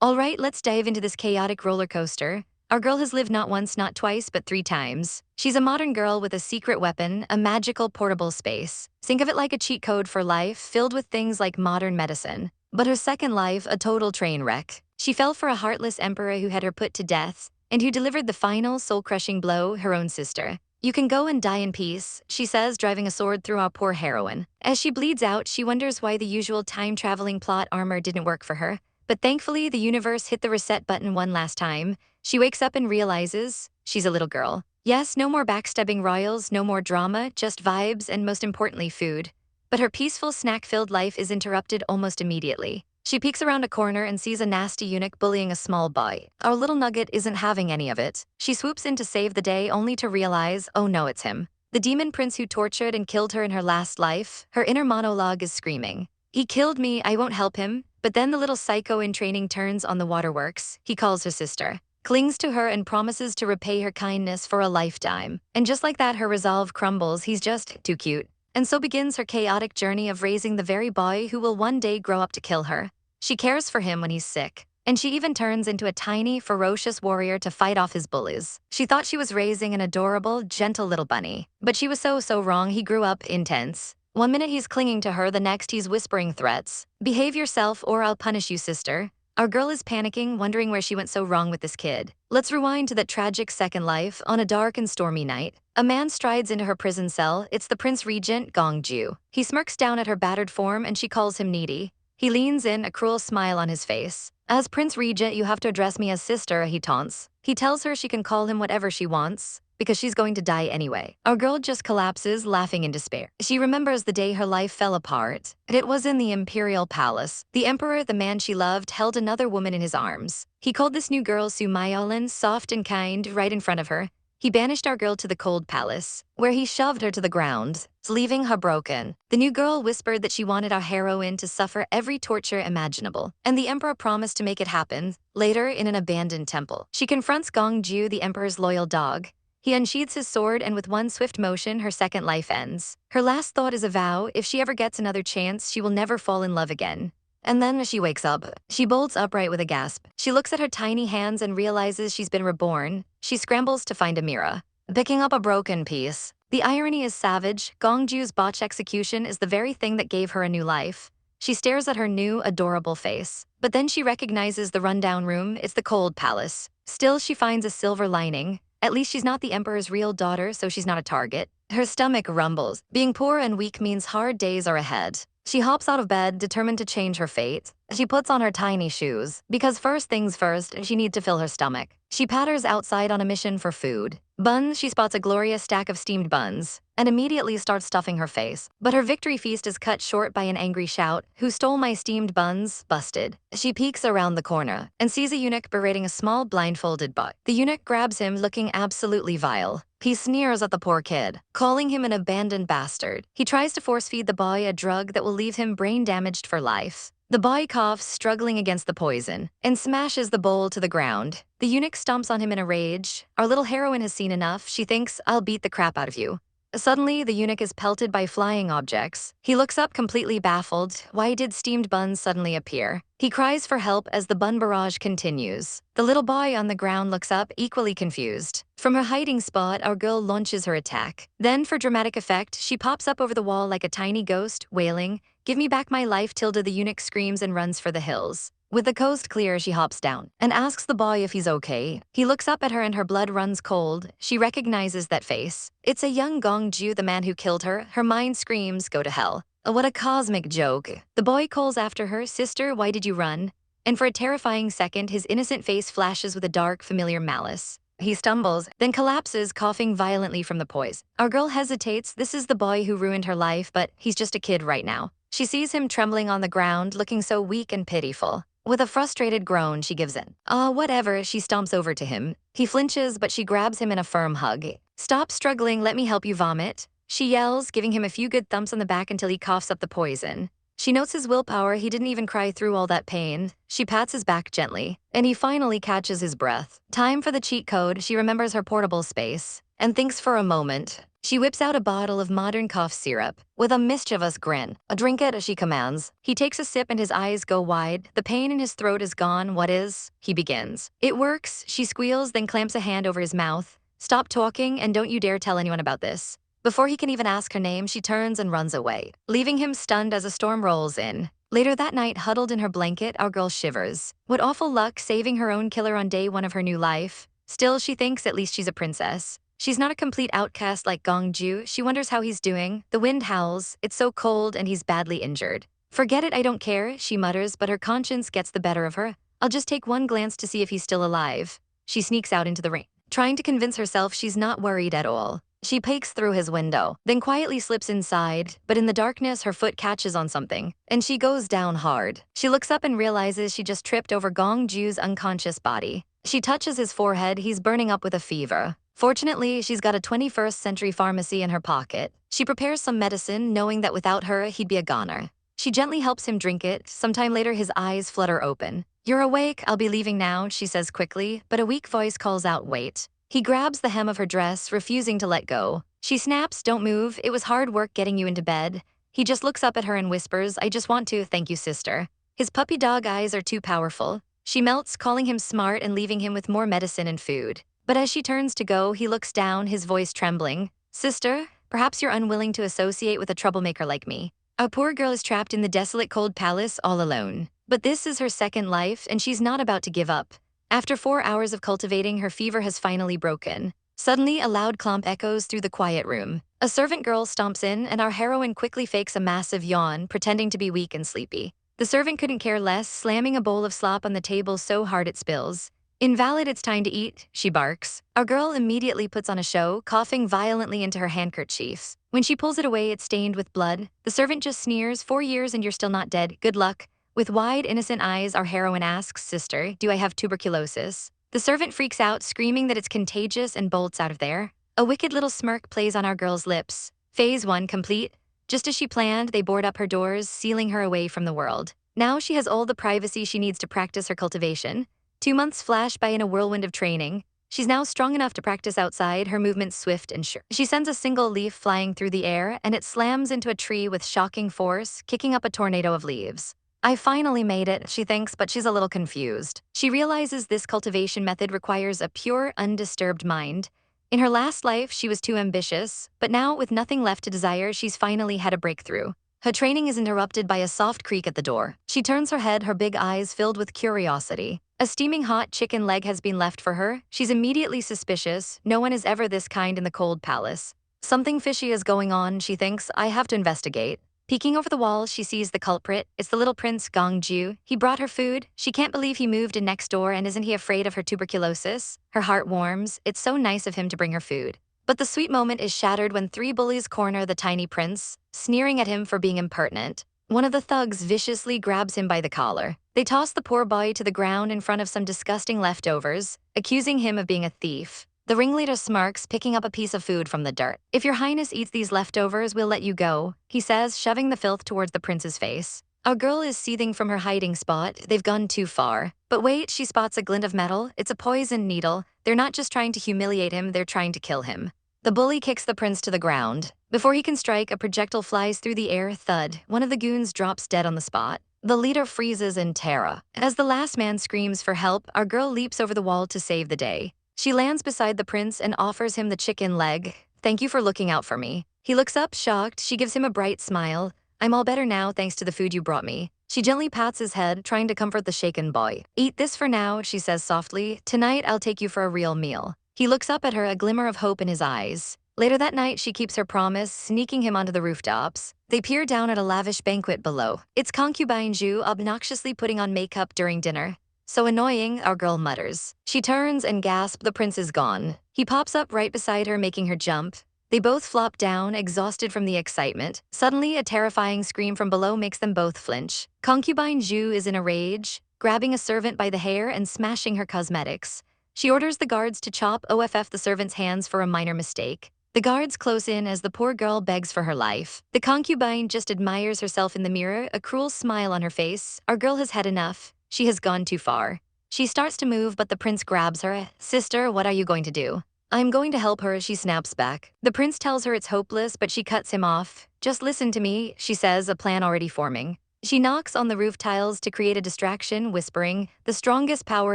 Alright, let's dive into this chaotic roller coaster. Our girl has lived not once, not twice, but 3 times. She's a modern girl with a secret weapon, a magical portable space. Think of it like a cheat code for life, filled with things like modern medicine. But her second life, a total train wreck. She fell for a heartless emperor who had her put to death, and who delivered the final, soul-crushing blow, her own sister. You can go and die in peace, she says, driving a sword through our poor heroine. As she bleeds out, she wonders why the usual time-traveling plot armor didn't work for her. But thankfully, the universe hit the reset button one last time. She wakes up and realizes she's a little girl. Yes, no more backstabbing royals, no more drama, just vibes and most importantly, food. But her peaceful, snack-filled life is interrupted almost immediately. She peeks around a corner and sees a nasty eunuch bullying a small boy. Our little nugget isn't having any of it. She swoops in to save the day only to realize, oh no, it's him. The demon prince who tortured and killed her in her last life. Her inner monologue is screaming. He killed me, I won't help him. But then the little psycho in training turns on the waterworks. He calls her sister, clings to her and promises to repay her kindness for a lifetime. And just like that, her resolve crumbles. He's just too cute. And so begins her chaotic journey of raising the very boy who will one day grow up to kill her. She cares for him when he's sick. And she even turns into a tiny, ferocious warrior to fight off his bullies. She thought she was raising an adorable, gentle little bunny. But she was so wrong. He grew up intense. One minute he's clinging to her, the next he's whispering threats. Behave yourself or I'll punish you, sister. Our girl is panicking, wondering where she went so wrong with this kid. Let's rewind to that tragic second life. On a dark and stormy night, a man strides into her prison cell. It's the Prince Regent, Gongju. He smirks down at her battered form and she calls him needy. He leans in, a cruel smile on his face. As Prince Regent, you have to address me as sister, he taunts. He tells her she can call him whatever she wants, because she's going to die anyway. Our girl just collapses, laughing in despair. She remembers the day her life fell apart. It was in the imperial palace. The emperor, the man she loved, held another woman in his arms. He called this new girl Sumayolin, soft and kind, right in front of her. He banished our girl to the cold palace, where he shoved her to the ground, leaving her broken. The new girl whispered that she wanted our heroine to suffer every torture imaginable, and the emperor promised to make it happen. Later, in an abandoned temple, she confronts Gongju, the emperor's loyal dog. He unsheathes his sword, and with one swift motion, her second life ends. Her last thought is a vow: if she ever gets another chance, she will never fall in love again. And then she wakes up. She bolts upright with a gasp. She looks at her tiny hands and realizes she's been reborn. She scrambles to find a mirror, picking up a broken piece. The irony is savage. Gongju's botch execution is the very thing that gave her a new life. She stares at her new, adorable face. But then she recognizes the rundown room. It's the cold palace. Still, she finds a silver lining. At least she's not the emperor's real daughter, so she's not a target. Her stomach rumbles. Being poor and weak means hard days are ahead. She hops out of bed, determined to change her fate. She puts on her tiny shoes, because first things first, she needs to fill her stomach. She patters outside on a mission for food. Buns, she spots a glorious stack of steamed buns, and immediately starts stuffing her face. But her victory feast is cut short by an angry shout. Who stole my steamed buns? Busted. She peeks around the corner, and sees a eunuch berating a small blindfolded boy. The eunuch grabs him, looking absolutely vile. He sneers at the poor kid, calling him an abandoned bastard. He tries to force-feed the boy a drug that will leave him brain-damaged for life. The boy coughs, struggling against the poison, and smashes the bowl to the ground. The eunuch stomps on him in a rage. Our little heroine has seen enough. She thinks, I'll beat the crap out of you. Suddenly, the eunuch is pelted by flying objects. He looks up completely baffled. Why did steamed buns suddenly appear? He cries for help as the bun barrage continues. The little boy on the ground looks up, equally confused. From her hiding spot, our girl launches her attack. Then, for dramatic effect, she pops up over the wall like a tiny ghost, wailing, "Give me back my life," tilde. The eunuch screams and runs for the hills. With the coast clear, she hops down and asks the boy if he's okay. He looks up at her and her blood runs cold. She recognizes that face. It's a young Gongju, the man who killed her. Her mind screams, go to hell. What a cosmic joke. The boy calls after her, "Sister, why did you run?" And for a terrifying second, his innocent face flashes with a dark, familiar malice. He stumbles, then collapses, coughing violently from the poison. Our girl hesitates. This is the boy who ruined her life, but he's just a kid right now. She sees him trembling on the ground, looking so weak and pitiful. With a frustrated groan, she gives in. Whatever, she stomps over to him. He flinches, but she grabs him in a firm hug. "Stop struggling, let me help you vomit," she yells, giving him a few good thumps on the back until he coughs up the poison. She notes his willpower. He didn't even cry through all that pain. She pats his back gently, and he finally catches his breath. Time for the cheat code. She remembers her portable space and thinks for a moment. She whips out a bottle of modern cough syrup. With a mischievous grin, "Drink it," she commands. He takes a sip and his eyes go wide. The pain in his throat is gone. "What is?" he begins. "It works," she squeals, then clamps a hand over his mouth. "Stop talking and don't you dare tell anyone about this." Before he can even ask her name, she turns and runs away, leaving him stunned as a storm rolls in. Later that night, huddled in her blanket, our girl shivers. What awful luck saving her own killer on day one of her new life. Still, she thinks at least she's a princess. She's not a complete outcast like Gongju. She wonders how he's doing. The wind howls. It's so cold and he's badly injured. "Forget it, I don't care," she mutters, but her conscience gets the better of her. "I'll just take one glance to see if he's still alive." She sneaks out into the rain, trying to convince herself she's not worried at all. She peeks through his window, then quietly slips inside, but in the darkness her foot catches on something, and she goes down hard. She looks up and realizes she just tripped over Gongju's unconscious body. She touches his forehead, he's burning up with a fever. Fortunately, she's got a 21st century pharmacy in her pocket. She prepares some medicine, knowing that without her, he'd be a goner. She gently helps him drink it. Sometime later, his eyes flutter open. "You're awake, I'll be leaving now," she says quickly, but a weak voice calls out, "Wait." He grabs the hem of her dress, refusing to let go. She snaps, "Don't move, it was hard work getting you into bed." He just looks up at her and whispers, "I just want to, thank you, sister." His puppy dog eyes are too powerful. She melts, calling him smart and leaving him with more medicine and food. But as she turns to go, he looks down, his voice trembling. "Sister, perhaps you're unwilling to associate with a troublemaker like me. Our poor girl is trapped in the desolate cold palace all alone. But this is her second life, and she's not about to give up." After 4 hours of cultivating, her fever has finally broken. Suddenly, a loud clomp echoes through the quiet room. A servant girl stomps in, and our heroine quickly fakes a massive yawn, pretending to be weak and sleepy. The servant couldn't care less, slamming a bowl of slop on the table so hard it spills. "Invalid, it's time to eat," she barks. Our girl immediately puts on a show, coughing violently into her handkerchiefs. When she pulls it away, it's stained with blood. The servant just sneers, "4 years and you're still not dead. Good luck." With wide, innocent eyes, our heroine asks, "Sister, do I have tuberculosis?" The servant freaks out, screaming that it's contagious, and bolts out of there. A wicked little smirk plays on our girl's lips. Phase 1 complete. Just as she planned, they board up her doors, sealing her away from the world. Now she has all the privacy she needs to practice her cultivation. 2 months flash by in a whirlwind of training. She's now strong enough to practice outside, her movements swift and sure. She sends a single leaf flying through the air, and it slams into a tree with shocking force, kicking up a tornado of leaves. "I finally made it," she thinks, but she's a little confused. She realizes this cultivation method requires a pure, undisturbed mind. In her last life, she was too ambitious, but now, with nothing left to desire, she's finally had a breakthrough. Her training is interrupted by a soft creak at the door. She turns her head, her big eyes filled with curiosity. A steaming hot chicken leg has been left for her. She's immediately suspicious. No one is ever this kind in the cold palace. Something fishy is going on, she thinks. I have to investigate. Peeking over the wall, she sees the culprit. It's the little prince Gongju. He brought her food. She can't believe he moved in next door, and isn't he afraid of her tuberculosis? Her heart warms. It's so nice of him to bring her food. But the sweet moment is shattered when 3 bullies corner the tiny prince, sneering at him for being impertinent. One of the thugs viciously grabs him by the collar. They toss the poor boy to the ground in front of some disgusting leftovers, accusing him of being a thief. The ringleader smirks, picking up a piece of food from the dirt. "If your highness eats these leftovers, we'll let you go," he says, shoving the filth towards the prince's face. Our girl is seething from her hiding spot. They've gone too far. But wait, she spots a glint of metal. It's a poison needle. They're not just trying to humiliate him, they're trying to kill him. The bully kicks the prince to the ground. Before he can strike, a projectile flies through the air, thud. One of the goons drops dead on the spot. The leader freezes in terror. As the last man screams for help, our girl leaps over the wall to save the day. She lands beside the prince and offers him the chicken leg. "Thank you for looking out for me." He looks up, shocked. She gives him a bright smile. "I'm all better now thanks to the food you brought me." She gently pats his head, trying to comfort the shaken boy. "Eat this for now," she says softly. "Tonight I'll take you for a real meal." He looks up at her, a glimmer of hope in his eyes. Later that night, she keeps her promise, sneaking him onto the rooftops. They peer down at a lavish banquet below. It's concubine Zhu obnoxiously putting on makeup during dinner. "So annoying," our girl mutters. She turns and gasps, the prince is gone. He pops up right beside her, making her jump. They both flop down, exhausted from the excitement. Suddenly, a terrifying scream from below makes them both flinch. Concubine Zhu is in a rage, grabbing a servant by the hair and smashing her cosmetics. She orders the guards to chop off the servant's hands for a minor mistake. The guards close in as the poor girl begs for her life. The concubine just admires herself in the mirror, a cruel smile on her face. Our girl has had enough. She has gone too far. She starts to move, but the prince grabs her. "Sister, what are you going to do?" I'm going to help her, she snaps back. The prince tells her it's hopeless, but she cuts him off. Just listen to me, she says, a plan already forming. She knocks on the roof tiles to create a distraction, whispering, the strongest power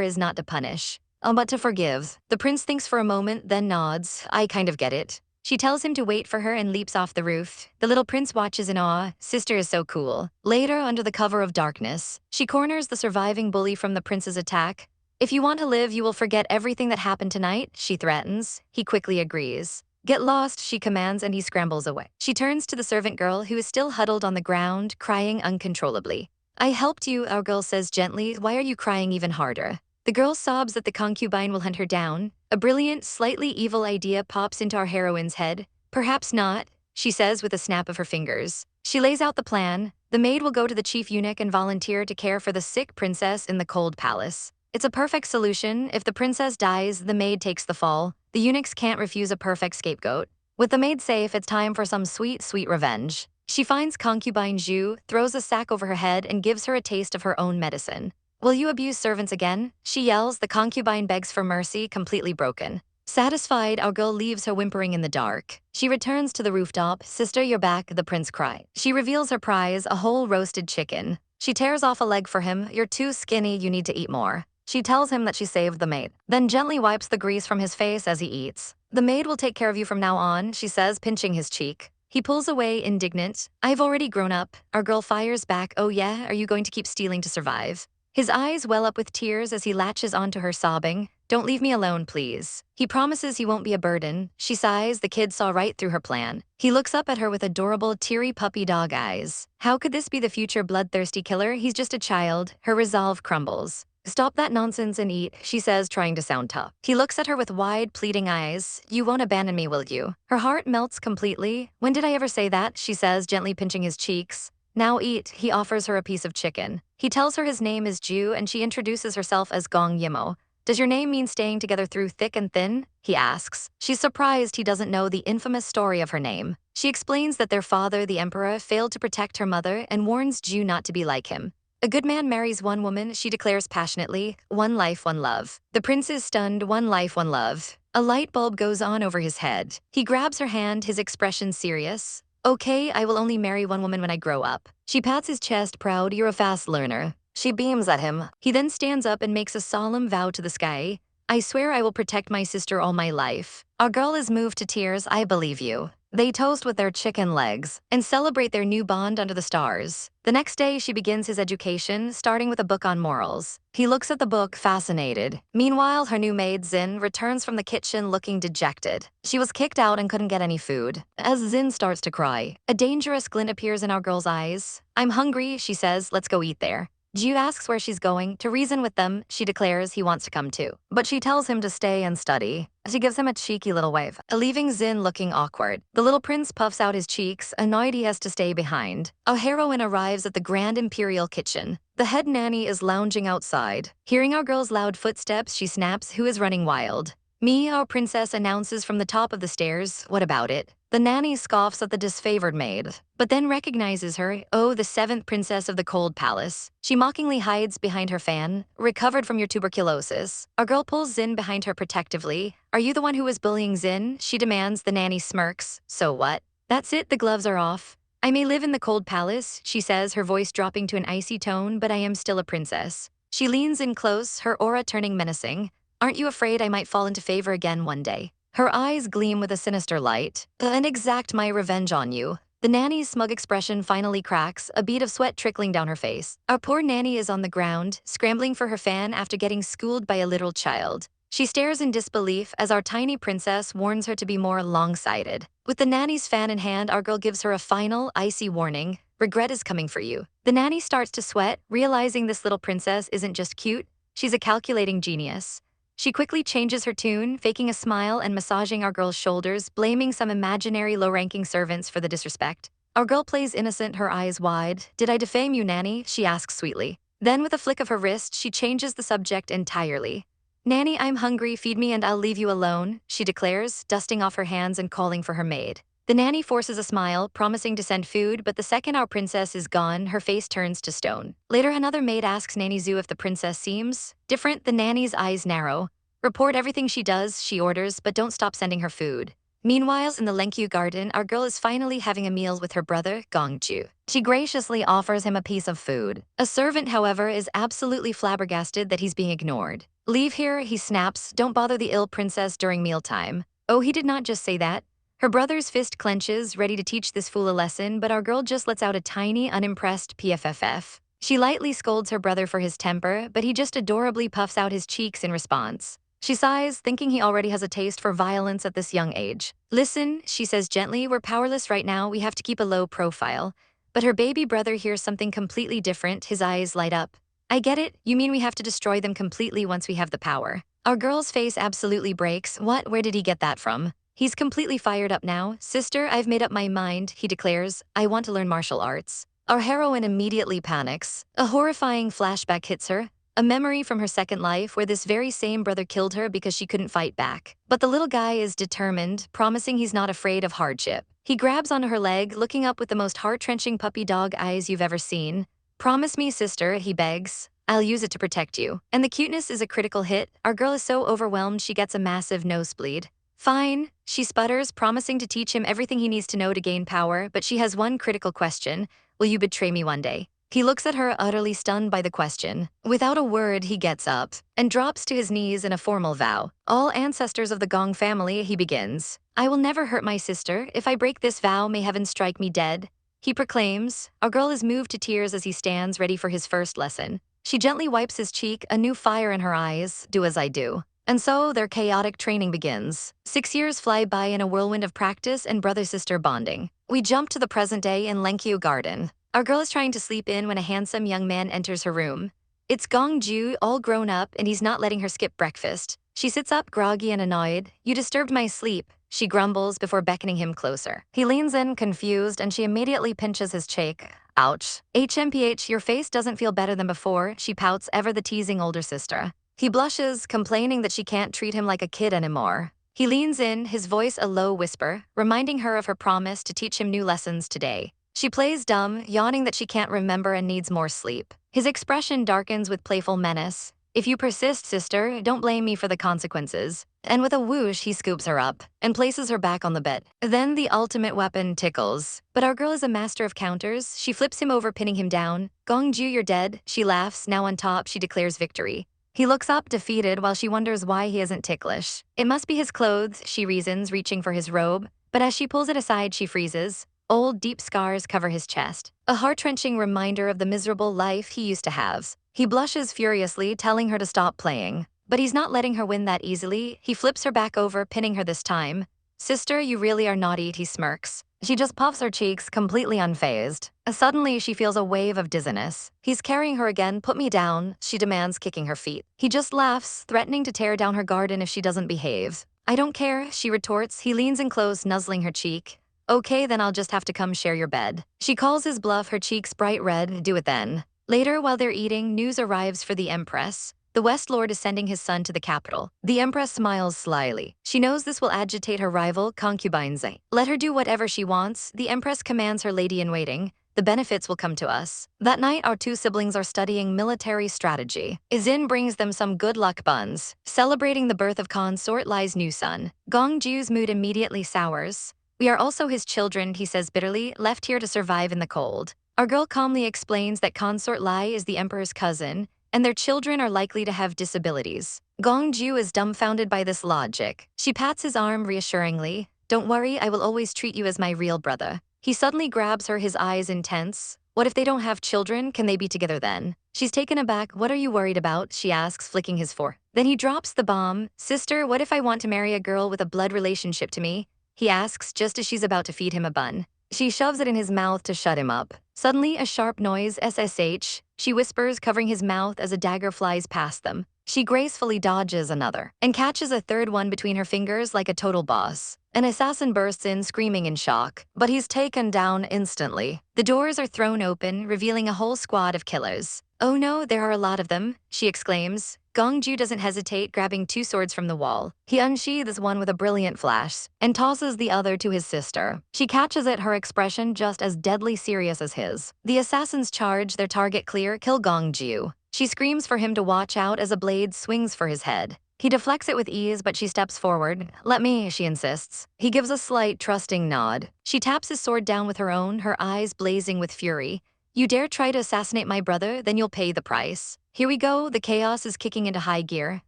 is not to punish, but to forgive. The prince thinks for a moment, then nods. I kind of get it. She tells him to wait for her and leaps off the roof. The little prince watches in awe. Sister is so cool. Later, under the cover of darkness, she corners the surviving bully from the prince's attack. If you want to live, you will forget everything that happened tonight, she threatens. He quickly agrees. Get lost, she commands, and he scrambles away. She turns to the servant girl, who is still huddled on the ground, crying uncontrollably. I helped you, our girl says gently. Why are you crying even harder? The girl sobs that the concubine will hunt her down. A brilliant, slightly evil idea pops into our heroine's head. Perhaps not, she says with a snap of her fingers. She lays out the plan. The maid will go to the chief eunuch and volunteer to care for the sick princess in the cold palace. It's a perfect solution. If the princess dies, the maid takes the fall. The eunuchs can't refuse a perfect scapegoat. With the maid safe, it's time for some sweet, sweet revenge. She finds concubine Zhu, throws a sack over her head, and gives her a taste of her own medicine. Will you abuse servants again? She yells. The concubine begs for mercy, completely broken. Satisfied, our girl leaves her whimpering in the dark. She returns to the rooftop. Sister, you're back, the prince cries. She reveals her prize, a whole roasted chicken. She tears off a leg for him. You're too skinny, you need to eat more. She tells him that she saved the maid, then gently wipes the grease from his face as he eats. The maid will take care of you from now on, she says, pinching his cheek. He pulls away, indignant. I've already grown up. Our girl fires back. Oh yeah, are you going to keep stealing to survive? His eyes well up with tears as he latches onto her, sobbing. Don't leave me alone, please. He promises he won't be a burden. She sighs. The kid saw right through her plan. He looks up at her with adorable, teary puppy dog eyes. How could this be the future bloodthirsty killer? He's just a child. Her resolve crumbles. Stop that nonsense and eat, she says, trying to sound tough. He looks at her with wide, pleading eyes. You won't abandon me, will you? Her heart melts completely. When did I ever say that? She says, gently pinching his cheeks. Now eat, he offers her a piece of chicken. He tells her his name is Zhu, and she introduces herself as Gong Yi Mo. Does your name mean staying together through thick and thin? He asks. She's surprised he doesn't know the infamous story of her name. She explains that their father, the emperor, failed to protect her mother and warns Zhu not to be like him. A good man marries one woman, she declares passionately. One life, one love. The prince is stunned. One life, one love. A light bulb goes on over his head. He grabs her hand, his expression serious. Okay, I will only marry one woman when I grow up. She pats his chest, proud. You're a fast learner. She beams at him. He then stands up and makes a solemn vow to the sky. I swear I will protect my sister all my life. Our girl is moved to tears. I believe you. They toast with their chicken legs and celebrate their new bond under the stars. The next day, she begins his education, starting with a book on morals. He looks at the book, fascinated. Meanwhile, her new maid, Xin, returns from the kitchen looking dejected. She was kicked out and couldn't get any food. As Xin starts to cry, a dangerous glint appears in our girl's eyes. I'm hungry, she says. Let's go eat there. Ju asks where she's going. To reason with them, she declares he wants to come too. But she tells him to stay and study. She gives him a cheeky little wave, leaving Xin looking awkward. The little prince puffs out his cheeks, annoyed he has to stay behind. A heroine arrives at the grand imperial kitchen. The head nanny is lounging outside. Hearing our girl's loud footsteps, she snaps, who is running wild? Me, our princess announces from the top of the stairs. What about it? The nanny scoffs at the disfavored maid, but then recognizes her. Oh, the seventh princess of the cold palace. She mockingly hides behind her fan. Recovered from your tuberculosis. Our girl pulls Xin behind her protectively. Are you the one who was bullying Xin? She demands. The nanny smirks. So what? That's it, the gloves are off. I may live in the cold palace, she says, her voice dropping to an icy tone, but I am still a princess. She leans in close, her aura turning menacing. Aren't you afraid I might fall into favor again one day? Her eyes gleam with a sinister light. And exact my revenge on you. The nanny's smug expression finally cracks, a bead of sweat trickling down her face. Our poor nanny is on the ground, scrambling for her fan after getting schooled by a literal child. She stares in disbelief as our tiny princess warns her to be more long-sighted. With the nanny's fan in hand, our girl gives her a final, icy warning. Regret is coming for you. The nanny starts to sweat, realizing this little princess isn't just cute, she's a calculating genius. She quickly changes her tune, faking a smile and massaging our girl's shoulders, blaming some imaginary low-ranking servants for the disrespect. Our girl plays innocent, her eyes wide. Did I defame you, nanny? She asks sweetly. Then with a flick of her wrist, she changes the subject entirely. Nanny, I'm hungry, feed me and I'll leave you alone, she declares, dusting off her hands and calling for her maid. The nanny forces a smile, promising to send food, but the second our princess is gone, her face turns to stone. Later, another maid asks Nanny Zhu if the princess seems different. The nanny's eyes narrow. Report everything she does, she orders, but don't stop sending her food. Meanwhile, in the Lenkyu garden, our girl is finally having a meal with her brother, Gongju. She graciously offers him a piece of food. A servant, however, is absolutely flabbergasted that he's being ignored. Leave here, he snaps, don't bother the ill princess during mealtime. Oh, he did not just say that. Her brother's fist clenches, ready to teach this fool a lesson, but our girl just lets out a tiny, unimpressed PFFF. She lightly scolds her brother for his temper, but he just adorably puffs out his cheeks in response. She sighs, thinking he already has a taste for violence at this young age. Listen, she says gently, we're powerless right now, we have to keep a low profile. But her baby brother hears something completely different, his eyes light up. I get it, you mean we have to destroy them completely once we have the power. Our girl's face absolutely breaks. What, where did he get that from? He's completely fired up now. Sister, I've made up my mind, he declares. I want to learn martial arts. Our heroine immediately panics. A horrifying flashback hits her. A memory from her second life where this very same brother killed her because she couldn't fight back. But the little guy is determined, promising he's not afraid of hardship. He grabs onto her leg, looking up with the most heart-wrenching puppy dog eyes you've ever seen. Promise me, sister, he begs. I'll use it to protect you. And the cuteness is a critical hit. Our girl is so overwhelmed she gets a massive nosebleed. Fine, she sputters, promising to teach him everything he needs to know to gain power, but she has one critical question. Will you betray me one day? He looks at her, utterly stunned by the question. Without a word, he gets up and drops to his knees in a formal vow. All ancestors of the Gong family, he begins. I will never hurt my sister. If I break this vow, may heaven strike me dead. He proclaims. Our girl is moved to tears as he stands ready for his first lesson. She gently wipes his cheek, a new fire in her eyes. Do as I do. And so their chaotic training begins. 6 years fly by in a whirlwind of practice and brother-sister bonding. We jump to the present day in Lenkyu Garden. Our girl is trying to sleep in when a handsome young man enters her room. It's Gongju, all grown up, and he's not letting her skip breakfast. She sits up groggy and annoyed. You disturbed my sleep, she grumbles before beckoning him closer. He leans in, confused, and she immediately pinches his cheek. Ouch. HMPH, your face doesn't feel better than before, she pouts, ever the teasing older sister. He blushes, complaining that she can't treat him like a kid anymore. He leans in, his voice a low whisper, reminding her of her promise to teach him new lessons today. She plays dumb, yawning that she can't remember and needs more sleep. His expression darkens with playful menace. If you persist, sister, don't blame me for the consequences. And with a whoosh, he scoops her up and places her back on the bed. Then the ultimate weapon tickles. But our girl is a master of counters. She flips him over, pinning him down. Gongju, you're dead. She laughs. Now on top, she declares victory. He looks up, defeated, while she wonders why he isn't ticklish. It must be his clothes, she reasons, reaching for his robe. But as she pulls it aside, she freezes. Old, deep scars cover his chest, a heart-wrenching reminder of the miserable life he used to have. He blushes furiously, telling her to stop playing. But he's not letting her win that easily. He flips her back over, pinning her this time. Sister, you really are naughty, he smirks. She just puffs her cheeks, completely unfazed. Suddenly, she feels a wave of dizziness. He's carrying her again. Put me down, she demands, kicking her feet. He just laughs, threatening to tear down her garden if she doesn't behave. I don't care, she retorts. He leans in close, nuzzling her cheek. Okay, then I'll just have to come share your bed. She calls his bluff, her cheeks bright red. Do it then. Later, while they're eating, news arrives for the Empress. The West Lord is sending his son to the capital. The Empress smiles slyly. She knows this will agitate her rival, concubine. Let her do whatever she wants. The Empress commands her lady-in-waiting. The benefits will come to us. That night, our two siblings are studying military strategy. Izin brings them some good luck buns. Celebrating the birth of consort Lai's new son. Gongju's mood immediately sours. We are also his children, he says bitterly, left here to survive in the cold. Our girl calmly explains that consort Lai is the emperor's cousin, and their children are likely to have disabilities. Gongju is dumbfounded by this logic. She pats his arm reassuringly. Don't worry, I will always treat you as my real brother. He suddenly grabs her, his eyes intense. What if they don't have children? Can they be together then? She's taken aback. What are you worried about? She asks, flicking his fore. Then he drops the bomb. Sister, what if I want to marry a girl with a blood relationship to me? He asks, just as she's about to feed him a bun. She shoves it in his mouth to shut him up. Suddenly, a sharp noise, SSH. She whispers, covering his mouth as a dagger flies past them. She gracefully dodges another and catches a third one between her fingers like a total boss. An assassin bursts in, screaming in shock, but he's taken down instantly. The doors are thrown open, revealing a whole squad of killers. Oh no, there are a lot of them, she exclaims. Gongju doesn't hesitate, grabbing two swords from the wall. He unsheathes one with a brilliant flash and tosses the other to his sister. She catches it, her expression just as deadly serious as his. The assassins charge, their target clear, kill Gongju. She screams for him to watch out as a blade swings for his head. He deflects it with ease, but she steps forward. Let me, she insists. He gives a slight, trusting nod. She taps his sword down with her own, her eyes blazing with fury. You dare try to assassinate my brother, then you'll pay the price. Here we go, the chaos is kicking into high gear.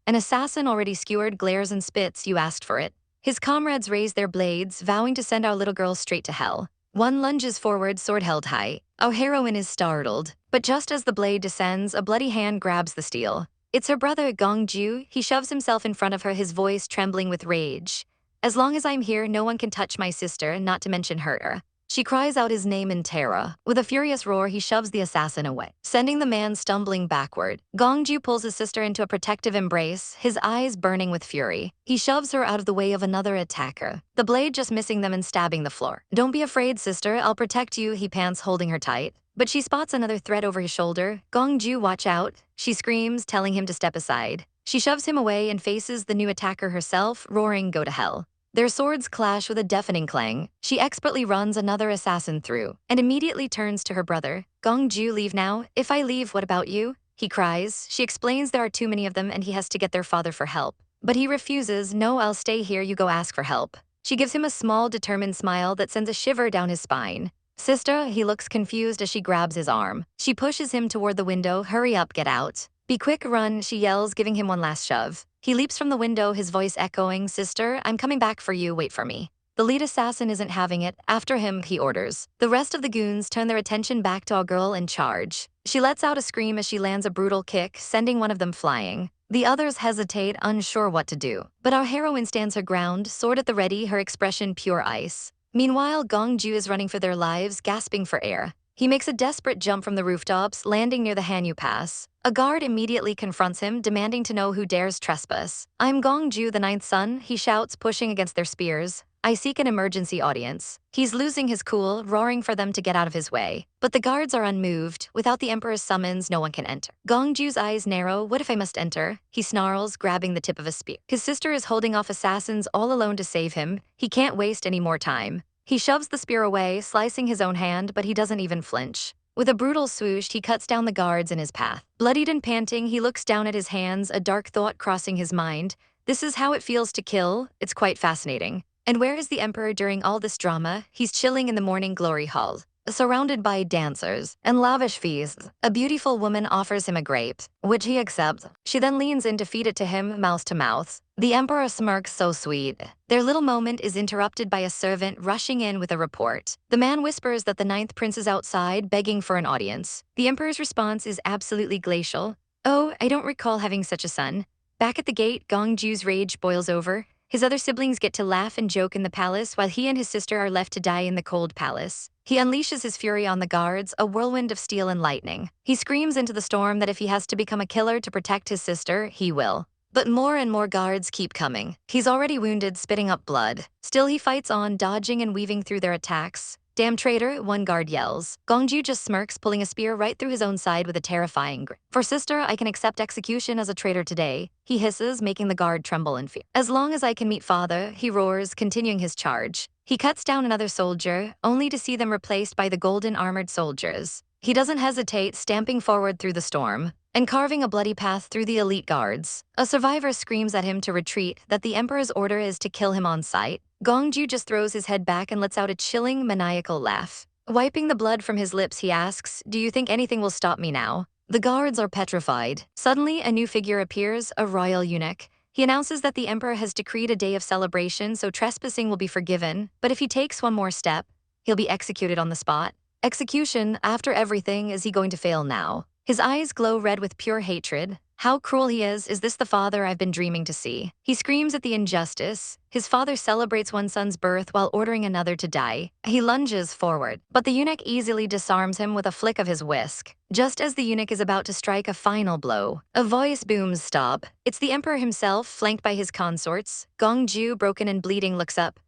An assassin already skewered glares and spits, you asked for it. His comrades raise their blades, vowing to send our little girl straight to hell. One lunges forward, sword held high. Our heroine is startled. But just as the blade descends, a bloody hand grabs the steel. It's her brother, Gongju. He shoves himself in front of her, his voice trembling with rage. As long as I'm here, no one can touch my sister, not to mention hurt her. She cries out his name in terror. With a furious roar, he shoves the assassin away, sending the man stumbling backward. Gongju pulls his sister into a protective embrace, his eyes burning with fury. He shoves her out of the way of another attacker, the blade just missing them and stabbing the floor. Don't be afraid, sister, I'll protect you, he pants, holding her tight. But she spots another threat over his shoulder. Gongju, watch out, she screams, telling him to step aside. She shoves him away and faces the new attacker herself, roaring, go to hell. Their swords clash with a deafening clang. She expertly runs another assassin through, and immediately turns to her brother. Gongju, leave now. If I leave, what about you? He cries. She explains there are too many of them and he has to get their father for help. But he refuses. No, I'll stay here, you go ask for help. She gives him a small, determined smile that sends a shiver down his spine. Sister, he looks confused as she grabs his arm. She pushes him toward the window. Hurry up, get out. Be quick, run, she yells, giving him one last shove. He leaps from the window, his voice echoing, Sister, I'm coming back for you, wait for me. The lead assassin isn't having it. After him, he orders. The rest of the goons turn their attention back to our girl and charge. She lets out a scream as she lands a brutal kick, sending one of them flying. The others hesitate, unsure what to do. But our heroine stands her ground, sword at the ready, her expression pure ice. Meanwhile, Gongju is running for their lives, gasping for air. He makes a desperate jump from the rooftops, landing near the Hanyu Pass. A guard immediately confronts him, demanding to know who dares trespass. I'm Gongju, the ninth son, he shouts, pushing against their spears. I seek an emergency audience. He's losing his cool, roaring for them to get out of his way. But the guards are unmoved. Without the Emperor's summons, no one can enter. Gongju's eyes narrow. What if I must enter? He snarls, grabbing the tip of a spear. His sister is holding off assassins all alone to save him. He can't waste any more time. He shoves the spear away, slicing his own hand, but he doesn't even flinch. With a brutal swoosh, he cuts down the guards in his path. Bloodied and panting, he looks down at his hands, a dark thought crossing his mind. This is how it feels to kill. It's quite fascinating. And where is the Emperor during all this drama? He's chilling in the morning glory hall, surrounded by dancers and lavish feasts. A beautiful woman offers him a grape, which he accepts. She then leans in to feed it to him, mouth to mouth. The Emperor smirks, so sweet. Their little moment is interrupted by a servant rushing in with a report. The man whispers that the ninth prince is outside, begging for an audience. The Emperor's response is absolutely glacial. Oh, I don't recall having such a son. Back at the gate, Gongju's rage boils over. His other siblings get to laugh and joke in the palace while he and his sister are left to die in the cold palace. He unleashes his fury on the guards, a whirlwind of steel and lightning. He screams into the storm that if he has to become a killer to protect his sister, he will. But more and more guards keep coming. He's already wounded, spitting up blood. Still, he fights on, dodging and weaving through their attacks. Damn traitor, one guard yells. Gongju just smirks, pulling a spear right through his own side with a terrifying grin. For sister, I can accept execution as a traitor today, he hisses, making the guard tremble in fear. As long as I can meet father, he roars, continuing his charge. He cuts down another soldier, only to see them replaced by the golden armored soldiers. He doesn't hesitate, stamping forward through the storm and carving a bloody path through the elite guards. A survivor screams at him to retreat, that the Emperor's order is to kill him on sight. Gongju just throws his head back and lets out a chilling, maniacal laugh. Wiping the blood from his lips, he asks, do you think anything will stop me now? The guards are petrified. Suddenly, a new figure appears, a royal eunuch. He announces that the Emperor has decreed a day of celebration, so trespassing will be forgiven, but if he takes one more step, he'll be executed on the spot. Execution, after everything, is he going to fail now? His eyes glow red with pure hatred. How cruel he is this the father I've been dreaming to see? He screams at the injustice. His father celebrates one son's birth while ordering another to die. He lunges forward, but the eunuch easily disarms him with a flick of his whisk. Just as the eunuch is about to strike a final blow, a voice booms, stop. It's the Emperor himself, flanked by his consorts. Gongju, broken and bleeding, looks up.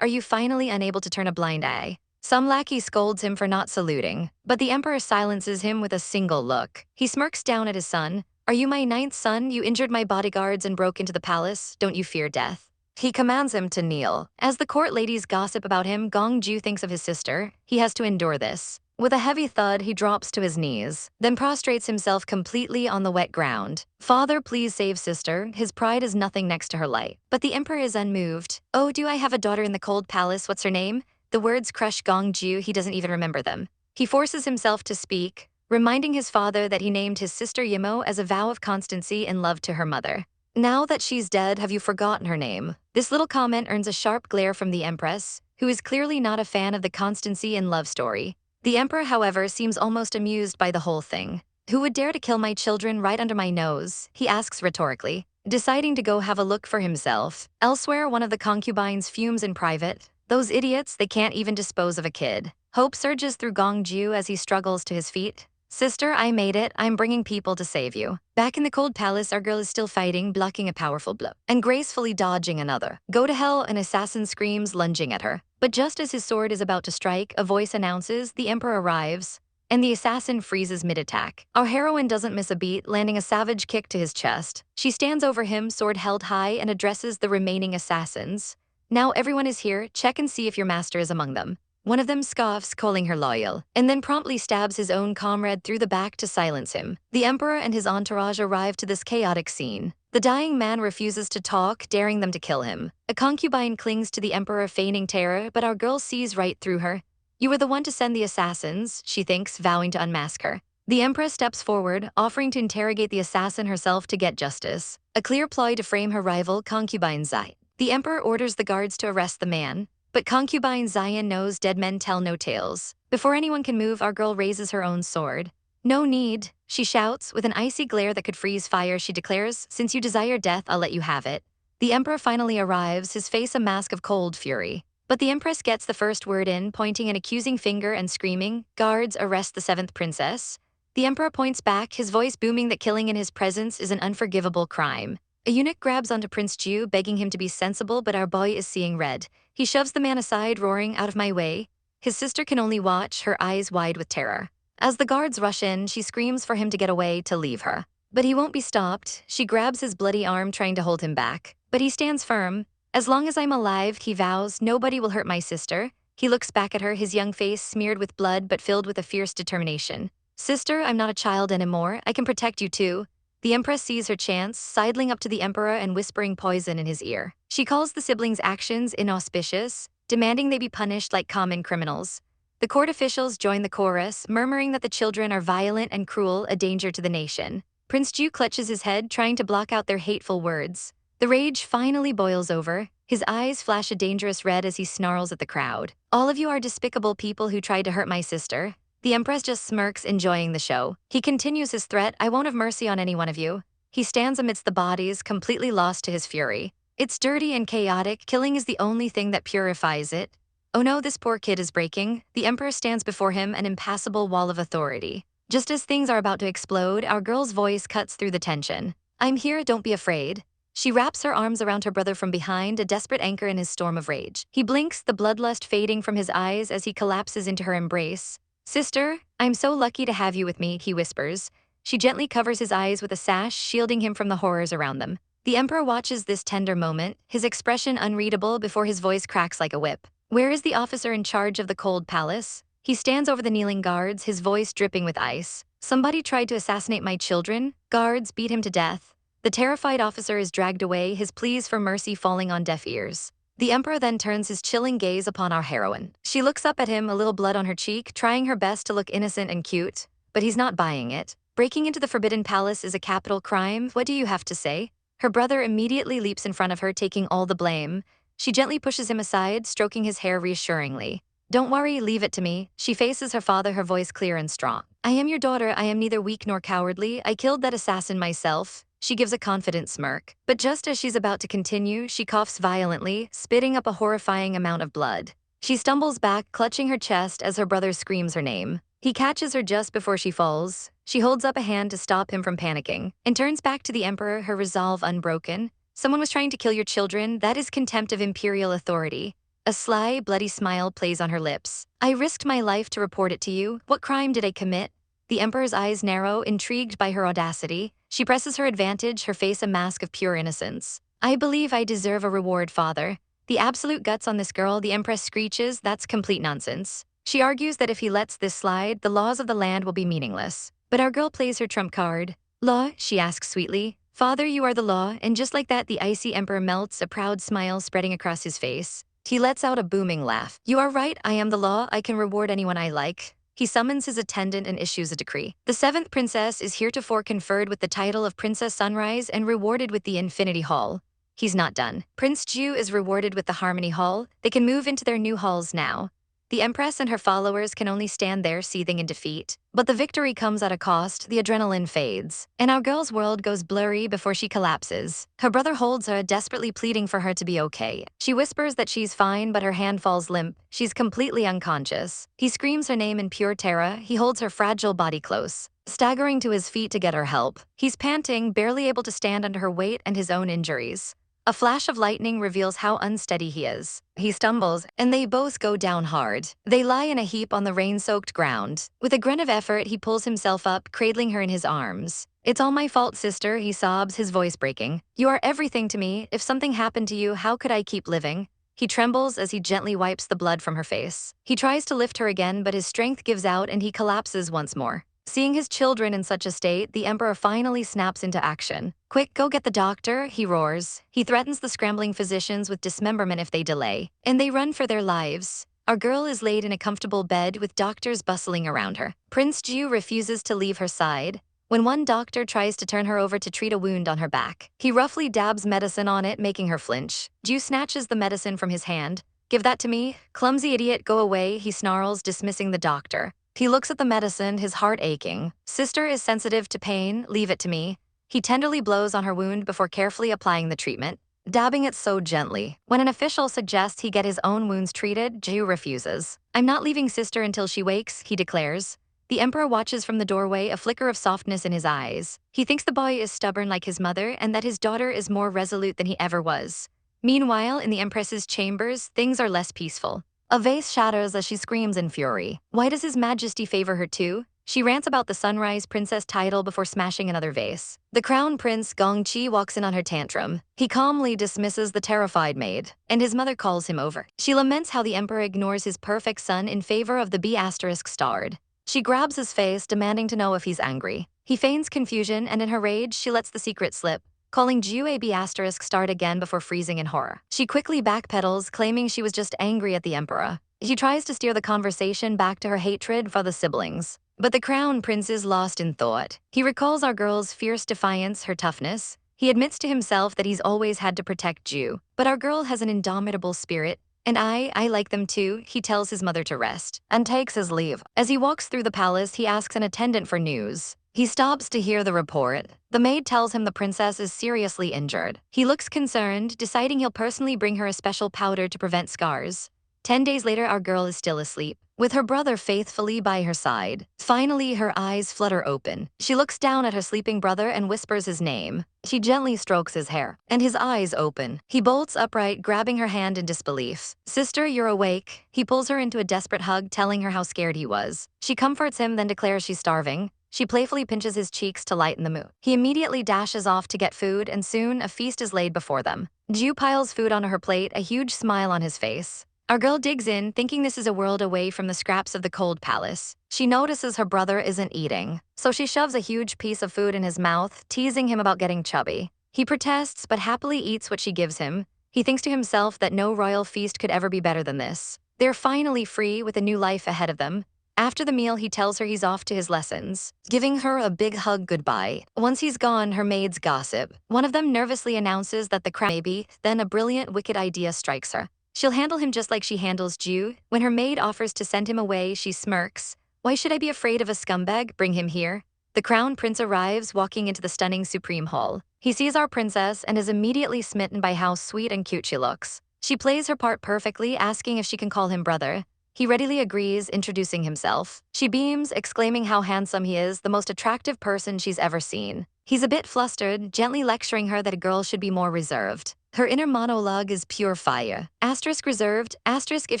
Are you finally unable to turn a blind eye? Some lackey scolds him for not saluting, but the Emperor silences him with a single look. He smirks down at his son. Are you my ninth son? You injured my bodyguards and broke into the palace. Don't you fear death? He commands him to kneel. As the court ladies gossip about him, Gongju thinks of his sister. He has to endure this. With a heavy thud, he drops to his knees, then prostrates himself completely on the wet ground. Father, please save sister. His pride is nothing next to her light. But the emperor is unmoved. Oh, do I have a daughter in the cold palace? What's her name? The words crush Gongju. He doesn't even remember them. He forces himself to speak, reminding his father that he named his sister Yimmo as a vow of constancy and love to her mother. Now that she's dead, have you forgotten her name? This little comment earns a sharp glare from the Empress, who is clearly not a fan of the constancy and love story. The emperor, however, seems almost amused by the whole thing. Who would dare to kill my children right under my nose? He asks rhetorically, deciding to go have a look for himself. Elsewhere, one of the concubines fumes in private. Those idiots, they can't even dispose of a kid. Hope surges through Gongju as he struggles to his feet. Sister, I made it. I'm bringing people to save you. Back in the cold palace, our girl is still fighting, blocking a powerful blow, and gracefully dodging another. Go to hell, an assassin screams, lunging at her. But just as his sword is about to strike, a voice announces the emperor arrives, and the assassin freezes mid-attack. Our heroine doesn't miss a beat, landing a savage kick to his chest. She stands over him, sword held high, and addresses the remaining assassins. Now everyone is here, check and see if your master is among them. One of them scoffs, calling her loyal, and then promptly stabs his own comrade through the back to silence him. The emperor and his entourage arrive to this chaotic scene. The dying man refuses to talk, daring them to kill him. A concubine clings to the emperor, feigning terror, but our girl sees right through her. You were the one to send the assassins, she thinks, vowing to unmask her. The Empress steps forward, offering to interrogate the assassin herself to get justice. A clear ploy to frame her rival, concubine Zion. The emperor orders the guards to arrest the man, but concubine Zion knows dead men tell no tales. Before anyone can move, our girl raises her own sword. No need, she shouts. With an icy glare that could freeze fire, she declares, since you desire death, I'll let you have it. The emperor finally arrives, his face a mask of cold fury. But the Empress gets the first word in, pointing an accusing finger and screaming, guards, arrest the 7th princess. The emperor points back, his voice booming that killing in his presence is an unforgivable crime. A eunuch grabs onto Prince Ju, begging him to be sensible, but our boy is seeing red. He shoves the man aside, roaring, out of my way. His sister can only watch, her eyes wide with terror. As the guards rush in, she screams for him to get away, to leave her. But he won't be stopped. She grabs his bloody arm, trying to hold him back. But he stands firm. As long as I'm alive, he vows, nobody will hurt my sister. He looks back at her, his young face smeared with blood but filled with a fierce determination. Sister, I'm not a child anymore. I can protect you too. The Empress sees her chance, sidling up to the emperor and whispering poison in his ear. She calls the siblings' actions inauspicious, demanding they be punished like common criminals. The court officials join the chorus, murmuring that the children are violent and cruel, a danger to the nation. Prince Ju clutches his head, trying to block out their hateful words. The rage finally boils over. His eyes flash a dangerous red as he snarls at the crowd. All of you are despicable people who tried to hurt my sister. The Empress just smirks, enjoying the show. He continues his threat, I won't have mercy on any one of you. He stands amidst the bodies, completely lost to his fury. It's dirty and chaotic, killing is the only thing that purifies it. Oh no, this poor kid is breaking. The Emperor stands before him, an impassable wall of authority. Just as things are about to explode, our girl's voice cuts through the tension. I'm here, don't be afraid. She wraps her arms around her brother from behind, a desperate anchor in his storm of rage. He blinks, the bloodlust fading from his eyes as he collapses into her embrace. Sister, I'm so lucky to have you with me, he whispers. She gently covers his eyes with a sash, shielding him from the horrors around them. The Emperor watches this tender moment, his expression unreadable before his voice cracks like a whip. Where is the officer in charge of the cold palace? He stands over the kneeling guards, his voice dripping with ice. Somebody tried to assassinate my children. Guards beat him to death. The terrified officer is dragged away, his pleas for mercy falling on deaf ears. The Emperor then turns his chilling gaze upon our heroine. She looks up at him, a little blood on her cheek, trying her best to look innocent and cute. But he's not buying it. Breaking into the Forbidden Palace is a capital crime. What do you have to say? Her brother immediately leaps in front of her, taking all the blame. She gently pushes him aside, stroking his hair reassuringly. Don't worry, leave it to me. She faces her father, her voice clear and strong. I am your daughter, I am neither weak nor cowardly. I killed that assassin myself. She gives a confident smirk. But just as she's about to continue, she coughs violently, spitting up a horrifying amount of blood. She stumbles back, clutching her chest as her brother screams her name. He catches her just before she falls. She holds up a hand to stop him from panicking, and turns back to the Emperor, her resolve unbroken. Someone was trying to kill your children. That is contempt of imperial authority. A sly, bloody smile plays on her lips. I risked my life to report it to you. What crime did I commit? The Emperor's eyes narrow, intrigued by her audacity. She presses her advantage, her face a mask of pure innocence. I believe I deserve a reward, father. The absolute guts on this girl, the Empress screeches, that's complete nonsense. She argues that if he lets this slide, the laws of the land will be meaningless. But our girl plays her trump card. Law, she asks sweetly. Father, you are the law, and just like that, the icy emperor melts, a proud smile spreading across his face. He lets out a booming laugh. You are right, I am the law, I can reward anyone I like. He summons his attendant and issues a decree. The seventh princess is heretofore conferred with the title of Princess Sunrise and rewarded with the Infinity Hall. He's not done. Prince Ju is rewarded with the Harmony Hall. They can move into their new halls now. The Empress and her followers can only stand there seething in defeat. But the victory comes at a cost, the adrenaline fades. And our girl's world goes blurry before she collapses. Her brother holds her, desperately pleading for her to be okay. She whispers that she's fine, but her hand falls limp. She's completely unconscious. He screams her name in pure terror. He holds her fragile body close, staggering to his feet to get her help. He's panting, barely able to stand under her weight and his own injuries. A flash of lightning reveals how unsteady he is. He stumbles, and they both go down hard. They lie in a heap on the rain-soaked ground. With a grin of effort, he pulls himself up, cradling her in his arms. It's all my fault, sister, he sobs, his voice breaking. You are everything to me. If something happened to you, how could I keep living? He trembles as he gently wipes the blood from her face. He tries to lift her again, but his strength gives out and he collapses once more. Seeing his children in such a state, the emperor finally snaps into action. Quick, go get the doctor, he roars. He threatens the scrambling physicians with dismemberment if they delay, and they run for their lives. Our girl is laid in a comfortable bed with doctors bustling around her. Prince Ju refuses to leave her side. When one doctor tries to turn her over to treat a wound on her back, he roughly dabs medicine on it, making her flinch. Ju snatches the medicine from his hand. Give that to me. Clumsy idiot, go away, he snarls, dismissing the doctor. He looks at the medicine, his heart aching. Sister is sensitive to pain, leave it to me. He tenderly blows on her wound before carefully applying the treatment, dabbing it so gently. When an official suggests he get his own wounds treated, Ju refuses. I'm not leaving sister until she wakes, he declares. The emperor watches from the doorway, a flicker of softness in his eyes. He thinks the boy is stubborn like his mother and that his daughter is more resolute than he ever was. Meanwhile, in the Empress's chambers, things are less peaceful. A vase shatters as she screams in fury. Why does His Majesty favor her too? She rants about the Sunrise Princess title before smashing another vase. The Crown Prince Gongju walks in on her tantrum. He calmly dismisses the terrified maid, and his mother calls him over. She laments how the Emperor ignores his perfect son in favor of the B***starred. She grabs his face, demanding to know if he's angry. He feigns confusion, and in her rage, she lets the secret slip, calling Ju a B***starred again before freezing in horror. She quickly backpedals, claiming she was just angry at the Emperor. She tries to steer the conversation back to her hatred for the siblings. But the Crown Prince is lost in thought. He recalls our girl's fierce defiance, her toughness. He admits to himself that he's always had to protect Ju. But our girl has an indomitable spirit, and I like them too, he tells his mother to rest, and takes his leave. As he walks through the palace, he asks an attendant for news. He stops to hear the report. The maid tells him the princess is seriously injured. He looks concerned, deciding he'll personally bring her a special powder to prevent scars. 10 days later, our girl is still asleep, with her brother faithfully by her side. Finally, her eyes flutter open. She looks down at her sleeping brother and whispers his name. She gently strokes his hair, and his eyes open. He bolts upright, grabbing her hand in disbelief. Sister, you're awake. He pulls her into a desperate hug, telling her how scared he was. She comforts him, then declares she's starving. She playfully pinches his cheeks to lighten the mood. He immediately dashes off to get food, and soon a feast is laid before them. Ju piles food on her plate, a huge smile on his face. Our girl digs in, thinking this is a world away from the scraps of the cold palace. She notices her brother isn't eating, so she shoves a huge piece of food in his mouth, teasing him about getting chubby. He protests, but happily eats what she gives him. He thinks to himself that no royal feast could ever be better than this. They're finally free with a new life ahead of them. After the meal, he tells her he's off to his lessons, giving her a big hug goodbye. Once he's gone, her maids gossip. One of them nervously announces that the crown maybe, then a brilliant, wicked idea strikes her. She'll handle him just like she handles Ju. When her maid offers to send him away, she smirks. Why should I be afraid of a scumbag? Bring him here. The Crown Prince arrives, walking into the stunning Supreme Hall. He sees our princess and is immediately smitten by how sweet and cute she looks. She plays her part perfectly, asking if she can call him brother. He readily agrees, introducing himself. She beams, exclaiming how handsome he is, the most attractive person she's ever seen. He's a bit flustered, gently lecturing her that a girl should be more reserved. Her inner monologue is pure fire. Asterisk reserved, asterisk if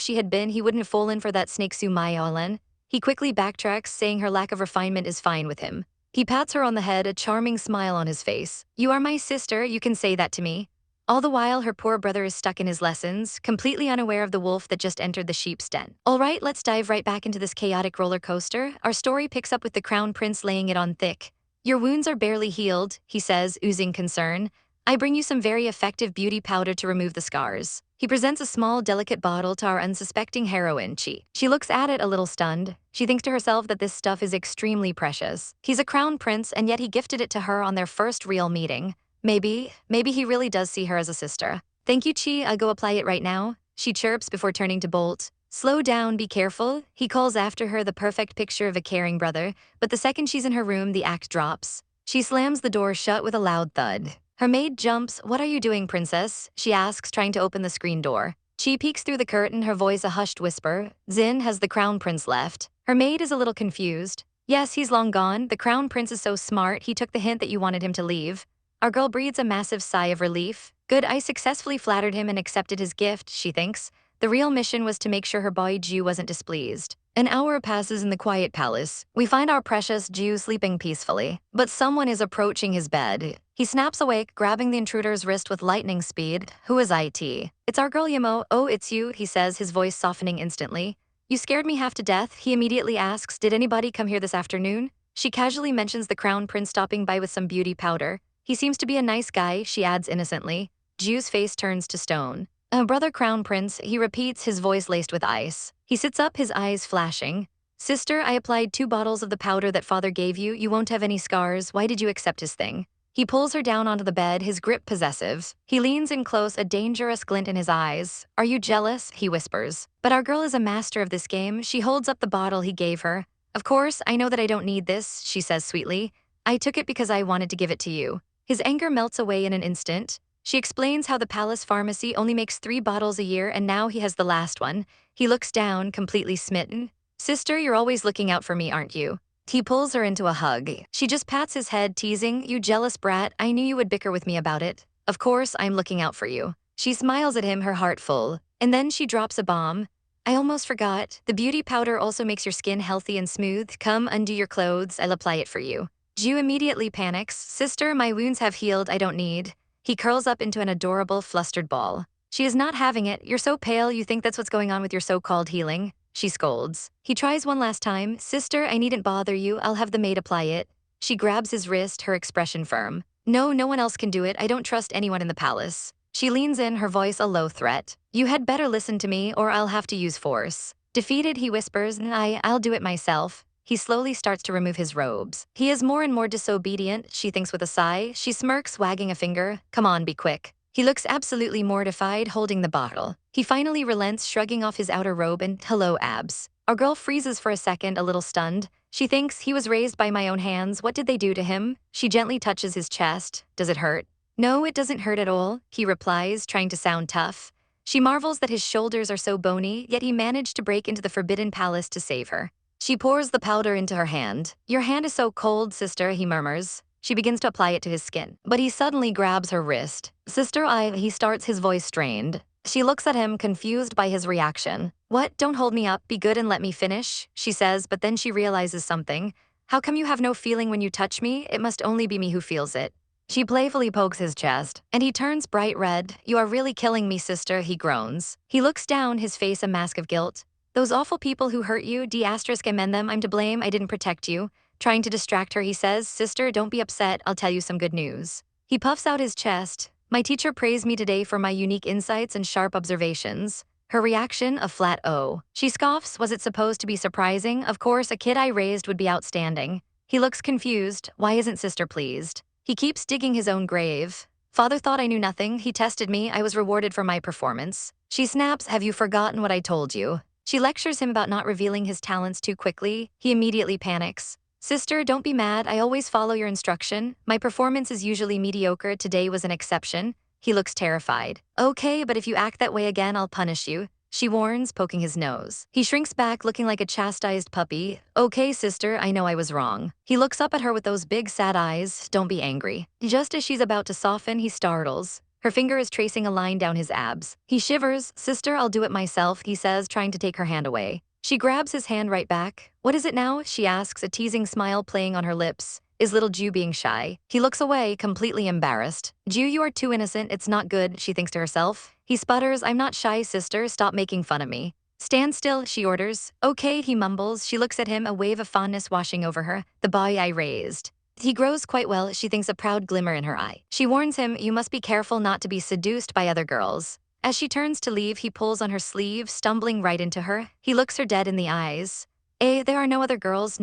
she had been, he wouldn't have fallen for that snake Sumayolan. He quickly backtracks, saying her lack of refinement is fine with him. He pats her on the head, a charming smile on his face. You are my sister, you can say that to me. All the while, her poor brother is stuck in his lessons, completely unaware of the wolf that just entered the sheep's den. All right, let's dive right back into this chaotic roller coaster. Our story picks up with the crown prince laying it on thick. Your wounds are barely healed, he says, oozing concern. I bring you some very effective beauty powder to remove the scars. He presents a small, delicate bottle to our unsuspecting heroine, Chi. She looks at it a little stunned. She thinks to herself that this stuff is extremely precious. He's a crown prince, and yet he gifted it to her on their first real meeting. Maybe he really does see her as a sister. Thank you, Chi, I'll go apply it right now. She chirps before turning to bolt. Slow down, be careful. He calls after her, the perfect picture of a caring brother, but the second she's in her room, the act drops. She slams the door shut with a loud thud. Her maid jumps. What are you doing, princess? She asks, trying to open the screen door. Chi peeks through the curtain, her voice a hushed whisper. Zin, has the crown prince left? Her maid is a little confused. Yes, he's long gone. The crown prince is so smart, he took the hint that you wanted him to leave. Our girl breathes a massive sigh of relief. Good, I successfully flattered him and accepted his gift, she thinks. The real mission was to make sure her boy Ju wasn't displeased. An hour passes in the quiet palace. We find our precious Ju sleeping peacefully, but someone is approaching his bed. He snaps awake, grabbing the intruder's wrist with lightning speed. Who is it? It's our girl Yimmo. Oh, it's you, he says, his voice softening instantly. You scared me half to death, he immediately asks. Did anybody come here this afternoon? She casually mentions the crown prince stopping by with some beauty powder. He seems to be a nice guy, she adds innocently. Ju's face turns to stone. Brother crown prince, he repeats, his voice laced with ice. He sits up, his eyes flashing. Sister, I applied 2 bottles of the powder that father gave you. You won't have any scars. Why did you accept his thing? He pulls her down onto the bed, his grip possessive. He leans in close, a dangerous glint in his eyes. Are you jealous? He whispers. But our girl is a master of this game. She holds up the bottle he gave her. Of course, I know that I don't need this, she says sweetly. I took it because I wanted to give it to you. His anger melts away in an instant. She explains how the palace pharmacy only makes 3 bottles a year and now he has the last one. He looks down, completely smitten. Sister, you're always looking out for me, aren't you? He pulls her into a hug. She just pats his head, teasing, you jealous brat, I knew you would bicker with me about it. Of course, I'm looking out for you. She smiles at him, her heart full. And then she drops a bomb. I almost forgot. The beauty powder also makes your skin healthy and smooth. Come, undo your clothes, I'll apply it for you. Ju immediately panics. Sister, my wounds have healed, I don't need. He curls up into an adorable, flustered ball. She is not having it. You're so pale, you think that's what's going on with your so-called healing? She scolds. He tries one last time. Sister, I needn't bother you. I'll have the maid apply it. She grabs his wrist, her expression firm. No, no one else can do it. I don't trust anyone in the palace. She leans in, her voice a low threat. You had better listen to me, or I'll have to use force. Defeated, he whispers, I'll do it myself. He slowly starts to remove his robes. He is more and more disobedient, she thinks with a sigh. She smirks, wagging a finger. Come on, be quick. He looks absolutely mortified, holding the bottle. He finally relents, shrugging off his outer robe and, hello, abs. Our girl freezes for a second, a little stunned. She thinks, he was raised by my own hands. What did they do to him? She gently touches his chest. Does it hurt? No, it doesn't hurt at all, he replies, trying to sound tough. She marvels that his shoulders are so bony, yet he managed to break into the forbidden palace to save her. She pours the powder into her hand. Your hand is so cold, sister, he murmurs. She begins to apply it to his skin, but he suddenly grabs her wrist. Sister, he starts, his voice strained. She looks at him, confused by his reaction. What? Don't hold me up, be good and let me finish, she says, but then she realizes something. How come you have no feeling when you touch me? It must only be me who feels it. She playfully pokes his chest, and he turns bright red. You are really killing me, sister, he groans. He looks down, his face a mask of guilt. Those awful people who hurt you, I meant them, I'm to blame, I didn't protect you. Trying to distract her, he says, Sister, don't be upset, I'll tell you some good news. He puffs out his chest. My teacher praised me today for my unique insights and sharp observations. Her reaction, a flat O. She scoffs, was it supposed to be surprising? Of course, a kid I raised would be outstanding. He looks confused. Why isn't sister pleased? He keeps digging his own grave. Father thought I knew nothing, he tested me, I was rewarded for my performance. She snaps, have you forgotten what I told you? She lectures him about not revealing his talents too quickly. He immediately panics. Sister, don't be mad, I always follow your instruction. My performance is usually mediocre, today was an exception. He looks terrified. Okay, but if you act that way again, I'll punish you. She warns, poking his nose. He shrinks back, looking like a chastised puppy. Okay, sister, I know I was wrong. He looks up at her with those big sad eyes. Don't be angry. Just as she's about to soften, he startles. Her finger is tracing a line down his abs. He shivers. Sister, I'll do it myself, he says, trying to take her hand away. She grabs his hand right back. What is it now? She asks, a teasing smile playing on her lips. Is little Ju being shy? He looks away, completely embarrassed. Ju, you are too innocent, it's not good, she thinks to herself. He sputters, I'm not shy, sister, stop making fun of me. Stand still, she orders. Okay, he mumbles. She looks at him, a wave of fondness washing over her, the boy eye raised. He grows quite well, she thinks, a proud glimmer in her eye. She warns him, you must be careful not to be seduced by other girls. As she turns to leave, he pulls on her sleeve, stumbling right into her. He looks her dead in the eyes. There are no other girls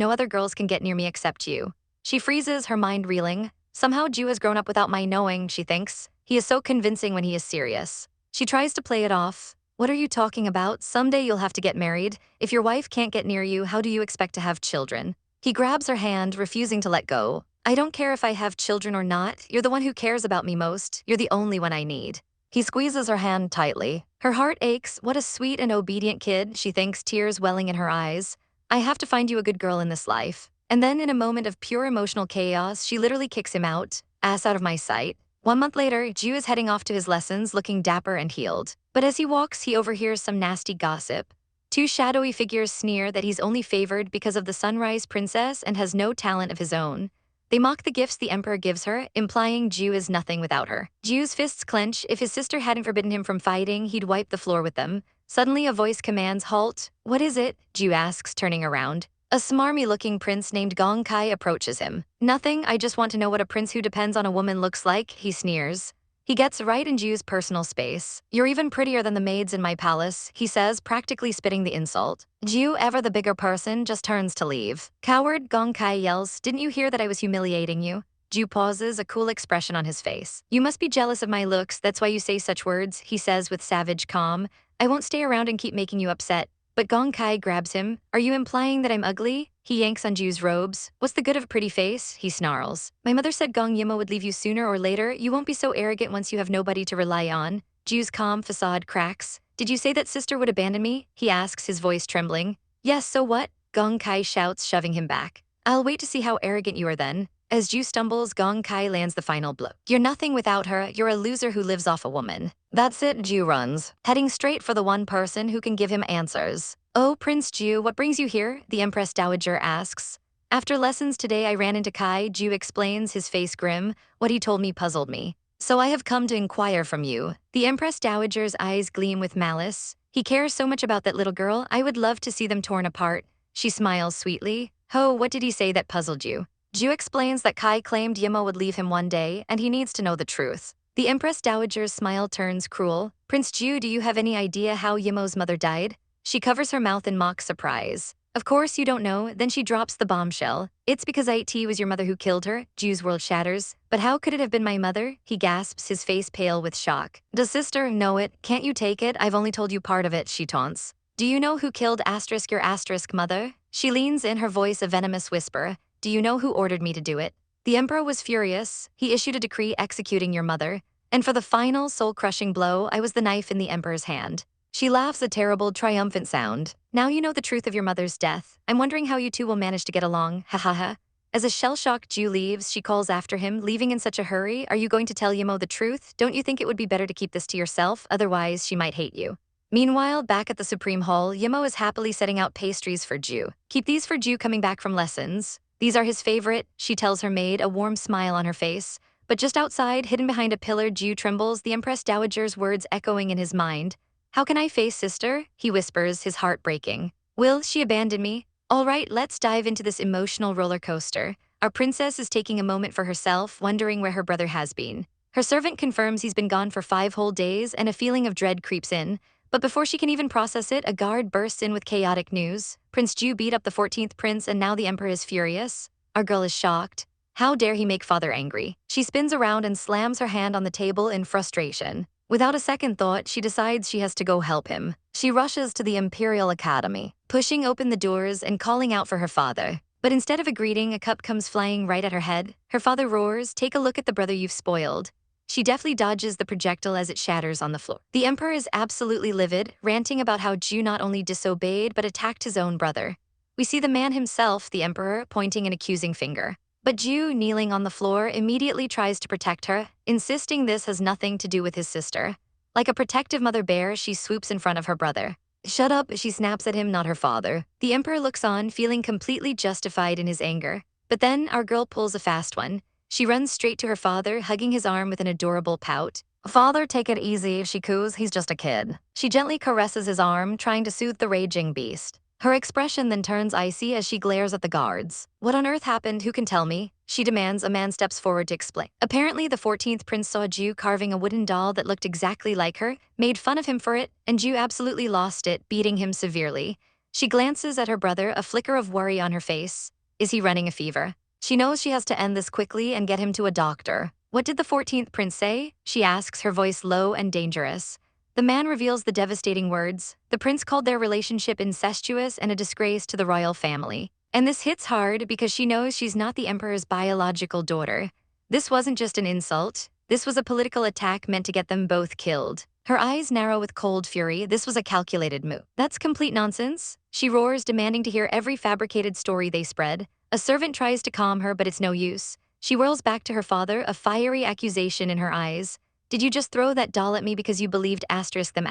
can get near me except you. She freezes, her mind reeling. Somehow Ju has grown up without my knowing, she thinks. He is so convincing when he is serious. She tries to play it off. What are you talking about? Someday you'll have to get married. If your wife can't get near you, how do you expect to have children? He grabs her hand, refusing to let go. I don't care if I have children or not. You're the one who cares about me most. You're the only one I need. He squeezes her hand tightly. Her heart aches. What a sweet and obedient kid, she thinks, tears welling in her eyes. I have to find you a good girl in this life. And then, in a moment of pure emotional chaos, she literally kicks him out. Ass out of my sight. 1 month later, Ju is heading off to his lessons, looking dapper and healed. But as he walks, he overhears some nasty gossip. Two shadowy figures sneer that he's only favored because of the Sunrise Princess and has no talent of his own. They mock the gifts the Emperor gives her, implying Ju is nothing without her. Ju's fists clench. If his sister hadn't forbidden him from fighting, he'd wipe the floor with them. Suddenly, a voice commands, halt. What is it? Ju asks, turning around. A smarmy-looking prince named Gong Kai approaches him. Nothing, I just want to know what a prince who depends on a woman looks like, he sneers. He gets right in Ju's personal space. You're even prettier than the maids in my palace, he says, practically spitting the insult. Ju, ever the bigger person, just turns to leave. Coward, Gong Kai yells, didn't you hear that I was humiliating you? Ju pauses, a cool expression on his face. You must be jealous of my looks, that's why you say such words, he says with savage calm. I won't stay around and keep making you upset. But Gong Kai grabs him. Are you implying that I'm ugly? He yanks on Ju's robes. What's the good of a pretty face? He snarls. My mother said Gong Yi Mo would leave you sooner or later. You won't be so arrogant once you have nobody to rely on. Ju's calm facade cracks. Did you say that sister would abandon me? He asks, his voice trembling. Yes, so what? Gong Kai shouts, shoving him back. I'll wait to see how arrogant you are then. As Ju stumbles, Gong Kai lands the final blow. You're nothing without her, you're a loser who lives off a woman. That's it, Ju runs, heading straight for the one person who can give him answers. Oh, Prince Ju, what brings you here? The Empress Dowager asks. After lessons today I ran into Kai, Ju explains, his face grim. What he told me puzzled me. So I have come to inquire from you. The Empress Dowager's eyes gleam with malice. He cares so much about that little girl, I would love to see them torn apart. She smiles sweetly. Ho, what did he say that puzzled you? Ju explains that Kai claimed Yimmo would leave him one day, and he needs to know the truth. The Empress Dowager's smile turns cruel. Prince Ju, do you have any idea how Yimmo's mother died? She covers her mouth in mock surprise. Of course you don't know, then she drops the bombshell. It's because it was your mother who killed her, Ju's world shatters. But how could it have been my mother? He gasps, his face pale with shock. Does sister know it? Can't you take it? I've only told you part of it, she taunts. Do you know who killed your mother? She leans in, her voice a venomous whisper. Do you know who ordered me to do it? The Emperor was furious. He issued a decree executing your mother. And for the final, soul-crushing blow, I was the knife in the Emperor's hand. She laughs a terrible, triumphant sound. Now you know the truth of your mother's death. I'm wondering how you two will manage to get along, ha ha ha. As a shell-shocked Ju leaves, she calls after him, leaving in such a hurry. Are you going to tell Yimmo the truth? Don't you think it would be better to keep this to yourself? Otherwise, she might hate you. Meanwhile, back at the Supreme Hall, Yimmo is happily setting out pastries for Ju. Keep these for Ju coming back from lessons. These are his favorite, she tells her maid, a warm smile on her face. But just outside, hidden behind a pillar, Ju trembles, the Empress Dowager's words echoing in his mind. How can I face sister? He whispers, his heart breaking. Will she abandon me? All right, let's dive into this emotional roller coaster. Our princess is taking a moment for herself, wondering where her brother has been. Her servant confirms he's been gone for 5 whole days, and a feeling of dread creeps in. But before she can even process it, a guard bursts in with chaotic news. Prince Ju beat up the 14th prince and now the Emperor is furious. Our girl is shocked. How dare he make father angry? She spins around and slams her hand on the table in frustration. Without a second thought, she decides she has to go help him. She rushes to the Imperial Academy, pushing open the doors and calling out for her father. But instead of a greeting, a cup comes flying right at her head. Her father roars, "Take a look at the brother you've spoiled." She deftly dodges the projectile as it shatters on the floor. The Emperor is absolutely livid, ranting about how Ju not only disobeyed but attacked his own brother. We see the man himself, the Emperor, pointing an accusing finger. But Ju, kneeling on the floor, immediately tries to protect her, insisting this has nothing to do with his sister. Like a protective mother bear, she swoops in front of her brother. Shut up, she snaps at him, not her father. The Emperor looks on, feeling completely justified in his anger. But then our girl pulls a fast one. She runs straight to her father, hugging his arm with an adorable pout. "Father, take it easy," she coos, "he's just a kid." She gently caresses his arm, trying to soothe the raging beast. Her expression then turns icy as she glares at the guards. "What on earth happened? Who can tell me?" she demands. A man steps forward to explain. Apparently, the 14th prince saw Ju carving a wooden doll that looked exactly like her, made fun of him for it, and Ju absolutely lost it, beating him severely. She glances at her brother, a flicker of worry on her face. Is he running a fever? She knows she has to end this quickly and get him to a doctor. "What did the 14th prince say?" she asks, her voice low and dangerous. The man reveals the devastating words. The prince called their relationship incestuous and a disgrace to the royal family. And this hits hard because she knows she's not the emperor's biological daughter. This wasn't just an insult. This was a political attack meant to get them both killed. Her eyes narrow with cold fury. This was a calculated move. "That's complete nonsense," she roars, demanding to hear every fabricated story they spread. A servant tries to calm her, but it's no use. She whirls back to her father, a fiery accusation in her eyes. "Did you just throw that doll at me because you believed them?"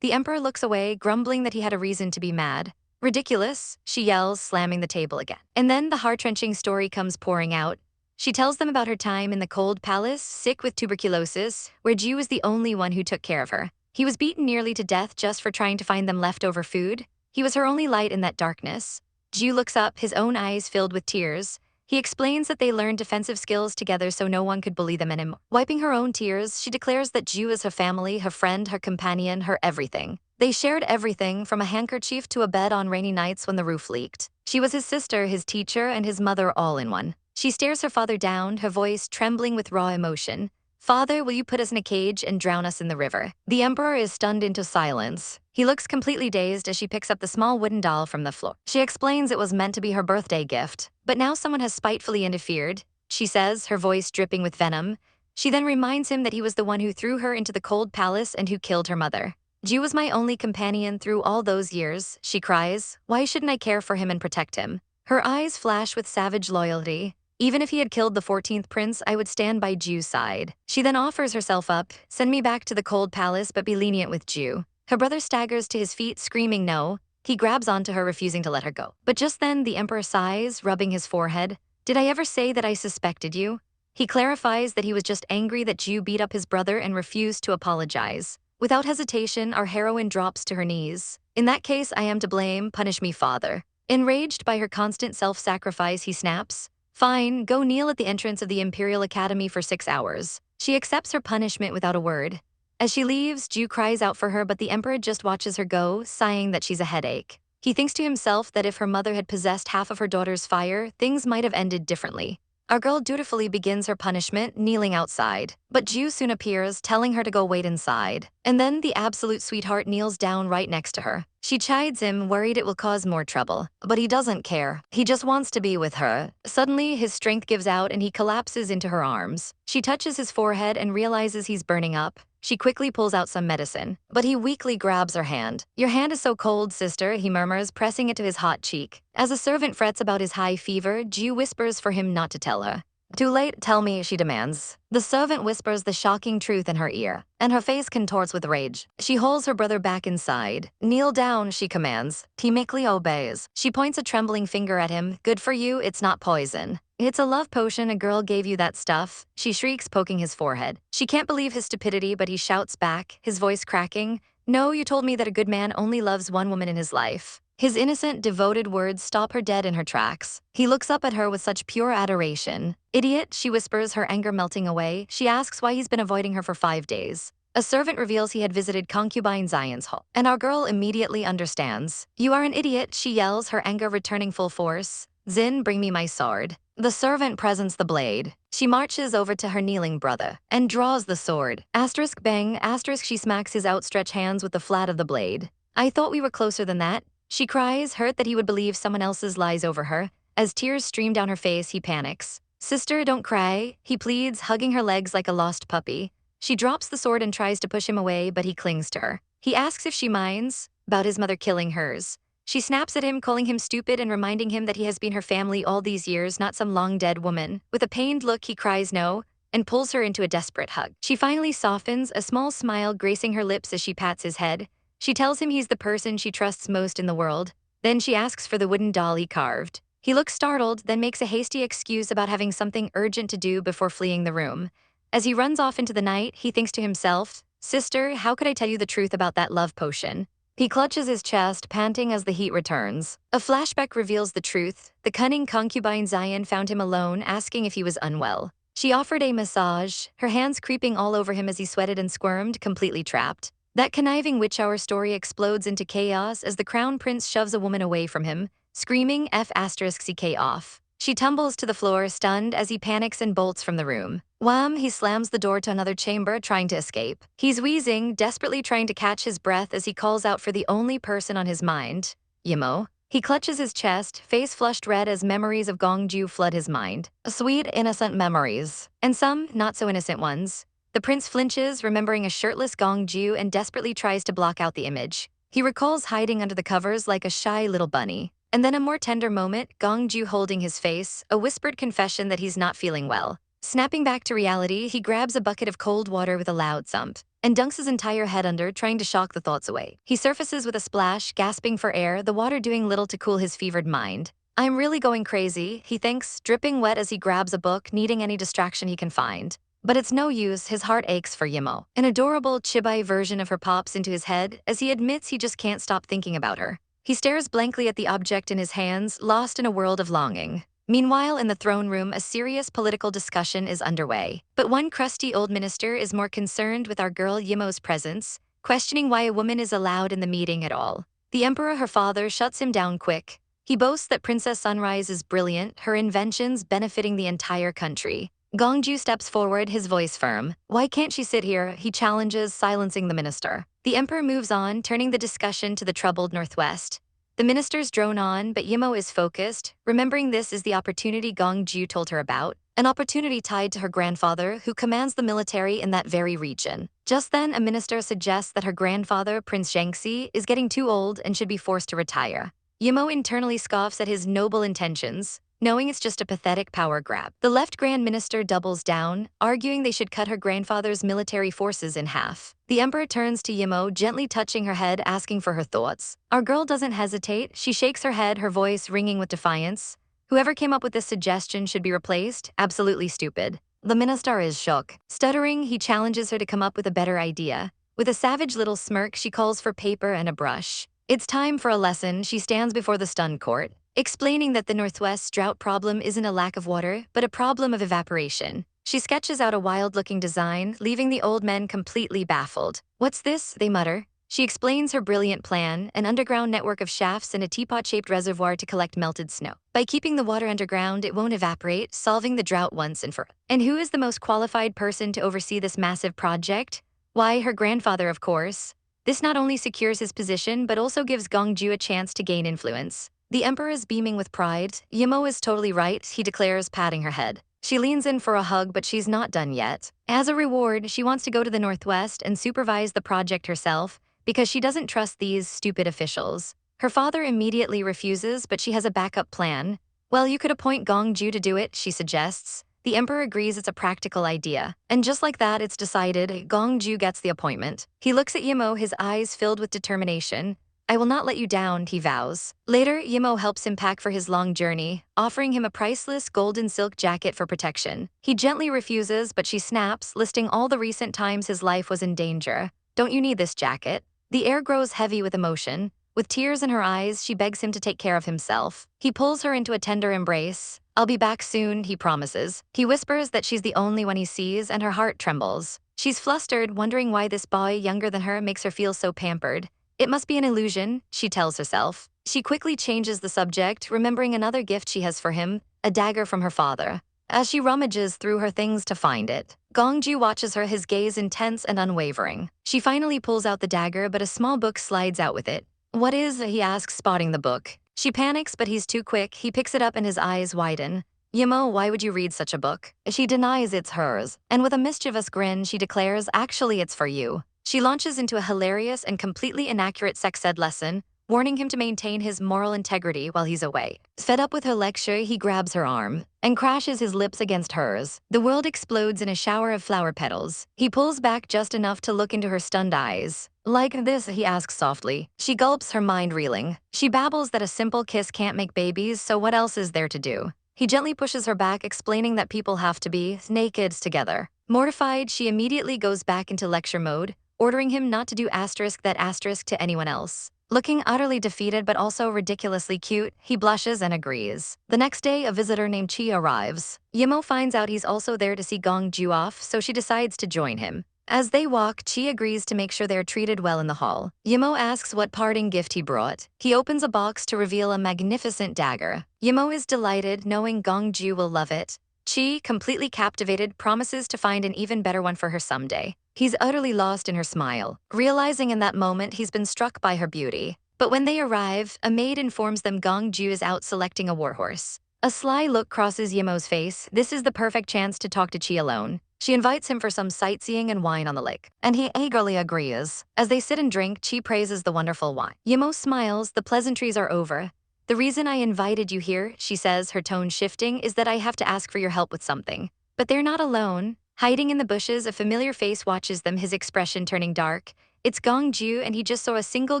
The emperor looks away, grumbling that he had a reason to be mad. "Ridiculous," she yells, slamming the table again. And then the heart-wrenching story comes pouring out. She tells them about her time in the cold palace, sick with tuberculosis, where Ju was the only one who took care of her. He was beaten nearly to death just for trying to find them leftover food. He was her only light in that darkness. Ju looks up, his own eyes filled with tears. He explains that they learned defensive skills together so no one could bully them anymore. Wiping her own tears, she declares that Ju is her family, her friend, her companion, her everything. They shared everything, from a handkerchief to a bed on rainy nights when the roof leaked. She was his sister, his teacher, and his mother all in one. She stares her father down, her voice trembling with raw emotion. "Father, will you put us in a cage and drown us in the river?" The emperor is stunned into silence. He looks completely dazed as she picks up the small wooden doll from the floor. She explains it was meant to be her birthday gift, but now someone has spitefully interfered, she says, her voice dripping with venom. She then reminds him that he was the one who threw her into the cold palace and who killed her mother. "Ju was my only companion through all those years," she cries. "Why shouldn't I care for him and protect him?" Her eyes flash with savage loyalty. "Even if he had killed the 14th prince, I would stand by Ju's side." She then offers herself up. "Send me back to the cold palace, but be lenient with Ju." Her brother staggers to his feet, screaming no. He grabs onto her, refusing to let her go. But just then, the emperor sighs, rubbing his forehead. "Did I ever say that I suspected you?" He clarifies that he was just angry that Ju beat up his brother and refused to apologize. Without hesitation, our heroine drops to her knees. "In that case, I am to blame. Punish me, father." Enraged by her constant self-sacrifice, he snaps. "Fine, go kneel at the entrance of the Imperial Academy for 6 hours." She accepts her punishment without a word. As she leaves, Ju cries out for her, but the emperor just watches her go, sighing that she's a headache. He thinks to himself that if her mother had possessed half of her daughter's fire, things might have ended differently. Our girl dutifully begins her punishment, kneeling outside. But Ju soon appears, telling her to go wait inside. And then the absolute sweetheart kneels down right next to her. She chides him, worried it will cause more trouble. But he doesn't care. He just wants to be with her. Suddenly, his strength gives out and he collapses into her arms. She touches his forehead and realizes he's burning up. She quickly pulls out some medicine, but he weakly grabs her hand. "Your hand is so cold, sister," he murmurs, pressing it to his hot cheek. As a servant frets about his high fever, Ju whispers for him not to tell her. "Too late, tell me," she demands. The servant whispers the shocking truth in her ear, and her face contorts with rage. She holds her brother back inside. "Kneel down," she commands. He meekly obeys. She points a trembling finger at him. "Good for you, it's not poison." "It's a love potion, a girl gave you that stuff," she shrieks, poking his forehead. She can't believe his stupidity, but he shouts back, his voice cracking. "No, you told me that a good man only loves one woman in his life." His innocent, devoted words stop her dead in her tracks. He looks up at her with such pure adoration. "Idiot," she whispers, her anger melting away. She asks why he's been avoiding her for 5 days. A servant reveals he had visited concubine Zion's hall, and our girl immediately understands. "You are an idiot," she yells, her anger returning full force. "Zin, bring me my sword." The servant presents the blade. She marches over to her kneeling brother and draws the sword. Asterisk bang, asterisk, she smacks his outstretched hands with the flat of the blade. "I thought we were closer than that," she cries, hurt that he would believe someone else's lies over her. As tears stream down her face, he panics. "Sister, don't cry," he pleads, hugging her legs like a lost puppy. She drops the sword and tries to push him away, but he clings to her. He asks if she minds about his mother killing hers. She snaps at him, calling him stupid and reminding him that he has been her family all these years, not some long-dead woman. With a pained look, he cries no and pulls her into a desperate hug. She finally softens, a small smile gracing her lips as she pats his head. She tells him he's the person she trusts most in the world. Then she asks for the wooden doll he carved. He looks startled, then makes a hasty excuse about having something urgent to do before fleeing the room. As he runs off into the night, he thinks to himself, "Sister, how could I tell you the truth about that love potion?" He clutches his chest, panting as the heat returns. A flashback reveals the truth. The cunning concubine Zion found him alone, asking if he was unwell. She offered a massage, her hands creeping all over him as he sweated and squirmed, completely trapped. That conniving witch hour story explodes into chaos as the crown prince shoves a woman away from him, screaming F***ck off. She tumbles to the floor, stunned, as he panics and bolts from the room. Wham! He slams the door to another chamber, trying to escape. He's wheezing, desperately trying to catch his breath as he calls out for the only person on his mind, Yimmo. He clutches his chest, face flushed red as memories of Gongju flood his mind. Sweet, innocent memories. And some not-so-innocent ones. The prince flinches, remembering a shirtless Gongju, and desperately tries to block out the image. He recalls hiding under the covers like a shy little bunny. And then a more tender moment, Gongju holding his face, a whispered confession that he's not feeling well. Snapping back to reality, he grabs a bucket of cold water with a loud thump and dunks his entire head under, trying to shock the thoughts away. He surfaces with a splash, gasping for air, the water doing little to cool his fevered mind. "I'm really going crazy," he thinks, dripping wet as he grabs a book, needing any distraction he can find. But it's no use, his heart aches for Yimmo. An adorable chibi version of her pops into his head as he admits he just can't stop thinking about her. He stares blankly at the object in his hands, lost in a world of longing. Meanwhile, in the throne room, a serious political discussion is underway. But one crusty old minister is more concerned with our girl Yimmo's presence, questioning why a woman is allowed in the meeting at all. The emperor, her father, shuts him down quick. He boasts that Princess Sunrise is brilliant, her inventions benefiting the entire country. Gongju steps forward, his voice firm. "Why can't she sit here?" he challenges, silencing the minister. The emperor moves on, turning the discussion to the troubled northwest. The ministers drone on, but Yimmo is focused, remembering this is the opportunity Gongju told her about, an opportunity tied to her grandfather, who commands the military in that very region. Just then, a minister suggests that her grandfather, Prince Zhengxi, is getting too old and should be forced to retire. Yimmo internally scoffs at his noble intentions, knowing it's just a pathetic power grab. The left Grand Minister doubles down, arguing they should cut her grandfather's military forces in half. The emperor turns to Yimmo, gently touching her head, asking for her thoughts. Our girl doesn't hesitate. She shakes her head, her voice ringing with defiance. Whoever came up with this suggestion should be replaced. Absolutely stupid. The minister is shook. Stuttering, he challenges her to come up with a better idea. With a savage little smirk, she calls for paper and a brush. It's time for a lesson. She stands before the stunned court, explaining that the Northwest's drought problem isn't a lack of water, but a problem of evaporation. She sketches out a wild-looking design, leaving the old men completely baffled. "What's this?" they mutter. She explains her brilliant plan, an underground network of shafts and a teapot-shaped reservoir to collect melted snow. By keeping the water underground, it won't evaporate, solving the drought once and for all. And who is the most qualified person to oversee this massive project? Why, her grandfather, of course. This not only secures his position, but also gives Gongju a chance to gain influence. The emperor is beaming with pride. "Yimmo is totally right," he declares, patting her head. She leans in for a hug, but she's not done yet. As a reward, she wants to go to the Northwest and supervise the project herself, because she doesn't trust these stupid officials. Her father immediately refuses, but she has a backup plan. "Well, you could appoint Gongju to do it," she suggests. The emperor agrees it's a practical idea. And just like that, it's decided. Gongju gets the appointment. He looks at Yimmo, his eyes filled with determination. "I will not let you down," he vows. Later, Yimmo helps him pack for his long journey, offering him a priceless golden silk jacket for protection. He gently refuses, but she snaps, listing all the recent times his life was in danger. "Don't you need this jacket?" The air grows heavy with emotion. With tears in her eyes, she begs him to take care of himself. He pulls her into a tender embrace. "I'll be back soon," he promises. He whispers that she's the only one he sees, and her heart trembles. She's flustered, wondering why this boy younger than her makes her feel so pampered. It must be an illusion, she tells herself. She quickly changes the subject, remembering another gift she has for him, a dagger from her father. As she rummages through her things to find it, Gongju watches her, his gaze intense and unwavering. She finally pulls out the dagger, but a small book slides out with it. "What is?" he asks, spotting the book. She panics, but he's too quick. He picks it up and his eyes widen. "Yimmo, why would you read such a book?" She denies it's hers, and with a mischievous grin, she declares, "Actually, it's for you." She launches into a hilarious and completely inaccurate sex ed lesson, warning him to maintain his moral integrity while he's away. Fed up with her lecture, he grabs her arm and crashes his lips against hers. The world explodes in a shower of flower petals. He pulls back just enough to look into her stunned eyes. Like this, he asks softly. She gulps, her mind reeling. She babbles that a simple kiss can't make babies, so what else is there to do? He gently pushes her back, explaining that people have to be naked together. Mortified, she immediately goes back into lecture mode, ordering him not to do that asterisk to anyone else. Looking utterly defeated but also ridiculously cute, he blushes and agrees. The next day, a visitor named Chi arrives. Yimmo finds out he's also there to see Gongju off, so she decides to join him. As they walk, Chi agrees to make sure they're treated well in the hall. Yimmo asks what parting gift he brought. He opens a box to reveal a magnificent dagger. Yimmo is delighted, knowing Gongju will love it. Chi, completely captivated, promises to find an even better one for her someday. He's utterly lost in her smile, realizing in that moment he's been struck by her beauty. But when they arrive, a maid informs them Gongju is out selecting a warhorse. A sly look crosses Yimmo's face. This is the perfect chance to talk to Chi alone. She invites him for some sightseeing and wine on the lake, and he eagerly agrees. As they sit and drink, Chi praises the wonderful wine. Yimmo smiles, the pleasantries are over. The reason I invited you here, she says, her tone shifting, is that I have to ask for your help with something. But they're not alone. Hiding in the bushes, a familiar face watches them, his expression turning dark. It's Gongju, and he just saw a single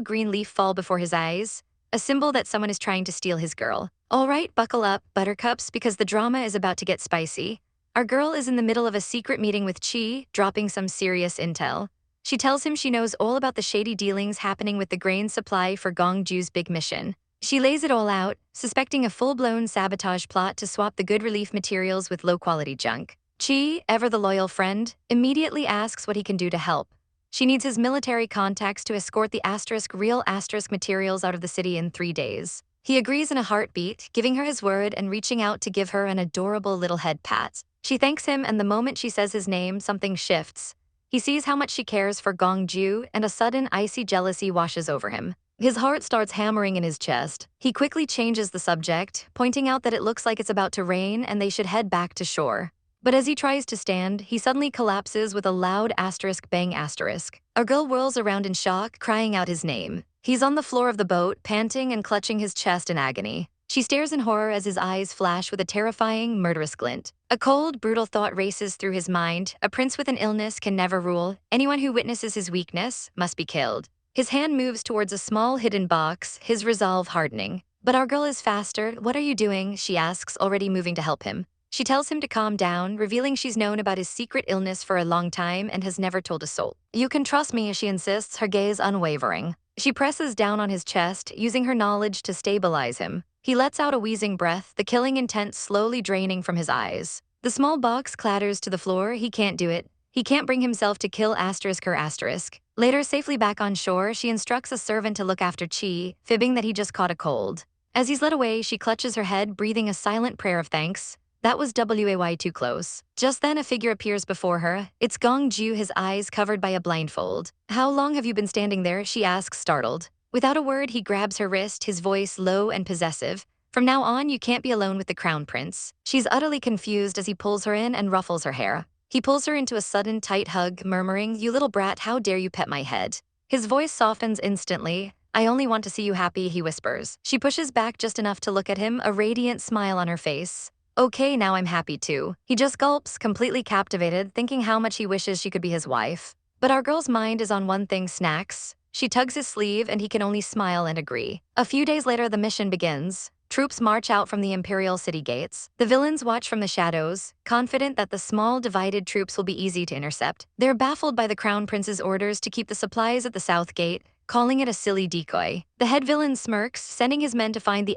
green leaf fall before his eyes, a symbol that someone is trying to steal his girl. All right, buckle up, buttercups, because the drama is about to get spicy. Our girl is in the middle of a secret meeting with Chi, dropping some serious intel. She tells him she knows all about the shady dealings happening with the grain supply for Gongju's big mission. She lays it all out, suspecting a full-blown sabotage plot to swap the good relief materials with low-quality junk. Chi, ever the loyal friend, immediately asks what he can do to help. She needs his military contacts to escort the real materials out of the city in 3 days. He agrees in a heartbeat, giving her his word and reaching out to give her an adorable little head pat. She thanks him, and the moment she says his name, something shifts. He sees how much she cares for Gongju, and a sudden icy jealousy washes over him. His heart starts hammering in his chest. He quickly changes the subject, pointing out that it looks like it's about to rain and they should head back to shore. But as he tries to stand, he suddenly collapses with a loud bang asterisk. A girl whirls around in shock, crying out his name. He's on the floor of the boat, panting and clutching his chest in agony. She stares in horror as his eyes flash with a terrifying, murderous glint. A cold, brutal thought races through his mind. A prince with an illness can never rule. Anyone who witnesses his weakness must be killed. His hand moves towards a small hidden box, his resolve hardening. But our girl is faster. What are you doing? She asks, already moving to help him. She tells him to calm down, revealing she's known about his secret illness for a long time and has never told a soul. You can trust me, she insists, her gaze unwavering. She presses down on his chest, using her knowledge to stabilize him. He lets out a wheezing breath, the killing intent slowly draining from his eyes. The small box clatters to the floor. He can't do it. He can't bring himself to kill her. Later, safely back on shore, she instructs a servant to look after Chi, fibbing that he just caught a cold. As he's led away, she clutches her head, breathing a silent prayer of thanks. That was way too close. Just then, a figure appears before her. It's Gongju, his eyes covered by a blindfold. How long have you been standing there? She asks, startled. Without a word, he grabs her wrist, his voice low and possessive. From now on, you can't be alone with the crown prince. She's utterly confused as he pulls her in and ruffles her hair. He pulls her into a sudden, tight hug, murmuring, "You little brat, how dare you pet my head?" His voice softens instantly. "I only want to see you happy," he whispers. She pushes back just enough to look at him, a radiant smile on her face. "Okay, now I'm happy too." He just gulps, completely captivated, thinking how much he wishes she could be his wife. But our girl's mind is on one thing: snacks. She tugs his sleeve and he can only smile and agree. A few days later, the mission begins. Troops march out from the imperial city gates. The villains watch from the shadows, confident that the small, divided troops will be easy to intercept. They're baffled by the crown prince's orders to keep the supplies at the south gate, calling it a silly decoy. The head villain smirks, sending his men to find the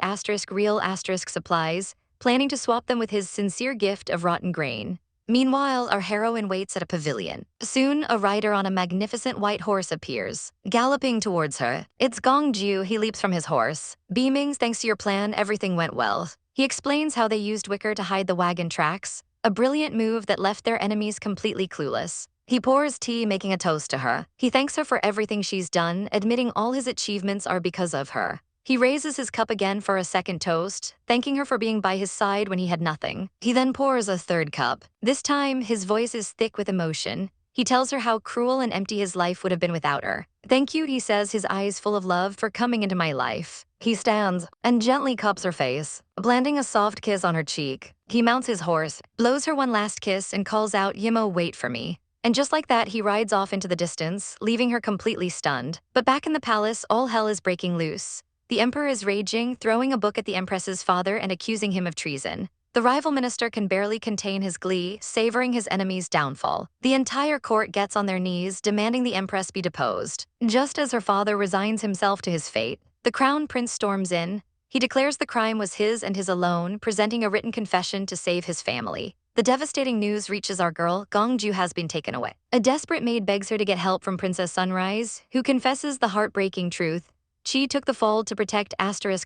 real supplies, planning to swap them with his sincere gift of rotten grain. Meanwhile, our heroine waits at a pavilion. Soon, a rider on a magnificent white horse appears, galloping towards her. It's Gongju. He leaps from his horse. Beaming, "Thanks to your plan, everything went well." He explains how they used wicker to hide the wagon tracks, a brilliant move that left their enemies completely clueless. He pours tea, making a toast to her. He thanks her for everything she's done, admitting all his achievements are because of her. He raises his cup again for a second toast, thanking her for being by his side when he had nothing. He then pours a third cup. This time, his voice is thick with emotion. He tells her how cruel and empty his life would have been without her. "Thank you," he says, his eyes full of love, "for coming into my life." He stands and gently cups her face, landing a soft kiss on her cheek. He mounts his horse, blows her one last kiss, and calls out, "Yimmo, wait for me." And just like that, he rides off into the distance, leaving her completely stunned. But back in the palace, all hell is breaking loose. The emperor is raging, throwing a book at the empress's father and accusing him of treason. The rival minister can barely contain his glee, savoring his enemy's downfall. The entire court gets on their knees, demanding the empress be deposed. Just as her father resigns himself to his fate, the crown prince storms in. He declares the crime was his and his alone, presenting a written confession to save his family. The devastating news reaches our girl. Gongju has been taken away. A desperate maid begs her to get help from Princess Sunrise, who confesses the heartbreaking truth. She took the fall to protect her.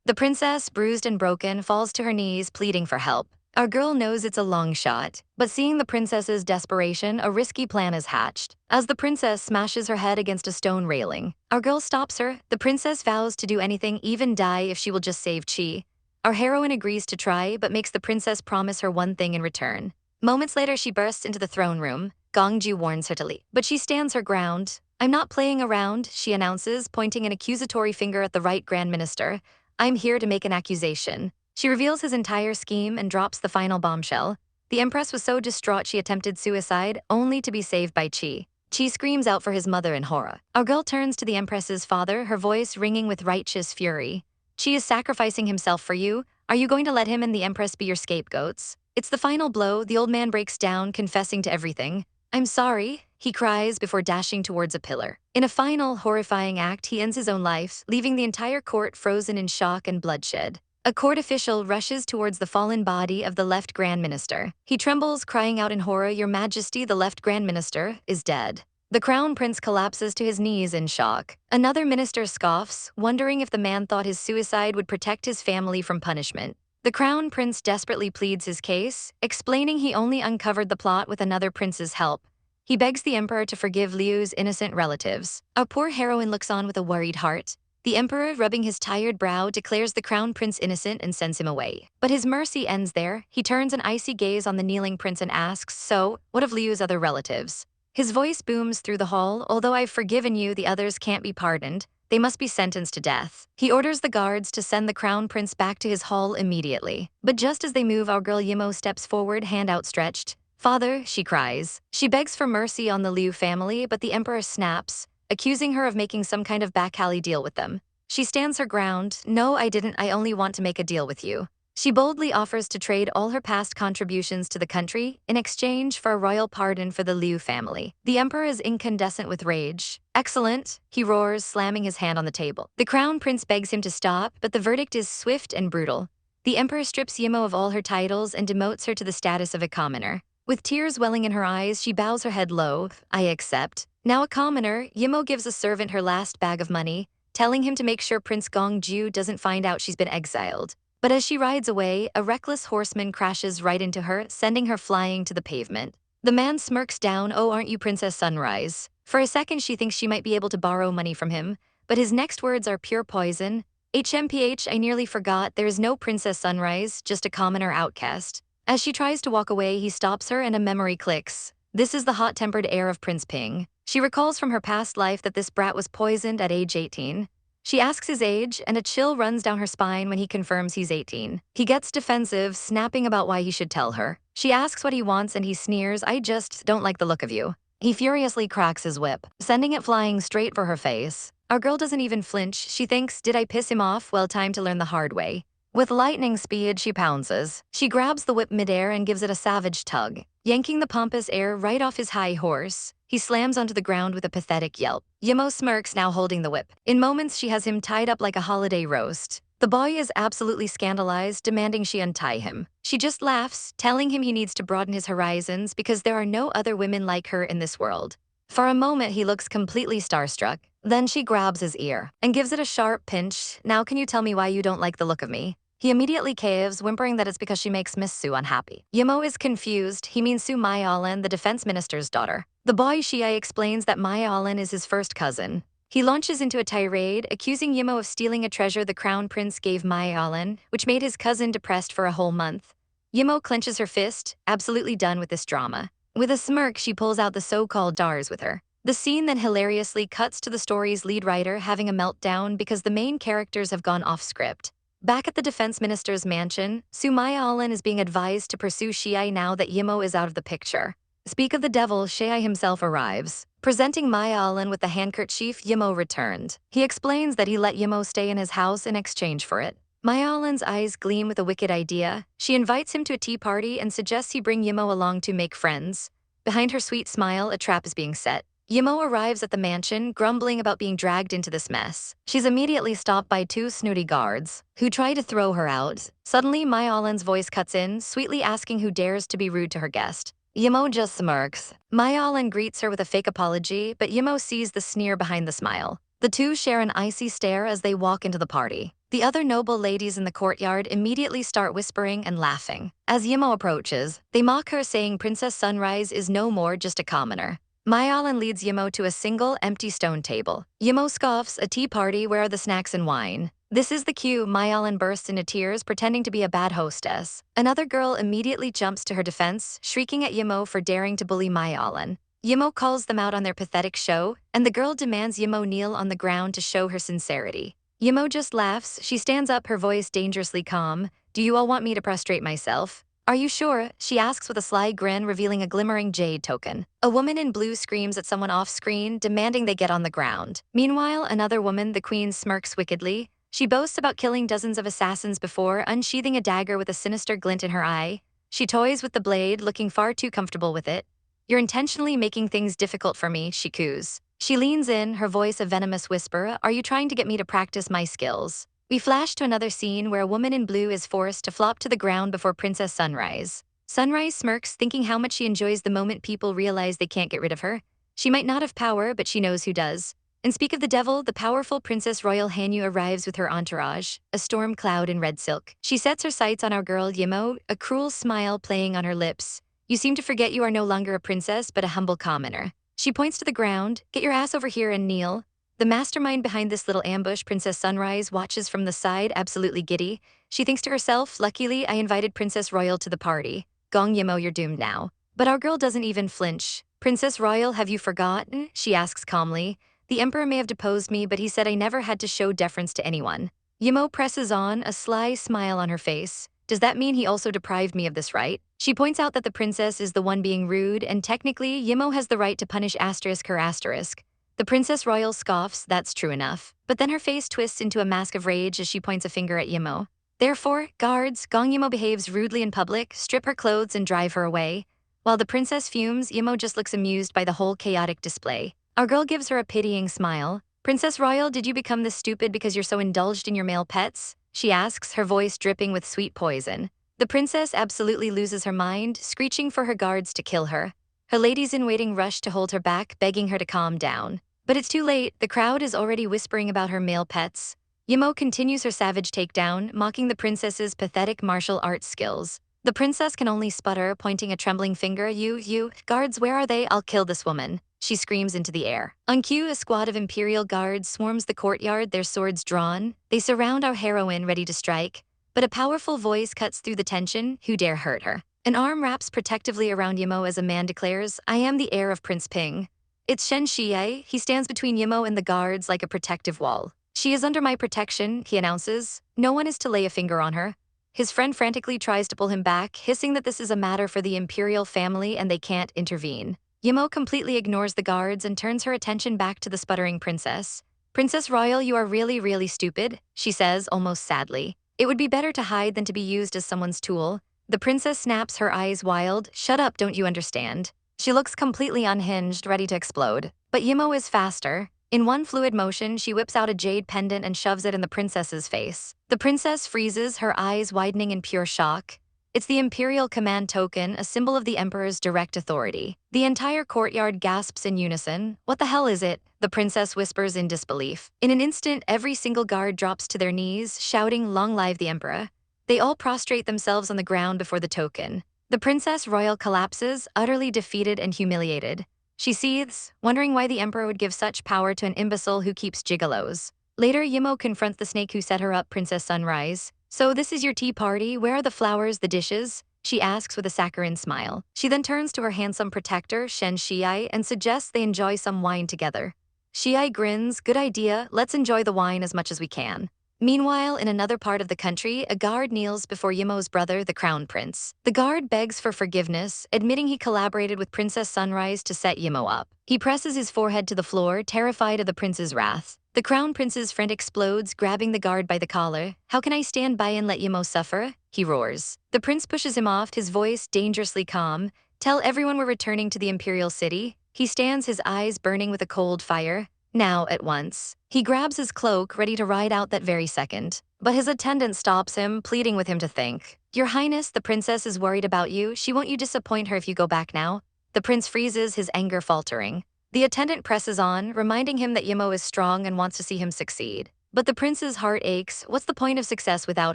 The princess, bruised and broken, falls to her knees, pleading for help. Our girl knows it's a long shot, but seeing the princess's desperation, a risky plan is hatched. As the princess smashes her head against a stone railing, our girl stops her. The princess vows to do anything, even die, if she will just save Chi. Our heroine agrees to try, but makes the princess promise her one thing in return. Moments later, she bursts into the throne room. Gongju warns her to leave, but she stands her ground. "I'm not playing around," she announces, pointing an accusatory finger at the right Grand Minister. "I'm here to make an accusation." She reveals his entire scheme and drops the final bombshell. The Empress was so distraught she attempted suicide, only to be saved by Chi. Chi screams out for his mother in horror. Our girl turns to the Empress's father, her voice ringing with righteous fury. "Chi is sacrificing himself for you. Are you going to let him and the Empress be your scapegoats?" It's the final blow. The old man breaks down, confessing to everything. "I'm sorry," he cries before dashing towards a pillar. In a final, horrifying act, he ends his own life, leaving the entire court frozen in shock and bloodshed. A court official rushes towards the fallen body of the left Grand Minister. He trembles, crying out in horror, "Your Majesty, the left Grand Minister is dead." The crown prince collapses to his knees in shock. Another minister scoffs, wondering if the man thought his suicide would protect his family from punishment. The crown prince desperately pleads his case, explaining he only uncovered the plot with another prince's help. He begs the emperor to forgive Liu's innocent relatives. Our poor heroine looks on with a worried heart. The emperor, rubbing his tired brow, declares the crown prince innocent and sends him away. But his mercy ends there. He turns an icy gaze on the kneeling prince and asks, "So, what of Liu's other relatives?" His voice booms through the hall. "Although I've forgiven you, the others can't be pardoned. They must be sentenced to death." He orders the guards to send the crown prince back to his hall immediately. But just as they move, our girl Yimmo steps forward, hand outstretched. "Father," she cries. She begs for mercy on the Liu family, but the emperor snaps, accusing her of making some kind of back-alley deal with them. She stands her ground. "No, I didn't. I only want to make a deal with you." She boldly offers to trade all her past contributions to the country in exchange for a royal pardon for the Liu family. The emperor is incandescent with rage. "Excellent," he roars, slamming his hand on the table. The crown prince begs him to stop, but the verdict is swift and brutal. The emperor strips Yimmo of all her titles and demotes her to the status of a commoner. With tears welling in her eyes, she bows her head low. "I accept." Now a commoner, Yimmo gives a servant her last bag of money, telling him to make sure Prince Gongju doesn't find out she's been exiled. But as she rides away, a reckless horseman crashes right into her, sending her flying to the pavement. The man smirks down, "Oh, aren't you Princess Sunrise?" For a second, she thinks she might be able to borrow money from him, but his next words are pure poison. "HMPH, I nearly forgot, there is no Princess Sunrise, just a commoner outcast." As she tries to walk away, he stops her and a memory clicks. This is the hot-tempered heir of Prince Ping. She recalls from her past life that this brat was poisoned at age 18. She asks his age, and a chill runs down her spine when he confirms he's 18. He gets defensive, snapping about why he should tell her. She asks what he wants and he sneers, "I just don't like the look of you." He furiously cracks his whip, sending it flying straight for her face. Our girl doesn't even flinch. She thinks, "Did I piss him off? Well, time to learn the hard way." With lightning speed, she pounces. She grabs the whip midair and gives it a savage tug, yanking the pompous heir right off his high horse. He slams onto the ground with a pathetic yelp. Yimmo smirks, now holding the whip. In moments, she has him tied up like a holiday roast. The boy is absolutely scandalized, demanding she untie him. She just laughs, telling him he needs to broaden his horizons because there are no other women like her in this world. For a moment, he looks completely starstruck. Then she grabs his ear and gives it a sharp pinch. "Now can you tell me why you don't like the look of me?" He immediately caves, whimpering that it's because she makes Miss Su unhappy. Yimmo is confused. He means Su Maialin, the defense minister's daughter. The boy Shia explains that Maialin is his first cousin. He launches into a tirade, accusing Yimmo of stealing a treasure the crown prince gave Maialin, which made his cousin depressed for a whole month. Yimmo clenches her fist, absolutely done with this drama. With a smirk, she pulls out the so-called stars with her. The scene then hilariously cuts to the story's lead writer having a meltdown because the main characters have gone off script. Back at the defense minister's mansion, Sumaya Alin is being advised to pursue Shiai now that Yimmo is out of the picture. Speak of the devil, Shiai himself arrives. Presenting Maya Alin with the handkerchief, Yimmo returned. He explains that he let Yimmo stay in his house in exchange for it. Maya Alin's eyes gleam with a wicked idea. She invites him to a tea party and suggests he bring Yimmo along to make friends. Behind her sweet smile, a trap is being set. Yimmo arrives at the mansion, grumbling about being dragged into this mess. She's immediately stopped by two snooty guards, who try to throw her out. Suddenly, Maya Alin's voice cuts in, sweetly asking who dares to be rude to her guest. Yimmo just smirks. Maya Alin greets her with a fake apology, but Yimmo sees the sneer behind the smile. The two share an icy stare as they walk into the party. The other noble ladies in the courtyard immediately start whispering and laughing. As Yimmo approaches, they mock her, saying Princess Sunrise is no more just a commoner. Maya Alin leads Yimmo to a single, empty stone table. Yimmo scoffs, a tea party, where are the snacks and wine? This is the cue. Maya Alin bursts into tears, pretending to be a bad hostess. Another girl immediately jumps to her defense, shrieking at Yimmo for daring to bully Maya Alin. Yimmo calls them out on their pathetic show, and the girl demands Yimmo kneel on the ground to show her sincerity. Yimmo just laughs. She stands up, her voice dangerously calm. Do you all want me to prostrate myself? Are you sure? She asks with a sly grin, revealing a glimmering jade token. A woman in blue screams at someone off-screen, demanding they get on the ground. Meanwhile, another woman, the queen, smirks wickedly. She boasts about killing dozens of assassins before, unsheathing a dagger with a sinister glint in her eye. She toys with the blade, looking far too comfortable with it. You're intentionally making things difficult for me, she coos. She leans in, her voice a venomous whisper. Are you trying to get me to practice my skills? We flash to another scene where a woman in blue is forced to flop to the ground before Princess Sunrise. Sunrise smirks, thinking how much she enjoys the moment people realize they can't get rid of her. She might not have power, but she knows who does. And speak of the devil, the powerful Princess Royal Hanyu arrives with her entourage, a storm cloud in red silk. She sets her sights on our girl Yimmo, a cruel smile playing on her lips. You seem to forget you are no longer a princess, but a humble commoner. She points to the ground. Get your ass over here and kneel. The mastermind behind this little ambush, Princess Sunrise, watches from the side, absolutely giddy. She thinks to herself, luckily I invited Princess Royal to the party. Gong Yi Mo, you're doomed now. But our girl doesn't even flinch. Princess Royal, have you forgotten? She asks calmly. The emperor may have deposed me, but he said I never had to show deference to anyone. Yimmo presses on, a sly smile on her face. Does that mean he also deprived me of this right? She points out that the princess is the one being rude, and technically, Yimmo has the right to punish her asterisk. The Princess Royal scoffs, that's true enough. But then her face twists into a mask of rage as she points a finger at Yimmo. Therefore, guards, Gong Yi Mo behaves rudely in public, strip her clothes and drive her away. While the princess fumes, Yimmo just looks amused by the whole chaotic display. Our girl gives her a pitying smile. Princess Royal, did you become this stupid because you're so indulged in your male pets? She asks, her voice dripping with sweet poison. The princess absolutely loses her mind, screeching for her guards to kill her. Her ladies-in-waiting rush to hold her back, begging her to calm down. But it's too late. The crowd is already whispering about her male pets. Yimmo continues her savage takedown, mocking the princess's pathetic martial arts skills. The princess can only sputter, pointing a trembling finger. You, guards, where are they? I'll kill this woman. She screams into the air. On cue, a squad of imperial guards swarms the courtyard, their swords drawn. They surround our heroine, ready to strike. But a powerful voice cuts through the tension. Who dare hurt her? An arm wraps protectively around Yimmo as a man declares, I am the heir of Prince Ping. It's Shen Xie. He stands between Yimmo and the guards like a protective wall. She is under my protection, he announces. No one is to lay a finger on her. His friend frantically tries to pull him back, hissing that this is a matter for the imperial family and they can't intervene. Yimmo completely ignores the guards and turns her attention back to the sputtering princess. Princess Royal, you are really, really stupid, she says, almost sadly. It would be better to hide than to be used as someone's tool. The princess snaps, her eyes wild. Shut up, don't you understand? She looks completely unhinged, ready to explode. But Yimmo is faster. In one fluid motion, she whips out a jade pendant and shoves it in the princess's face. The princess freezes, her eyes widening in pure shock. It's the imperial command token, a symbol of the emperor's direct authority. The entire courtyard gasps in unison. What the hell is it? The princess whispers in disbelief. In an instant, every single guard drops to their knees, shouting, Long live the emperor. They all prostrate themselves on the ground before the token. The Princess Royal collapses, utterly defeated and humiliated. She seethes, wondering why the emperor would give such power to an imbecile who keeps gigolos. Later, Yimmo confronts the snake who set her up, Princess Sunrise. So this is your tea party? Where are the flowers, the dishes? she asks with a saccharine smile. She then turns to her handsome protector, Shen Shiai, and suggests they enjoy some wine together. Shiai grins, good idea, let's enjoy the wine as much as we can. Meanwhile, in another part of the country, a guard kneels before Yimmo's brother, the crown prince. The guard begs for forgiveness, admitting he collaborated with Princess Sunrise to set Yimmo up. He presses his forehead to the floor, terrified of the prince's wrath. The crown prince's friend explodes, grabbing the guard by the collar. How can I stand by and let Yimmo suffer? He roars. The prince pushes him off, his voice dangerously calm. Tell everyone we're returning to the imperial city. He stands, his eyes burning with a cold fire. Now, at once. He grabs his cloak, ready to ride out that very second. But his attendant stops him, pleading with him to think. Your Highness, the princess is worried about you. She won't you disappoint her if you go back now? The prince freezes, his anger faltering. The attendant presses on, reminding him that Yimmo is strong and wants to see him succeed. But the prince's heart aches. What's the point of success without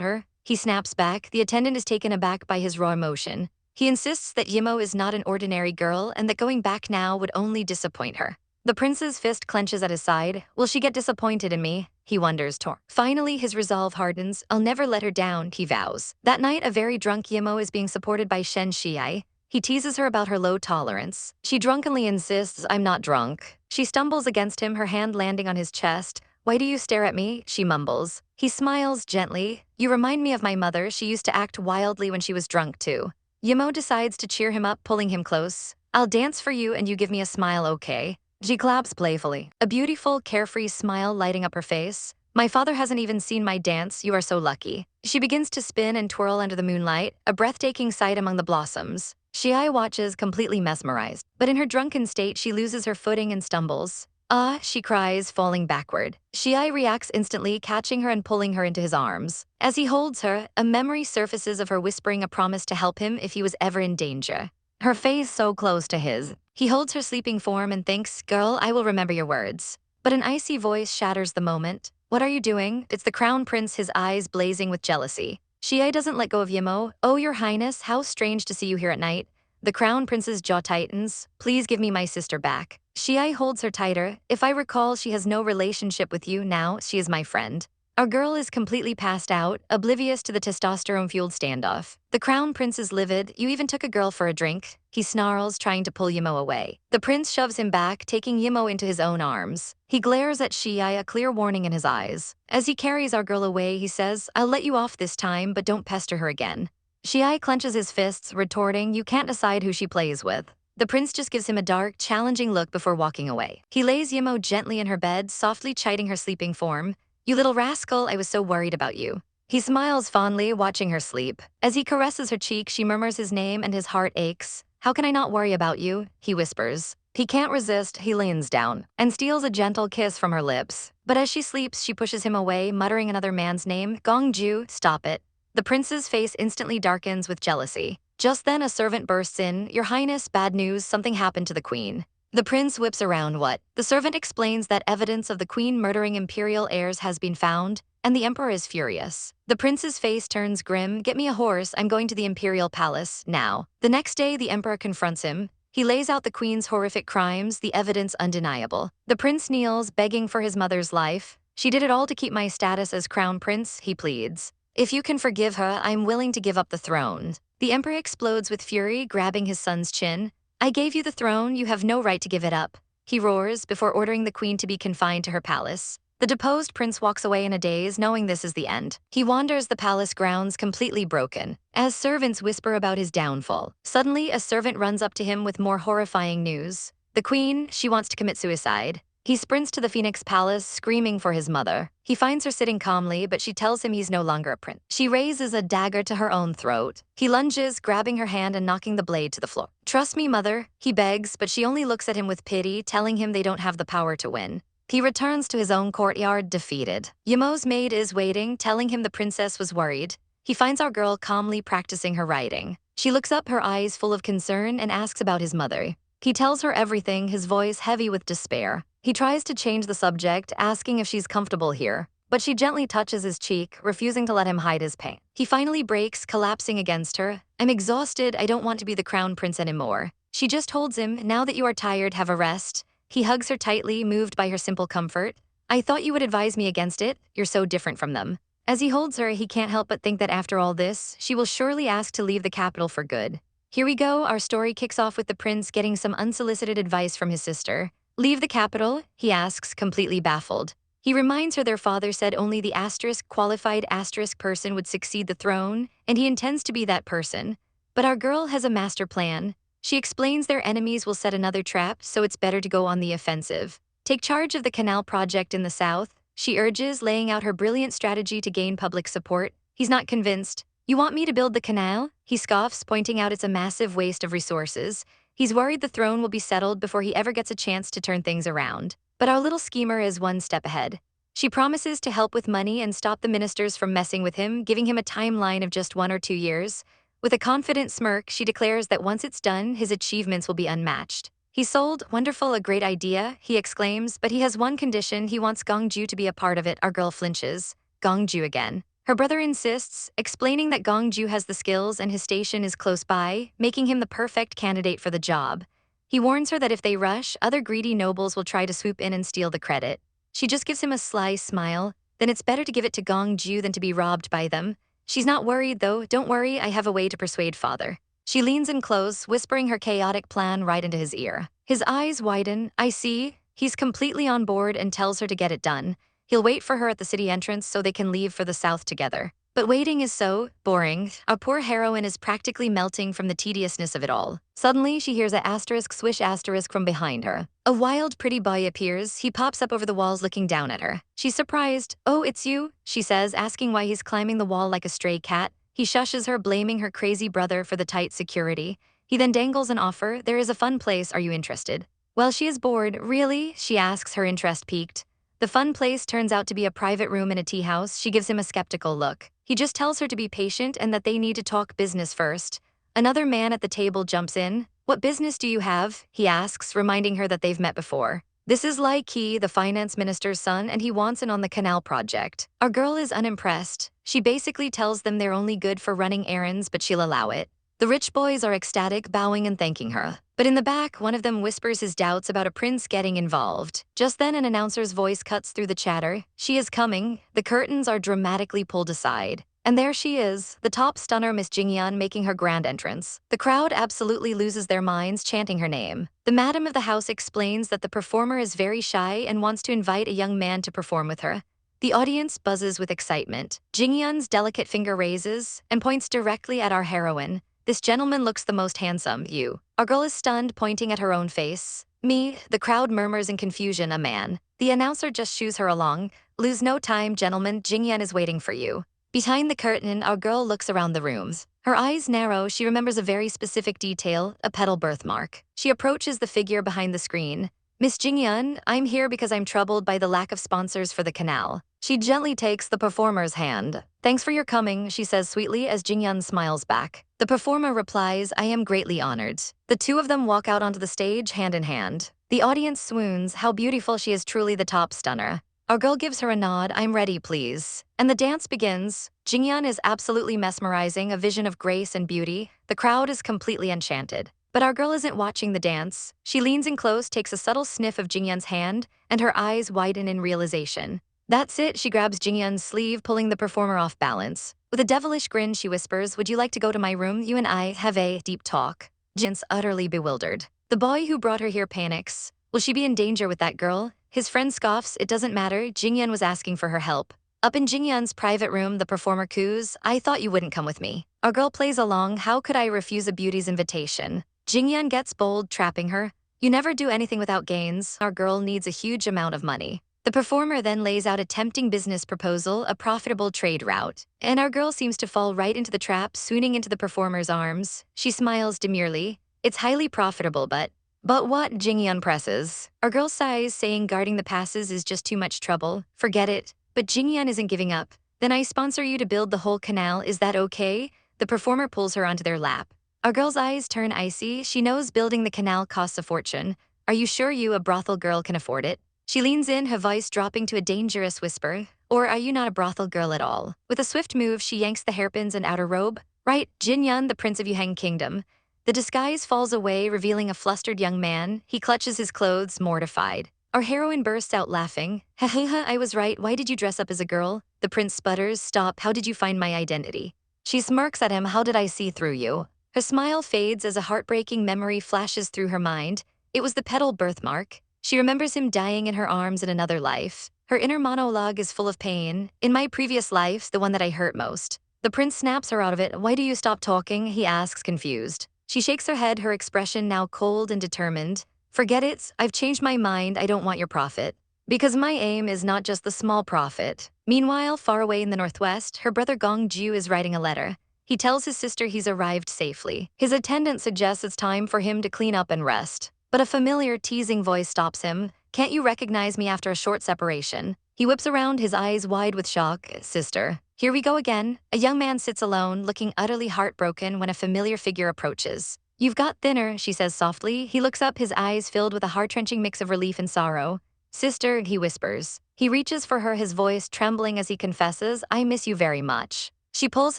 her? He snaps back. The attendant is taken aback by his raw emotion. He insists that Yimmo is not an ordinary girl and that going back now would only disappoint her. The prince's fist clenches at his side. Will she get disappointed in me? He wonders, torn. Finally, his resolve hardens. I'll never let her down, he vows. That night, a very drunk Yimmo is being supported by Shen Shiai. He teases her about her low tolerance. She drunkenly insists, I'm not drunk. She stumbles against him, her hand landing on his chest. Why do you stare at me? She mumbles. He smiles gently. You remind me of my mother. She used to act wildly when she was drunk too. Yimmo decides to cheer him up, pulling him close. I'll dance for you and you give me a smile, okay? She claps playfully, a beautiful, carefree smile lighting up her face. My father hasn't even seen my dance, you are so lucky. She begins to spin and twirl under the moonlight, a breathtaking sight among the blossoms. Shiai watches, completely mesmerized. But in her drunken state, she loses her footing and stumbles. Ah, she cries, falling backward. Shiai reacts instantly, catching her and pulling her into his arms. As he holds her, a memory surfaces of her whispering a promise to help him if he was ever in danger. Her face so close to his. He holds her sleeping form and thinks, girl, I will remember your words. But an icy voice shatters the moment. What are you doing? It's the crown prince, his eyes blazing with jealousy. Shiai doesn't let go of Yimmo. Oh, your highness, how strange to see you here at night. The crown prince's jaw tightens. Please give me my sister back. Shiai holds her tighter. If I recall, she has no relationship with you now. She is my friend. Our girl is completely passed out, oblivious to the testosterone-fueled standoff. The crown prince is livid. You even took a girl for a drink. He snarls, trying to pull Yimmo away. The prince shoves him back, taking Yimmo into his own arms. He glares at Shiai, a clear warning in his eyes. As he carries our girl away, he says, I'll let you off this time, but don't pester her again. Shiai clenches his fists, retorting, you can't decide who she plays with. The prince just gives him a dark, challenging look before walking away. He lays Yimmo gently in her bed, softly chiding her sleeping form. You little rascal, I was so worried about you. He smiles fondly, watching her sleep. As he caresses her cheek, she murmurs his name and his heart aches. How can I not worry about you? He whispers. He can't resist, he leans down and steals a gentle kiss from her lips. But as she sleeps, she pushes him away, muttering another man's name. Gongju, stop it. The prince's face instantly darkens with jealousy. Just then, a servant bursts in. Your Highness, bad news, something happened to the queen. The prince whips around. What? The servant explains that evidence of the queen murdering imperial heirs has been found, and the emperor is furious. The prince's face turns grim. Get me a horse, I'm going to the imperial palace, now. The next day, the emperor confronts him. He lays out the queen's horrific crimes, the evidence undeniable. The prince kneels, begging for his mother's life. She did it all to keep my status as crown prince, he pleads. If you can forgive her, I'm willing to give up the throne. The emperor explodes with fury, grabbing his son's chin. I gave you the throne, you have no right to give it up. He roars before ordering the queen to be confined to her palace. The deposed prince walks away in a daze, knowing this is the end. He wanders the palace grounds completely broken, as servants whisper about his downfall. Suddenly, a servant runs up to him with more horrifying news. The queen, she wants to commit suicide. He sprints to the Phoenix Palace, screaming for his mother. He finds her sitting calmly, but she tells him he's no longer a prince. She raises a dagger to her own throat. He lunges, grabbing her hand and knocking the blade to the floor. Trust me, mother, he begs, but she only looks at him with pity, telling him they don't have the power to win. He returns to his own courtyard, defeated. Yimmo's maid is waiting, telling him the princess was worried. He finds our girl calmly practicing her writing. She looks up, her eyes full of concern, and asks about his mother. He tells her everything, his voice heavy with despair. He tries to change the subject, asking if she's comfortable here, but she gently touches his cheek, refusing to let him hide his pain. He finally breaks, collapsing against her. I'm exhausted, I don't want to be the crown prince anymore. She just holds him. Now that you are tired, have a rest. He hugs her tightly, moved by her simple comfort. I thought you would advise me against it. You're so different from them. As he holds her, he can't help but think that after all this, she will surely ask to leave the capital for good. Here we go, our story kicks off with the prince getting some unsolicited advice from his sister. Leave the capital? He asks, completely baffled. He reminds her their father said only the asterisk qualified asterisk person would succeed the throne, and he intends to be that person. But our girl has a master plan. She explains their enemies will set another trap, so it's better to go on the offensive. Take charge of the canal project in the south, she urges, laying out her brilliant strategy to gain public support. He's not convinced. You want me to build the canal? He scoffs, pointing out it's a massive waste of resources. He's worried the throne will be settled before he ever gets a chance to turn things around. But our little schemer is one step ahead. She promises to help with money and stop the ministers from messing with him, giving him a timeline of just 1 or 2 years. With a confident smirk, she declares that once it's done, his achievements will be unmatched. He's sold. Wonderful, a great idea, he exclaims, but he has one condition: he wants Gongju to be a part of it. Our girl flinches. Gongju again. Her brother insists, explaining that Gongju has the skills and his station is close by, making him the perfect candidate for the job. He warns her that if they rush, other greedy nobles will try to swoop in and steal the credit. She just gives him a sly smile. Then it's better to give it to Gongju than to be robbed by them. She's not worried, though. Don't worry, I have a way to persuade father. She leans in close, whispering her chaotic plan right into his ear. His eyes widen. I see. He's completely on board and tells her to get it done. He'll wait for her at the city entrance so they can leave for the south together. But waiting is so boring. Our poor heroine is practically melting from the tediousness of it all. Suddenly, she hears a asterisk swish asterisk from behind her. A wild, pretty boy appears. He pops up over the walls looking down at her. She's surprised. Oh, it's you, she says, asking why he's climbing the wall like a stray cat. He shushes her, blaming her crazy brother for the tight security. He then dangles an offer. There is a fun place. Are you interested? Well, she is bored. Really? She asks, her interest piqued. The fun place turns out to be a private room in a tea house. She gives him a skeptical look. He just tells her to be patient and that they need to talk business first. Another man at the table jumps in. What business do you have? He asks, reminding her that they've met before. This is Lai Ki, the finance minister's son, and he wants in on the canal project. Our girl is unimpressed. She basically tells them they're only good for running errands, but she'll allow it. The rich boys are ecstatic, bowing and thanking her. But in the back, one of them whispers his doubts about a prince getting involved. Just then, an announcer's voice cuts through the chatter. She is coming. The curtains are dramatically pulled aside. And there she is, the top stunner Miss Jingyan, making her grand entrance. The crowd absolutely loses their minds, chanting her name. The madam of the house explains that the performer is very shy and wants to invite a young man to perform with her. The audience buzzes with excitement. Jingyan's delicate finger raises and points directly at our heroine. This gentleman looks the most handsome, you. Our girl is stunned, pointing at her own face. Me, the crowd murmurs in confusion, a man. The announcer just shoos her along. Lose no time, gentlemen, Jingyan is waiting for you. Behind the curtain, our girl looks around the rooms. Her eyes narrow. She remembers a very specific detail, a petal birthmark. She approaches the figure behind the screen. Miss Jingyan, I'm here because I'm troubled by the lack of sponsors for the canal. She gently takes the performer's hand. Thanks for your coming, she says sweetly as Jingyan smiles back. The performer replies, I am greatly honored. The two of them walk out onto the stage hand in hand. The audience swoons. How beautiful, she is truly the top stunner. Our girl gives her a nod. I'm ready, please. And the dance begins. Jingyan is absolutely mesmerizing, a vision of grace and beauty. The crowd is completely enchanted. But our girl isn't watching the dance. She leans in close, takes a subtle sniff of Jingyan's hand, and her eyes widen in realization. That's it, she grabs Jingyan's sleeve, pulling the performer off balance. With a devilish grin, she whispers, would you like to go to my room? You and I have a deep talk. Jingyan's utterly bewildered. The boy who brought her here panics. Will she be in danger with that girl? His friend scoffs, it doesn't matter, Jingyan was asking for her help. Up in Jingyan's private room, the performer coos, I thought you wouldn't come with me. Our girl plays along, how could I refuse a beauty's invitation? Jingyan gets bold, trapping her. You never do anything without gains. Our girl needs a huge amount of money. The performer then lays out a tempting business proposal, a profitable trade route. And our girl seems to fall right into the trap, swooning into the performer's arms. She smiles demurely. It's highly profitable, but what? Jingyan presses. Our girl sighs, saying guarding the passes is just too much trouble. Forget it. But Jingyan isn't giving up. Then I sponsor you to build the whole canal, is that okay? The performer pulls her onto their lap. Our girl's eyes turn icy. She knows building the canal costs a fortune. Are you sure you, a brothel girl, can afford it? She leans in, her voice dropping to a dangerous whisper. Or are you not a brothel girl at all? With a swift move, she yanks the hairpins and outer robe. Right, Jingyan, the prince of Yuheng Kingdom. The disguise falls away, revealing a flustered young man. He clutches his clothes, mortified. Our heroine bursts out laughing. Ha ha ha, I was right, why did you dress up as a girl? The prince sputters, stop, how did you find my identity? She smirks at him, how did I see through you? Her smile fades as a heartbreaking memory flashes through her mind. It was the petal birthmark. She remembers him dying in her arms in another life. Her inner monologue is full of pain. In my previous life, the one that I hurt most. The prince snaps her out of it. Why do you stop talking? He asks, confused. She shakes her head, her expression now cold and determined. Forget it, I've changed my mind, I don't want your profit. Because my aim is not just the small profit. Meanwhile, far away in the northwest, her brother Gongju is writing a letter. He tells his sister he's arrived safely. His attendant suggests it's time for him to clean up and rest. But a familiar, teasing voice stops him. Can't you recognize me after a short separation? He whips around, his eyes wide with shock. Sister. Here we go again. A young man sits alone, looking utterly heartbroken when a familiar figure approaches. You've got thinner, she says softly. He looks up, his eyes filled with a heart-wrenching mix of relief and sorrow. Sister, he whispers. He reaches for her, his voice trembling as he confesses, I miss you very much. She pulls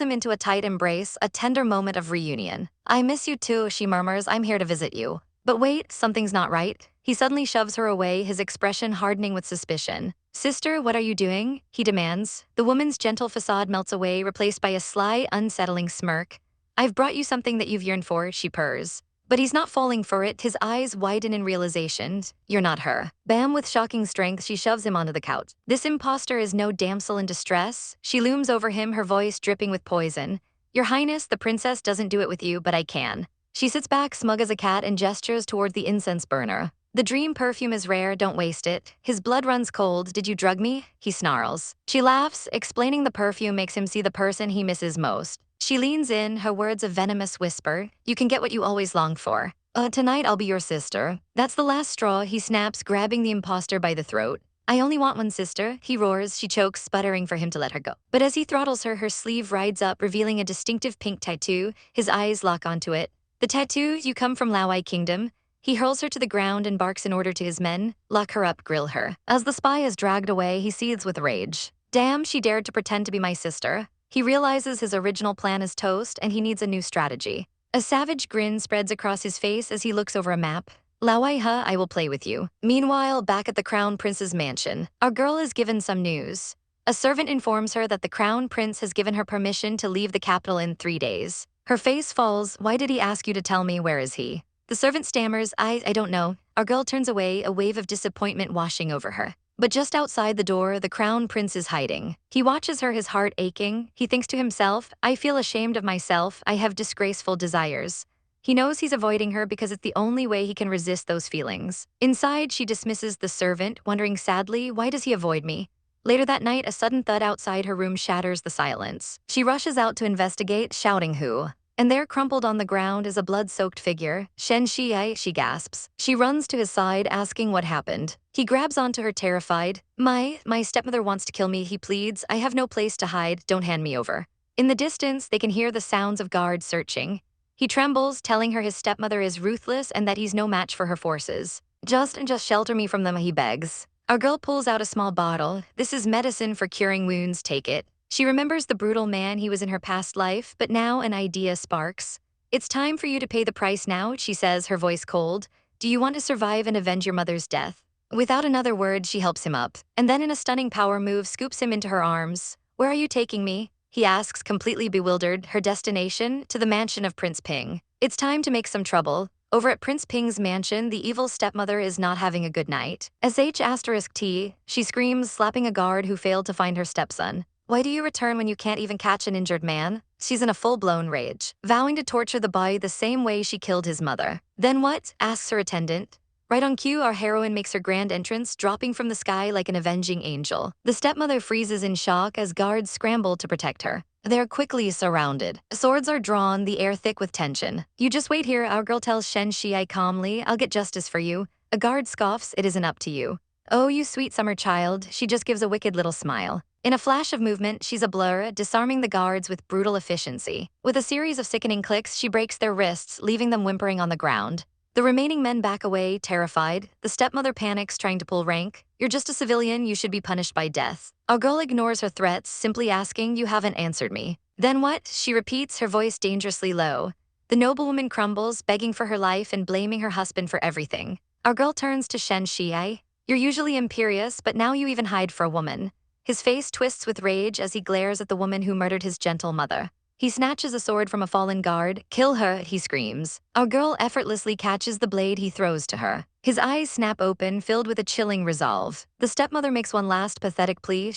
him into a tight embrace, a tender moment of reunion. I miss you too, she murmurs, I'm here to visit you. But wait, something's not right. He suddenly shoves her away, his expression hardening with suspicion. Sister, what are you doing? He demands. The woman's gentle facade melts away, replaced by a sly, unsettling smirk. I've brought you something that you've yearned for, she purrs. But he's not falling for it, his eyes widen in realization. You're not her. Bam, with shocking strength, she shoves him onto the couch. This imposter is no damsel in distress. She looms over him, her voice dripping with poison. Your Highness, the princess doesn't do it with you, but I can. She sits back, smug as a cat, and gestures toward the incense burner. The dream perfume is rare, don't waste it. His blood runs cold, did you drug me? He snarls. She laughs, explaining the perfume makes him see the person he misses most. She leans in, her words a venomous whisper. You can get what you always longed for. Tonight I'll be your sister. That's the last straw, he snaps, grabbing the imposter by the throat. I only want one sister, he roars. She chokes, sputtering for him to let her go. But as he throttles her, her sleeve rides up, revealing a distinctive pink tattoo. His eyes lock onto it. The tattoo, you come from Laowai Kingdom. He hurls her to the ground and barks an order to his men. Lock her up, grill her. As the spy is dragged away, he seethes with rage. Damn, she dared to pretend to be my sister. He realizes his original plan is toast and he needs a new strategy. A savage grin spreads across his face as he looks over a map. Laowai ha, I will play with you. Meanwhile, back at the Crown Prince's mansion, our girl is given some news. A servant informs her that the Crown Prince has given her permission to leave the capital in 3 days. Her face falls. Why did he ask you to tell me? Where is he? The servant stammers, I don't know. Our girl turns away, a wave of disappointment washing over her. But just outside the door, the Crown Prince is hiding. He watches her, his heart aching. He thinks to himself, I feel ashamed of myself. I have disgraceful desires. He knows he's avoiding her because it's the only way he can resist those feelings. Inside, she dismisses the servant, wondering sadly, why does he avoid me? Later that night, a sudden thud outside her room shatters the silence. She rushes out to investigate, shouting who? And there, crumpled on the ground, is a blood-soaked figure. Shen Shiai, she gasps. She runs to his side, asking what happened. He grabs onto her, terrified. My stepmother wants to kill me, he pleads. I have no place to hide, don't hand me over. In the distance, they can hear the sounds of guards searching. He trembles, telling her his stepmother is ruthless and that he's no match for her forces. Just shelter me from them, he begs. Our girl pulls out a small bottle. This is medicine for curing wounds, take it. She remembers the brutal man he was in her past life, but now an idea sparks. It's time for you to pay the price now, she says, her voice cold. Do you want to survive and avenge your mother's death? Without another word, she helps him up, and then in a stunning power move scoops him into her arms. Where are you taking me? He asks, completely bewildered. Her destination? To the mansion of Prince Ping. It's time to make some trouble. Over at Prince Ping's mansion, the evil stepmother is not having a good night. *T, she screams, slapping a guard who failed to find her stepson. Why do you return when you can't even catch an injured man? She's in a full-blown rage, vowing to torture the boy the same way she killed his mother. Then what? Asks her attendant. Right on cue, our heroine makes her grand entrance, dropping from the sky like an avenging angel. The stepmother freezes in shock as guards scramble to protect her. They're quickly surrounded. Swords are drawn, the air thick with tension. You just wait here, our girl tells Shen Shiai calmly. I'll get justice for you. A guard scoffs, it isn't up to you. Oh, you sweet summer child, she just gives a wicked little smile. In a flash of movement, she's a blur, disarming the guards with brutal efficiency. With a series of sickening clicks, she breaks their wrists, leaving them whimpering on the ground. The remaining men back away, terrified. The stepmother panics, trying to pull rank. You're just a civilian, you should be punished by death. Our girl ignores her threats, simply asking, you haven't answered me. Then what? She repeats, her voice dangerously low. The noblewoman crumbles, begging for her life and blaming her husband for everything. Our girl turns to Shen Shiai. You're usually imperious, but now you even hide for a woman. His face twists with rage as he glares at the woman who murdered his gentle mother. He snatches a sword from a fallen guard. Kill her, he screams. Our girl effortlessly catches the blade he throws to her. His eyes snap open, filled with a chilling resolve. The stepmother makes one last pathetic plea.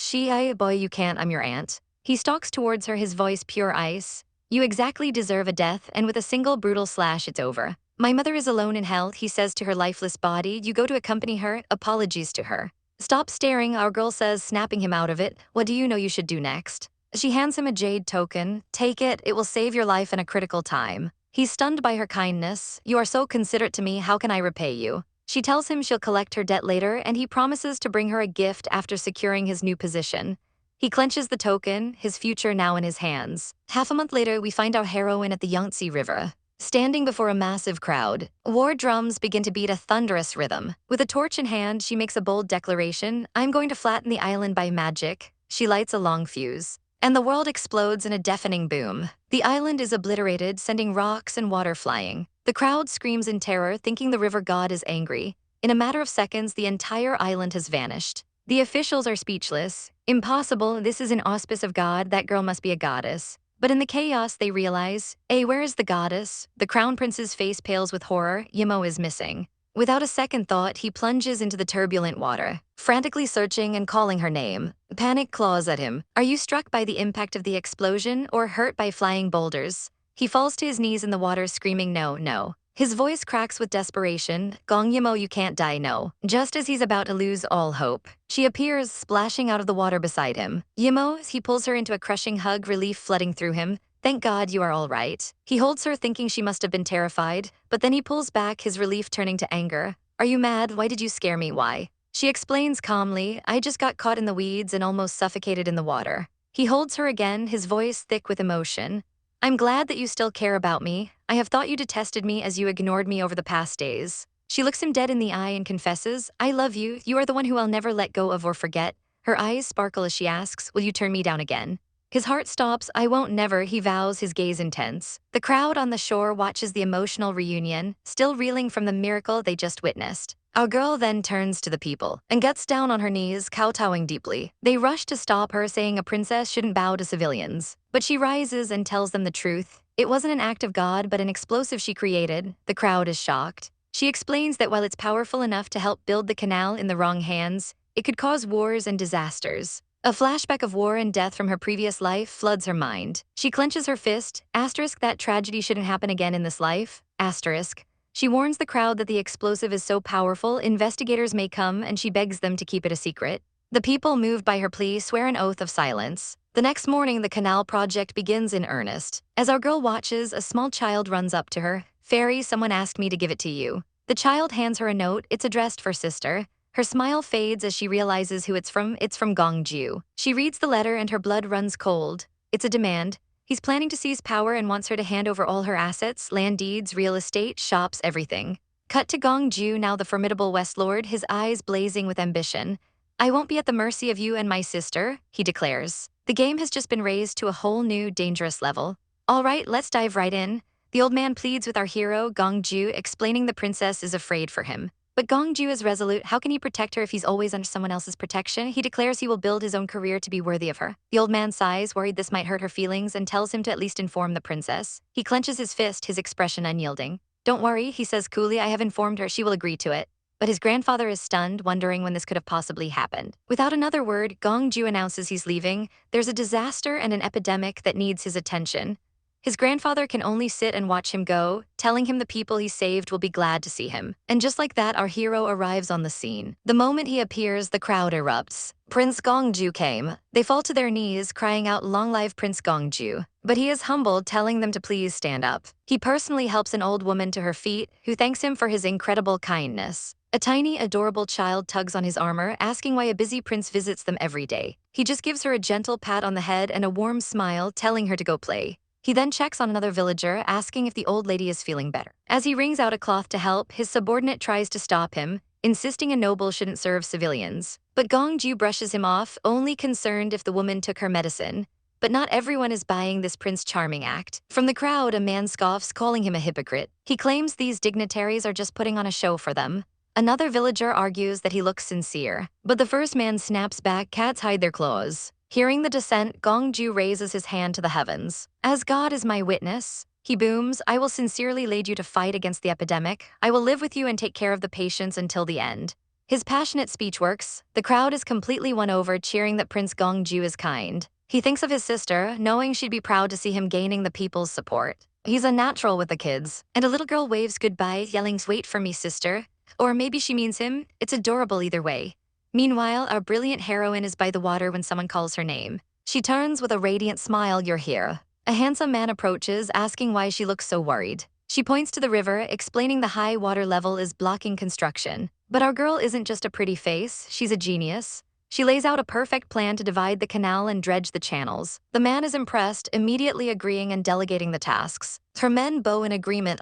Boy, you can't, I'm your aunt. He stalks towards her, his voice pure ice. You exactly deserve a death, and with a single brutal slash, it's over. My mother is alone in hell, he says to her lifeless body. You go to accompany her, apologies to her. Stop staring, our girl says, snapping him out of it. What do you know you should do next? She hands him a jade token. Take it, it will save your life in a critical time. He's stunned by her kindness. You are so considerate to me, how can I repay you? She tells him she'll collect her debt later, and he promises to bring her a gift after securing his new position. He clenches the token, his future now in his hands. Half a month later, we find our heroine at the Yangtze River. Standing before a massive crowd, war drums begin to beat a thunderous rhythm. With a torch in hand, she makes a bold declaration. I'm going to flatten the island by magic. She lights a long fuse. And the world explodes in a deafening boom. The island is obliterated, sending rocks and water flying. The crowd screams in terror, thinking the river god is angry. In a matter of seconds, the entire island has vanished. The officials are speechless. Impossible, this is an auspice of God, that girl must be a goddess. But in the chaos, they realize, where is the goddess? The crown prince's face pales with horror. Yimmo is missing. Without a second thought, he plunges into the turbulent water, frantically searching and calling her name. Panic claws at him. Are you struck by the impact of the explosion or hurt by flying boulders? He falls to his knees in the water, screaming, no, no. His voice cracks with desperation. Gong Yi Mo, you can't die, no. Just as he's about to lose all hope, she appears, splashing out of the water beside him. Yimmo, he pulls her into a crushing hug, relief flooding through him. Thank God you are all right. He holds her, thinking she must have been terrified, but then he pulls back, his relief turning to anger. Are you mad? Why did you scare me? Why? She explains calmly, I just got caught in the weeds and almost suffocated in the water. He holds her again, his voice thick with emotion. I'm glad that you still care about me. I have thought you detested me as you ignored me over the past days. She looks him dead in the eye and confesses, I love you. You are the one who I'll never let go of or forget. Her eyes sparkle as she asks, will you turn me down again? His heart stops. I won't, never, he vows, his gaze intense. The crowd on the shore watches the emotional reunion, still reeling from the miracle they just witnessed. Our girl then turns to the people and gets down on her knees, kowtowing deeply. They rush to stop her, saying a princess shouldn't bow to civilians. But she rises and tells them the truth. It wasn't an act of God, but an explosive she created. The crowd is shocked. She explains that while it's powerful enough to help build the canal in the wrong hands, it could cause wars and disasters. A flashback of war and death from her previous life floods her mind. She clenches her fist. Asterisk, that tragedy shouldn't happen again in this life. Asterisk. She warns the crowd that the explosive is so powerful, investigators may come, and she begs them to keep it a secret. The people, moved by her plea, swear an oath of silence. The next morning, the canal project begins in earnest. As our girl watches, a small child runs up to her. Fairy, someone asked me to give it to you. The child hands her a note. It's addressed for sister. Her smile fades as she realizes who it's from. It's from Gongju. She reads the letter and her blood runs cold. It's a demand. He's planning to seize power and wants her to hand over all her assets, land deeds, real estate, shops, everything. Cut to Gongju, now the formidable West Lord, his eyes blazing with ambition. I won't be at the mercy of you and my sister, he declares. The game has just been raised to a whole new, dangerous level. All right, let's dive right in. The old man pleads with our hero, Gongju, explaining the princess is afraid for him. But Gongju is resolute. How can he protect her if he's always under someone else's protection? He declares he will build his own career to be worthy of her. The old man sighs, worried this might hurt her feelings, and tells him to at least inform the princess. He clenches his fist, his expression unyielding. Don't worry, he says coolly, I have informed her, she will agree to it. But his grandfather is stunned, wondering when this could have possibly happened. Without another word, Gongju announces he's leaving. There's a disaster and an epidemic that needs his attention. His grandfather can only sit and watch him go, telling him the people he saved will be glad to see him. And just like that, our hero arrives on the scene. The moment he appears, the crowd erupts. Prince Gongju came. They fall to their knees, crying out, long live Prince Gongju. But he is humbled, telling them to please stand up. He personally helps an old woman to her feet, who thanks him for his incredible kindness. A tiny, adorable child tugs on his armor, asking why a busy prince visits them every day. He just gives her a gentle pat on the head and a warm smile, telling her to go play. He then checks on another villager, asking if the old lady is feeling better. As he wrings out a cloth to help, his subordinate tries to stop him, insisting a noble shouldn't serve civilians. But Gongju brushes him off, only concerned if the woman took her medicine. But not everyone is buying this Prince Charming act. From the crowd, a man scoffs, calling him a hypocrite. He claims these dignitaries are just putting on a show for them. Another villager argues that he looks sincere, but the first man snaps back, cats hide their claws. Hearing the dissent, Gongju raises his hand to the heavens. As God is my witness, he booms, I will sincerely lead you to fight against the epidemic. I will live with you and take care of the patients until the end. His passionate speech works. The crowd is completely won over, cheering that Prince Gongju is kind. He thinks of his sister, knowing she'd be proud to see him gaining the people's support. He's a natural with the kids, and a little girl waves goodbye, yelling, wait for me, sister. Or maybe she means him. It's adorable either way. Meanwhile, our brilliant heroine is by the water when someone calls her name. She turns with a radiant smile, you're here. A handsome man approaches, asking why she looks so worried. She points to the river, explaining the high water level is blocking construction. But our girl isn't just a pretty face, she's a genius. She lays out a perfect plan to divide the canal and dredge the channels. The man is impressed, immediately agreeing and delegating the tasks. Her men bow in agreement.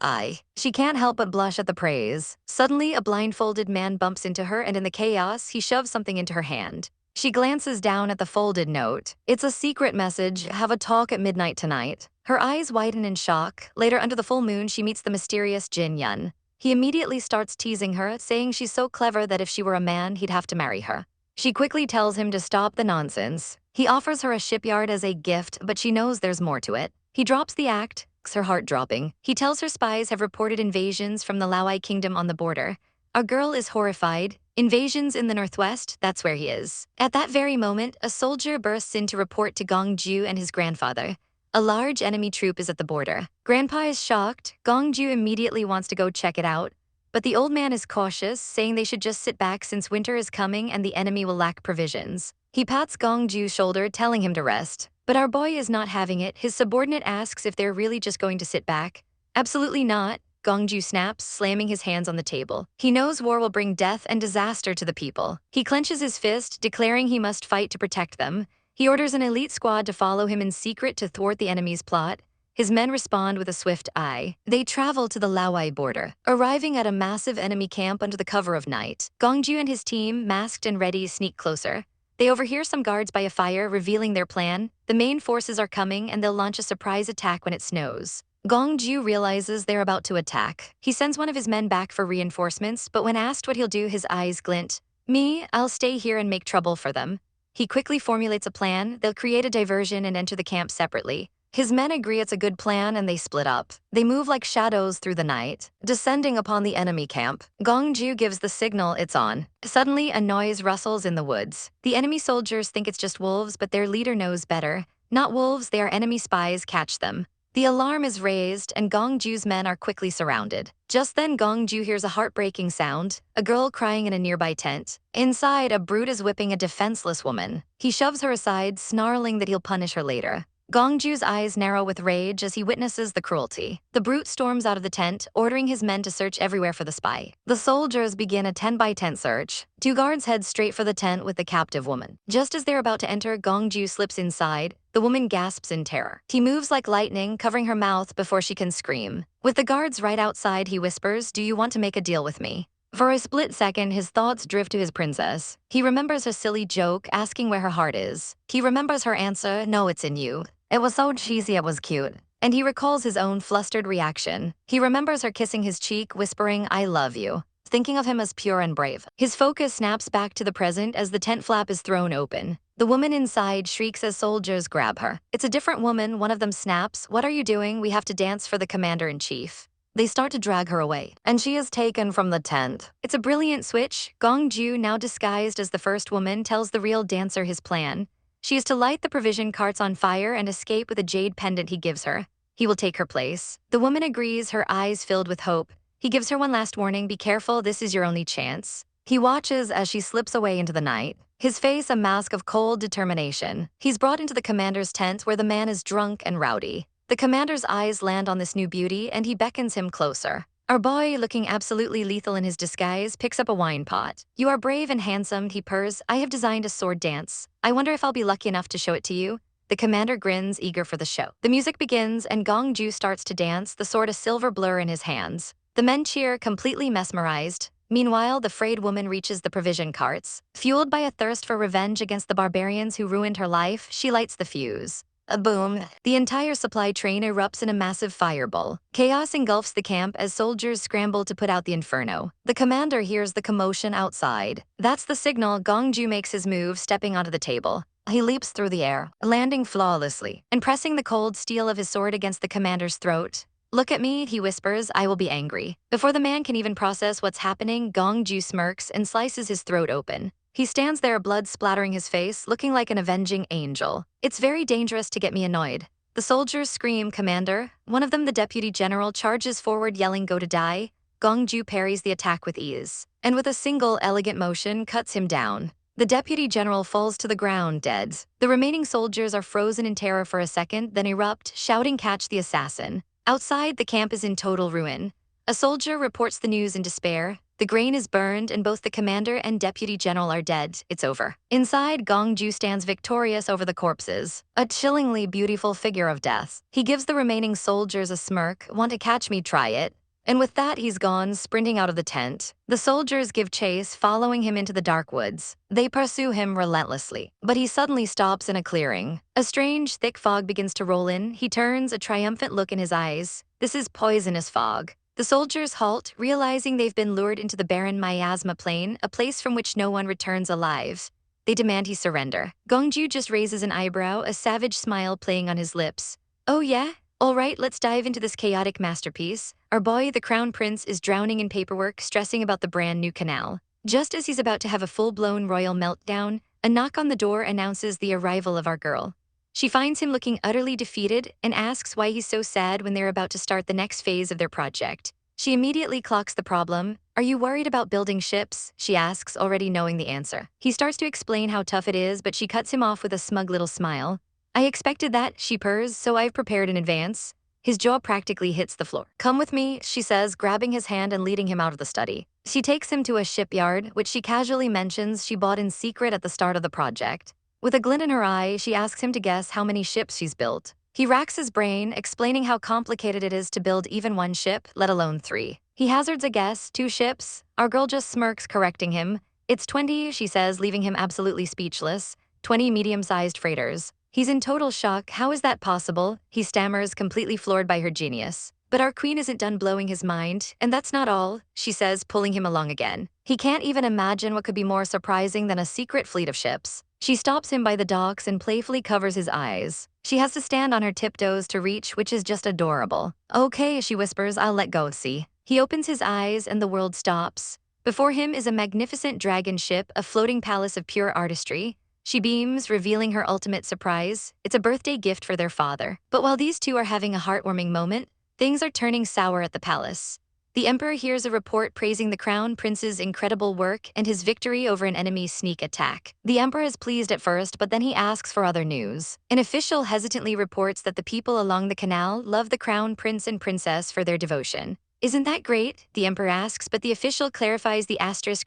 She can't help but blush at the praise. Suddenly, a blindfolded man bumps into her, and in the chaos, he shoves something into her hand. She glances down at the folded note. It's a secret message, have a talk at midnight tonight. Her eyes widen in shock. Later, under the full moon, she meets the mysterious Jin Yun. He immediately starts teasing her, saying she's so clever that if she were a man, he'd have to marry her. She quickly tells him to stop the nonsense. He offers her a shipyard as a gift, but she knows there's more to it. He drops the act, her heart dropping. He tells her spies have reported invasions from the Laowai kingdom on the border. Our girl is horrified. Invasions in the northwest, that's where he is. At that very moment, a soldier bursts in to report to Gongju and his grandfather. A large enemy troop is at the border. Grandpa is shocked. Gongju immediately wants to go check it out. But the old man is cautious, saying they should just sit back since winter is coming and the enemy will lack provisions. He pats Gongju's shoulder, telling him to rest. But our boy is not having it. His subordinate asks if they're really just going to sit back. Absolutely not, Gongju snaps, slamming his hands on the table. He knows war will bring death and disaster to the people. He clenches his fist, declaring he must fight to protect them. He orders an elite squad to follow him in secret to thwart the enemy's plot. His men respond with a swift eye. They travel to the Laowai border, arriving at a massive enemy camp under the cover of night. Gongju and his team, masked and ready, sneak closer. They overhear some guards by a fire, revealing their plan. The main forces are coming, and they'll launch a surprise attack when it snows. Gongju realizes they're about to attack. He sends one of his men back for reinforcements, but when asked what he'll do, his eyes glint. Me, I'll stay here and make trouble for them. He quickly formulates a plan. They'll create a diversion and enter the camp separately. His men agree it's a good plan, and they split up. They move like shadows through the night, descending upon the enemy camp. Gongju gives the signal it's on. Suddenly, a noise rustles in the woods. The enemy soldiers think it's just wolves, but their leader knows better. Not wolves, they are enemy spies, catch them. The alarm is raised, and Gongju's men are quickly surrounded. Just then, Gongju hears a heartbreaking sound, a girl crying in a nearby tent. Inside, a brute is whipping a defenseless woman. He shoves her aside, snarling that he'll punish her later. Gongju's eyes narrow with rage as he witnesses the cruelty. The brute storms out of the tent, ordering his men to search everywhere for the spy. The soldiers begin a 10-by-10 search. 2 guards head straight for the tent with the captive woman. Just as they're about to enter, Gongju slips inside. The woman gasps in terror. He moves like lightning, covering her mouth before she can scream. With the guards right outside, he whispers, "Do you want to make a deal with me?" For a split second, his thoughts drift to his princess. He remembers her silly joke, asking where her heart is. He remembers her answer, "No, it's in you." It was so cheesy it was cute. And he recalls his own flustered reaction. He remembers her kissing his cheek, whispering, "I love you," thinking of him as pure and brave. His focus snaps back to the present as the tent flap is thrown open. The woman inside shrieks as soldiers grab her. It's a different woman. One of them snaps, "What are you doing? We have to dance for the commander-in-chief." They start to drag her away, and she is taken from the tent. It's a brilliant switch. Gongju, now disguised as the first woman, tells the real dancer his plan. She is to light the provision carts on fire and escape with a jade pendant he gives her. He will take her place. The woman agrees, her eyes filled with hope. He gives her one last warning, "Be careful, this is your only chance." He watches as she slips away into the night, his face a mask of cold determination. He's brought into the commander's tent where the man is drunk and rowdy. The commander's eyes land on this new beauty, and he beckons him closer. Our boy, looking absolutely lethal in his disguise, picks up a wine pot. "You are brave and handsome," he purrs. "I have designed a sword dance. I wonder if I'll be lucky enough to show it to you." The commander grins, eager for the show. The music begins, and Gongju starts to dance, the sword a silver blur in his hands. The men cheer, completely mesmerized. Meanwhile, the frayed woman reaches the provision carts. Fueled by a thirst for revenge against the barbarians who ruined her life, she lights the fuse. A boom. The entire supply train erupts in a massive fireball. Chaos engulfs the camp as soldiers scramble to put out the inferno. The commander hears the commotion outside. That's the signal. Gongju makes his move, stepping onto the table. He leaps through the air, landing flawlessly, and pressing the cold steel of his sword against the commander's throat. Look at me, he whispers, I will be angry. Before the man can even process what's happening, Gongju smirks and slices his throat open. He stands there, blood splattering his face, looking like an avenging angel. It's very dangerous to get me annoyed. The soldiers scream, Commander. One of them, the deputy general, charges forward yelling, go to die. Gongju parries the attack with ease, and with a single elegant motion cuts him down. The deputy general falls to the ground, dead. The remaining soldiers are frozen in terror for a second, then erupt, shouting, catch the assassin. Outside, the camp is in total ruin. A soldier reports the news in despair. The grain is burned and both the commander and deputy general are dead. It's over. Inside, Gongju stands victorious over the corpses, a chillingly beautiful figure of death. He gives the remaining soldiers a smirk, want to catch me, try it. And with that, he's gone, sprinting out of the tent. The soldiers give chase, following him into the dark woods. They pursue him relentlessly, but he suddenly stops in a clearing. A strange, thick fog begins to roll in. He turns, a triumphant look in his eyes. This is poisonous fog. The soldiers halt, realizing they've been lured into the barren miasma plain, a place from which no one returns alive. They demand he surrender. Gongju just raises an eyebrow, a savage smile playing on his lips. Oh yeah? All right, let's dive into this chaotic masterpiece. Our boy, the crown prince, is drowning in paperwork, stressing about the brand new canal. Just as he's about to have a full-blown royal meltdown, a knock on the door announces the arrival of our girl. She finds him looking utterly defeated and asks why he's so sad when they're about to start the next phase of their project. She immediately clocks the problem. Are you worried about building ships? She asks, already knowing the answer. He starts to explain how tough it is, but she cuts him off with a smug little smile. I expected that, she purrs, so I've prepared in advance. His jaw practically hits the floor. Come with me, she says, grabbing his hand and leading him out of the study. She takes him to a shipyard, which she casually mentions she bought in secret at the start of the project. With a glint in her eye, she asks him to guess how many ships she's built. He racks his brain, explaining how complicated it is to build even one ship, let alone 3. He hazards a guess, 2 ships. Our girl just smirks, correcting him. It's 20, she says, leaving him absolutely speechless. 20 medium-sized freighters. He's in total shock. How is that possible? He stammers, completely floored by her genius. But our queen isn't done blowing his mind, and that's not all, she says, pulling him along again. He can't even imagine what could be more surprising than a secret fleet of ships. She stops him by the docks and playfully covers his eyes. She has to stand on her tiptoes to reach, which is just adorable. Okay, she whispers, I'll let go, see. He opens his eyes and the world stops. Before him is a magnificent dragon ship, a floating palace of pure artistry. She beams, revealing her ultimate surprise. It's a birthday gift for their father. But while these two are having a heartwarming moment, things are turning sour at the palace. The emperor hears a report praising the crown prince's incredible work and his victory over an enemy's sneak attack. The emperor is pleased at first, but then he asks for other news. An official hesitantly reports that the people along the canal love the crown prince and princess for their devotion. Isn't that great? The emperor asks, but the official clarifies the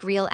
real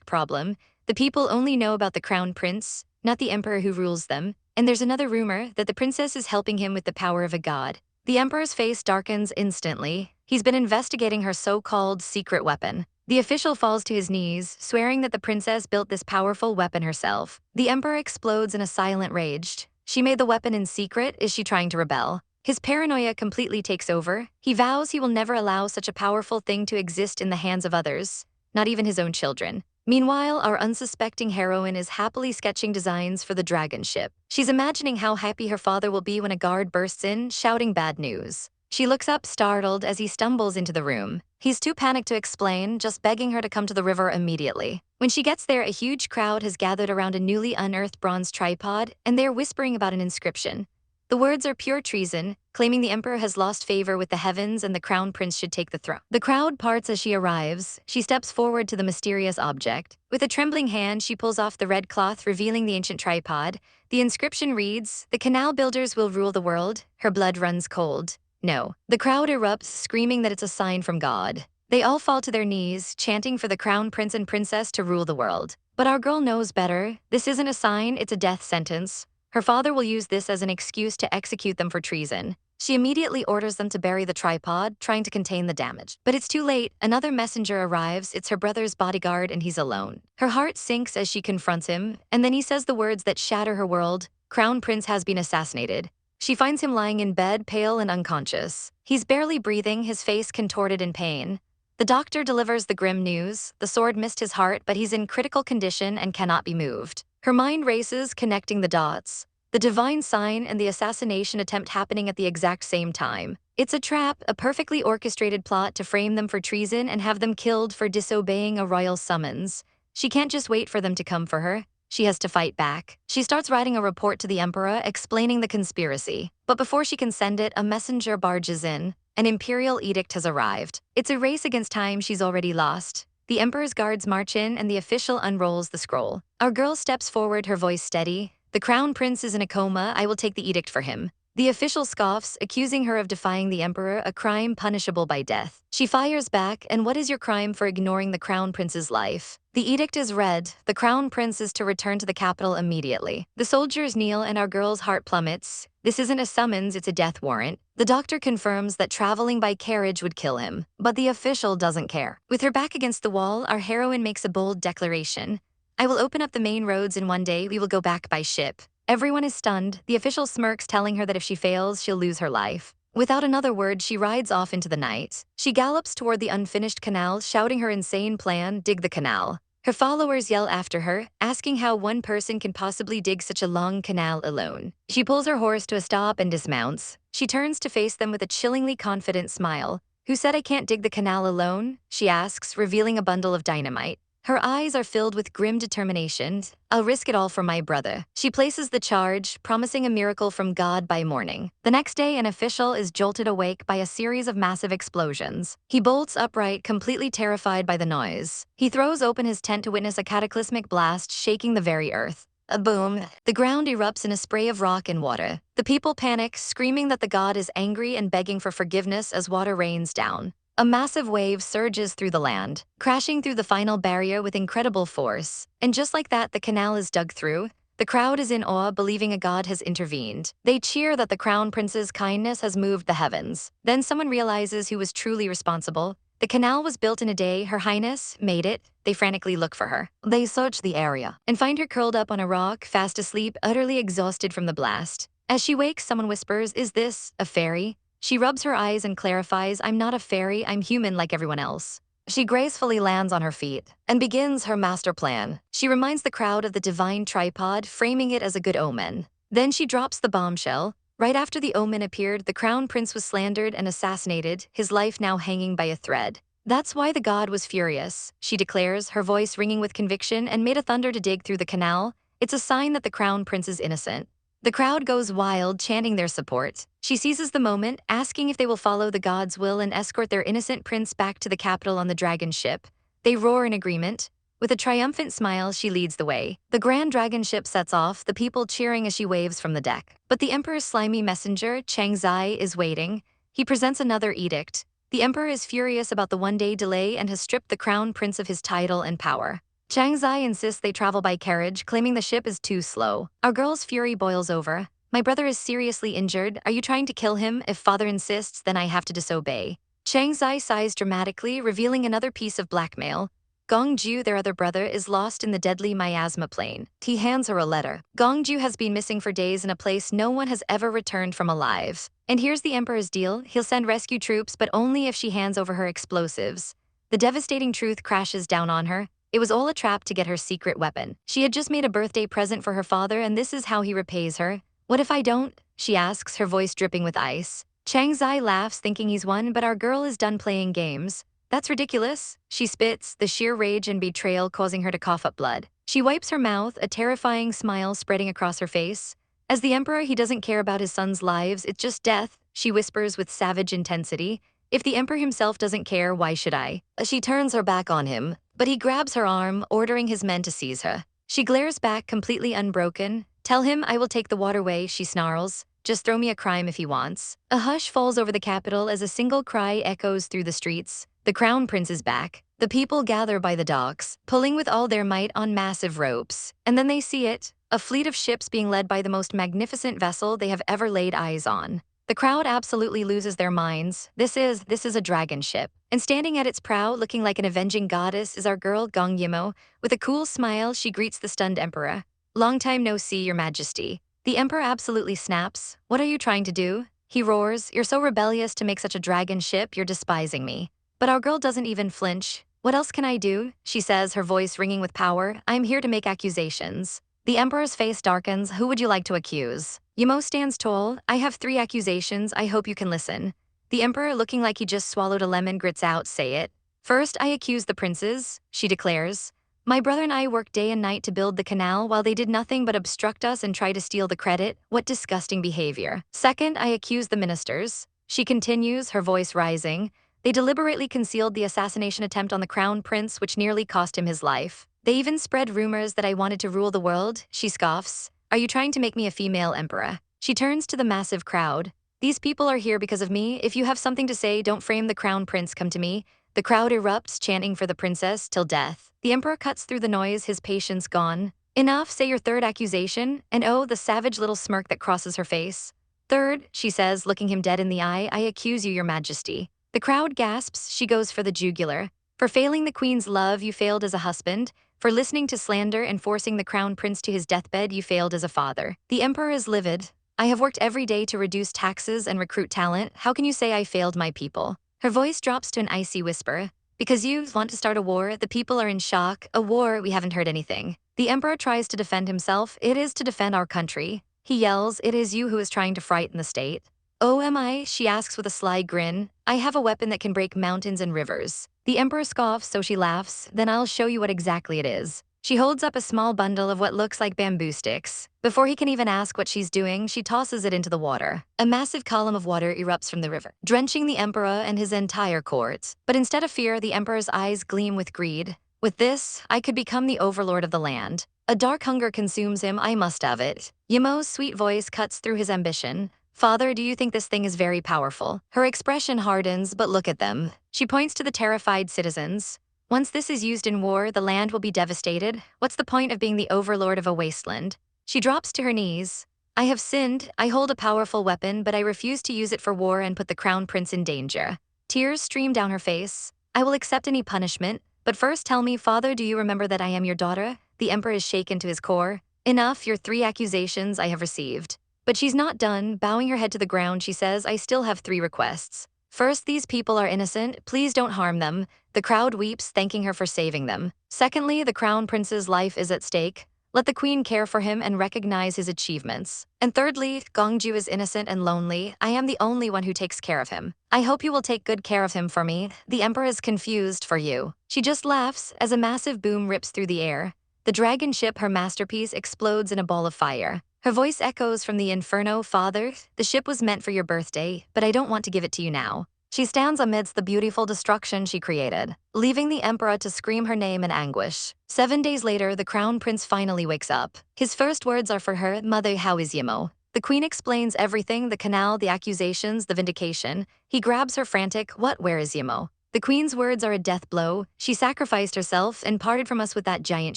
problem. The people only know about the crown prince, not the emperor who rules them. And there's another rumor that the princess is helping him with the power of a god. The emperor's face darkens instantly. He's been investigating her so-called secret weapon. The official falls to his knees, swearing that the princess built this powerful weapon herself. The emperor explodes in a silent rage. She made the weapon in secret. Is she trying to rebel? His paranoia completely takes over. He vows he will never allow such a powerful thing to exist in the hands of others, not even his own children. Meanwhile, our unsuspecting heroine is happily sketching designs for the dragon ship. She's imagining how happy her father will be when a guard bursts in, shouting bad news. She looks up, startled, as he stumbles into the room. He's too panicked to explain, just begging her to come to the river immediately. When she gets there, a huge crowd has gathered around a newly unearthed bronze tripod, and they're whispering about an inscription. The words are pure treason, claiming the emperor has lost favor with the heavens and the crown prince should take the throne. The crowd parts as she arrives. She steps forward to the mysterious object. With a trembling hand, she pulls off the red cloth, revealing the ancient tripod. The inscription reads, "The canal builders will rule the world." Her blood runs cold. No. The crowd erupts, screaming that it's a sign from God. They all fall to their knees, chanting for the crown prince and princess to rule the world. But our girl knows better. This isn't a sign, it's a death sentence. Her father will use this as an excuse to execute them for treason. She immediately orders them to bury the tripod, trying to contain the damage. But it's too late. Another messenger arrives. It's her brother's bodyguard, and he's alone. Her heart sinks as she confronts him, and then he says the words that shatter her world. Crown Prince has been assassinated. She finds him lying in bed, pale and unconscious. He's barely breathing, his face contorted in pain. The doctor delivers the grim news. The sword missed his heart, but he's in critical condition and cannot be moved. Her mind races, connecting the dots. The divine sign and the assassination attempt happening at the exact same time. It's a trap, a perfectly orchestrated plot to frame them for treason and have them killed for disobeying a royal summons. She can't just wait for them to come for her. She has to fight back. She starts writing a report to the emperor explaining the conspiracy. But before she can send it, a messenger barges in. An imperial edict has arrived. It's a race against time she's already lost. The emperor's guards march in and the official unrolls the scroll. Our girl steps forward, her voice steady. The crown prince is in a coma. I will take the edict for him. The official scoffs, accusing her of defying the emperor, a crime punishable by death. She fires back, and what is your crime for ignoring the crown prince's life? The edict is read. The crown prince is to return to the capital immediately. The soldiers kneel and our girl's heart plummets. This isn't a summons, it's a death warrant. The doctor confirms that traveling by carriage would kill him, but the official doesn't care. With her back against the wall, our heroine makes a bold declaration. I will open up the main roads in one day. We will go back by ship. Everyone is stunned. The official smirks, telling her that if she fails, she'll lose her life. Without another word, she rides off into the night. She gallops toward the unfinished canal, shouting her insane plan, dig the canal. Her followers yell after her, asking how one person can possibly dig such a long canal alone. She pulls her horse to a stop and dismounts. She turns to face them with a chillingly confident smile. Who said I can't dig the canal alone? She asks, revealing a bundle of dynamite. Her eyes are filled with grim determination. I'll risk it all for my brother. She places the charge, promising a miracle from God by morning. The next day, an official is jolted awake by a series of massive explosions. He bolts upright, completely terrified by the noise. He throws open his tent to witness a cataclysmic blast, shaking the very earth. A boom. The ground erupts in a spray of rock and water. The people panic, screaming that the god is angry and begging for forgiveness as water rains down. A massive wave surges through the land, crashing through the final barrier with incredible force. And just like that, the canal is dug through. The crowd is in awe, believing a god has intervened. They cheer that the crown prince's kindness has moved the heavens. Then someone realizes who was truly responsible. The canal was built in a day. Her Highness made it. They frantically look for her. They search the area and find her curled up on a rock, fast asleep, utterly exhausted from the blast. As she wakes, someone whispers, "Is this a fairy?" She rubs her eyes and clarifies, "I'm not a fairy, I'm human like everyone else." She gracefully lands on her feet and begins her master plan. She reminds the crowd of the divine tripod, framing it as a good omen. Then she drops the bombshell. Right after the omen appeared, the crown prince was slandered and assassinated, his life now hanging by a thread. That's why the god was furious, she declares, her voice ringing with conviction, and made a thunder to dig through the canal. It's a sign that the crown prince is innocent. The crowd goes wild, chanting their support. She seizes the moment, asking if they will follow the god's will and escort their innocent prince back to the capital on the dragon ship. They roar in agreement. With a triumphant smile, she leads the way. The grand dragon ship sets off, the people cheering as she waves from the deck. But the emperor's slimy messenger, Chang Zai, is waiting. He presents another edict. The emperor is furious about the one-day delay and has stripped the crown prince of his title and power. Chang Zai insists they travel by carriage, claiming the ship is too slow. Our girl's fury boils over. My brother is seriously injured. Are you trying to kill him? If father insists, then I have to disobey. Chang Zai sighs dramatically, revealing another piece of blackmail. Gongju, their other brother, is lost in the deadly miasma plain. He hands her a letter. Gongju has been missing for days in a place no one has ever returned from alive. And here's the emperor's deal. He'll send rescue troops, but only if she hands over her explosives. The devastating truth crashes down on her. It was all a trap to get her secret weapon. She had just made a birthday present for her father, and this is how he repays her. What if I don't? She asks, her voice dripping with ice. Chang Zai laughs, thinking he's won, but our girl is done playing games. That's ridiculous. She spits, the sheer rage and betrayal causing her to cough up blood. She wipes her mouth, a terrifying smile spreading across her face. As the emperor, he doesn't care about his son's lives, it's just death, she whispers with savage intensity. If the emperor himself doesn't care, why should I? She turns her back on him, but he grabs her arm, ordering his men to seize her. She glares back, completely unbroken. Tell him I will take the waterway, she snarls. Just throw me a crime if he wants. A hush falls over the capital as a single cry echoes through the streets. The crown prince is back. The people gather by the docks, pulling with all their might on massive ropes. And then they see it, a fleet of ships being led by the most magnificent vessel they have ever laid eyes on. The crowd absolutely loses their minds. This is a dragon ship. And standing at its prow, looking like an avenging goddess, is our girl Gong Yi Mo. With a cool smile, she greets the stunned emperor. Long time no see, your majesty. The emperor absolutely snaps. What are you trying to do? He roars, you're so rebellious to make such a dragon ship, you're despising me. But our girl doesn't even flinch. What else can I do? She says, her voice ringing with power. I'm here to make accusations. The emperor's face darkens. Who would you like to accuse? Yimmo stands tall. I have 3 accusations. I hope you can listen. The emperor, looking like he just swallowed a lemon, grits out, say it. First, I accuse the princes, she declares. My brother and I worked day and night to build the canal while they did nothing but obstruct us and try to steal the credit. What disgusting behavior. Second, I accuse the ministers. She continues, her voice rising. They deliberately concealed the assassination attempt on the crown prince, which nearly cost him his life. They even spread rumors that I wanted to rule the world, she scoffs. Are you trying to make me a female emperor? She turns to the massive crowd. These people are here because of me. If you have something to say, don't frame the crown prince, come to me. The crowd erupts, chanting for the princess till death. The emperor cuts through the noise, his patience gone. Enough, say your third accusation, and oh, the savage little smirk that crosses her face. Third, she says, looking him dead in the eye, I accuse you, your majesty. The crowd gasps, she goes for the jugular. For failing the queen's love, you failed as a husband. For listening to slander and forcing the crown prince to his deathbed, you failed as a father. The emperor is livid. I have worked every day to reduce taxes and recruit talent. How can you say I failed my people? Her voice drops to an icy whisper. Because you want to start a war, the people are in shock. A war, we haven't heard anything. The emperor tries to defend himself. It is to defend our country. He yells, it is you who is trying to frighten the state. Oh, am I? She asks with a sly grin. I have a weapon that can break mountains and rivers. The emperor scoffs, so she laughs. Then I'll show you what exactly it is. She holds up a small bundle of what looks like bamboo sticks. Before he can even ask what she's doing, she tosses it into the water. A massive column of water erupts from the river, drenching the emperor and his entire court. But instead of fear, the emperor's eyes gleam with greed. With this, I could become the overlord of the land. A dark hunger consumes him, I must have it. Yimmo's sweet voice cuts through his ambition. Father, do you think this thing is very powerful? Her expression hardens, but look at them. She points to the terrified citizens. Once this is used in war, the land will be devastated. What's the point of being the overlord of a wasteland? She drops to her knees. I have sinned. I hold a powerful weapon, but I refuse to use it for war and put the crown prince in danger. Tears stream down her face. I will accept any punishment, but first tell me, Father, do you remember that I am your daughter? The emperor is shaken to his core. Enough, your 3 accusations I have received. But she's not done. Bowing her head to the ground, she says, I still have 3 requests. First, these people are innocent. Please don't harm them. The crowd weeps, thanking her for saving them. Secondly, the crown prince's life is at stake. Let the queen care for him and recognize his achievements. And thirdly, Gongju is innocent and lonely. I am the only one who takes care of him. I hope you will take good care of him for me. The emperor is confused for you. She just laughs as a massive boom rips through the air. The dragon ship, her masterpiece, explodes in a ball of fire. Her voice echoes from the inferno, Father, the ship was meant for your birthday, but I don't want to give it to you now. She stands amidst the beautiful destruction she created, leaving the emperor to scream her name in anguish. 7 days later, the crown prince finally wakes up. His first words are for her, Mother, how is Yimmo? The queen explains everything, the canal, the accusations, the vindication. He grabs her frantic, where is Yimmo? The queen's words are a death blow. She sacrificed herself and parted from us with that giant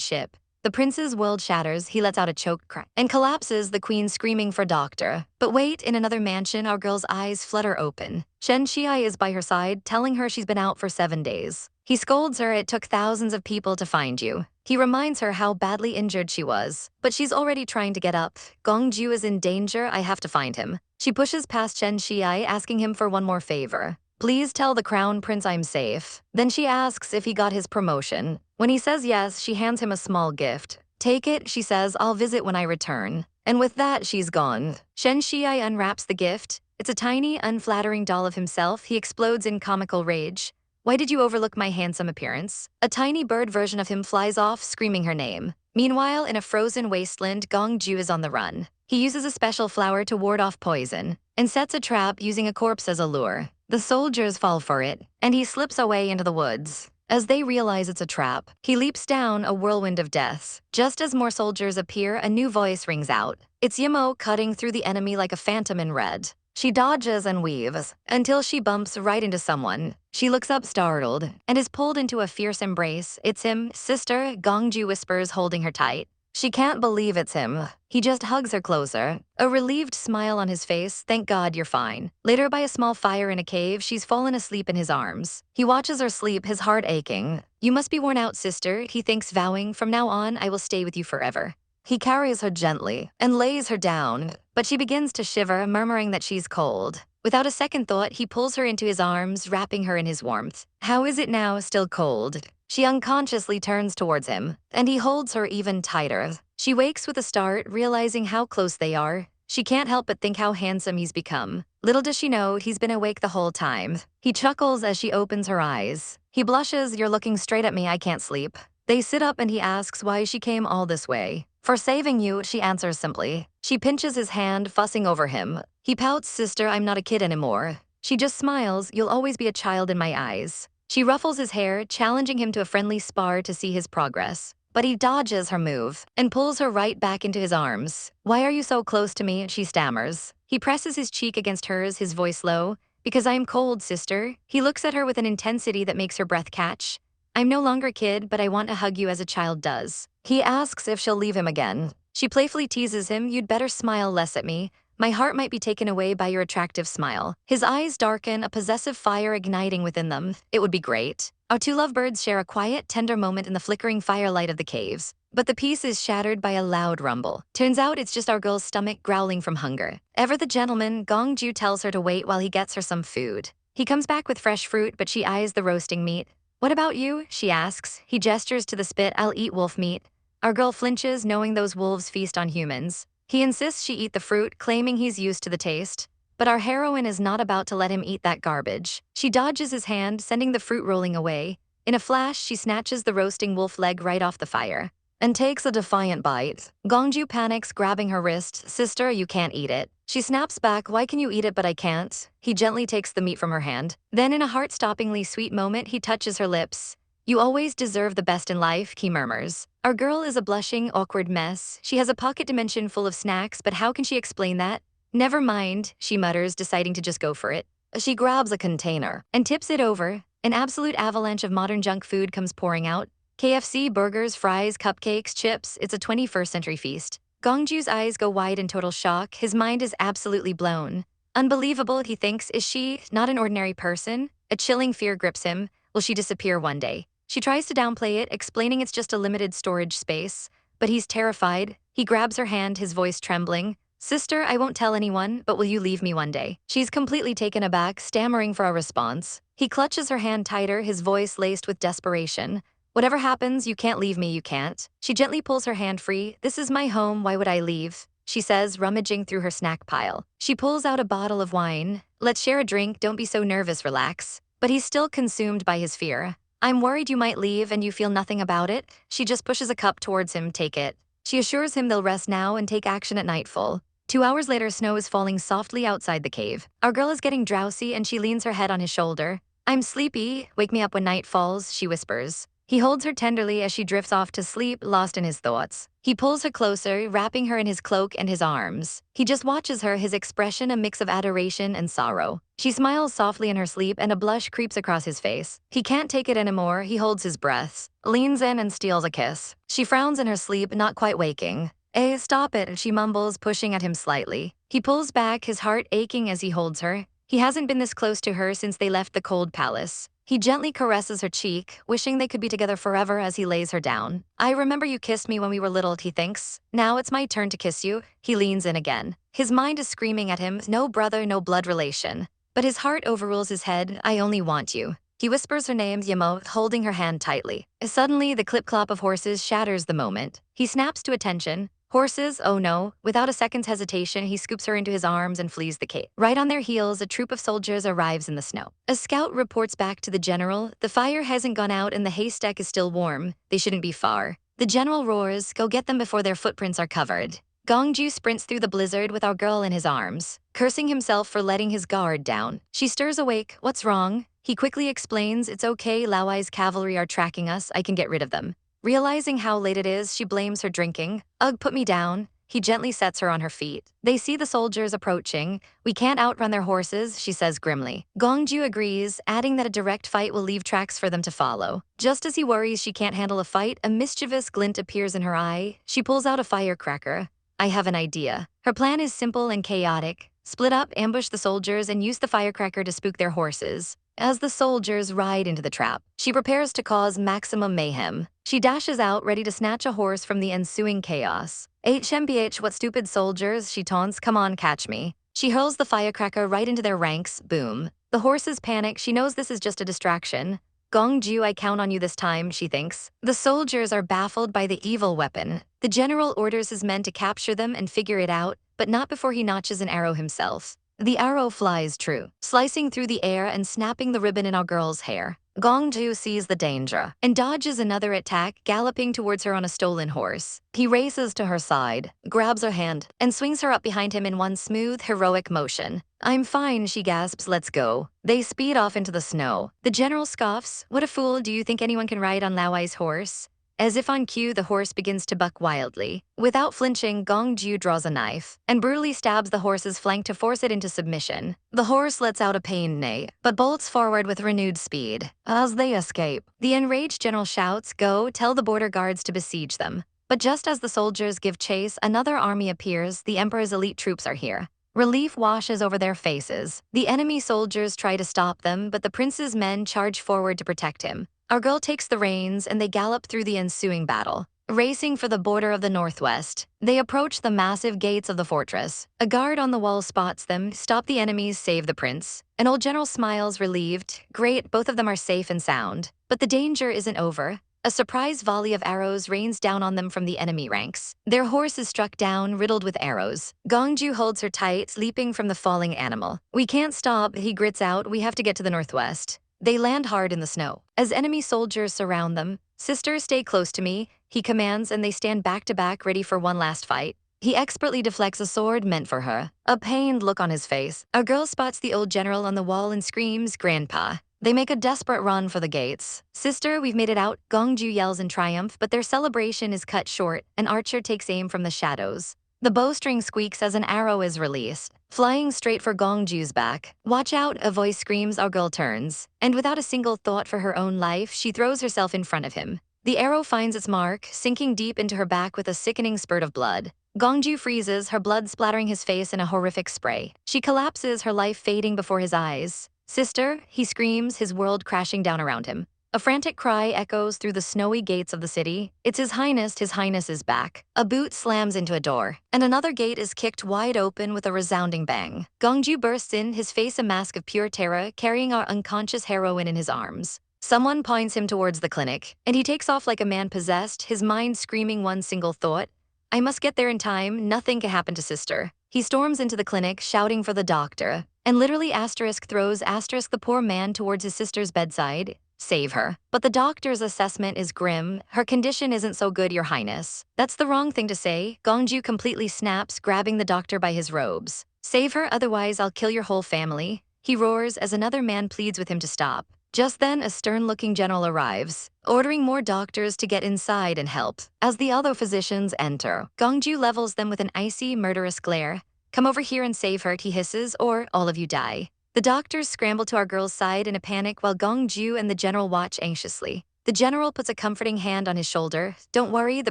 ship. The prince's world shatters, he lets out a choked cry and collapses, the queen screaming for doctor. But wait, in another mansion, our girl's eyes flutter open. Shen Shiai is by her side, telling her she's been out for 7 days. He scolds her, it took thousands of people to find you. He reminds her how badly injured she was. But she's already trying to get up. Gongju is in danger, I have to find him. She pushes past Shen Shiai, asking him for one more favor. Please tell the crown prince I'm safe. Then she asks if he got his promotion. When he says yes, she hands him a small gift. Take it, she says, I'll visit when I return. And with that, she's gone. Shen Shiai unwraps the gift. It's a tiny, unflattering doll of himself. He explodes in comical rage. Why did you overlook my handsome appearance? A tiny bird version of him flies off, screaming her name. Meanwhile, in a frozen wasteland, Gongju is on the run. He uses a special flower to ward off poison and sets a trap using a corpse as a lure. The soldiers fall for it, and he slips away into the woods. As they realize it's a trap, he leaps down a whirlwind of death. Just as more soldiers appear, a new voice rings out. It's Yimmo cutting through the enemy like a phantom in red. She dodges and weaves until she bumps right into someone. She looks up startled and is pulled into a fierce embrace. It's him, sister, Gongju whispers, holding her tight. She can't believe it's him. He just hugs her closer. A relieved smile on his face, thank God you're fine. Later, by a small fire in a cave, she's fallen asleep in his arms. He watches her sleep, his heart aching. You must be worn out, sister, he thinks, vowing, from now on, I will stay with you forever. He carries her gently and lays her down, but she begins to shiver, murmuring that she's cold. Without a second thought, he pulls her into his arms, wrapping her in his warmth. How is it now, still cold? She unconsciously turns towards him, and he holds her even tighter. She wakes with a start, realizing how close they are. She can't help but think how handsome he's become. Little does she know he's been awake the whole time. He chuckles as she opens her eyes. He blushes, "You're looking straight at me, I can't sleep." They sit up and he asks why she came all this way. "For saving you," she answers simply. She pinches his hand, fussing over him. He pouts, "Sister, I'm not a kid anymore." She just smiles, "You'll always be a child in my eyes." She ruffles his hair, challenging him to a friendly spar to see his progress. But he dodges her move and pulls her right back into his arms. "Why are you so close to me?" she stammers. He presses his cheek against hers, his voice low. "Because I'm cold, sister." He looks at her with an intensity that makes her breath catch. "I'm no longer a kid, but I want to hug you as a child does." He asks if she'll leave him again. She playfully teases him, "You'd better smile less at me. My heart might be taken away by your attractive smile." His eyes darken, a possessive fire igniting within them. "It would be great." Our two lovebirds share a quiet, tender moment in the flickering firelight of the caves. But the peace is shattered by a loud rumble. Turns out it's just our girl's stomach growling from hunger. Ever the gentleman, Gongju tells her to wait while he gets her some food. He comes back with fresh fruit, but she eyes the roasting meat. "What about you?" she asks. He gestures to the spit. "I'll eat wolf meat." Our girl flinches, knowing those wolves feast on humans. He insists she eat the fruit, claiming he's used to the taste. But our heroine is not about to let him eat that garbage. She dodges his hand, sending the fruit rolling away. In a flash, she snatches the roasting wolf leg right off the fire and takes a defiant bite. Gongju panics, grabbing her wrist. "Sister, you can't eat it." She snaps back, "Why can you eat it but I can't?" He gently takes the meat from her hand. Then in a heart-stoppingly sweet moment, he touches her lips. "You always deserve the best in life," he murmurs. Our girl is a blushing, awkward mess. She has a pocket dimension full of snacks, but how can she explain that? "Never mind," she mutters, deciding to just go for it. She grabs a container and tips it over. An absolute avalanche of modern junk food comes pouring out. KFC, burgers, fries, cupcakes, chips. It's a 21st century feast. Gongju's eyes go wide in total shock. His mind is absolutely blown. Unbelievable, he thinks. Is she not an ordinary person? A chilling fear grips him. Will she disappear one day? She tries to downplay it, explaining it's just a limited storage space. But he's terrified. He grabs her hand, his voice trembling. "Sister, I won't tell anyone, but will you leave me one day?" She's completely taken aback, stammering for a response. He clutches her hand tighter, his voice laced with desperation. "Whatever happens, you can't leave me, you can't." She gently pulls her hand free. "This is my home, why would I leave?" she says, rummaging through her snack pile. She pulls out a bottle of wine. "Let's share a drink, don't be so nervous, relax." But he's still consumed by his fear. "I'm worried you might leave and you feel nothing about it." She just pushes a cup towards him, "Take it." She assures him they'll rest now and take action at nightfall. 2 hours later, snow is falling softly outside the cave. Our girl is getting drowsy and she leans her head on his shoulder. "I'm sleepy, wake me up when night falls," she whispers. He holds her tenderly as she drifts off to sleep, lost in his thoughts. He pulls her closer, wrapping her in his cloak and his arms. He just watches her, his expression a mix of adoration and sorrow. She smiles softly in her sleep and a blush creeps across his face. He can't take it anymore, he holds his breath, leans in and steals a kiss. She frowns in her sleep, not quite waking. Stop it," she mumbles, pushing at him slightly. He pulls back, his heart aching as he holds her. He hasn't been this close to her since they left the cold palace. He gently caresses her cheek, wishing they could be together forever as he lays her down. "I remember you kissed me when we were little," he thinks. "Now it's my turn to kiss you." He leans in again. His mind is screaming at him, no brother, no blood relation. But his heart overrules his head. "I only want you." He whispers her name, Yimmo, holding her hand tightly. Suddenly, the clip-clop of horses shatters the moment. He snaps to attention. "Horses, oh no." Without a second's hesitation, he scoops her into his arms and flees the cave. Right on their heels, a troop of soldiers arrives in the snow. A scout reports back to the general. "The fire hasn't gone out and the haystack is still warm. They shouldn't be far." The general roars, "Go get them before their footprints are covered." Gongju sprints through the blizzard with our girl in his arms, cursing himself for letting his guard down. She stirs awake. "What's wrong?" He quickly explains, "It's okay, Lauai's cavalry are tracking us. I can get rid of them." Realizing how late it is, she blames her drinking. "Ugh, put me down." He gently sets her on her feet. They see the soldiers approaching. "We can't outrun their horses," she says grimly. Gongju agrees, adding that a direct fight will leave tracks for them to follow. Just as he worries she can't handle a fight, a mischievous glint appears in her eye. She pulls out a firecracker. "I have an idea." Her plan is simple and chaotic. Split up, ambush the soldiers, and use the firecracker to spook their horses. As the soldiers ride into the trap, she prepares to cause maximum mayhem. She dashes out, ready to snatch a horse from the ensuing chaos. HMPH, what stupid soldiers, she taunts, come on, catch me. She hurls the firecracker right into their ranks, boom. The horses panic, she knows this is just a distraction. Gongju, I count on you this time, she thinks. The soldiers are baffled by the evil weapon. The general orders his men to capture them and figure it out, but not before he notches an arrow himself. The arrow flies true, slicing through the air and snapping the ribbon in our girl's hair. Gongju sees the danger and dodges another attack, galloping towards her on a stolen horse. He races to her side, grabs her hand, and swings her up behind him in one smooth, heroic motion. I'm fine, she gasps, let's go. They speed off into the snow. The general scoffs, what a fool, do you think anyone can ride on Lauai's horse? As if on cue, the horse begins to buck wildly. Without flinching, Gongju draws a knife and brutally stabs the horse's flank to force it into submission. The horse lets out a pained neigh, but bolts forward with renewed speed. As they escape, the enraged general shouts, go, tell the border guards to besiege them. But just as the soldiers give chase, another army appears. The Emperor's elite troops are here. Relief washes over their faces. The enemy soldiers try to stop them, but the prince's men charge forward to protect him. Our girl takes the reins and they gallop through the ensuing battle. Racing for the border of the northwest, they approach the massive gates of the fortress. A guard on the wall spots them, stop the enemies, save the prince. An old general smiles, relieved. Great, both of them are safe and sound. But the danger isn't over. A surprise volley of arrows rains down on them from the enemy ranks. Their horse is struck down, riddled with arrows. Gongju holds her tight, leaping from the falling animal. We can't stop, he grits out, we have to get to the northwest. They land hard in the snow. As enemy soldiers surround them, sister, stay close to me, he commands, and they stand back to back, ready for one last fight. He expertly deflects a sword meant for her. A pained look on his face. Our girl spots the old general on the wall and screams, Grandpa. They make a desperate run for the gates. Sister, we've made it out, Gongju yells in triumph, but their celebration is cut short. An archer takes aim from the shadows. The bowstring squeaks as an arrow is released, flying straight for Gongju's back. Watch out, a voice screams. Our girl turns, and without a single thought for her own life, she throws herself in front of him. The arrow finds its mark, sinking deep into her back with a sickening spurt of blood. Gongju freezes, her blood splattering his face in a horrific spray. She collapses, her life fading before his eyes. Sister, he screams, his world crashing down around him. A frantic cry echoes through the snowy gates of the city. It's His Highness is back. A boot slams into a door, and another gate is kicked wide open with a resounding bang. Gongju bursts in, his face a mask of pure terror, carrying our unconscious heroine in his arms. Someone points him towards the clinic, and he takes off like a man possessed, his mind screaming one single thought. I must get there in time, nothing can happen to sister. He storms into the clinic, shouting for the doctor, and literally throws the poor man towards his sister's bedside. Save her. But the doctor's assessment is grim. Her condition isn't so good, Your Highness. That's the wrong thing to say. Gongju completely snaps, grabbing the doctor by his robes. Save her, otherwise I'll kill your whole family. He roars as another man pleads with him to stop. Just then, a stern-looking general arrives, ordering more doctors to get inside and help. As the other physicians enter, Gongju levels them with an icy, murderous glare. Come over here and save her, he hisses, or all of you die. The doctors scramble to our girl's side in a panic while Gongju and the general watch anxiously. The general puts a comforting hand on his shoulder. Don't worry, the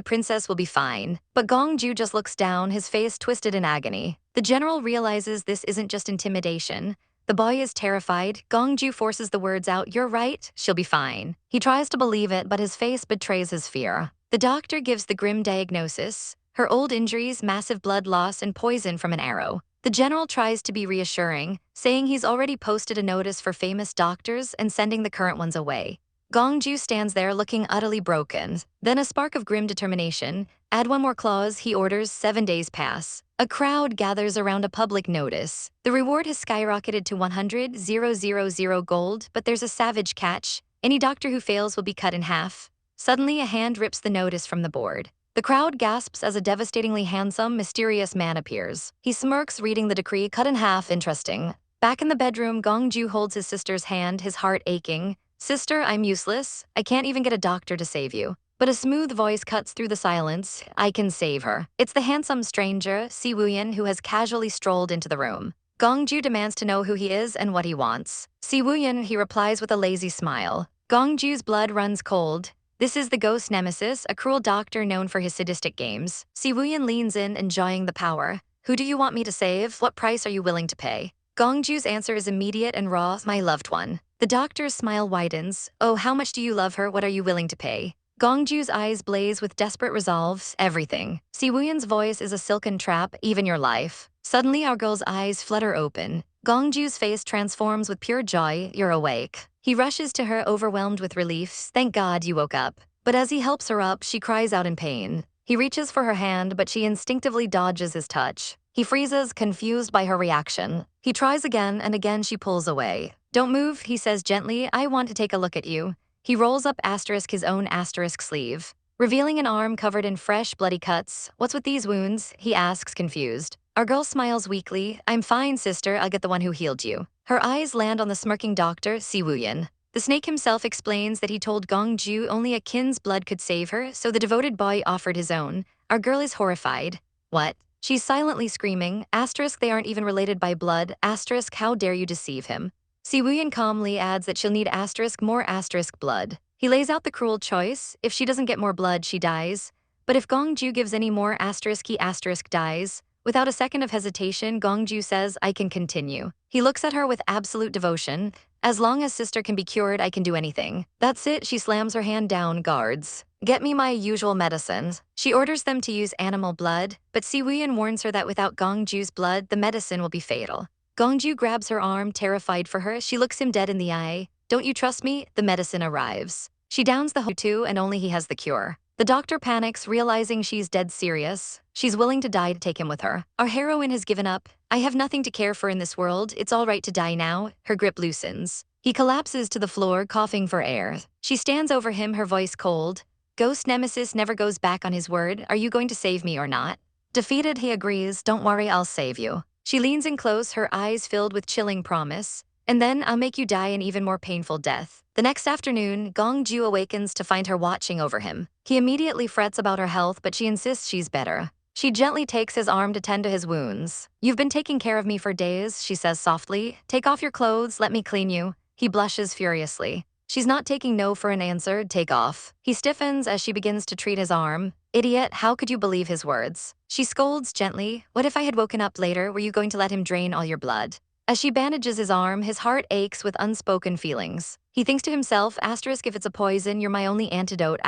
princess will be fine. But Gongju just looks down, his face twisted in agony. The general realizes this isn't just intimidation. The boy is terrified. Gongju forces the words out, you're right, she'll be fine. He tries to believe it, but his face betrays his fear. The doctor gives the grim diagnosis. Her old injuries, massive blood loss, and poison from an arrow. The general tries to be reassuring, saying he's already posted a notice for famous doctors and sending the current ones away. Gongju stands there looking utterly broken. Then a spark of grim determination. Add one more clause, he orders. 7 days pass. A crowd gathers around a public notice. The reward has skyrocketed to 100,000 gold, but there's a savage catch. Any doctor who fails will be cut in half. Suddenly, a hand rips the notice from the board. The crowd gasps as a devastatingly handsome, mysterious man appears. He smirks, reading the decree, cut in half, interesting. Back in the bedroom, Gongju holds his sister's hand, his heart aching. Sister, I'm useless. I can't even get a doctor to save you. But a smooth voice cuts through the silence. I can save her. It's the handsome stranger, Si Wuyan, who has casually strolled into the room. Gongju demands to know who he is and what he wants. Si Wuyan, he replies with a lazy smile. Gongju's blood runs cold. This is the ghost nemesis, a cruel doctor known for his sadistic games. Si Wuyan leans in, enjoying the power. Who do you want me to save? What price are you willing to pay? Gongju's answer is immediate and raw, my loved one. The doctor's smile widens. Oh, how much do you love her? What are you willing to pay? Gongju's eyes blaze with desperate resolve. Everything. Siwooyen's voice is a silken trap, even your life. Suddenly, our girl's eyes flutter open. Gongju's face transforms with pure joy. You're awake. He rushes to her, overwhelmed with relief. Thank God you woke up. But as he helps her up, she cries out in pain. He reaches for her hand, but she instinctively dodges his touch. He freezes, confused by her reaction. He tries again, and again she pulls away. Don't move, he says gently. I want to take a look at you. He rolls up his own sleeve, revealing an arm covered in fresh, bloody cuts. What's with these wounds? He asks, confused. Our girl smiles weakly. I'm fine, sister. I'll get the one who healed you. Her eyes land on the smirking doctor, Siwooyen. The snake himself explains that he told Gongju only a kin's blood could save her, so the devoted boy offered his own. Our girl is horrified. What? She's silently screaming. They aren't even related by blood. How dare you deceive him? Siwooyen calmly adds that she'll need more blood. He lays out the cruel choice. If she doesn't get more blood, she dies. But if Gongju gives any more he dies. Without a second of hesitation, Gongju says, I can continue. He looks at her with absolute devotion. As long as sister can be cured, I can do anything. That's it, she slams her hand down, guards. Get me my usual medicines. She orders them to use animal blood, but Siwooyen warns her that without Gongju's blood, the medicine will be fatal. Gongju grabs her arm, terrified for her. She looks him dead in the eye. Don't you trust me? The medicine arrives. She downs the too, and only he has the cure. The doctor panics, realizing she's dead serious. She's willing to die to take him with her. Our heroine has given up. I have nothing to care for in this world. It's all right to die now. Her grip loosens. He collapses to the floor, coughing for air. She stands over him, her voice cold. Ghost Nemesis never goes back on his word. Are you going to save me or not? Defeated, he agrees. Don't worry, I'll save you. She leans in close, her eyes filled with chilling promise. And then I'll make you die an even more painful death. The next afternoon, Gongju awakens to find her watching over him. He immediately frets about her health, but she insists she's better. She gently takes his arm to tend to his wounds. You've been taking care of me for days, she says softly. Take off your clothes, let me clean you. He blushes furiously. She's not taking no for an answer. Take off. He stiffens as she begins to treat his arm. Idiot, how could you believe his words? She scolds gently. What if I had woken up later? Were you going to let him drain all your blood? As she bandages his arm, his heart aches with unspoken feelings. He thinks to himself, if it's a poison, you're my only antidote, .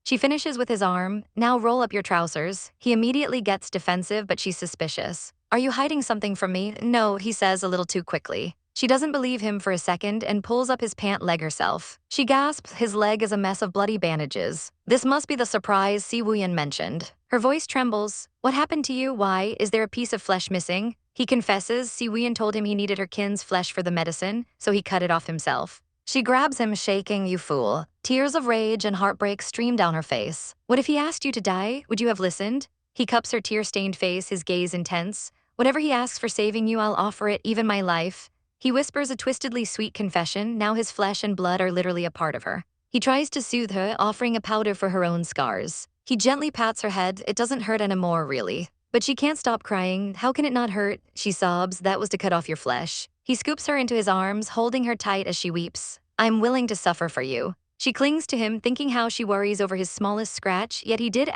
She finishes with his arm. Now roll up your trousers. He immediately gets defensive, but she's suspicious. Are you hiding something from me? No, he says a little too quickly. She doesn't believe him for a second and pulls up his pant leg herself. She gasps, his leg is a mess of bloody bandages. This must be the surprise Siwooyen mentioned. Her voice trembles. What happened to you? Why? Is there a piece of flesh missing? He confesses. Siwooyen told him he needed her kin's flesh for the medicine, so he cut it off himself. She grabs him, shaking, you fool. Tears of rage and heartbreak stream down her face. What if he asked you to die? Would you have listened? He cups her tear-stained face, his gaze intense. Whatever he asks for saving you, I'll offer it, even my life. He whispers a twistedly sweet confession. Now his flesh and blood are literally a part of her. He tries to soothe her, offering a powder for her own scars. He gently pats her head. It doesn't hurt anymore, really. But she can't stop crying. How can it not hurt? She sobs. That was to cut off your flesh. He scoops her into his arms, holding her tight as she weeps. I'm willing to suffer for you. She clings to him, thinking how she worries over his smallest scratch, yet he did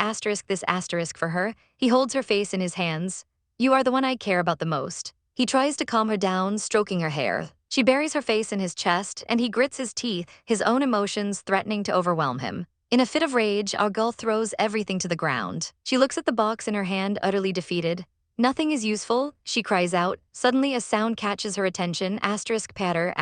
this for her. He holds her face in his hands. You are the one I care about the most. He tries to calm her down, stroking her hair. She buries her face in his chest, and he grits his teeth, his own emotions threatening to overwhelm him. In a fit of rage, our girl throws everything to the ground. She looks at the box in her hand, utterly defeated. Nothing is useful, she cries out. Suddenly a sound catches her attention, patter, .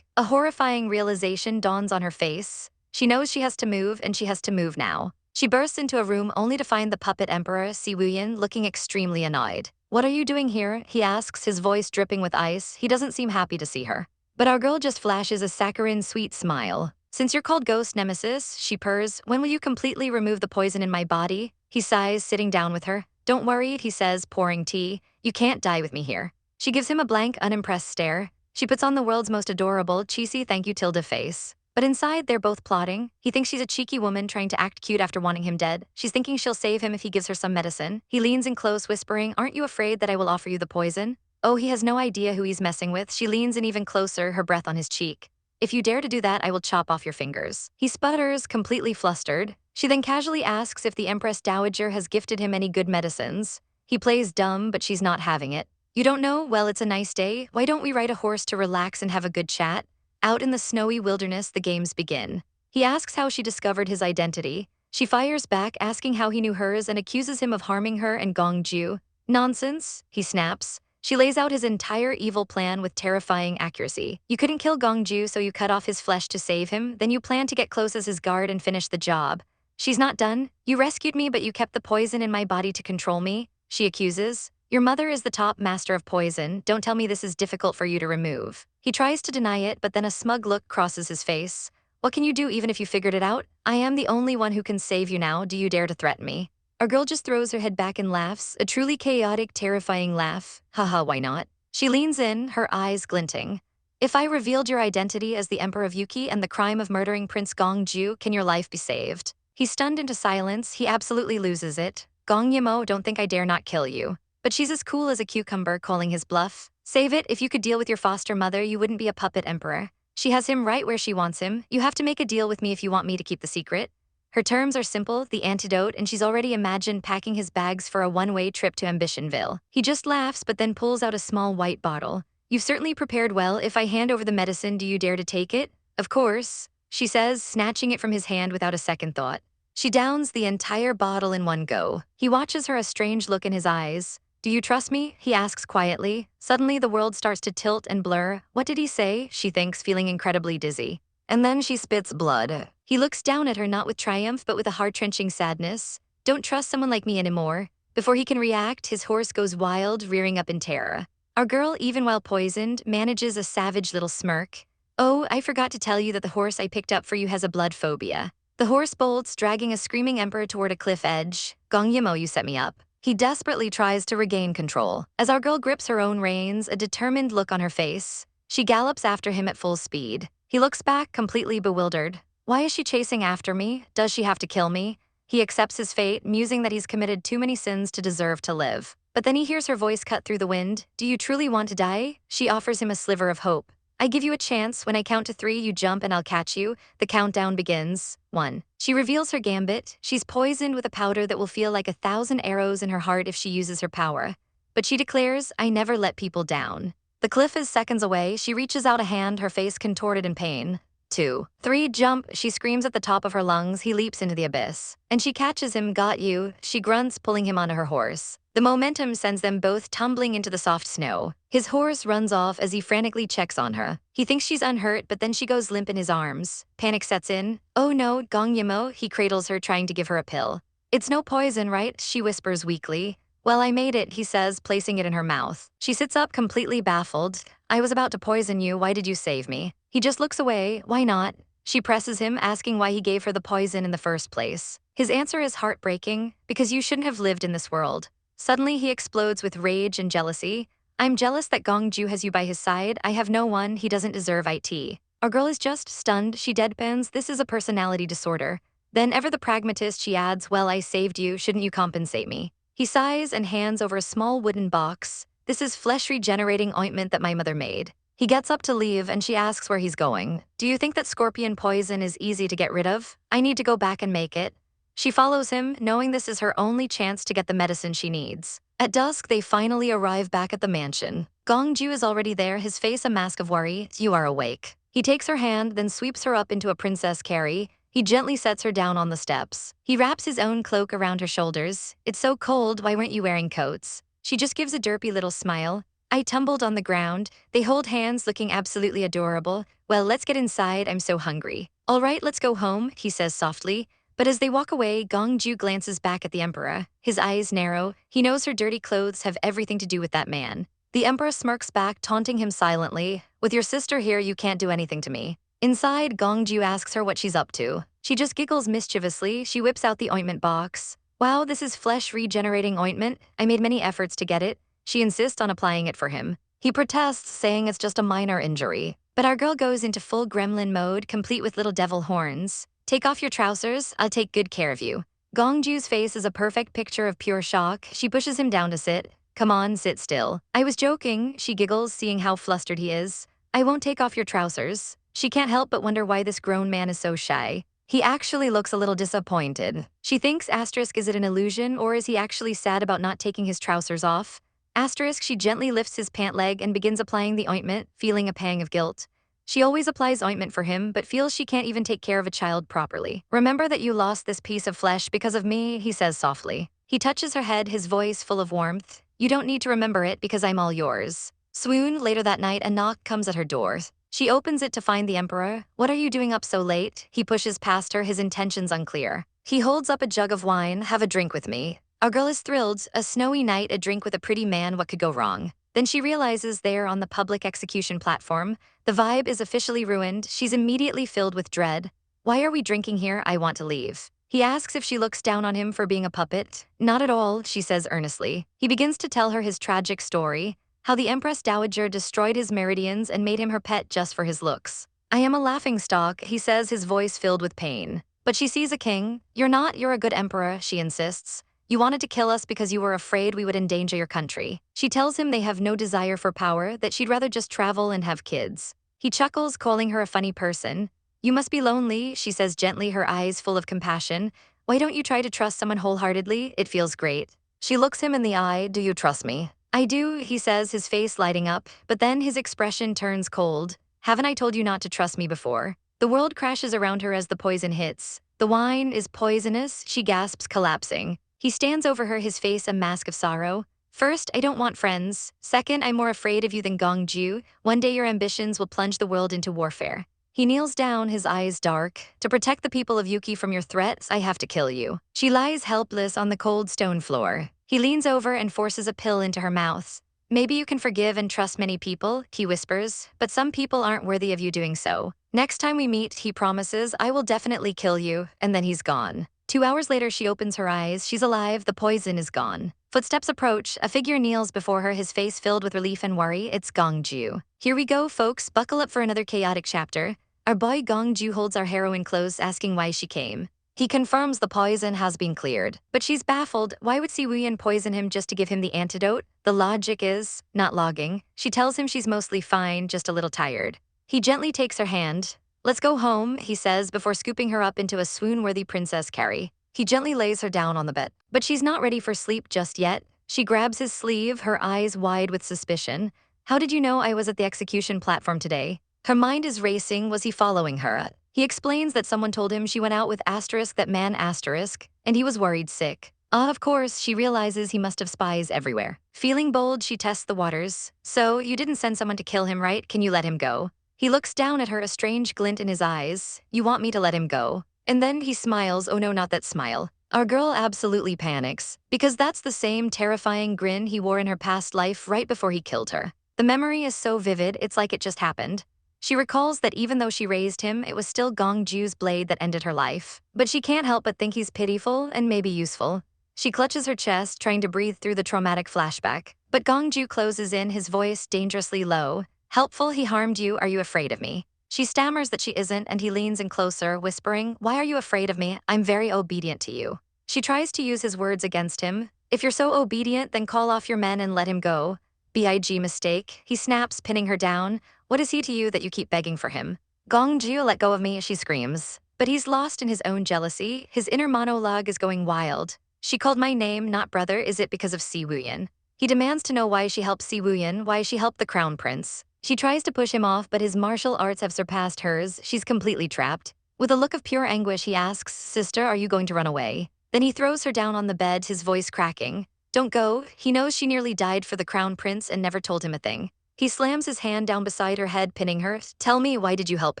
A horrifying realization dawns on her face. She knows she has to move, and she has to move now. She bursts into a room only to find the puppet emperor, Siwooyen, looking extremely annoyed. What are you doing here? He asks, his voice dripping with ice. He doesn't seem happy to see her. But our girl just flashes a saccharine, sweet smile. Since you're called Ghost Nemesis, she purrs, when will you completely remove the poison in my body? He sighs, sitting down with her. Don't worry, he says, pouring tea. You can't die with me here. She gives him a blank, unimpressed stare. She puts on the world's most adorable, cheesy thank you tilde face. But inside, they're both plotting. He thinks she's a cheeky woman trying to act cute after wanting him dead. She's thinking she'll save him if he gives her some medicine. He leans in close, whispering, aren't you afraid that I will offer you the poison? Oh, he has no idea who he's messing with. She leans in even closer, her breath on his cheek. If you dare to do that, I will chop off your fingers. He sputters, completely flustered. She then casually asks if the Empress Dowager has gifted him any good medicines. He plays dumb, but she's not having it. You don't know? Well, it's a nice day. Why don't we ride a horse to relax and have a good chat? Out in the snowy wilderness, the games begin. He asks how she discovered his identity. She fires back, asking how he knew hers and accuses him of harming her and Gongju. Nonsense, he snaps. She lays out his entire evil plan with terrifying accuracy. You couldn't kill Gongju, so you cut off his flesh to save him, then you plan to get close as his guard and finish the job. She's not done. You rescued me, but you kept the poison in my body to control me, she accuses. Your mother is the top master of poison. Don't tell me this is difficult for you to remove. He tries to deny it, but then a smug look crosses his face. What can you do even if you figured it out? I am the only one who can save you now. Do you dare to threaten me? Our girl just throws her head back and laughs, a truly chaotic, terrifying laugh. Haha, why not? She leans in, her eyes glinting. If I revealed your identity as the Emperor of Yuki and the crime of murdering Prince Gongju, can your life be saved? He's stunned into silence. He absolutely loses it. Gong Yi Mo, don't think I dare not kill you. But she's as cool as a cucumber, calling his bluff. Save it. If you could deal with your foster mother, you wouldn't be a puppet emperor. She has him right where she wants him. You have to make a deal with me if you want me to keep the secret. Her terms are simple, the antidote, and she's already imagined packing his bags for a one-way trip to Ambitionville. He just laughs, but then pulls out a small white bottle. You've certainly prepared well. If I hand over the medicine, do you dare to take it? Of course, she says, snatching it from his hand without a second thought. She downs the entire bottle in one go. He watches her, a strange look in his eyes. Do you trust me? He asks quietly. Suddenly, the world starts to tilt and blur. What did he say? She thinks, feeling incredibly dizzy. And then she spits blood. He looks down at her, not with triumph, but with a heart-wrenching sadness. Don't trust someone like me anymore. Before he can react, his horse goes wild, rearing up in terror. Our girl, even while poisoned, manages a savage little smirk. Oh, I forgot to tell you that the horse I picked up for you has a blood phobia. The horse bolts, dragging a screaming emperor toward a cliff edge. Gong Yi Mo, you set me up. He desperately tries to regain control. As our girl grips her own reins, a determined look on her face, she gallops after him at full speed. He looks back, completely bewildered. Why is she chasing after me? Does she have to kill me? He accepts his fate, musing that he's committed too many sins to deserve to live. But then he hears her voice cut through the wind. Do you truly want to die? She offers him a sliver of hope. I give you a chance. When I count to 3, you jump and I'll catch you. The countdown begins. 1. She reveals her gambit. She's poisoned with a powder that will feel like 1,000 arrows in her heart if she uses her power. But she declares, I never let people down. The cliff is seconds away. She reaches out a hand, her face contorted in pain. 2. 3, jump, she screams at the top of her lungs. He leaps into the abyss. And she catches him. Got you, she grunts, pulling him onto her horse. The momentum sends them both tumbling into the soft snow. His horse runs off as he frantically checks on her. He thinks she's unhurt, but then she goes limp in his arms. Panic sets in. Oh no, Gong Yi Mo, he cradles her, trying to give her a pill. It's no poison, right? She whispers weakly. Well, I made it, he says, placing it in her mouth. She sits up, completely baffled. I was about to poison you. Why did you save me? He just looks away. Why not? She presses him, asking why he gave her the poison in the first place. His answer is heartbreaking. Because you shouldn't have lived in this world. Suddenly, he explodes with rage and jealousy. I'm jealous that Gongju has you by his side. I have no one. He doesn't deserve it. Our girl is just stunned. She deadpans. This is a personality disorder. Then, ever the pragmatist, she adds, well, I saved you. Shouldn't you compensate me? He sighs and hands over a small wooden box. This is flesh-regenerating ointment that my mother made. He gets up to leave and she asks where he's going. Do you think that scorpion poison is easy to get rid of? I need to go back and make it. She follows him, knowing this is her only chance to get the medicine she needs. At dusk, they finally arrive back at the mansion. Gongju is already there, his face a mask of worry. You are awake. He takes her hand, then sweeps her up into a princess carry. He gently sets her down on the steps. He wraps his own cloak around her shoulders. It's so cold, why weren't you wearing coats? She just gives a derpy little smile. I tumbled on the ground. They hold hands, looking absolutely adorable. Well, let's get inside, I'm so hungry. All right, let's go home, he says softly. But as they walk away, Gongju glances back at the emperor. His eyes narrow. He knows her dirty clothes have everything to do with that man. The emperor smirks back, taunting him silently. With your sister here, you can't do anything to me. Inside, Gongju asks her what she's up to. She just giggles mischievously. She whips out the ointment box. Wow, this is flesh-regenerating ointment. I made many efforts to get it. She insists on applying it for him. He protests, saying it's just a minor injury. But our girl goes into full gremlin mode, complete with little devil horns. Take off your trousers, I'll take good care of you. Gongju's face is a perfect picture of pure shock. She pushes him down to sit. Come on, sit still. I was joking, she giggles, seeing how flustered he is. I won't take off your trousers. She can't help but wonder why this grown man is so shy. He actually looks a little disappointed. She thinks, asterisk, is it an illusion, or is he actually sad about not taking his trousers off? Asterisk, she gently lifts his pant leg and begins applying the ointment, feeling a pang of guilt. She always applies ointment for him, but feels she can't even take care of a child properly. Remember that you lost this piece of flesh because of me, he says softly. He touches her head, his voice full of warmth. You don't need to remember it because I'm all yours. Swoon, later that night, a knock comes at her door. She opens it to find the Emperor. What are you doing up so late? He pushes past her, his intentions unclear. He holds up a jug of wine. Have a drink with me. Our girl is thrilled. A snowy night, a drink with a pretty man, what could go wrong? Then she realizes they're on the public execution platform. The vibe is officially ruined. She's immediately filled with dread. Why are we drinking here? I want to leave. He asks if she looks down on him for being a puppet. Not at all, she says earnestly. He begins to tell her his tragic story, how the Empress Dowager destroyed his meridians and made him her pet just for his looks. I am a laughingstock, he says, his voice filled with pain. But she sees a king. You're not, you're a good emperor, she insists. You wanted to kill us because you were afraid we would endanger your country. She tells him they have no desire for power, that she'd rather just travel and have kids. He chuckles, calling her a funny person. You must be lonely, she says gently, her eyes full of compassion. Why don't you try to trust someone wholeheartedly? It feels great. She looks him in the eye. Do you trust me? I do, he says, his face lighting up, but then his expression turns cold. Haven't I told you not to trust me before? The world crashes around her as the poison hits. The wine is poisonous, she gasps, collapsing. He stands over her, his face a mask of sorrow. First, I don't want friends. Second, I'm more afraid of you than Gongju. One day your ambitions will plunge the world into warfare. He kneels down, his eyes dark. To protect the people of Yuki from your threats, I have to kill you. She lies helpless on the cold stone floor. He leans over and forces a pill into her mouth. Maybe you can forgive and trust many people, he whispers, but some people aren't worthy of you doing so. Next time we meet, he promises, I will definitely kill you, and then he's gone. 2 hours later, she opens her eyes. She's alive. The poison is gone. Footsteps approach. A figure kneels before her, his face filled with relief and worry. It's Gongju. Here we go, folks. Buckle up for another chaotic chapter. Our boy Gongju holds our heroine close, asking why she came. He confirms the poison has been cleared. But she's baffled. Why would Si Wuyan poison him just to give him the antidote? The logic is not logging. She tells him she's mostly fine, just a little tired. He gently takes her hand. Let's go home, he says, before scooping her up into a swoon-worthy princess carry. He gently lays her down on the bed. But she's not ready for sleep just yet. She grabs his sleeve, her eyes wide with suspicion. How did you know I was at the execution platform today? Her mind is racing. Was he following her? He explains that someone told him she went out with asterisk that man asterisk, and he was worried sick. Of course, she realizes he must have spies everywhere. Feeling bold, she tests the waters. So, you didn't send someone to kill him, right? Can you let him go? He looks down at her, a strange glint in his eyes. You want me to let him go? And then he smiles. Oh no, not that smile. Our girl absolutely panics, because that's the same terrifying grin he wore in her past life right before he killed her. The memory is so vivid, it's like it just happened. She recalls that even though she raised him, it was still Gongju's blade that ended her life. But she can't help but think he's pitiful and maybe useful. She clutches her chest, trying to breathe through the traumatic flashback. But Gongju closes in, his voice dangerously low. Helpful, he harmed you. Are you afraid of me? She stammers that she isn't, and he leans in closer, whispering, why are you afraid of me? I'm very obedient to you. She tries to use his words against him. If you're so obedient, then call off your men and let him go. Big mistake. He snaps, pinning her down. What is he to you that you keep begging for him? Gongju, let go of me, she screams. But he's lost in his own jealousy. His inner monologue is going wild. She called my name, not brother. Is it because of Si Wuyan? He demands to know why she helped Si Wuyan, why she helped the crown prince. She tries to push him off, but his martial arts have surpassed hers. She's completely trapped. With a look of pure anguish, he asks, Sister, are you going to run away? Then he throws her down on the bed, his voice cracking. Don't go. He knows she nearly died for the crown prince and never told him a thing. He slams his hand down beside her head, pinning her. Tell me, why did you help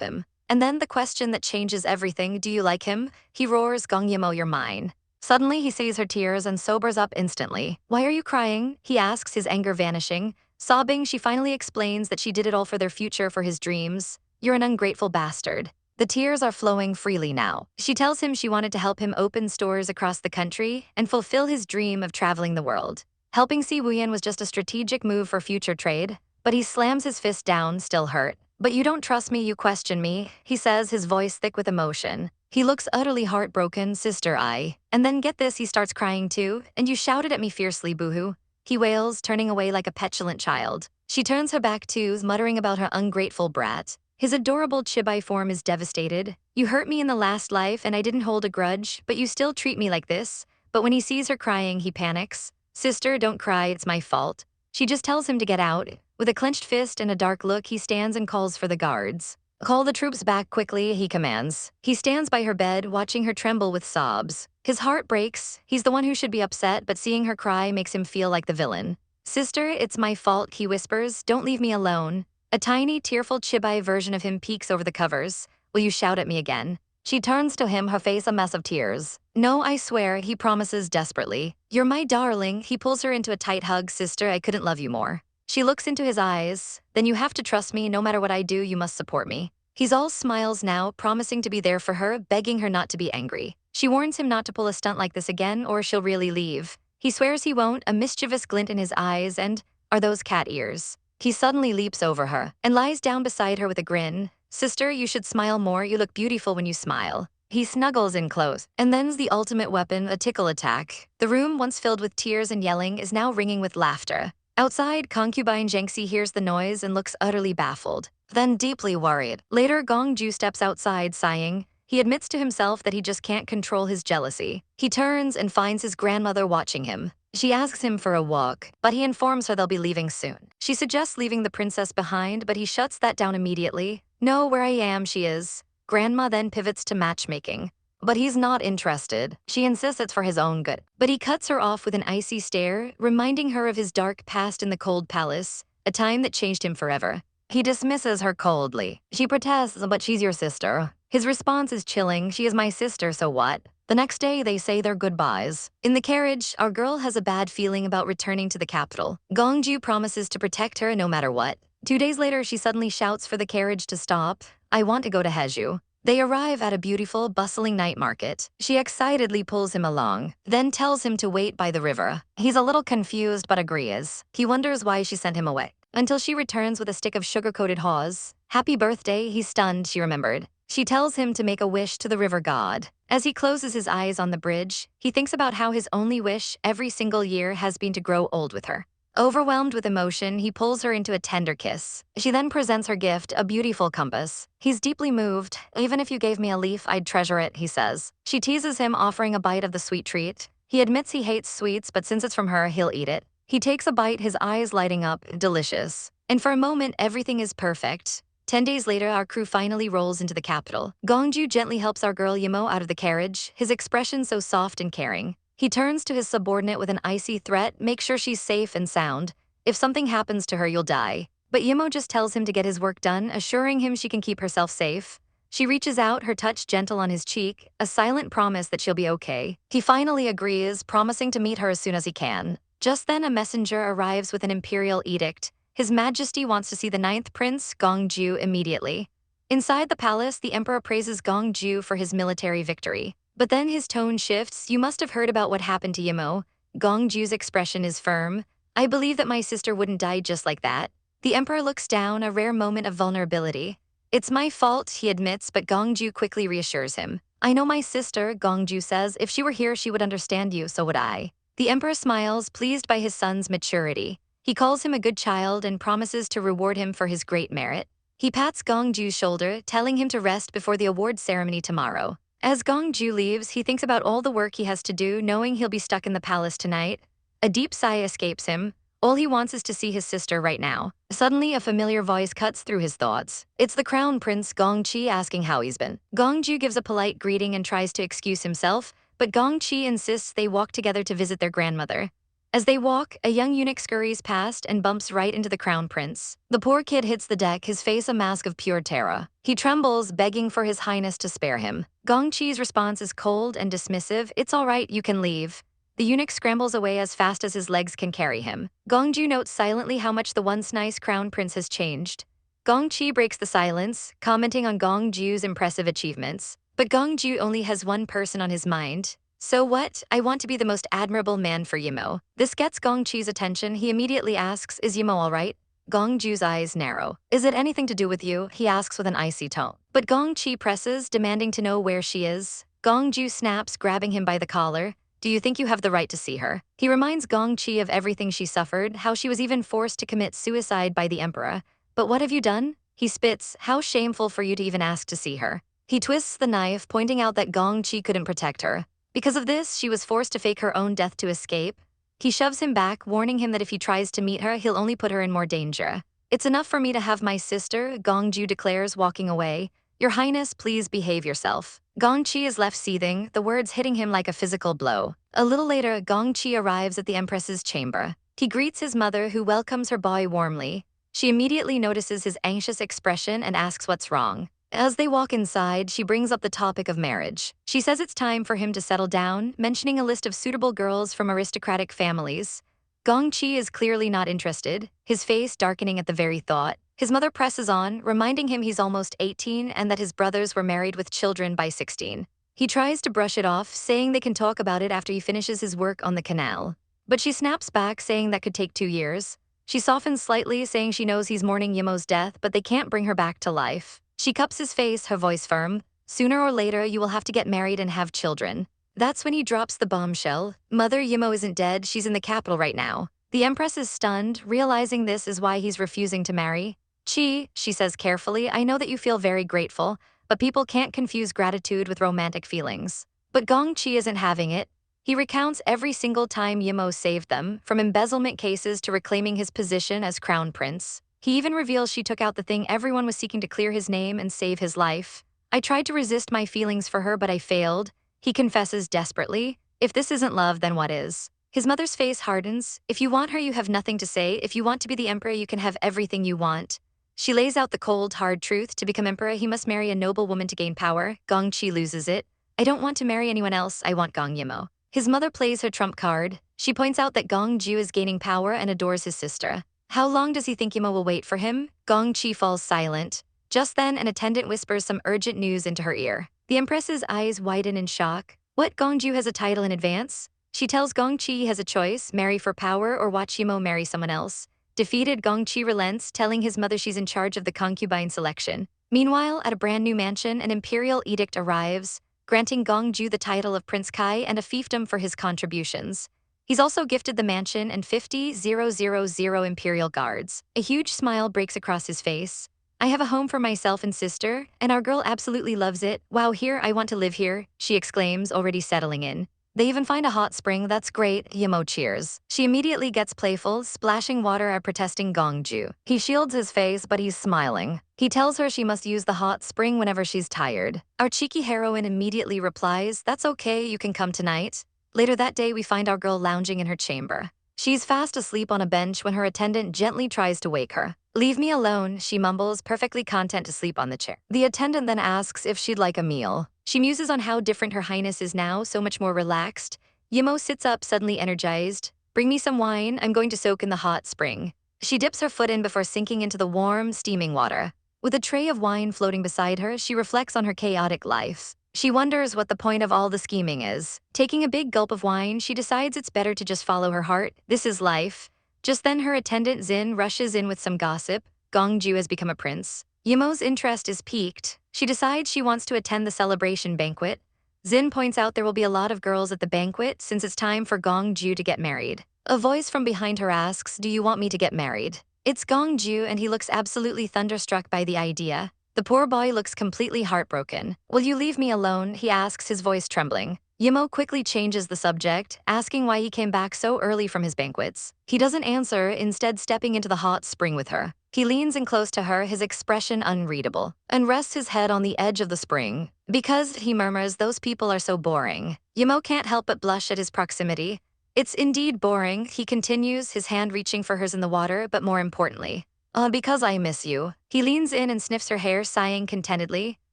him? And then the question that changes everything, do you like him? He roars, Gong Yi Mo, you're mine. Suddenly, he sees her tears and sobers up instantly. Why are you crying? He asks, his anger vanishing. Sobbing, she finally explains that she did it all for their future, for his dreams. You're an ungrateful bastard. The tears are flowing freely now. She tells him she wanted to help him open stores across the country and fulfill his dream of traveling the world. Helping Si Wuyan was just a strategic move for future trade, but he slams his fist down, still hurt. But you don't trust me, you question me, he says, his voice thick with emotion. He looks utterly heartbroken, sister, And then get this, he starts crying too, and you shouted at me fiercely, boohoo. He wails, turning away like a petulant child. She turns her back too, muttering about her ungrateful brat. His adorable chibi form is devastated. You hurt me in the last life and I didn't hold a grudge, but you still treat me like this. But when he sees her crying, he panics. Sister, don't cry, it's my fault. She just tells him to get out. With a clenched fist and a dark look, he stands and calls for the guards. Call the troops back quickly, he commands. He stands by her bed, watching her tremble with sobs. His heart breaks. He's the one who should be upset, but seeing her cry makes him feel like the villain. Sister, it's my fault, he whispers. Don't leave me alone. A tiny, tearful chibai version of him peeks over the covers. Will you shout at me again? She turns to him, her face a mess of tears. No, I swear, he promises desperately. You're my darling. He pulls her into a tight hug. Sister, I couldn't love you more. She looks into his eyes. Then you have to trust me. No matter what I do, you must support me. He's all smiles now, promising to be there for her, begging her not to be angry. She warns him not to pull a stunt like this again or she'll really leave. He swears he won't, a mischievous glint in his eyes, and are those cat ears? He suddenly leaps over her and lies down beside her with a grin. Sister, you should smile more. You look beautiful when you smile. He snuggles in close, and then's the ultimate weapon, a tickle attack. The room, once filled with tears and yelling, is now ringing with laughter. Outside, concubine Zhengxi hears the noise and looks utterly baffled, then deeply worried. Later, Gongju steps outside, sighing. He admits to himself that he just can't control his jealousy. He turns and finds his grandmother watching him. She asks him for a walk, but he informs her they'll be leaving soon. She suggests leaving the princess behind, but he shuts that down immediately. No, where I am, she is. Grandma then pivots to matchmaking. But he's not interested. She insists it's for his own good. But he cuts her off with an icy stare, reminding her of his dark past in the cold palace, a time that changed him forever. He dismisses her coldly. She protests, but she's your sister. His response is chilling. She is my sister, so what? The next day, they say their goodbyes. In the carriage, our girl has a bad feeling about returning to the capital. Gongju promises to protect her no matter what. 2 days later, she suddenly shouts for the carriage to stop. I want to go to Heju. They arrive at a beautiful, bustling night market. She excitedly pulls him along, then tells him to wait by the river. He's a little confused but agrees. He wonders why she sent him away, until she returns with a stick of sugar-coated haws. Happy birthday, he's stunned, she remembered. She tells him to make a wish to the river god. As he closes his eyes on the bridge, he thinks about how his only wish every single year has been to grow old with her. Overwhelmed with emotion, he pulls her into a tender kiss. She then presents her gift, a beautiful compass. He's deeply moved. Even if you gave me a leaf, I'd treasure it, he says. She teases him, offering a bite of the sweet treat. He admits he hates sweets, but since it's from her, he'll eat it. He takes a bite, his eyes lighting up, delicious. And for a moment, everything is perfect. 10 days later, our crew finally rolls into the capital. Gongju gently helps our girl Yimmo out of the carriage, his expression so soft and caring. He turns to his subordinate with an icy threat, make sure she's safe and sound. If something happens to her, you'll die. But Yimmo just tells him to get his work done, assuring him she can keep herself safe. She reaches out, her touch gentle on his cheek, a silent promise that she'll be okay. He finally agrees, promising to meet her as soon as he can. Just then, a messenger arrives with an imperial edict. His Majesty wants to see the 9th Prince, Gongju, immediately. Inside the palace, the emperor praises Gongju for his military victory. But then his tone shifts. You must have heard about what happened to Yimmo. Gongju's expression is firm. I believe that my sister wouldn't die just like that. The emperor looks down, a rare moment of vulnerability. It's my fault, he admits, but Gongju quickly reassures him. I know my sister, Gongju says. If she were here, she would understand you, so would I. The emperor smiles, pleased by his son's maturity. He calls him a good child and promises to reward him for his great merit. He pats Gongju's shoulder, telling him to rest before the award ceremony tomorrow. As Gongju leaves, he thinks about all the work he has to do, knowing he'll be stuck in the palace tonight. A deep sigh escapes him. All he wants is to see his sister right now. Suddenly, a familiar voice cuts through his thoughts. It's the crown prince, Gongqi, asking how he's been. Gongju gives a polite greeting and tries to excuse himself, but Gongqi insists they walk together to visit their grandmother. As they walk, a young eunuch scurries past and bumps right into the crown prince. The poor kid hits the deck, his face a mask of pure terror. He trembles, begging for his highness to spare him. Gongqi's response is cold and dismissive. It's all right, you can leave. The eunuch scrambles away as fast as his legs can carry him. Gongju notes silently how much the once nice crown prince has changed. Gongqi breaks the silence, commenting on Gongju's impressive achievements. But Gongju only has one person on his mind. So what? I want to be the most admirable man for Yimmo. This gets Gongqi's attention. He immediately asks, is Yimmo all right? Gongju's eyes narrow. Is it anything to do with you? He asks with an icy tone. But Gongqi presses, demanding to know where she is. Gongju snaps, grabbing him by the collar. Do you think you have the right to see her? He reminds Gongqi of everything she suffered, how she was even forced to commit suicide by the emperor. But what have you done? He spits, how shameful for you to even ask to see her. He twists the knife, pointing out that Gongqi couldn't protect her. Because of this, she was forced to fake her own death to escape. He shoves him back, warning him that if he tries to meet her, he'll only put her in more danger. It's enough for me to have my sister, Gongju declares, walking away. Your Highness, please behave yourself. Gongqi is left seething, the words hitting him like a physical blow. A little later, Gongqi arrives at the Empress's chamber. He greets his mother, who welcomes her boy warmly. She immediately notices his anxious expression and asks what's wrong. As they walk inside, she brings up the topic of marriage. She says it's time for him to settle down, mentioning a list of suitable girls from aristocratic families. Gongqi is clearly not interested, his face darkening at the very thought. His mother presses on, reminding him he's almost 18 and that his brothers were married with children by 16. He tries to brush it off, saying they can talk about it after he finishes his work on the canal. But she snaps back, saying that could take 2 years. She softens slightly, saying she knows he's mourning Yimmo's death, but they can't bring her back to life. She cups his face, her voice firm. Sooner or later, you will have to get married and have children. That's when he drops the bombshell. Mother Yimmo isn't dead, she's in the capital right now. The Empress is stunned, realizing this is why he's refusing to marry. Chi, she says carefully, I know that you feel very grateful, but people can't confuse gratitude with romantic feelings. But Gong Chi isn't having it. He recounts every single time Yimmo saved them, from embezzlement cases to reclaiming his position as crown prince. He even reveals she took out the thing everyone was seeking to clear his name and save his life. I tried to resist my feelings for her, but I failed. He confesses desperately. If this isn't love, then what is? His mother's face hardens. If you want her, you have nothing to say. If you want to be the emperor, you can have everything you want. She lays out the cold, hard truth. To become emperor, he must marry a noble woman to gain power. Gong Chi loses it. I don't want to marry anyone else, I want Gong Yi Mo. His mother plays her trump card. She points out that Gongju is gaining power and adores his sister. How long does he think Yimmo will wait for him? Gong Chi falls silent. Just then, an attendant whispers some urgent news into her ear. The Empress's eyes widen in shock. What, Gongju has a title in advance? She tells Gong Chi he has a choice, marry for power or watch Yimmo marry someone else. Defeated, Gong Chi relents, telling his mother she's in charge of the concubine selection. Meanwhile, at a brand new mansion, an imperial edict arrives, granting Gongju the title of Prince Kai and a fiefdom for his contributions. He's also gifted the mansion and 50,000 imperial guards. A huge smile breaks across his face. I have a home for myself and sister, and our girl absolutely loves it. Wow, here, I want to live here, she exclaims, already settling in. They even find a hot spring. That's great, Yimmo cheers. She immediately gets playful, splashing water at protesting Gongju. He shields his face, but he's smiling. He tells her she must use the hot spring whenever she's tired. Our cheeky heroine immediately replies, that's okay, you can come tonight. Later that day, we find our girl lounging in her chamber. She's fast asleep on a bench when her attendant gently tries to wake her. Leave me alone, she mumbles, perfectly content to sleep on the chair. The attendant then asks if she'd like a meal. She muses on how different her highness is now, so much more relaxed. Yimmo sits up, suddenly energized. Bring me some wine, I'm going to soak in the hot spring. She dips her foot in before sinking into the warm, steaming water. With a tray of wine floating beside her, she reflects on her chaotic life. She wonders what the point of all the scheming is. Taking a big gulp of wine, she decides it's better to just follow her heart. This is life. Just then her attendant Zin rushes in with some gossip. Gongju has become a prince. Yimmo's interest is piqued. She decides she wants to attend the celebration banquet. Zin points out there will be a lot of girls at the banquet since it's time for Gongju to get married. A voice from behind her asks, do you want me to get married? It's Gongju, and he looks absolutely thunderstruck by the idea. The poor boy looks completely heartbroken. Will you leave me alone? He asks, his voice trembling. Yimmo quickly changes the subject, asking why he came back so early from his banquets. He doesn't answer, instead stepping into the hot spring with her. He leans in close to her, his expression unreadable, and rests his head on the edge of the spring. Because, he murmurs, those people are so boring. Yimmo can't help but blush at his proximity. It's indeed boring, he continues, his hand reaching for hers in the water, but more importantly, because I miss you. He leans in and sniffs her hair, sighing contentedly.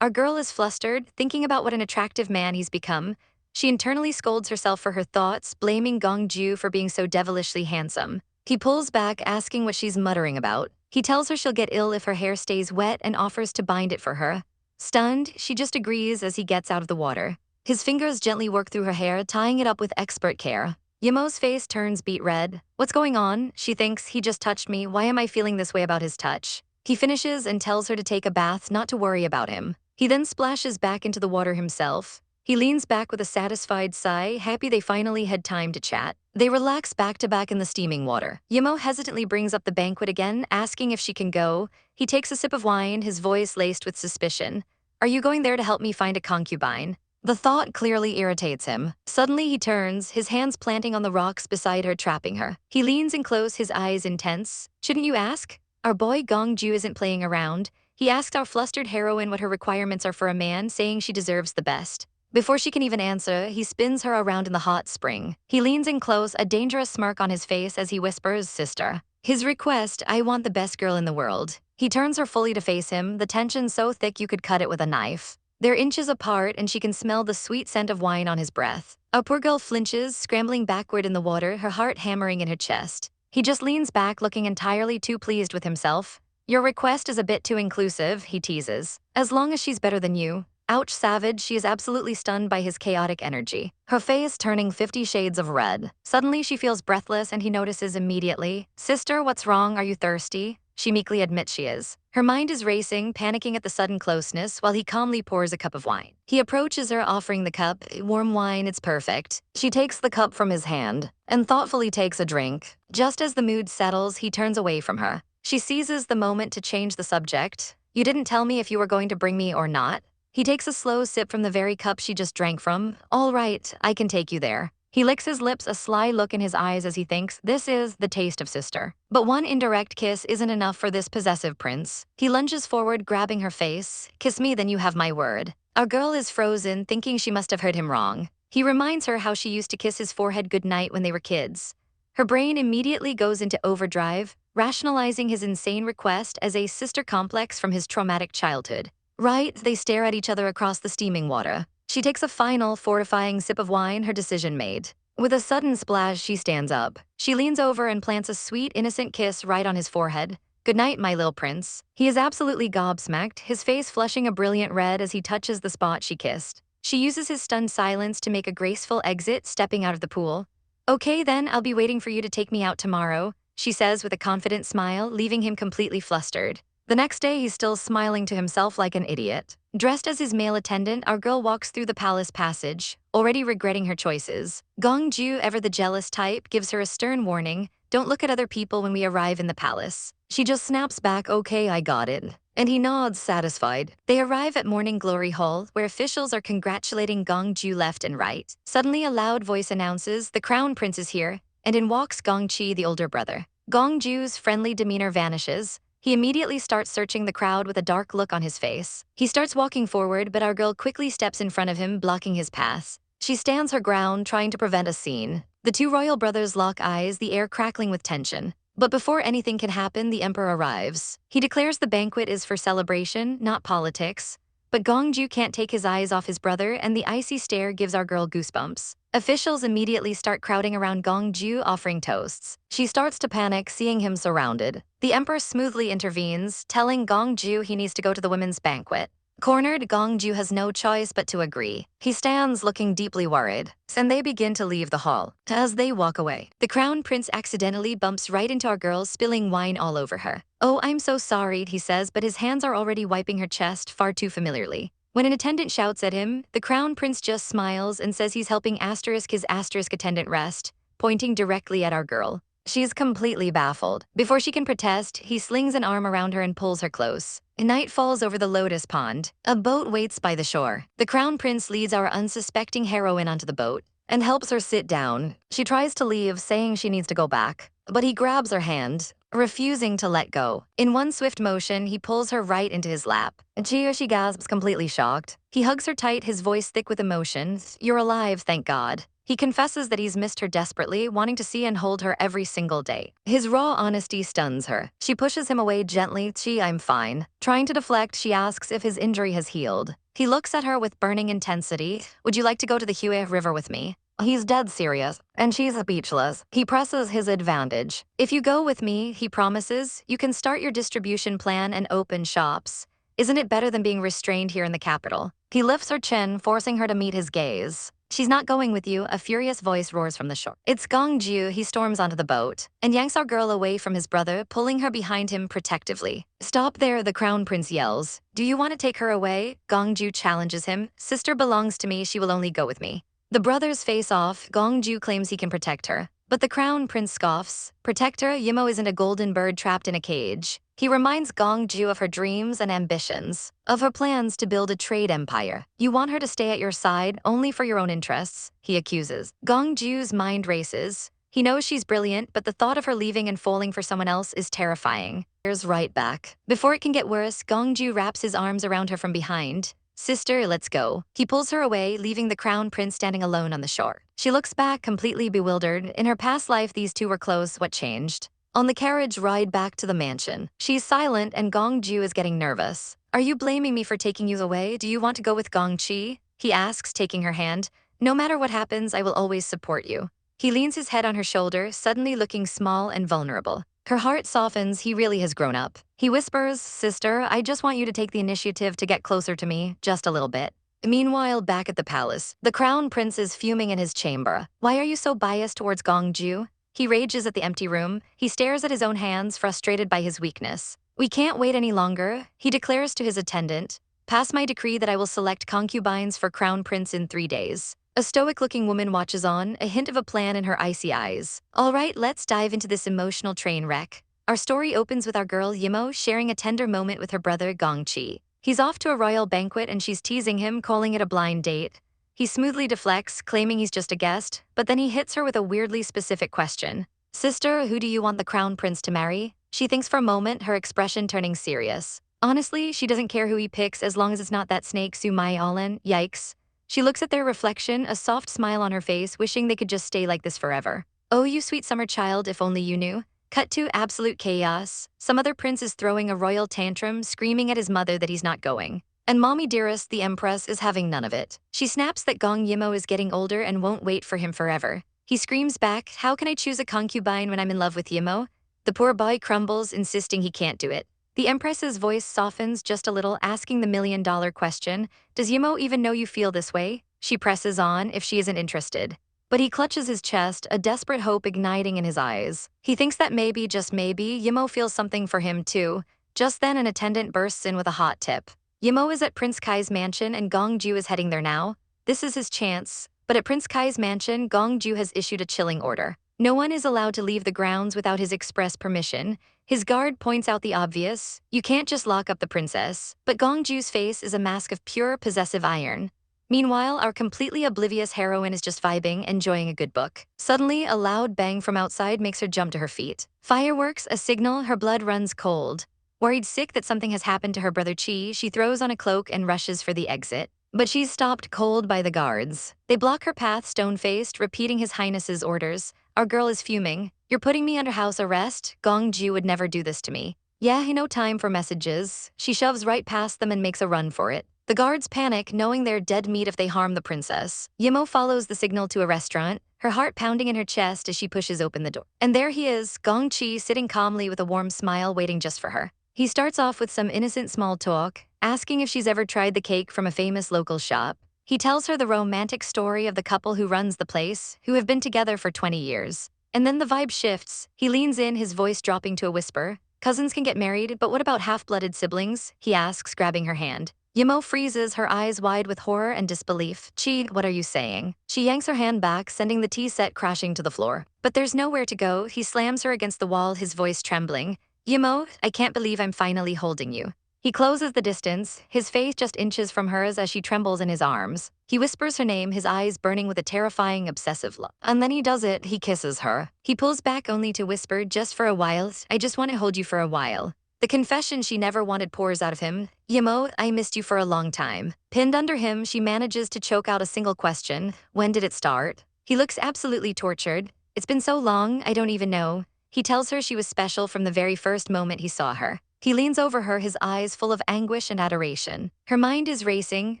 Our girl is flustered, thinking about what an attractive man he's become. She internally scolds herself for her thoughts, blaming Gongju for being so devilishly handsome. He pulls back, asking what she's muttering about. He tells her she'll get ill if her hair stays wet and offers to bind it for her. Stunned, she just agrees as he gets out of the water. His fingers gently work through her hair, tying it up with expert care. Yimmo's face turns beet red. What's going on? She thinks, he just touched me. Why am I feeling this way about his touch? He finishes and tells her to take a bath, not to worry about him. He then splashes back into the water himself. He leans back with a satisfied sigh, happy they finally had time to chat. They relax back to back in the steaming water. Yimmo hesitantly brings up the banquet again, asking if she can go. He takes a sip of wine, his voice laced with suspicion. Are you going there to help me find a concubine? The thought clearly irritates him. Suddenly he turns, his hands planting on the rocks beside her, trapping her. He leans in close, his eyes intense. Shouldn't you ask? Our boy Gongju isn't playing around. He asks our flustered heroine what her requirements are for a man, saying she deserves the best. Before she can even answer, he spins her around in the hot spring. He leans in close, a dangerous smirk on his face as he whispers, "Sister." His request, "I want the best girl in the world." He turns her fully to face him, the tension so thick you could cut it with a knife. They're inches apart and she can smell the sweet scent of wine on his breath. Our poor girl flinches, scrambling backward in the water, her heart hammering in her chest. He just leans back, looking entirely too pleased with himself. "Your request is a bit too inclusive," he teases. "As long as she's better than you." Ouch, savage, she is absolutely stunned by his chaotic energy. Her face turning 50 shades of red. Suddenly she feels breathless and he notices immediately. "Sister, what's wrong? Are you thirsty?" She meekly admits she is. Her mind is racing, panicking at the sudden closeness, while he calmly pours a cup of wine. He approaches her, offering the cup. "Warm wine, it's perfect." She takes the cup from his hand and thoughtfully takes a drink. Just as the mood settles, he turns away from her. She seizes the moment to change the subject. "You didn't tell me if you were going to bring me or not." He takes a slow sip from the very cup she just drank from. "All right, I can take you there." He licks his lips, a sly look in his eyes as he thinks, this is the taste of sister. But one indirect kiss isn't enough for this possessive prince. He lunges forward, grabbing her face. "Kiss me, then you have my word." Our girl is frozen, thinking she must have heard him wrong. He reminds her how she used to kiss his forehead goodnight when they were kids. Her brain immediately goes into overdrive, rationalizing his insane request as a sister complex from his traumatic childhood. Right, they stare at each other across the steaming water. She takes a final, fortifying sip of wine, her decision made. With a sudden splash, she stands up. She leans over and plants a sweet, innocent kiss right on his forehead. "Good night, my little prince." He is absolutely gobsmacked, his face flushing a brilliant red as he touches the spot she kissed. She uses his stunned silence to make a graceful exit, stepping out of the pool. "Okay then, I'll be waiting for you to take me out tomorrow," she says with a confident smile, leaving him completely flustered. The next day, he's still smiling to himself like an idiot. Dressed as his male attendant, our girl walks through the palace passage, already regretting her choices. Gongju, ever the jealous type, gives her a stern warning, "Don't look at other people when we arrive in the palace." She just snaps back, "Okay, I got it." And he nods, satisfied. They arrive at Morning Glory Hall, where officials are congratulating Gongju left and right. Suddenly, a loud voice announces, "The crown prince is here," and in walks Gongqi, the older brother. Gongju's friendly demeanor vanishes. He immediately starts searching the crowd with a dark look on his face. He starts walking forward, but our girl quickly steps in front of him, blocking his path. She stands her ground, trying to prevent a scene. The two royal brothers lock eyes, the air crackling with tension. But before anything can happen, the emperor arrives. He declares the banquet is for celebration, not politics. But Gongju can't take his eyes off his brother, and the icy stare gives our girl goosebumps. Officials immediately start crowding around Gongju, offering toasts. She starts to panic, seeing him surrounded. The empress smoothly intervenes, telling Gongju he needs to go to the women's banquet. Cornered, Gongju has no choice but to agree. He stands looking deeply worried, and they begin to leave the hall. As they walk away, the crown prince accidentally bumps right into our girl, spilling wine all over her. "Oh, I'm so sorry," he says, but his hands are already wiping her chest far too familiarly. When an attendant shouts at him, the crown prince just smiles and says he's helping his attendant rest, pointing directly at our girl. She's completely baffled. Before she can protest, he slings an arm around her and pulls her close. Night falls over the lotus pond. A boat waits by the shore. The crown prince leads our unsuspecting heroine onto the boat and helps her sit down. She tries to leave, saying she needs to go back, but he grabs her hand, refusing to let go. In one swift motion, he pulls her right into his lap. She gasps, completely shocked. He hugs her tight, his voice thick with emotion. "You're alive, thank God." He confesses that he's missed her desperately, wanting to see and hold her every single day. His raw honesty stuns her. She pushes him away gently. "I'm fine." Trying to deflect, she asks if his injury has healed. He looks at her with burning intensity. "Would you like to go to the Hue River with me?" He's dead serious, and she's speechless. He presses his advantage. "If you go with me," he promises, "you can start your distribution plan and open shops. Isn't it better than being restrained here in the capital?" He lifts her chin, forcing her to meet his gaze. "She's not going with you," a furious voice roars from the shore. It's Gongju. He storms onto the boat and yanks our girl away from his brother, pulling her behind him protectively. "Stop there," the crown prince yells. "Do you want to take her away?" Gongju challenges him. "Sister belongs to me, she will only go with me." The brothers face off. Gongju claims he can protect her, but the crown prince scoffs. "Protect her? Yimmo isn't a golden bird trapped in a cage." He reminds Gongju of her dreams and ambitions, of her plans to build a trade empire. "You want her to stay at your side only for your own interests," he accuses. Gongju's mind races. He knows she's brilliant, but the thought of her leaving and falling for someone else is terrifying. Here's right back. Before it can get worse, Gongju wraps his arms around her from behind. Sister, let's go. He pulls her away, leaving the crown prince standing alone on the shore. She looks back, completely bewildered. In her past life, these two were close. What changed? On the carriage ride back to the mansion, she's silent and Gongju is getting nervous. Are you blaming me for taking you away? Do you want to go with Gongchi? He asks, taking her hand. No matter what happens, I will always support you. He leans his head on her shoulder, suddenly looking small and vulnerable. Her heart softens. He really has grown up. He whispers, Sister, I just want you to take the initiative to get closer to me, just a little bit. Meanwhile, back at the palace, the crown prince is fuming in his chamber. Why are you so biased towards Gongju? He rages at the empty room. He stares at his own hands, frustrated by his weakness. We can't wait any longer, he declares to his attendant. Pass my decree that I will select concubines for crown prince in 3 days. A stoic-looking woman watches on, a hint of a plan in her icy eyes. All right, let's dive into this emotional train wreck. Our story opens with our girl Yimmo sharing a tender moment with her brother Gongchi. He's off to a royal banquet and she's teasing him, calling it a blind date. He smoothly deflects, claiming he's just a guest, but then he hits her with a weirdly specific question. Sister, who do you want the crown prince to marry? She thinks for a moment, her expression turning serious. Honestly, she doesn't care who he picks as long as it's not that snake Sumai Allen. Yikes. She looks at their reflection, a soft smile on her face, wishing they could just stay like this forever. Oh, you sweet summer child, if only you knew. Cut to absolute chaos. Some other prince is throwing a royal tantrum, screaming at his mother that he's not going. And mommy dearest, the Empress, is having none of it. She snaps that Gong Yi Mo is getting older and won't wait for him forever. He screams back, how can I choose a concubine when I'm in love with Yimmo? The poor boy crumbles, insisting he can't do it. The Empress's voice softens just a little, asking the million-dollar question, does Yimmo even know you feel this way? She presses on, if she isn't interested. But he clutches his chest, a desperate hope igniting in his eyes. He thinks that maybe, just maybe, Yimmo feels something for him too. Just then an attendant bursts in with a hot tip. Yimmo is at Prince Kai's mansion and Gongju is heading there now. This is his chance. But at Prince Kai's mansion, Gongju has issued a chilling order. No one is allowed to leave the grounds without his express permission. His guard points out the obvious. You can't just lock up the princess. But Gongju's face is a mask of pure, possessive iron. Meanwhile, our completely oblivious heroine is just vibing, enjoying a good book. Suddenly, a loud bang from outside makes her jump to her feet. Fireworks, a signal, her blood runs cold. Worried sick that something has happened to her brother Chi, she throws on a cloak and rushes for the exit. But she's stopped cold by the guards. They block her path, stone-faced, repeating His Highness's orders. Our girl is fuming. You're putting me under house arrest? Gongju would never do this to me. Yeah, no time for messages. She shoves right past them and makes a run for it. The guards panic, knowing they're dead meat if they harm the princess. Yimmo follows the signal to a restaurant, her heart pounding in her chest as she pushes open the door. And there he is, Gongchi, sitting calmly with a warm smile waiting just for her. He starts off with some innocent small talk, asking if she's ever tried the cake from a famous local shop. He tells her the romantic story of the couple who runs the place, who have been together for 20 years. And then the vibe shifts. He leans in, his voice dropping to a whisper. Cousins can get married, but what about half-blooded siblings? He asks, grabbing her hand. Yimmo freezes, her eyes wide with horror and disbelief. Chi, what are you saying? She yanks her hand back, sending the tea set crashing to the floor. But there's nowhere to go. He slams her against the wall, his voice trembling. Yimmo, I can't believe I'm finally holding you. He closes the distance, his face just inches from hers as she trembles in his arms. He whispers her name, his eyes burning with a terrifying, obsessive love. And then he does it, he kisses her. He pulls back only to whisper, just for a while, I just want to hold you for a while. The confession she never wanted pours out of him. Yimmo, I missed you for a long time. Pinned under him, she manages to choke out a single question. When did it start? He looks absolutely tortured. It's been so long, I don't even know. He tells her she was special from the very first moment he saw her. He leans over her, his eyes full of anguish and adoration. Her mind is racing,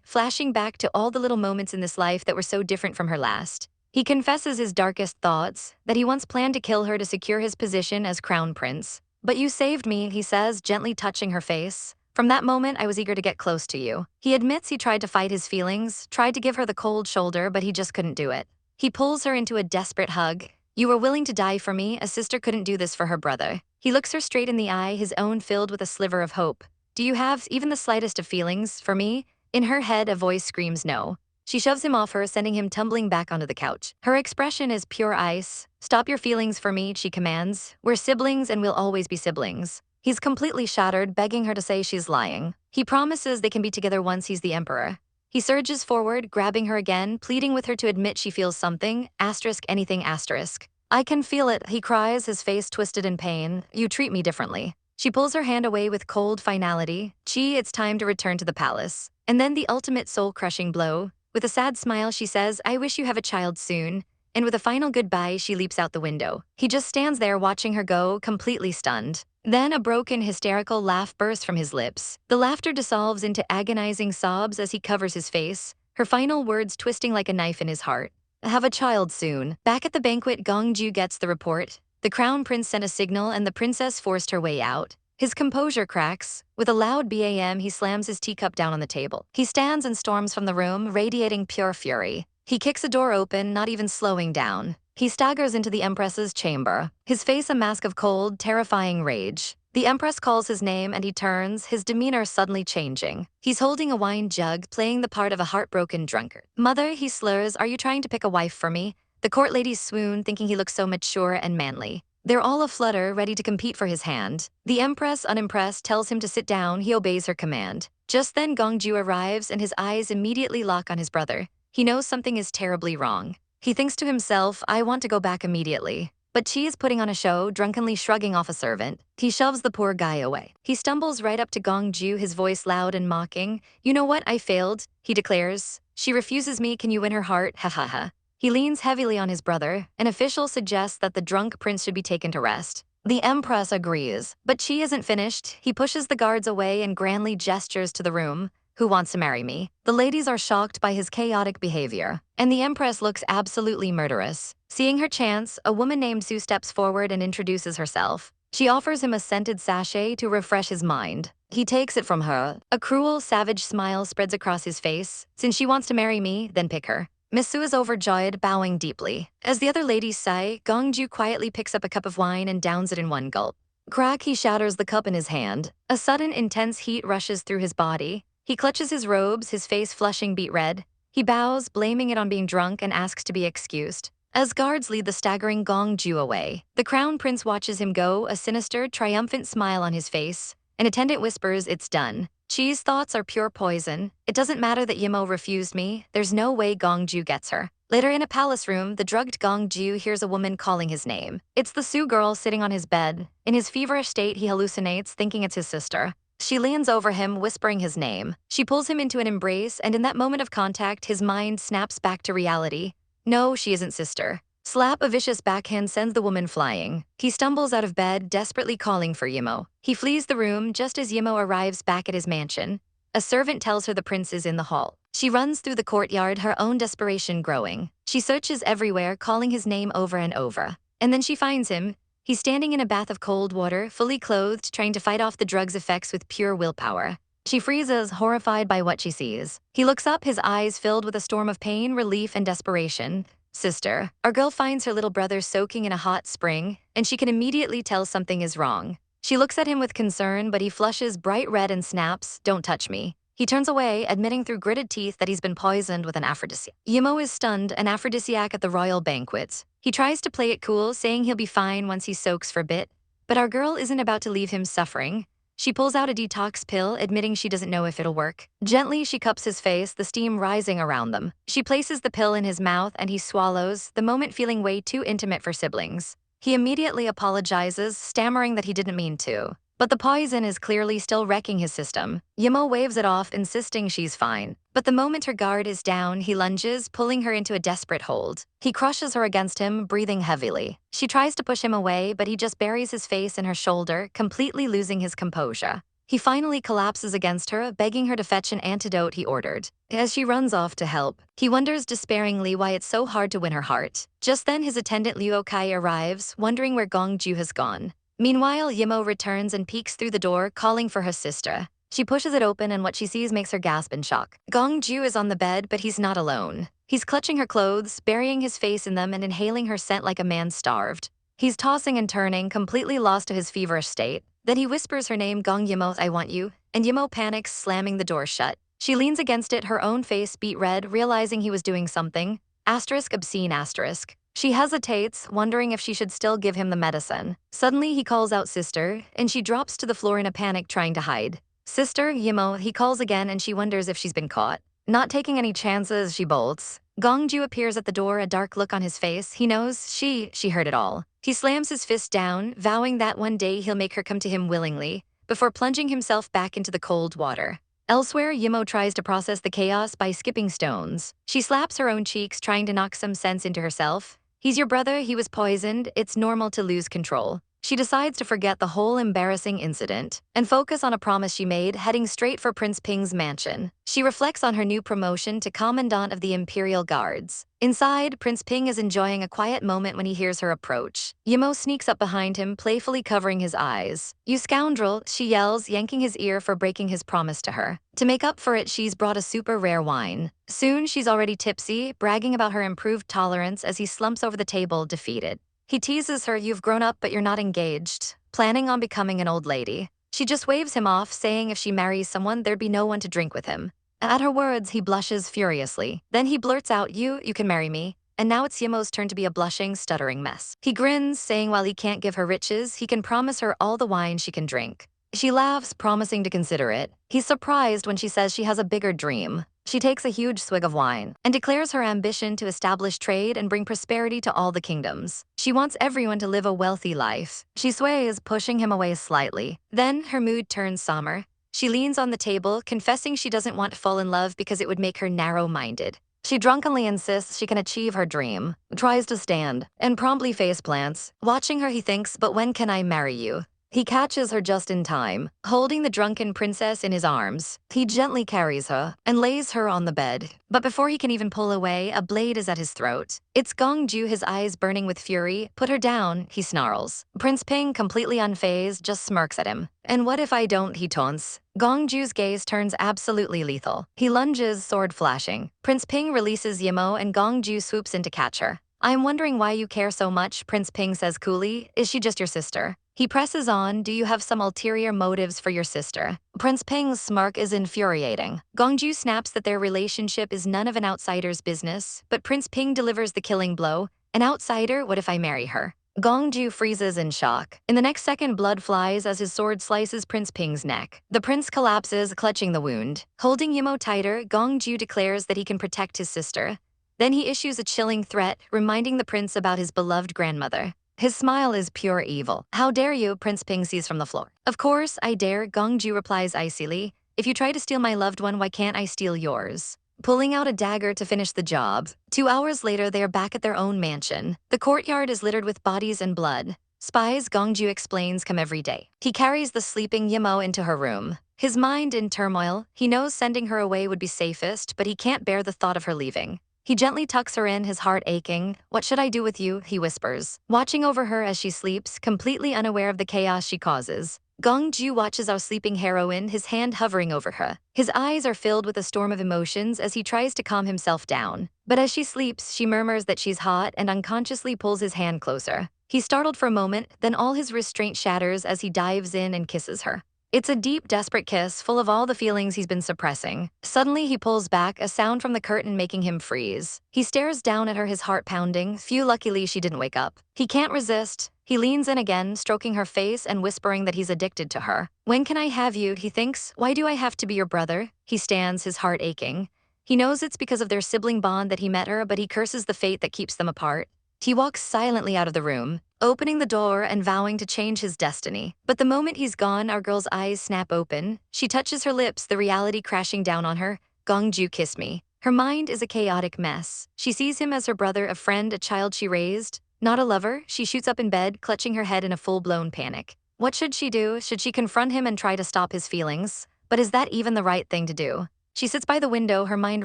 flashing back to all the little moments in this life that were so different from her last. He confesses his darkest thoughts, that he once planned to kill her to secure his position as crown prince. But you saved me, he says, gently touching her face. From that moment, I was eager to get close to you. He admits he tried to fight his feelings, tried to give her the cold shoulder, but he just couldn't do it. He pulls her into a desperate hug. You were willing to die for me, a sister couldn't do this for her brother. He looks her straight in the eye, his own filled with a sliver of hope. Do you have even the slightest of feelings for me? In her head, a voice screams no. She shoves him off her, sending him tumbling back onto the couch. Her expression is pure ice. Stop your feelings for me, she commands. We're siblings and we'll always be siblings. He's completely shattered, begging her to say she's lying. He promises they can be together once he's the emperor. He surges forward, grabbing her again, pleading with her to admit she feels something, asterisk anything asterisk. I can feel it, he cries, his face twisted in pain. You treat me differently. She pulls her hand away with cold finality. Chi, it's time to return to the palace. And then the ultimate soul-crushing blow. With a sad smile, she says, I wish you have a child soon. And with a final goodbye, she leaps out the window. He just stands there watching her go, completely stunned. Then a broken, hysterical laugh bursts from his lips. The laughter dissolves into agonizing sobs as he covers his face, her final words twisting like a knife in his heart. Have a child soon. Back at the banquet, Gongju gets the report. The crown prince sent a signal and the princess forced her way out. His composure cracks. With a loud BAM, he slams his teacup down on the table. He stands and storms from the room, radiating pure fury. He kicks a door open, not even slowing down. He staggers into the Empress's chamber, his face a mask of cold, terrifying rage. The Empress calls his name and he turns, his demeanor suddenly changing. He's holding a wine jug, playing the part of a heartbroken drunkard. Mother, he slurs, are you trying to pick a wife for me? The court ladies swoon, thinking he looks so mature and manly. They're all aflutter, ready to compete for his hand. The Empress, unimpressed, tells him to sit down. He obeys her command. Just then Gongju arrives and his eyes immediately lock on his brother. He knows something is terribly wrong. He thinks to himself, I want to go back immediately. But Chi is putting on a show, drunkenly shrugging off a servant. He shoves the poor guy away. He stumbles right up to Gongju, his voice loud and mocking. You know what, I failed, he declares. She refuses me, can you win her heart, ha ha ha. He leans heavily on his brother. An official suggests that the drunk prince should be taken to rest. The Empress agrees, but Chi isn't finished. He pushes the guards away and grandly gestures to the room. Who wants to marry me? The ladies are shocked by his chaotic behavior, and the Empress looks absolutely murderous. Seeing her chance, a woman named Sue steps forward and introduces herself. She offers him a scented sachet to refresh his mind. He takes it from her. A cruel, savage smile spreads across his face. Since she wants to marry me, then pick her. Miss Sue is overjoyed, bowing deeply. As the other ladies sigh, Gongju quietly picks up a cup of wine and downs it in one gulp. Crack, he shatters the cup in his hand. A sudden, intense heat rushes through his body. He clutches his robes, his face flushing beet red. He bows, blaming it on being drunk, and asks to be excused. As guards lead the staggering Gongju away, the crown prince watches him go, a sinister, triumphant smile on his face. An attendant whispers, it's done. Chi's thoughts are pure poison. It doesn't matter that Yimmo refused me. There's no way Gongju gets her. Later in a palace room, the drugged Gongju hears a woman calling his name. It's the Sioux girl sitting on his bed. In his feverish state, he hallucinates, thinking it's his sister. She leans over him, whispering his name. She pulls him into an embrace, and in that moment of contact, his mind snaps back to reality. No, she isn't sister. Slap, a vicious backhand sends the woman flying. He stumbles out of bed, desperately calling for Yimmo. He flees the room just as Yimmo arrives back at his mansion. A servant tells her the prince is in the hall. She runs through the courtyard, her own desperation growing. She searches everywhere, calling his name over and over. And then she finds him. He's standing in a bath of cold water, fully clothed, trying to fight off the drug's effects with pure willpower. She freezes, horrified by what she sees. He looks up, his eyes filled with a storm of pain, relief, and desperation. Sister. Our girl finds her little brother soaking in a hot spring, and she can immediately tell something is wrong. She looks at him with concern, but he flushes bright red and snaps, don't touch me. He turns away, admitting through gritted teeth that he's been poisoned with an aphrodisiac. Yimmo is stunned, an aphrodisiac at the royal banquet. He tries to play it cool, saying he'll be fine once he soaks for a bit. But our girl isn't about to leave him suffering. She pulls out a detox pill, admitting she doesn't know if it'll work. Gently, she cups his face, the steam rising around them. She places the pill in his mouth and he swallows, the moment feeling way too intimate for siblings. He immediately apologizes, stammering that he didn't mean to. But the poison is clearly still wrecking his system. Yimmo waves it off, insisting she's fine. But the moment her guard is down, he lunges, pulling her into a desperate hold. He crushes her against him, breathing heavily. She tries to push him away, but he just buries his face in her shoulder, completely losing his composure. He finally collapses against her, begging her to fetch an antidote he ordered. As she runs off to help, he wonders despairingly why it's so hard to win her heart. Just then his attendant Liu Kai arrives, wondering where Gongju has gone. Meanwhile, Yimmo returns and peeks through the door, calling for her sister. She pushes it open and what she sees makes her gasp in shock. Gongju is on the bed, but he's not alone. He's clutching her clothes, burying his face in them and inhaling her scent like a man starved. He's tossing and turning, completely lost to his feverish state. Then he whispers her name, Gong Yimmo, I want you, and Yimmo panics, slamming the door shut. She leans against it, her own face beet red, realizing he was doing something. Asterisk, obscene asterisk. She hesitates, wondering if she should still give him the medicine. Suddenly, he calls out sister, and she drops to the floor in a panic, trying to hide. Sister, Yimmo, he calls again, and she wonders if she's been caught. Not taking any chances, she bolts. Gongju appears at the door, a dark look on his face. He knows she heard it all. He slams his fist down, vowing that one day he'll make her come to him willingly, before plunging himself back into the cold water. Elsewhere, Yimmo tries to process the chaos by skipping stones. She slaps her own cheeks, trying to knock some sense into herself. He's your brother, he was poisoned, it's normal to lose control. She decides to forget the whole embarrassing incident and focus on a promise she made, heading straight for Prince Ping's mansion. She reflects on her new promotion to Commandant of the Imperial Guards. Inside, Prince Ping is enjoying a quiet moment when he hears her approach. Yimmo sneaks up behind him, playfully covering his eyes. "You scoundrel," she yells, yanking his ear for breaking his promise to her. To make up for it, she's brought a super rare wine. Soon, she's already tipsy, bragging about her improved tolerance as he slumps over the table, defeated. He teases her, "You've grown up, but you're not engaged, planning on becoming an old lady." She just waves him off, saying if she marries someone, there'd be no one to drink with him. At her words, he blushes furiously. Then he blurts out, You can marry me." And now it's Yimmo's turn to be a blushing, stuttering mess. He grins, saying while he can't give her riches, he can promise her all the wine she can drink. She laughs, promising to consider it. He's surprised when she says she has a bigger dream. She takes a huge swig of wine and declares her ambition to establish trade and bring prosperity to all the kingdoms. She wants everyone to live a wealthy life. She sways, pushing him away slightly. Then her mood turns somber. She leans on the table, confessing she doesn't want to fall in love because it would make her narrow-minded. She drunkenly insists she can achieve her dream, tries to stand, and promptly faceplants. Watching her, he thinks, "But when can I marry you?" He catches her just in time, holding the drunken princess in his arms. He gently carries her and lays her on the bed. But before he can even pull away, a blade is at his throat. It's Gongju, his eyes burning with fury. "Put her down," he snarls. Prince Ping, completely unfazed, just smirks at him. "And what if I don't?" he taunts. Gongju's gaze turns absolutely lethal. He lunges, sword flashing. Prince Ping releases Yimmo and Gongju swoops in to catch her. "I'm wondering why you care so much," Prince Ping says coolly. "Is she just your sister?" He presses on, "Do you have some ulterior motives for your sister?" Prince Ping's smirk is infuriating. Gongju snaps that their relationship is none of an outsider's business, but Prince Ping delivers the killing blow. "An outsider? What if I marry her?" Gongju freezes in shock. In the next second, blood flies as his sword slices Prince Ping's neck. The prince collapses, clutching the wound. Holding Yimmo tighter, Gongju declares that he can protect his sister. Then he issues a chilling threat, reminding the prince about his beloved grandmother. His smile is pure evil. "How dare you?" Prince Ping sees from the floor. "Of course I dare," Gongju replies icily. "If you try to steal my loved one, why can't I steal yours?" Pulling out a dagger to finish the job. 2 hours later, they are back at their own mansion. The courtyard is littered with bodies and blood. Spies, Gongju explains, come every day. He carries the sleeping Yimmo into her room. His mind in turmoil, he knows sending her away would be safest, but he can't bear the thought of her leaving. He gently tucks her in, his heart aching. "What should I do with you?" he whispers, watching over her as she sleeps, completely unaware of the chaos she causes. Gongju watches our sleeping heroine, his hand hovering over her. His eyes are filled with a storm of emotions as he tries to calm himself down. But as she sleeps, she murmurs that she's hot and unconsciously pulls his hand closer. He's startled for a moment, then all his restraint shatters as he dives in and kisses her. It's a deep, desperate kiss, full of all the feelings he's been suppressing. Suddenly, he pulls back, a sound from the curtain making him freeze. He stares down at her, his heart pounding. Luckily, she didn't wake up. He can't resist. He leans in again, stroking her face and whispering that he's addicted to her. "When can I have you?" he thinks. "Why do I have to be your brother?" He stands, his heart aching. He knows it's because of their sibling bond that he met her, but he curses the fate that keeps them apart. He walks silently out of the room, opening the door and vowing to change his destiny. But the moment he's gone, our girl's eyes snap open. She touches her lips, the reality crashing down on her. "Gongju, kiss me." Her mind is a chaotic mess. She sees him as her brother, a friend, a child she raised. Not a lover. She shoots up in bed, clutching her head in a full-blown panic. What should she do? Should she confront him and try to stop his feelings? But is that even the right thing to do? She sits by the window, her mind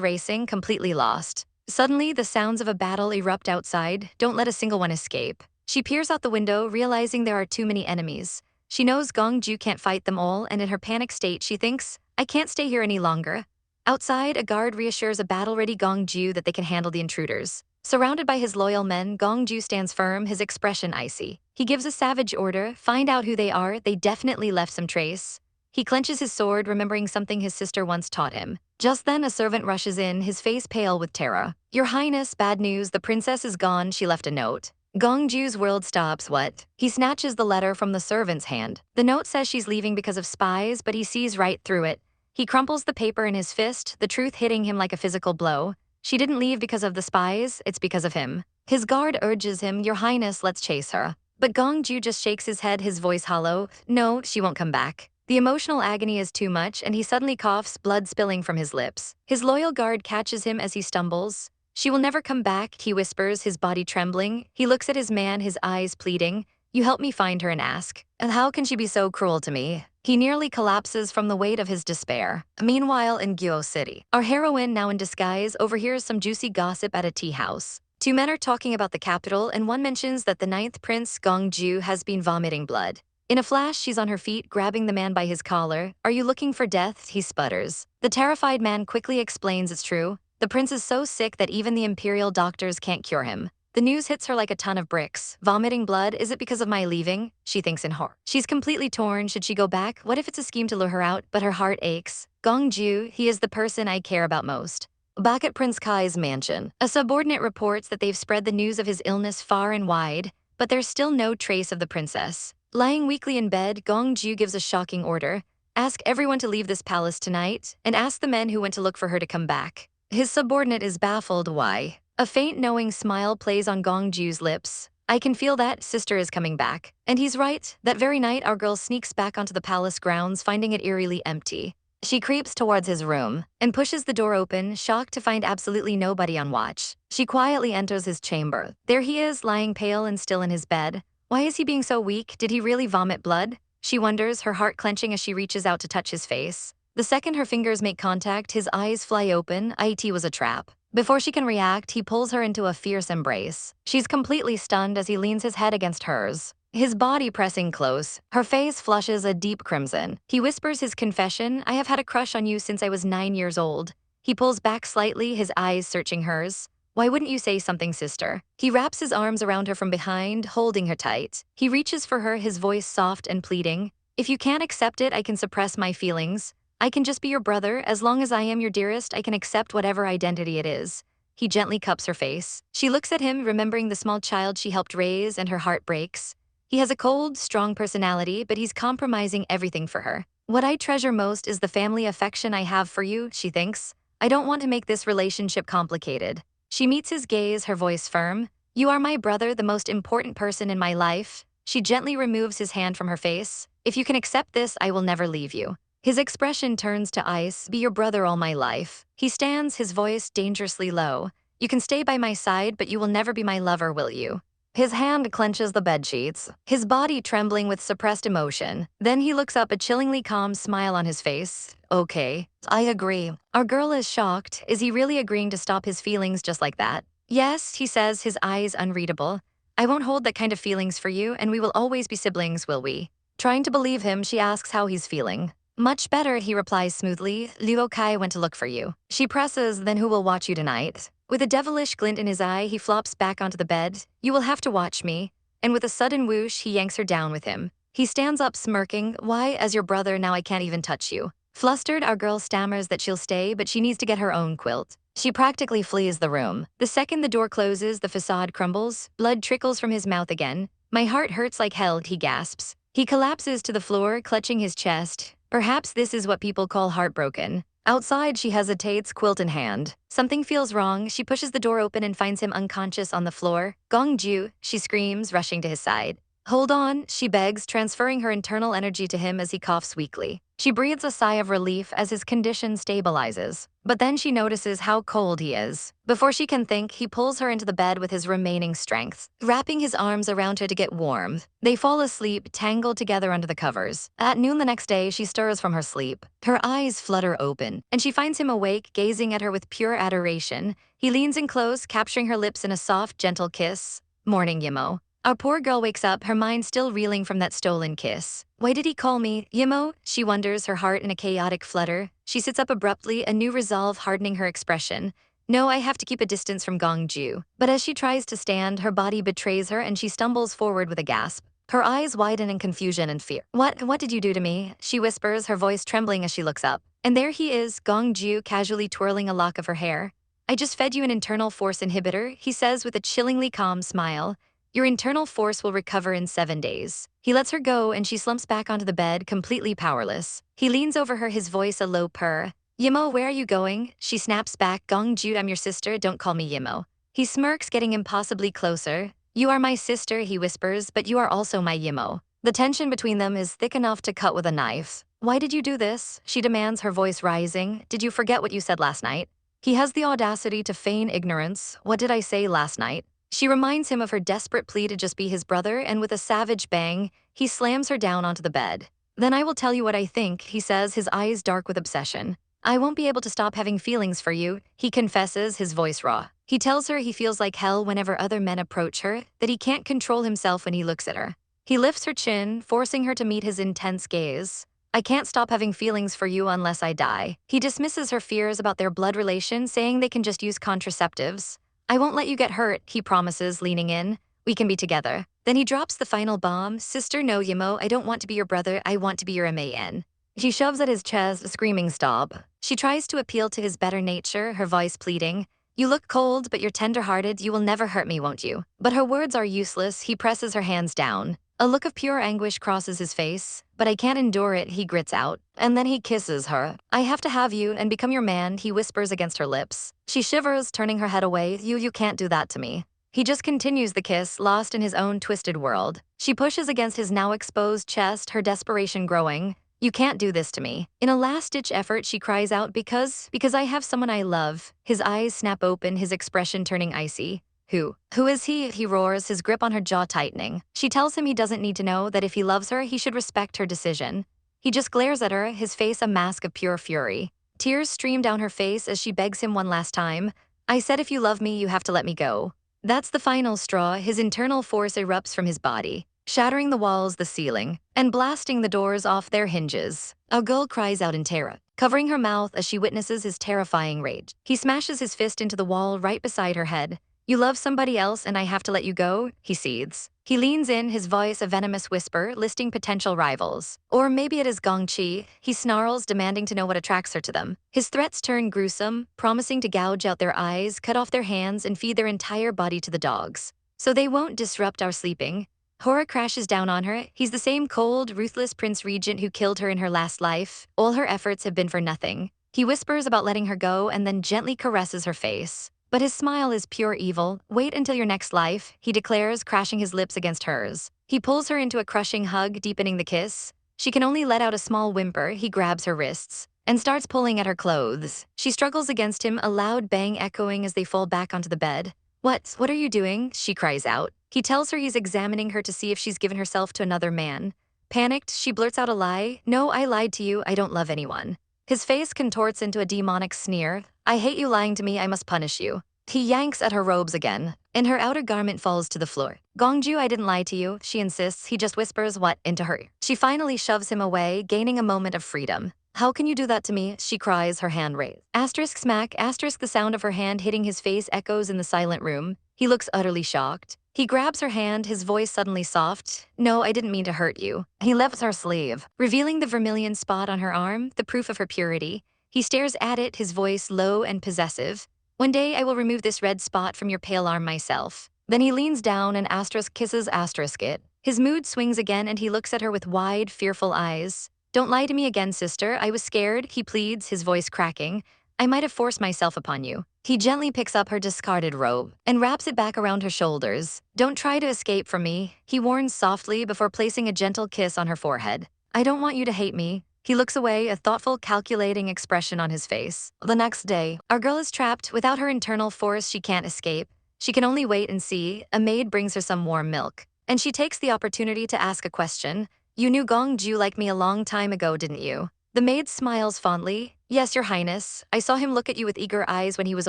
racing, completely lost. Suddenly, the sounds of a battle erupt outside. Don't let a single one escape. She peers out the window, realizing there are too many enemies. She knows Gongju can't fight them all, and in her panic state, she thinks, "I can't stay here any longer." Outside, a guard reassures a battle-ready Gongju that they can handle the intruders. Surrounded by his loyal men, Gongju stands firm, his expression icy. He gives a savage order, "Find out who they are, they definitely left some trace." He clenches his sword, remembering something his sister once taught him. Just then, a servant rushes in, his face pale with terror. "Your Highness, bad news, the princess is gone, she left a note." Gongju's world stops. What? He snatches the letter from the servant's hand. The note says she's leaving because of spies, but he sees right through it. He crumples the paper in his fist, the truth hitting him like a physical blow. She didn't leave because of the spies, it's because of him. His guard urges him, Your Highness, let's chase her. But Gongju just shakes his head, his voice hollow. No, she won't come back. The emotional agony is too much, and he suddenly coughs, blood spilling from his lips. His loyal guard catches him as he stumbles. She will never come back, he whispers, his body trembling. He looks at his man, his eyes pleading. You help me find her and ask. And how can she be so cruel to me? He nearly collapses from the weight of his despair. Meanwhile, in Gyo City, our heroine, now in disguise, overhears some juicy gossip at a tea house. Two men are talking about the capital, and one mentions that the ninth prince, Gongju, has been vomiting blood. In a flash, she's on her feet, grabbing the man by his collar. Are you looking for death? He sputters. The terrified man quickly explains it's true. The prince is so sick that even the imperial doctors can't cure him. The news hits her like a ton of bricks. Vomiting blood, is it because of my leaving? She thinks in horror. She's completely torn. Should she go back? What if it's a scheme to lure her out? But her heart aches. Gongju, he is the person I care about most. Back at Prince Kai's mansion, a subordinate reports that they've spread the news of his illness far and wide, but there's still no trace of the princess. Lying weakly in bed, Gongju gives a shocking order. Ask everyone to leave this palace tonight, and ask the men who went to look for her to come back. His subordinate is baffled. Why? A faint knowing smile plays on Gongju's lips. I can feel that sister is coming back. And he's right. That very night, our girl sneaks back onto the palace grounds, finding it eerily empty. She creeps towards his room and pushes the door open, shocked to find absolutely nobody on watch. She quietly enters his chamber. There he is, lying pale and still in his bed. Why is he being so weak? Did he really vomit blood? She wonders, her heart clenching as she reaches out to touch his face. The second her fingers make contact, his eyes fly open. It was a trap. Before she can react, he pulls her into a fierce embrace. She's completely stunned as he leans his head against hers, his body pressing close. Her face flushes a deep crimson. He whispers his confession, I have had a crush on you since I was 9 years old. He pulls back slightly, his eyes searching hers. Why wouldn't you say something, sister? He wraps his arms around her from behind, holding her tight. He reaches for her, his voice soft and pleading. If you can't accept it, I can suppress my feelings. I can just be your brother. As long as I am your dearest, I can accept whatever identity it is. He gently cups her face. She looks at him, remembering the small child she helped raise, and her heart breaks. He has a cold, strong personality, but he's compromising everything for her. What I treasure most is the family affection I have for you, she thinks. I don't want to make this relationship complicated. She meets his gaze, her voice firm. You are my brother, the most important person in my life. She gently removes his hand from her face. If you can accept this, I will never leave you. His expression turns to ice. Be your brother all my life. He stands, his voice dangerously low. You can stay by my side, but you will never be my lover, will you? His hand clenches the bedsheets, his body trembling with suppressed emotion. Then he looks up, a chillingly calm smile on his face. Okay, I agree. Our girl is shocked. Is he really agreeing to stop his feelings just like that? Yes, he says, his eyes unreadable. I won't hold that kind of feelings for you, and we will always be siblings, will we? Trying to believe him, she asks how he's feeling. Much better, he replies smoothly. Luo Kai went to look for you. She presses, then who will watch you tonight? With a devilish glint in his eye, he flops back onto the bed. You will have to watch me. And with a sudden whoosh, he yanks her down with him. He stands up smirking. Why, as your brother, now I can't even touch you. Flustered, our girl stammers that she'll stay, but she needs to get her own quilt. She practically flees the room. The second the door closes, the facade crumbles. Blood trickles from his mouth again. My heart hurts like hell, he gasps. He collapses to the floor, clutching his chest. Perhaps this is what people call heartbroken. Outside, she hesitates, quilt in hand. Something feels wrong. She pushes the door open and finds him unconscious on the floor. Gongju, she screams, rushing to his side. Hold on, she begs, transferring her internal energy to him as he coughs weakly. She breathes a sigh of relief as his condition stabilizes. But then she notices how cold he is. Before she can think, he pulls her into the bed with his remaining strength, wrapping his arms around her to get warm. They fall asleep, tangled together under the covers. At noon the next day, she stirs from her sleep. Her eyes flutter open, and she finds him awake, gazing at her with pure adoration. He leans in close, capturing her lips in a soft, gentle kiss. Morning, Yimmo. Our poor girl wakes up, her mind still reeling from that stolen kiss. Why did he call me Yimmo? She wonders, her heart in a chaotic flutter. She sits up abruptly, a new resolve hardening her expression. No, I have to keep a distance from Gongju. But as she tries to stand, her body betrays her and she stumbles forward with a gasp. Her eyes widen in confusion and fear. What did you do to me? She whispers, her voice trembling as she looks up. And there he is, Gongju casually twirling a lock of her hair. I just fed you an internal force inhibitor, he says with a chillingly calm smile. Your internal force will recover in 7 days. He lets her go and she slumps back onto the bed, completely powerless. He leans over her, his voice a low purr. Yimmo, where are you going? She snaps back, Gongju, I'm your sister, don't call me Yimmo. He smirks, getting impossibly closer. You are my sister, he whispers, but you are also my Yimmo. The tension between them is thick enough to cut with a knife. Why did you do this? She demands, her voice rising. Did you forget what you said last night? He has the audacity to feign ignorance. What did I say last night? She reminds him of her desperate plea to just be his brother, and with a savage bang, he slams her down onto the bed. Then I will tell you what I think, he says, his eyes dark with obsession. I won't be able to stop having feelings for you, he confesses, his voice raw. He tells her he feels like hell whenever other men approach her, that he can't control himself when he looks at her. He lifts her chin, forcing her to meet his intense gaze. I can't stop having feelings for you unless I die. He dismisses her fears about their blood relation, saying they can just use contraceptives. I won't let you get hurt, he promises, leaning in. We can be together. Then he drops the final bomb. Sister, no, Yimmo, I don't want to be your brother, I want to be your man. She shoves at his chest, screaming stop. She tries to appeal to his better nature, her voice pleading. You look cold, but you're tender-hearted, you will never hurt me, won't you? But her words are useless, he presses her hands down. A look of pure anguish crosses his face. But I can't endure it, he grits out. And then he kisses her. I have to have you and become your man, he whispers against her lips. She shivers, turning her head away. You can't do that to me. He just continues the kiss, lost in his own twisted world. She pushes against his now exposed chest, her desperation growing. You can't do this to me. In a last-ditch effort, she cries out, because I have someone I love. His eyes snap open, his expression turning icy. Who is he? He roars, his grip on her jaw tightening. She tells him he doesn't need to know, that if he loves her, he should respect her decision. He just glares at her, his face a mask of pure fury. Tears stream down her face as she begs him one last time. I said if you love me, you have to let me go. That's the final straw. His internal force erupts from his body, shattering the walls, the ceiling, and blasting the doors off their hinges. A girl cries out in terror, covering her mouth as she witnesses his terrifying rage. He smashes his fist into the wall right beside her head. You love somebody else and I have to let you go? He seethes. He leans in, his voice a venomous whisper, listing potential rivals. Or maybe it is Gongji, he snarls, demanding to know what attracts her to them. His threats turn gruesome, promising to gouge out their eyes, cut off their hands, and feed their entire body to the dogs. So they won't disrupt our sleeping. Horror crashes down on her. He's the same cold, ruthless Prince Regent who killed her in her last life. All her efforts have been for nothing. He whispers about letting her go and then gently caresses her face. But his smile is pure evil. Wait until your next life, he declares, crashing his lips against hers. He pulls her into a crushing hug, deepening the kiss. She can only let out a small whimper. He grabs her wrists and starts pulling at her clothes. She struggles against him, a loud bang echoing as they fall back onto the bed. What are you doing? She cries out. He tells her he's examining her to see if she's given herself to another man. Panicked, she blurts out a lie. No, I lied to you, I don't love anyone. His face contorts into a demonic sneer. I hate you lying to me, I must punish you. He yanks at her robes again, and her outer garment falls to the floor. Gongju, I didn't lie to you, she insists. He just whispers what into her. She finally shoves him away, gaining a moment of freedom. How can you do that to me? She cries, her hand raised. Asterisk smack, asterisk, the sound of her hand hitting his face echoes in the silent room. He looks utterly shocked. He grabs her hand, his voice suddenly soft. No, I didn't mean to hurt you. He lifts her sleeve, revealing the vermilion spot on her arm, the proof of her purity. He stares at it, his voice low and possessive. One day I will remove this red spot from your pale arm myself. Then he leans down and asterisk kisses asterisk it. His mood swings again and he looks at her with wide, fearful eyes. Don't lie to me again, sister. I was scared, he pleads, his voice cracking. I might have forced myself upon you. He gently picks up her discarded robe and wraps it back around her shoulders. Don't try to escape from me, he warns softly before placing a gentle kiss on her forehead. I don't want you to hate me. He looks away, a thoughtful, calculating expression on his face. The next day, our girl is trapped. Without her internal force, she can't escape. She can only wait and see. A maid brings her some warm milk, and she takes the opportunity to ask a question. You knew Gongju like me a long time ago, didn't you? The maid smiles fondly. Yes, your highness. I saw him look at you with eager eyes when he was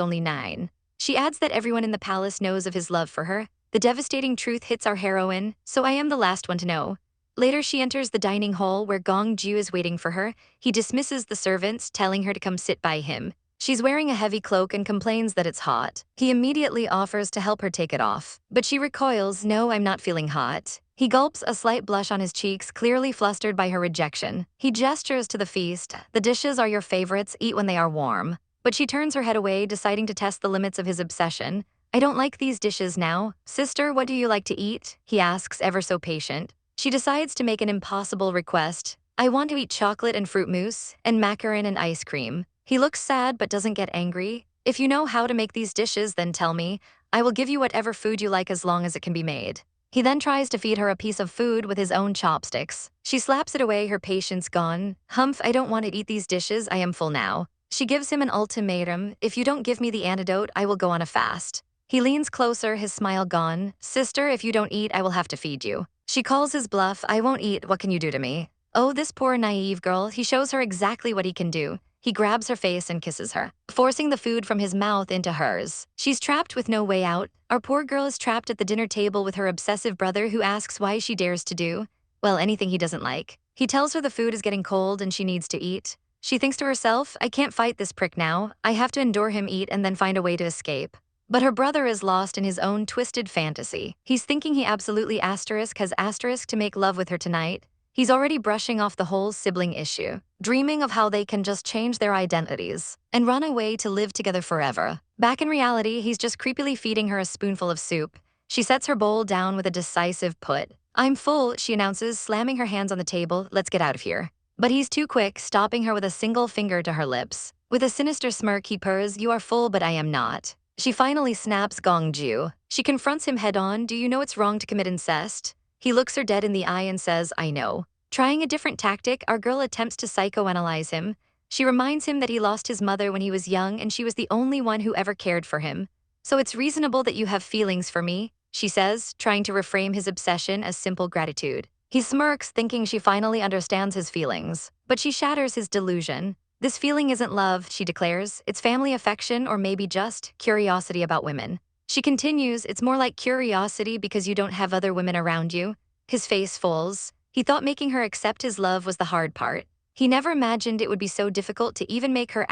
only 9. She adds that everyone in the palace knows of his love for her. The devastating truth hits our heroine, so I am the last one to know. Later, she enters the dining hall where Gongju is waiting for her. He dismisses the servants, telling her to come sit by him. She's wearing a heavy cloak and complains that it's hot. He immediately offers to help her take it off, but she recoils. No, I'm not feeling hot. He gulps, a slight blush on his cheeks, clearly flustered by her rejection. He gestures to the feast. The dishes are your favorites, eat when they are warm. But she turns her head away, deciding to test the limits of his obsession. I don't like these dishes now. Sister, what do you like to eat? He asks, ever so patient. She decides to make an impossible request. I want to eat chocolate and fruit mousse, and macaron and ice cream. He looks sad but doesn't get angry. If you know how to make these dishes, then tell me. I will give you whatever food you like as long as it can be made. He then tries to feed her a piece of food with his own chopsticks. She slaps it away, her patience gone. Humph, I don't want to eat these dishes, I am full now. She gives him an ultimatum. If you don't give me the antidote, I will go on a fast. He leans closer, his smile gone. Sister, if you don't eat, I will have to feed you. She calls his bluff. I won't eat, what can you do to me? Oh, this poor naive girl, he shows her exactly what he can do. He grabs her face and kisses her, forcing the food from his mouth into hers. She's trapped with no way out. Our poor girl is trapped at the dinner table with her obsessive brother who asks why she dares to do, well, anything he doesn't like. He tells her the food is getting cold and she needs to eat. She thinks to herself, I can't fight this prick now. I have to endure him eat and then find a way to escape. But her brother is lost in his own twisted fantasy. He's thinking he absolutely has to make love with her tonight. He's already brushing off the whole sibling issue, dreaming of how they can just change their identities and run away to live together forever. Back in reality, he's just creepily feeding her a spoonful of soup. She sets her bowl down with a decisive put. I'm full, she announces, slamming her hands on the table. Let's get out of here. But he's too quick, stopping her with a single finger to her lips. With a sinister smirk, he purrs, you are full, but I am not. She finally snaps Gongju. She confronts him head-on. Do you know it's wrong to commit incest? He looks her dead in the eye and says, I know. Trying a different tactic, our girl attempts to psychoanalyze him. She reminds him that he lost his mother when he was young and she was the only one who ever cared for him. So it's reasonable that you have feelings for me, she says, trying to reframe his obsession as simple gratitude. He smirks, thinking she finally understands his feelings. But she shatters his delusion. This feeling isn't love, she declares. It's family affection or maybe just curiosity about women. She continues, it's more like curiosity because you don't have other women around you. His face falls. He thought making her accept his love was the hard part. He never imagined it would be so difficult to even make her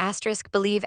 believe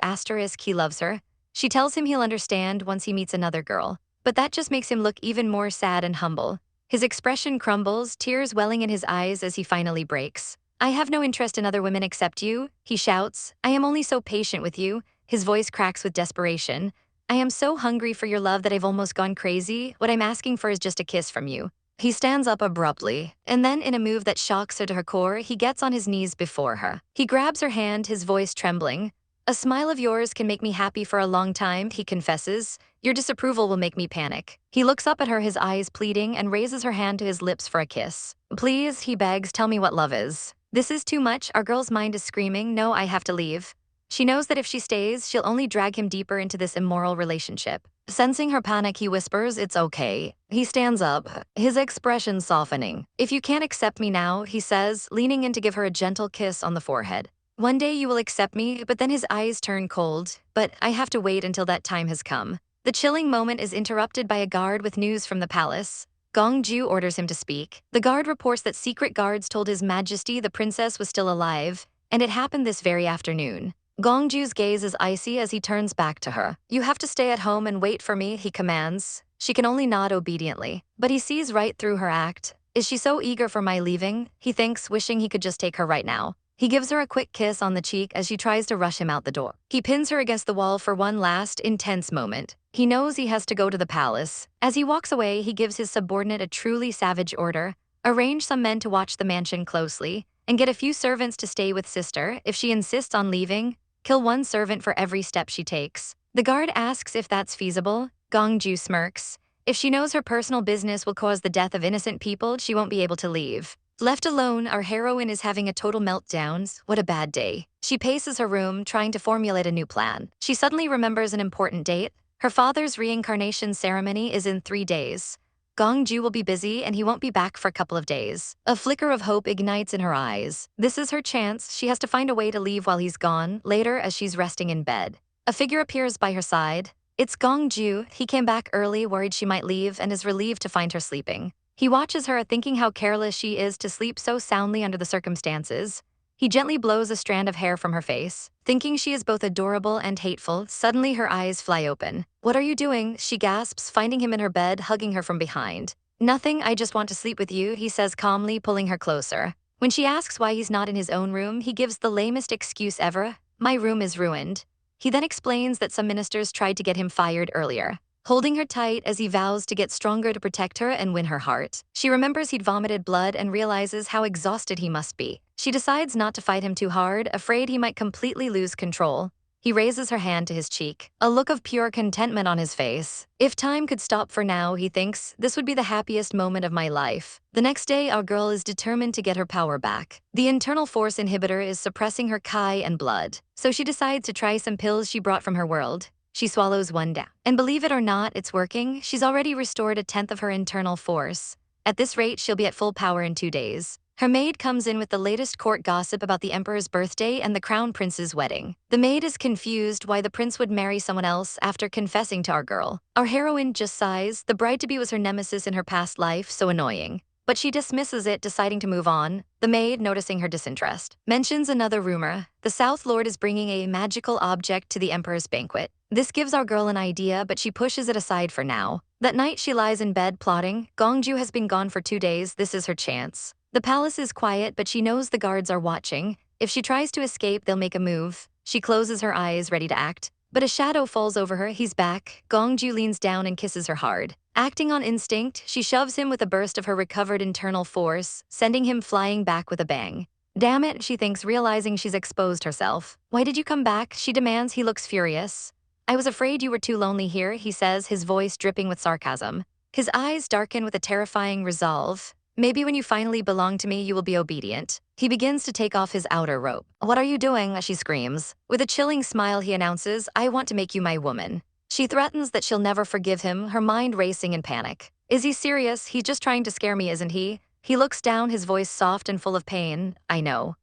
he loves her. She tells him he'll understand once he meets another girl. But that just makes him look even more sad and humble. His expression crumbles, tears welling in his eyes as he finally breaks. I have no interest in other women except you, he shouts. I am only so patient with you. His voice cracks with desperation. I am so hungry for your love that I've almost gone crazy. What I'm asking for is just a kiss from you. He stands up abruptly, and then in a move that shocks her to her core, he gets on his knees before her. He grabs her hand, his voice trembling. A smile of yours can make me happy for a long time, he confesses. Your disapproval will make me panic. He looks up at her, his eyes pleading, and raises her hand to his lips for a kiss. Please, he begs, tell me what love is. This is too much, our girl's mind is screaming, no, I have to leave. She knows that if she stays, she'll only drag him deeper into this immoral relationship. Sensing her panic, he whispers, it's okay. He stands up, his expression softening. If you can't accept me now, he says, leaning in to give her a gentle kiss on the forehead. One day you will accept me, but then his eyes turn cold. But I have to wait until that time has come. The chilling moment is interrupted by a guard with news from the palace. Gongju orders him to speak. The guard reports that secret guards told His Majesty the princess was still alive, and it happened this very afternoon. Gongju's gaze is icy as he turns back to her. You have to stay at home and wait for me, he commands. She can only nod obediently, but he sees right through her act. Is she so eager for my leaving? He thinks, wishing he could just take her right now. He gives her a quick kiss on the cheek as she tries to rush him out the door. He pins her against the wall for one last, intense moment. He knows he has to go to the palace. As he walks away, he gives his subordinate a truly savage order. Arrange some men to watch the mansion closely, and get a few servants to stay with sister. If she insists on leaving, kill one servant for every step she takes. The guard asks if that's feasible. Gongju smirks. If she knows her personal business will cause the death of innocent people, she won't be able to leave. Left alone, our heroine is having a total meltdown. What a bad day. She paces her room, trying to formulate a new plan. She suddenly remembers an important date. Her father's reincarnation ceremony is in 3 days. Gongju will be busy and he won't be back for a couple of days. A flicker of hope ignites in her eyes. This is her chance. She has to find a way to leave while he's gone. Later, as she's resting in bed, a figure appears by her side. It's Gongju. He came back early, worried she might leave, and is relieved to find her sleeping. He watches her, thinking how careless she is to sleep so soundly under the circumstances. He gently blows a strand of hair from her face. Thinking she is both adorable and hateful, suddenly her eyes fly open. What are you doing? She gasps, finding him in her bed, hugging her from behind. Nothing, I just want to sleep with you, he says calmly, pulling her closer. When she asks why he's not in his own room, he gives the lamest excuse ever. My room is ruined. He then explains that some ministers tried to get him fired earlier. Holding her tight as he vows to get stronger to protect her and win her heart. She remembers he'd vomited blood and realizes how exhausted he must be. She decides not to fight him too hard, afraid he might completely lose control. He raises her hand to his cheek, a look of pure contentment on his face. If time could stop for now, he thinks, this would be the happiest moment of my life. The next day, our girl is determined to get her power back. The internal force inhibitor is suppressing her Kai and blood, so she decides to try some pills she brought from her world. She swallows one down. And believe it or not, it's working. She's already restored a tenth of her internal force. At this rate, she'll be at full power in 2 days. Her maid comes in with the latest court gossip about the emperor's birthday and the crown prince's wedding. The maid is confused why the prince would marry someone else after confessing to our girl. Our heroine just sighs. The bride-to-be was her nemesis in her past life, so annoying. But she dismisses it, deciding to move on. The maid, noticing her disinterest, mentions another rumor. The South Lord is bringing a magical object to the emperor's banquet. This gives our girl an idea, but she pushes it aside for now. That night, she lies in bed plotting. Gongju has been gone for 2 days. This is her chance. The palace is quiet, but she knows the guards are watching. If she tries to escape, they'll make a move. She closes her eyes, ready to act. But a shadow falls over her. He's back. Gongju leans down and kisses her hard. Acting on instinct, she shoves him with a burst of her recovered internal force, sending him flying back with a bang. Damn it, she thinks, realizing she's exposed herself. Why did you come back? She demands. He looks furious. I was afraid you were too lonely here, he says, his voice dripping with sarcasm. His eyes darken with a terrifying resolve. Maybe when you finally belong to me, you will be obedient. He begins to take off his outer robe. What are you doing? She screams. With a chilling smile, he announces, I want to make you my woman. She threatens that she'll never forgive him, her mind racing in panic. Is he serious? He's just trying to scare me, isn't he? He looks down, his voice soft and full of pain. I know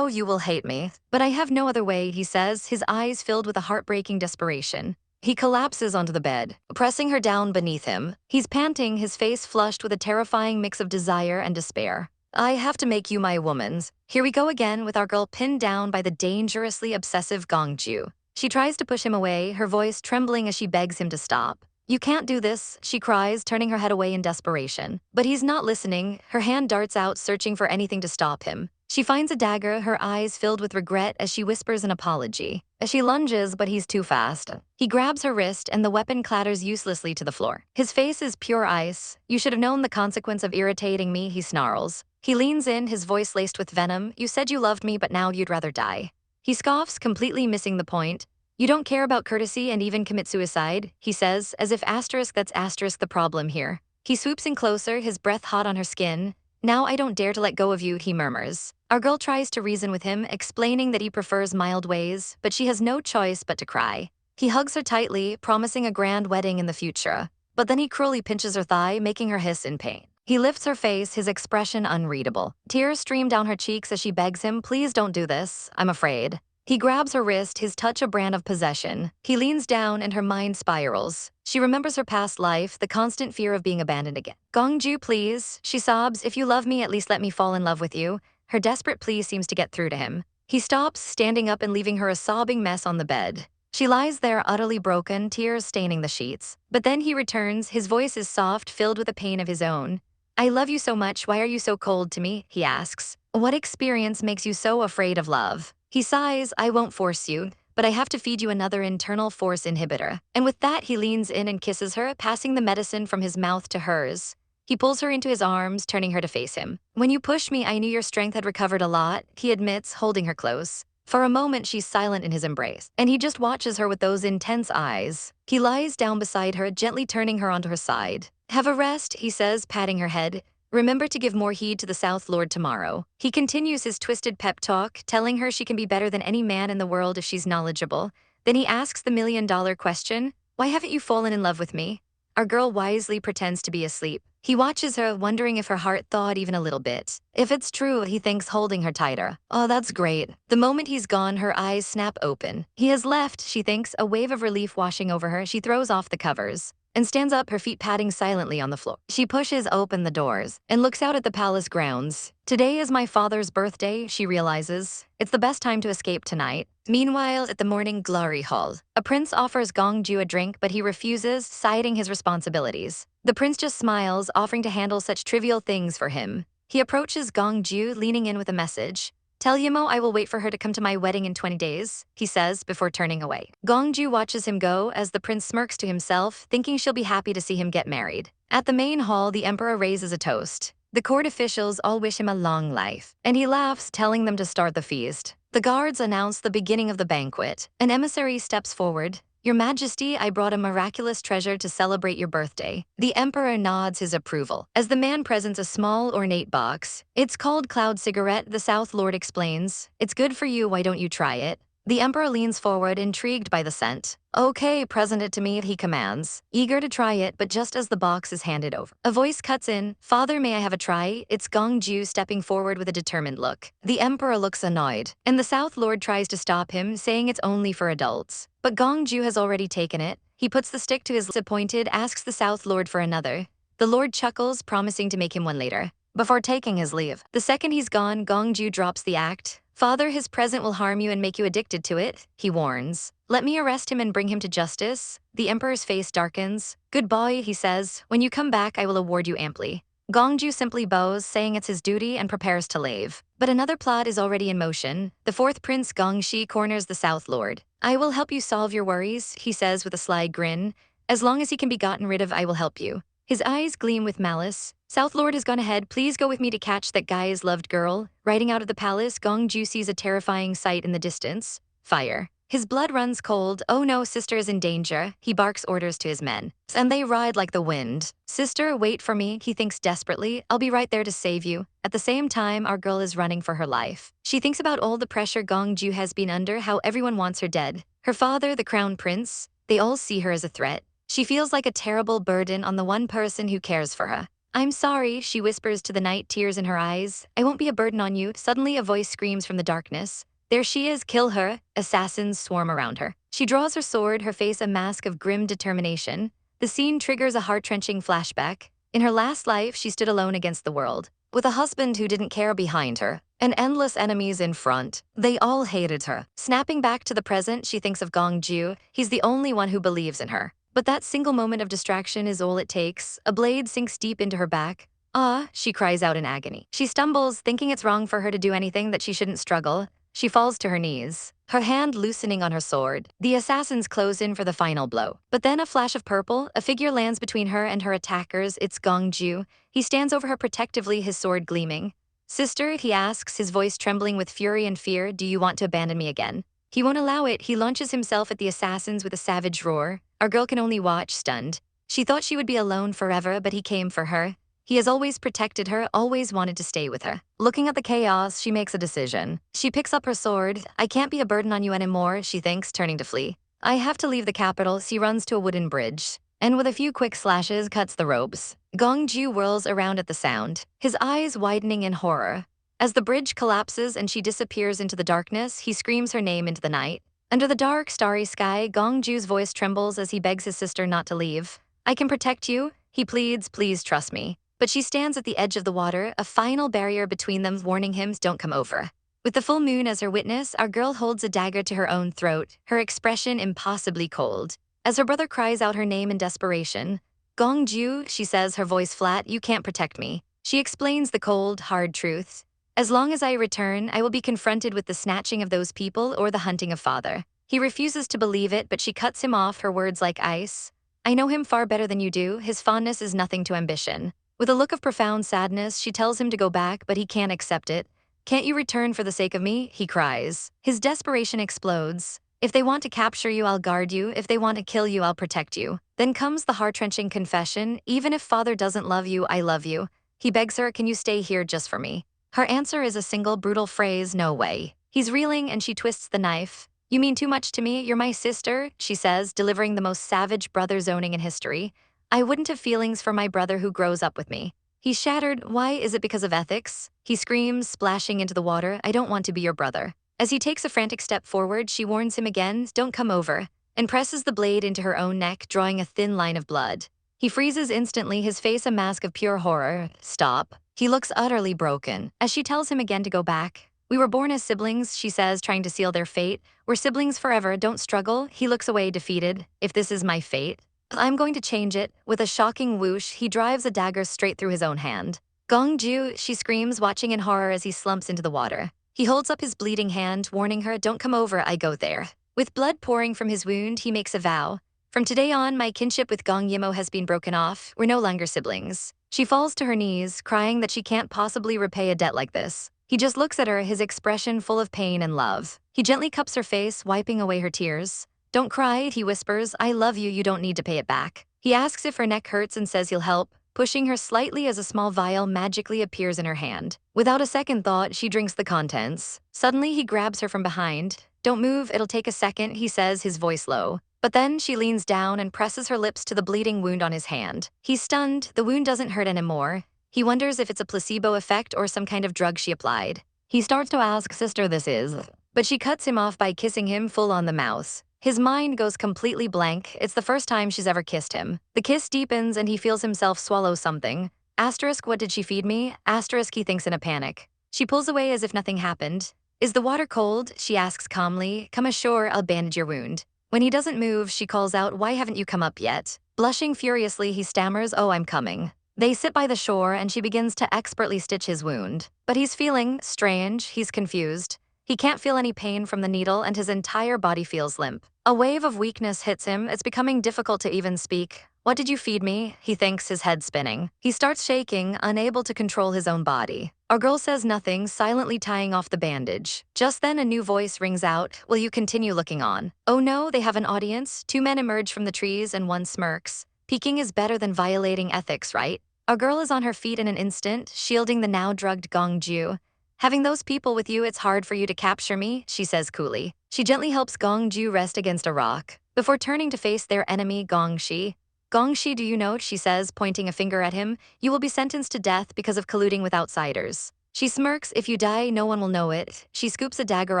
you will hate me, but I have no other way, he says, his eyes filled with a heartbreaking desperation. He collapses onto the bed, pressing her down beneath him. He's panting, his face flushed with a terrifying mix of desire and despair. I have to make you my woman's. Here we go again, with our girl pinned down by the dangerously obsessive Gongju. She tries to push him away, her voice trembling as she begs him to stop. You can't do this, she cries, turning her head away in desperation. But he's not listening. Her hand darts out, searching for anything to stop him. She finds a dagger, her eyes filled with regret as she whispers an apology. As she lunges, but he's too fast. He grabs her wrist and the weapon clatters uselessly to the floor. His face is pure ice. You should have known the consequence of irritating me, he snarls. He leans in, his voice laced with venom. You said you loved me, but now you'd rather die. He scoffs, completely missing the point. You don't care about courtesy and even commit suicide, he says, as if that's the problem here. He swoops in closer, his breath hot on her skin. Now I don't dare to let go of you, he murmurs. Our girl tries to reason with him, explaining that he prefers mild ways, but she has no choice but to cry. He hugs her tightly, promising a grand wedding in the future. But then he cruelly pinches her thigh, making her hiss in pain. He lifts her face, his expression unreadable. Tears stream down her cheeks as she begs him, please don't do this, I'm afraid. He grabs her wrist, his touch a brand of possession. He leans down and her mind spirals. She remembers her past life, the constant fear of being abandoned again. Gongju, please, she sobs, if you love me, at least let me fall in love with you. Her desperate plea seems to get through to him. He stops, standing up and leaving her a sobbing mess on the bed. She lies there utterly broken, tears staining the sheets. But then he returns, his voice is soft, filled with a pain of his own. I love you so much, why are you so cold to me? He asks. What experience makes you so afraid of love? He sighs, I won't force you, but I have to feed you another internal force inhibitor. And with that, he leans in and kisses her, passing the medicine from his mouth to hers. He pulls her into his arms, turning her to face him. When you pushed me, I knew your strength had recovered a lot, he admits, holding her close. For a moment, she's silent in his embrace, and he just watches her with those intense eyes. He lies down beside her, gently turning her onto her side. Have a rest, he says, patting her head. Remember to give more heed to the South Lord tomorrow. He continues his twisted pep talk, telling her she can be better than any man in the world if she's knowledgeable. Then he asks the million-dollar question, why haven't you fallen in love with me? Our girl wisely pretends to be asleep. He watches her, wondering if her heart thawed even a little bit. If it's true, he thinks, holding her tighter. Oh, that's great. The moment he's gone, her eyes snap open. He has left, she thinks, a wave of relief washing over her. She throws off the covers and stands up, her feet padding silently on the floor. She pushes open the doors and looks out at the palace grounds. Today is my father's birthday, she realizes. It's the best time to escape tonight. Meanwhile, at the morning glory hall, a prince offers Gongju a drink, but he refuses, citing his responsibilities. The prince just smiles, offering to handle such trivial things for him. He approaches Gongju, leaning in with a message. Tell Yimmo I will wait for her to come to my wedding in 20 days, he says, before turning away. Gongju watches him go as the prince smirks to himself, thinking she'll be happy to see him get married. At the main hall, the emperor raises a toast. The court officials all wish him a long life, and he laughs, telling them to start the feast. The guards announce the beginning of the banquet. An emissary steps forward. Your Majesty, I brought a miraculous treasure to celebrate your birthday. The emperor nods his approval as the man presents a small, ornate box. It's called Cloud Cigarette, the South Lord explains. It's good for you, why don't you try it? The emperor leans forward, intrigued by the scent. Okay, present it to me, he commands, eager to try it, but just as the box is handed over, a voice cuts in. Father, may I have a try? It's Gongju stepping forward with a determined look. The emperor looks annoyed, and the South Lord tries to stop him, saying it's only for adults. But Gongju has already taken it. He puts the stick to his lips, disappointed, asks the South Lord for another. The Lord chuckles, promising to make him one later. Before taking his leave, the second he's gone, Gongju drops the act. Father, his present will harm you and make you addicted to it, he warns. Let me arrest him and bring him to justice. The emperor's face darkens. Good boy, he says. When you come back, I will award you amply. Gongju simply bows, saying it's his duty, and prepares to leave. But another plot is already in motion. The fourth prince, Gongshi, corners the South Lord. I will help you solve your worries, he says with a sly grin. As long as he can be gotten rid of, I will help you. His eyes gleam with malice. South Lord has gone ahead. Please go with me to catch that guy's loved girl. Riding out of the palace, Gongju sees a terrifying sight in the distance. Fire. His blood runs cold. Oh no, sister is in danger. He barks orders to his men, and they ride like the wind. Sister, wait for me, he thinks desperately. I'll be right there to save you. At the same time, our girl is running for her life. She thinks about all the pressure Gongju has been under, how everyone wants her dead. Her father, the crown prince, they all see her as a threat. She feels like a terrible burden on the one person who cares for her. I'm sorry, she whispers to the night, tears in her eyes. I won't be a burden on you. Suddenly a voice screams from the darkness. There she is, kill her. Assassins swarm around her. She draws her sword, her face a mask of grim determination. The scene triggers a heart-wrenching flashback. In her last life, she stood alone against the world, with a husband who didn't care behind her, and endless enemies in front. They all hated her. Snapping back to the present, she thinks of Gongju. He's the only one who believes in her. But that single moment of distraction is all it takes. A blade sinks deep into her back. Ah, she cries out in agony. She stumbles, thinking it's wrong for her to do anything, that she shouldn't struggle. She falls to her knees, her hand loosening on her sword. The assassins close in for the final blow. But then a flash of purple, a figure lands between her and her attackers. It's Gongju. He stands over her protectively, his sword gleaming. Sister, he asks, his voice trembling with fury and fear, do you want to abandon me again? He won't allow it. He launches himself at the assassins with a savage roar. Our girl can only watch, stunned. She thought she would be alone forever, but he came for her. He has always protected her, always wanted to stay with her. Looking at the chaos, she makes a decision. She picks up her sword. I can't be a burden on you anymore, she thinks, turning to flee. I have to leave the capital. She runs to a wooden bridge, and with a few quick slashes, cuts the ropes. Gongju whirls around at the sound, his eyes widening in horror. As the bridge collapses and she disappears into the darkness, he screams her name into the night. Under the dark, starry sky, Gongju's voice trembles as he begs his sister not to leave. I can protect you, he pleads, please trust me. But she stands at the edge of the water, a final barrier between them, warning him, don't come over. With the full moon as her witness, our girl holds a dagger to her own throat, her expression impossibly cold. As her brother cries out her name in desperation, Gongju, she says, her voice flat, you can't protect me. She explains the cold, hard truth. As long as I return, I will be confronted with the snatching of those people or the hunting of father. He refuses to believe it, but she cuts him off, her words like ice. I know him far better than you do. His fondness is nothing to ambition. With a look of profound sadness, she tells him to go back, but he can't accept it. Can't you return for the sake of me? He cries. His desperation explodes. If they want to capture you, I'll guard you. If they want to kill you, I'll protect you. Then comes the heart-wrenching confession. Even if father doesn't love you, I love you. He begs her, can you stay here just for me? Her answer is a single brutal phrase, no way. He's reeling and she twists the knife. You mean too much to me, you're my sister, she says, delivering the most savage brother zoning in history. I wouldn't have feelings for my brother who grows up with me. He's shattered. Why? Is it because of ethics? He screams, splashing into the water, I don't want to be your brother. As he takes a frantic step forward, she warns him again, don't come over, and presses the blade into her own neck, drawing a thin line of blood. He freezes instantly, his face a mask of pure horror. Stop. He looks utterly broken. As she tells him again to go back. We were born as siblings, she says, trying to seal their fate. We're siblings forever, don't struggle. He looks away, defeated. If this is my fate, I'm going to change it. With a shocking whoosh, he drives a dagger straight through his own hand. Gongju, she screams, watching in horror as he slumps into the water. He holds up his bleeding hand, warning her, don't come over, I go there. With blood pouring from his wound, he makes a vow. From today on, my kinship with Gong Yi Mo has been broken off. We're no longer siblings. She falls to her knees, crying that she can't possibly repay a debt like this. He just looks at her, his expression full of pain and love. He gently cups her face, wiping away her tears. Don't cry, he whispers, I love you, you don't need to pay it back. He asks if her neck hurts and says he'll help, pushing her slightly as a small vial magically appears in her hand. Without a second thought, she drinks the contents. Suddenly, he grabs her from behind. Don't move, it'll take a second, he says, his voice low. But then she leans down and presses her lips to the bleeding wound on his hand. He's stunned, the wound doesn't hurt anymore. He wonders if it's a placebo effect or some kind of drug she applied. He starts to ask sister this is, but she cuts him off by kissing him full on the mouth. His mind goes completely blank. It's the first time she's ever kissed him. The kiss deepens and he feels himself swallow something. Asterisk, what did she feed me? Asterisk, he thinks in a panic. She pulls away as if nothing happened. Is the water cold? She asks calmly. Come ashore, I'll bandage your wound. When he doesn't move, she calls out, why haven't you come up yet? Blushing furiously, he stammers, oh, I'm coming. They sit by the shore and she begins to expertly stitch his wound. But he's feeling strange, he's confused. He can't feel any pain from the needle and his entire body feels limp. A wave of weakness hits him, it's becoming difficult to even speak. What did you feed me? He thinks, his head spinning. He starts shaking, unable to control his own body. Our girl says nothing, silently tying off the bandage. Just then a new voice rings out, will you continue looking on? Oh no, they have an audience. Two men emerge from the trees and one smirks. Peeking is better than violating ethics, right? Our girl is on her feet in an instant, shielding the now drugged Gongju. Having those people with you, it's hard for you to capture me, she says coolly. She gently helps Gongju rest against a rock, before turning to face their enemy Gongshi. Gongshi, do you know, she says, pointing a finger at him, you will be sentenced to death because of colluding with outsiders. She smirks, if you die, no one will know it. She scoops a dagger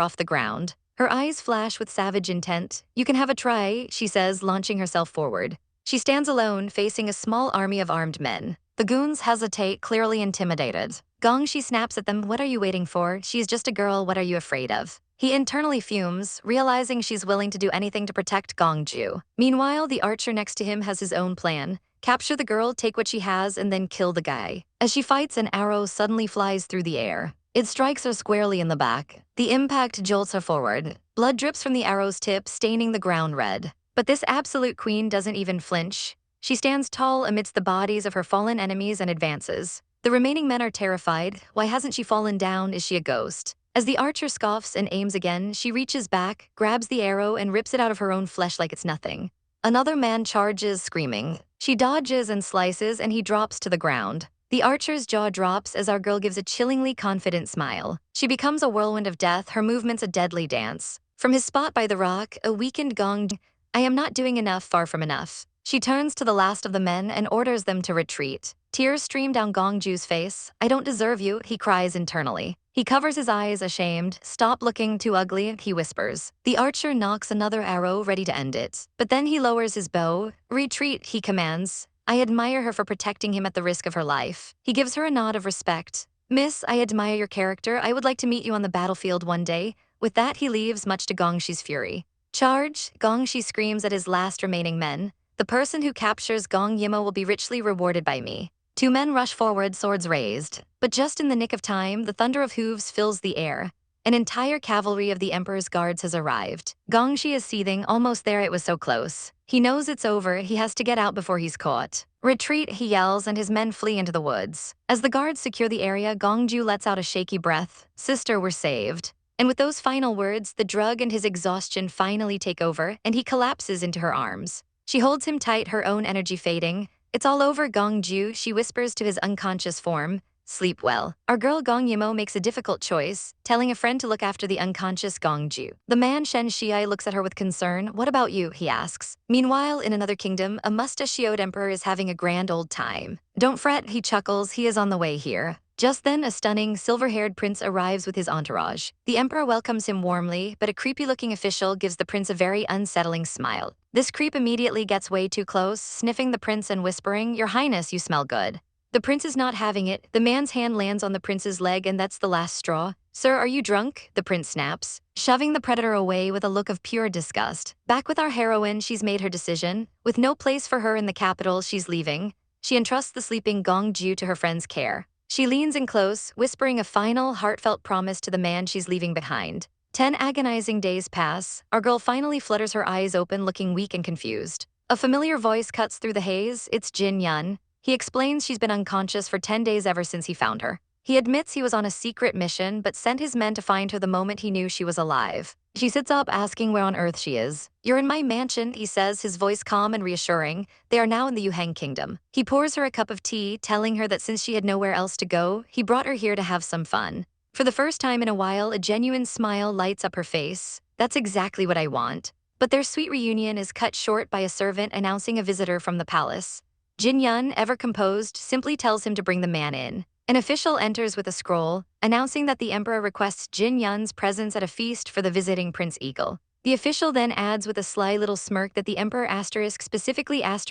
off the ground. Her eyes flash with savage intent. You can have a try, she says, launching herself forward. She stands alone, facing a small army of armed men. The goons hesitate, clearly intimidated. Gongshi snaps at them, what are you waiting for? She's just a girl, what are you afraid of? He internally fumes, realizing she's willing to do anything to protect Gongju. Meanwhile, the archer next to him has his own plan. Capture the girl, take what she has, and then kill the guy. As she fights, an arrow suddenly flies through the air. It strikes her squarely in the back. The impact jolts her forward. Blood drips from the arrow's tip, staining the ground red. But this absolute queen doesn't even flinch. She stands tall amidst the bodies of her fallen enemies and advances. The remaining men are terrified. Why hasn't she fallen down? Is she a ghost? As the archer scoffs and aims again, she reaches back, grabs the arrow, and rips it out of her own flesh like it's nothing. Another man charges, screaming. She dodges and slices, and he drops to the ground. The archer's jaw drops as our girl gives a chillingly confident smile. She becomes a whirlwind of death, her movements a deadly dance. From his spot by the rock, a weakened Gong, I am not doing enough, far from enough. She turns to the last of the men and orders them to retreat. Tears stream down Gongju's face. I don't deserve you, he cries internally. He covers his eyes, ashamed. Stop looking too ugly, he whispers. The archer knocks another arrow, ready to end it. But then he lowers his bow. Retreat, he commands. I admire her for protecting him at the risk of her life. He gives her a nod of respect. Miss, I admire your character. I would like to meet you on the battlefield one day. With that, he leaves, much to Gongshi's fury. Charge, Gongshi screams at his last remaining men. The person who captures Gong Yi Mo will be richly rewarded by me. Two men rush forward, swords raised. But just in the nick of time, the thunder of hooves fills the air. An entire cavalry of the Emperor's guards has arrived. Gongshi is seething, almost there, it was so close. He knows it's over, he has to get out before he's caught. Retreat, he yells, and his men flee into the woods. As the guards secure the area, Gongju lets out a shaky breath. Sister, we're saved. And with those final words, the drug and his exhaustion finally take over, and he collapses into her arms. She holds him tight, her own energy fading. It's all over, Gongju, she whispers to his unconscious form. Sleep well. Our girl Gong Yi Mo makes a difficult choice, telling a friend to look after the unconscious Gongju. The man Shen Shiai looks at her with concern. What about you? He asks. Meanwhile, in another kingdom, a mustachioed emperor is having a grand old time. Don't fret, he chuckles, he is on the way here. Just then, a stunning, silver-haired prince arrives with his entourage. The emperor welcomes him warmly, but a creepy-looking official gives the prince a very unsettling smile. This creep immediately gets way too close, sniffing the prince and whispering, Your Highness, you smell good. The prince is not having it. The man's hand lands on the prince's leg, and that's the last straw. Sir, are you drunk? The prince snaps, shoving the predator away with a look of pure disgust. Back with our heroine, she's made her decision. With no place for her in the capital, she's leaving. She entrusts the sleeping Gongju to her friend's care. She leans in close, whispering a final, heartfelt promise to the man she's leaving behind. 10 agonizing days pass. Our girl finally flutters her eyes open, looking weak and confused. A familiar voice cuts through the haze. It's Jin Yun. He explains she's been unconscious for 10 days ever since he found her. He admits he was on a secret mission but sent his men to find her the moment he knew she was alive. She sits up asking where on earth she is. "You're in my mansion," he says, his voice calm and reassuring. They are now in the Yuhang kingdom. He pours her a cup of tea, telling her that since she had nowhere else to go, he brought her here to have some fun. For the first time in a while, a genuine smile lights up her face. "That's exactly what I want." But their sweet reunion is cut short by a servant announcing a visitor from the palace. Jin Yun, ever composed, simply tells him to bring the man in. An official enters with a scroll, announcing that the emperor requests Jin Yun's presence at a feast for the visiting Prince Eagle. The official then adds with a sly little smirk that the emperor specifically asked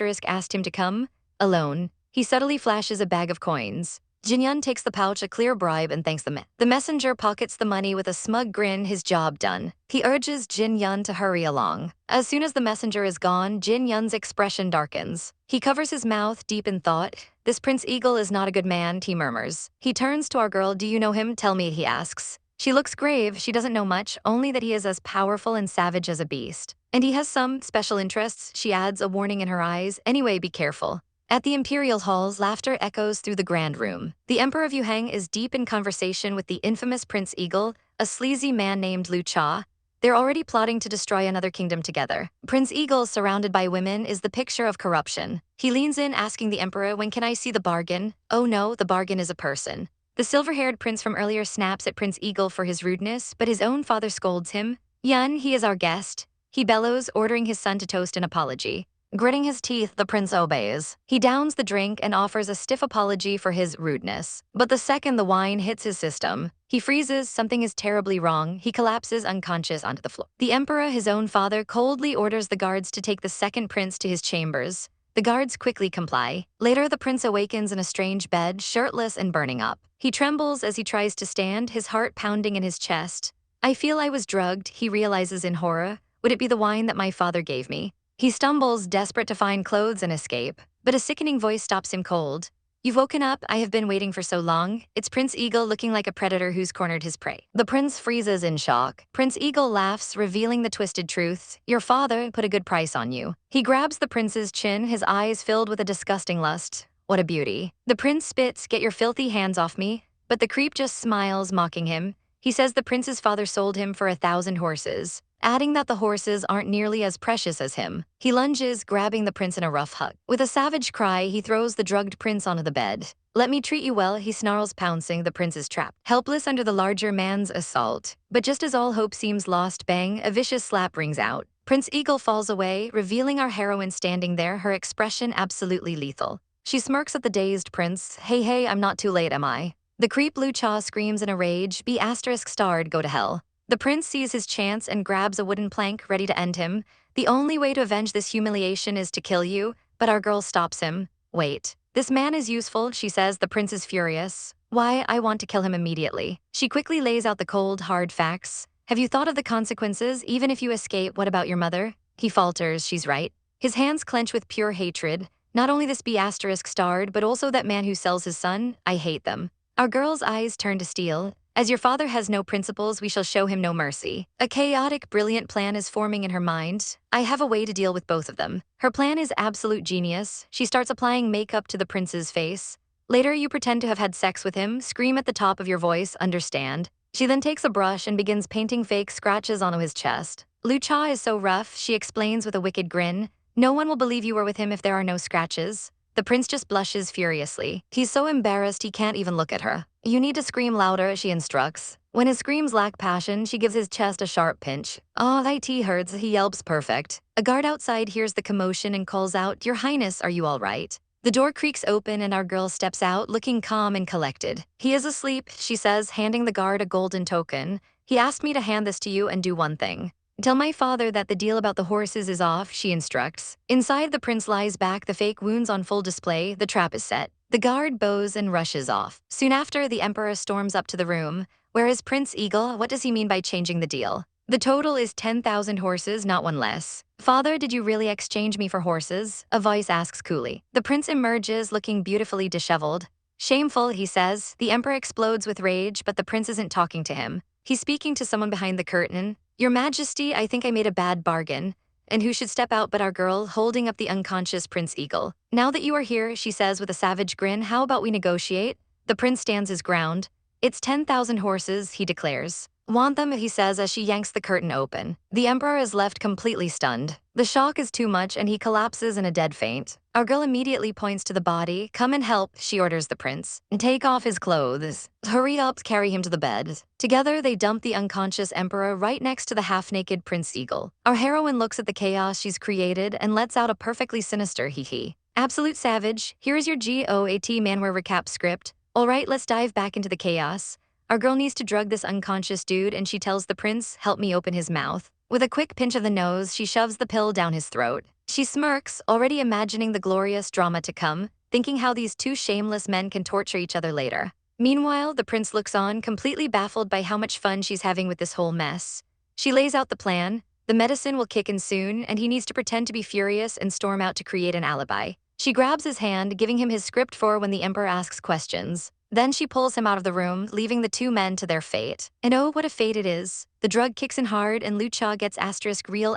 him to come alone. He subtly flashes a bag of coins. Jin Yun takes the pouch, a clear bribe, and thanks the man. The messenger pockets the money with a smug grin, his job done. He urges Jin Yun to hurry along. As soon as the messenger is gone, Jin Yun's expression darkens. He covers his mouth, deep in thought. "This Prince Eagle is not a good man," he murmurs. He turns to our girl. "Do you know him? Tell me," he asks. She looks grave. She doesn't know much, only that he is as powerful and savage as a beast. "And he has some special interests," she adds, a warning in her eyes. "Anyway, be careful." At the imperial halls, laughter echoes through the grand room. The Emperor of Yuhang is deep in conversation with the infamous Prince Eagle, a sleazy man named Lu Cha. They're already plotting to destroy another kingdom together. Prince Eagle, surrounded by women, is the picture of corruption. He leans in, asking the Emperor, "When can I see the bargain?" "Oh no, the bargain is a person." The silver-haired prince from earlier snaps at Prince Eagle for his rudeness, but his own father scolds him. "Yun, he is our guest," he bellows, ordering his son to toast an apology. Gritting his teeth, the prince obeys. He downs the drink and offers a stiff apology for his rudeness. But the second the wine hits his system, he freezes. Something is terribly wrong. He collapses unconscious onto the floor. The emperor, his own father, coldly orders the guards to take the second prince to his chambers. The guards quickly comply. Later, the prince awakens in a strange bed, shirtless and burning up. He trembles as he tries to stand, his heart pounding in his chest. "I feel I was drugged," he realizes in horror. "Would it be the wine that my father gave me?" He stumbles, desperate to find clothes and escape, but a sickening voice stops him cold. "You've woken up. I have been waiting for so long." It's Prince Eagle, looking like a predator who's cornered his prey. The prince freezes in shock. Prince Eagle laughs, revealing the twisted truth. "Your father put a good price on you." He grabs the prince's chin, his eyes filled with a disgusting lust. "What a beauty." The prince spits, "Get your filthy hands off me." But the creep just smiles, mocking him. He says the prince's father sold him for 1,000 horses, adding that the horses aren't nearly as precious as him. He lunges, grabbing the prince in a rough hug. With a savage cry, he throws the drugged prince onto the bed. "Let me treat you well," he snarls, pouncing. The prince is trapped, helpless under the larger man's assault. But just as all hope seems lost, bang, a vicious slap rings out. Prince Eagle falls away, revealing our heroine standing there, her expression absolutely lethal. She smirks at the dazed prince. Hey, I'm not too late, am I?" The creep Lu Cha screams in a rage. "Be ****, go to hell." The prince sees his chance and grabs a wooden plank, ready to end him. "The only way to avenge this humiliation is to kill you," but our girl stops him. "Wait. This man is useful," she says. The prince is furious. "Why, I want to kill him immediately." She quickly lays out the cold, hard facts. "Have you thought of the consequences? Even if you escape, what about your mother?" He falters. "She's right." His hands clench with pure hatred. "Not only this ****, but also that man who sells his son. I hate them." Our girl's eyes turn to steel. "As your father has no principles, we shall show him no mercy." A chaotic, brilliant plan is forming in her mind. "I have a way to deal with both of them." Her plan is absolute genius. She starts applying makeup to the prince's face. "Later, you pretend to have had sex with him. Scream at the top of your voice, understand?" She then takes a brush and begins painting fake scratches onto his chest. "Lu Cha is so rough," she explains with a wicked grin. "No one will believe you were with him if there are no scratches." The prince just blushes furiously. He's so embarrassed he can't even look at her. "You need to scream louder," she instructs. When his screams lack passion, she gives his chest a sharp pinch. "Oh, it hurts," he yelps. "Perfect." A guard outside hears the commotion and calls out, "Your Highness, are you all right?" The door creaks open and our girl steps out, looking calm and collected. "He is asleep," she says, handing the guard a golden token. "He asked me to hand this to you and do one thing. Tell my father that the deal about the horses is off," she instructs. Inside, the prince lies back, the fake wounds on full display. The trap is set. The guard bows and rushes off. Soon after, the emperor storms up to the room. "Where is Prince Eagle? What does he mean by changing the deal?" "The total is 10,000 horses, not one less." "Father, did you really exchange me for horses?" a voice asks coolly. The prince emerges, looking beautifully disheveled. "Shameful," he says. The emperor explodes with rage, but the prince isn't talking to him. He's speaking to someone behind the curtain. "Your Majesty, I think I made a bad bargain." and who should step out but our girl, holding up the unconscious Prince Eagle. Now that you are here, she says with a savage grin, how about we negotiate? The prince stands his ground. It's 10,000 horses, he declares. Want them, he says as she yanks the curtain open. The emperor is left completely stunned. The shock is too much and he collapses in a dead faint. Our girl immediately points to the body. Come and help, she orders the prince. Take off his clothes. Hurry up, carry him to the bed. Together, they dump the unconscious emperor right next to the half-naked Prince Eagle. Our heroine looks at the chaos she's created and lets out a perfectly sinister hee-hee. Absolute savage, here's your GOAT Manhwa recap script. Alright, let's dive back into the chaos. Our girl needs to drug this unconscious dude and she tells the prince, help me open his mouth. With a quick pinch of the nose, she shoves the pill down his throat. She smirks, already imagining the glorious drama to come, thinking how these two shameless men can torture each other later. Meanwhile, the prince looks on, completely baffled by how much fun she's having with this whole mess. She lays out the plan. The medicine will kick in soon, and he needs to pretend to be furious and storm out to create an alibi. She grabs his hand, giving him his script for when the emperor asks questions. Then she pulls him out of the room, leaving the two men to their fate. And oh, what a fate it is. The drug kicks in hard and Lucha gets real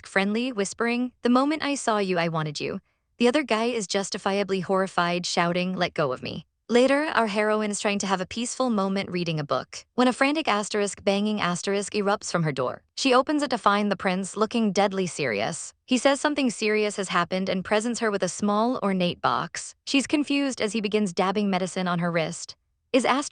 friendly, whispering, the moment I saw you, I wanted you. The other guy is justifiably horrified, shouting, let go of me. Later, our heroine is trying to have a peaceful moment reading a book, when a frantic banging erupts from her door. She opens it to find the prince looking deadly serious. He says something serious has happened and presents her with a small, ornate box. She's confused as he begins dabbing medicine on her wrist. Is this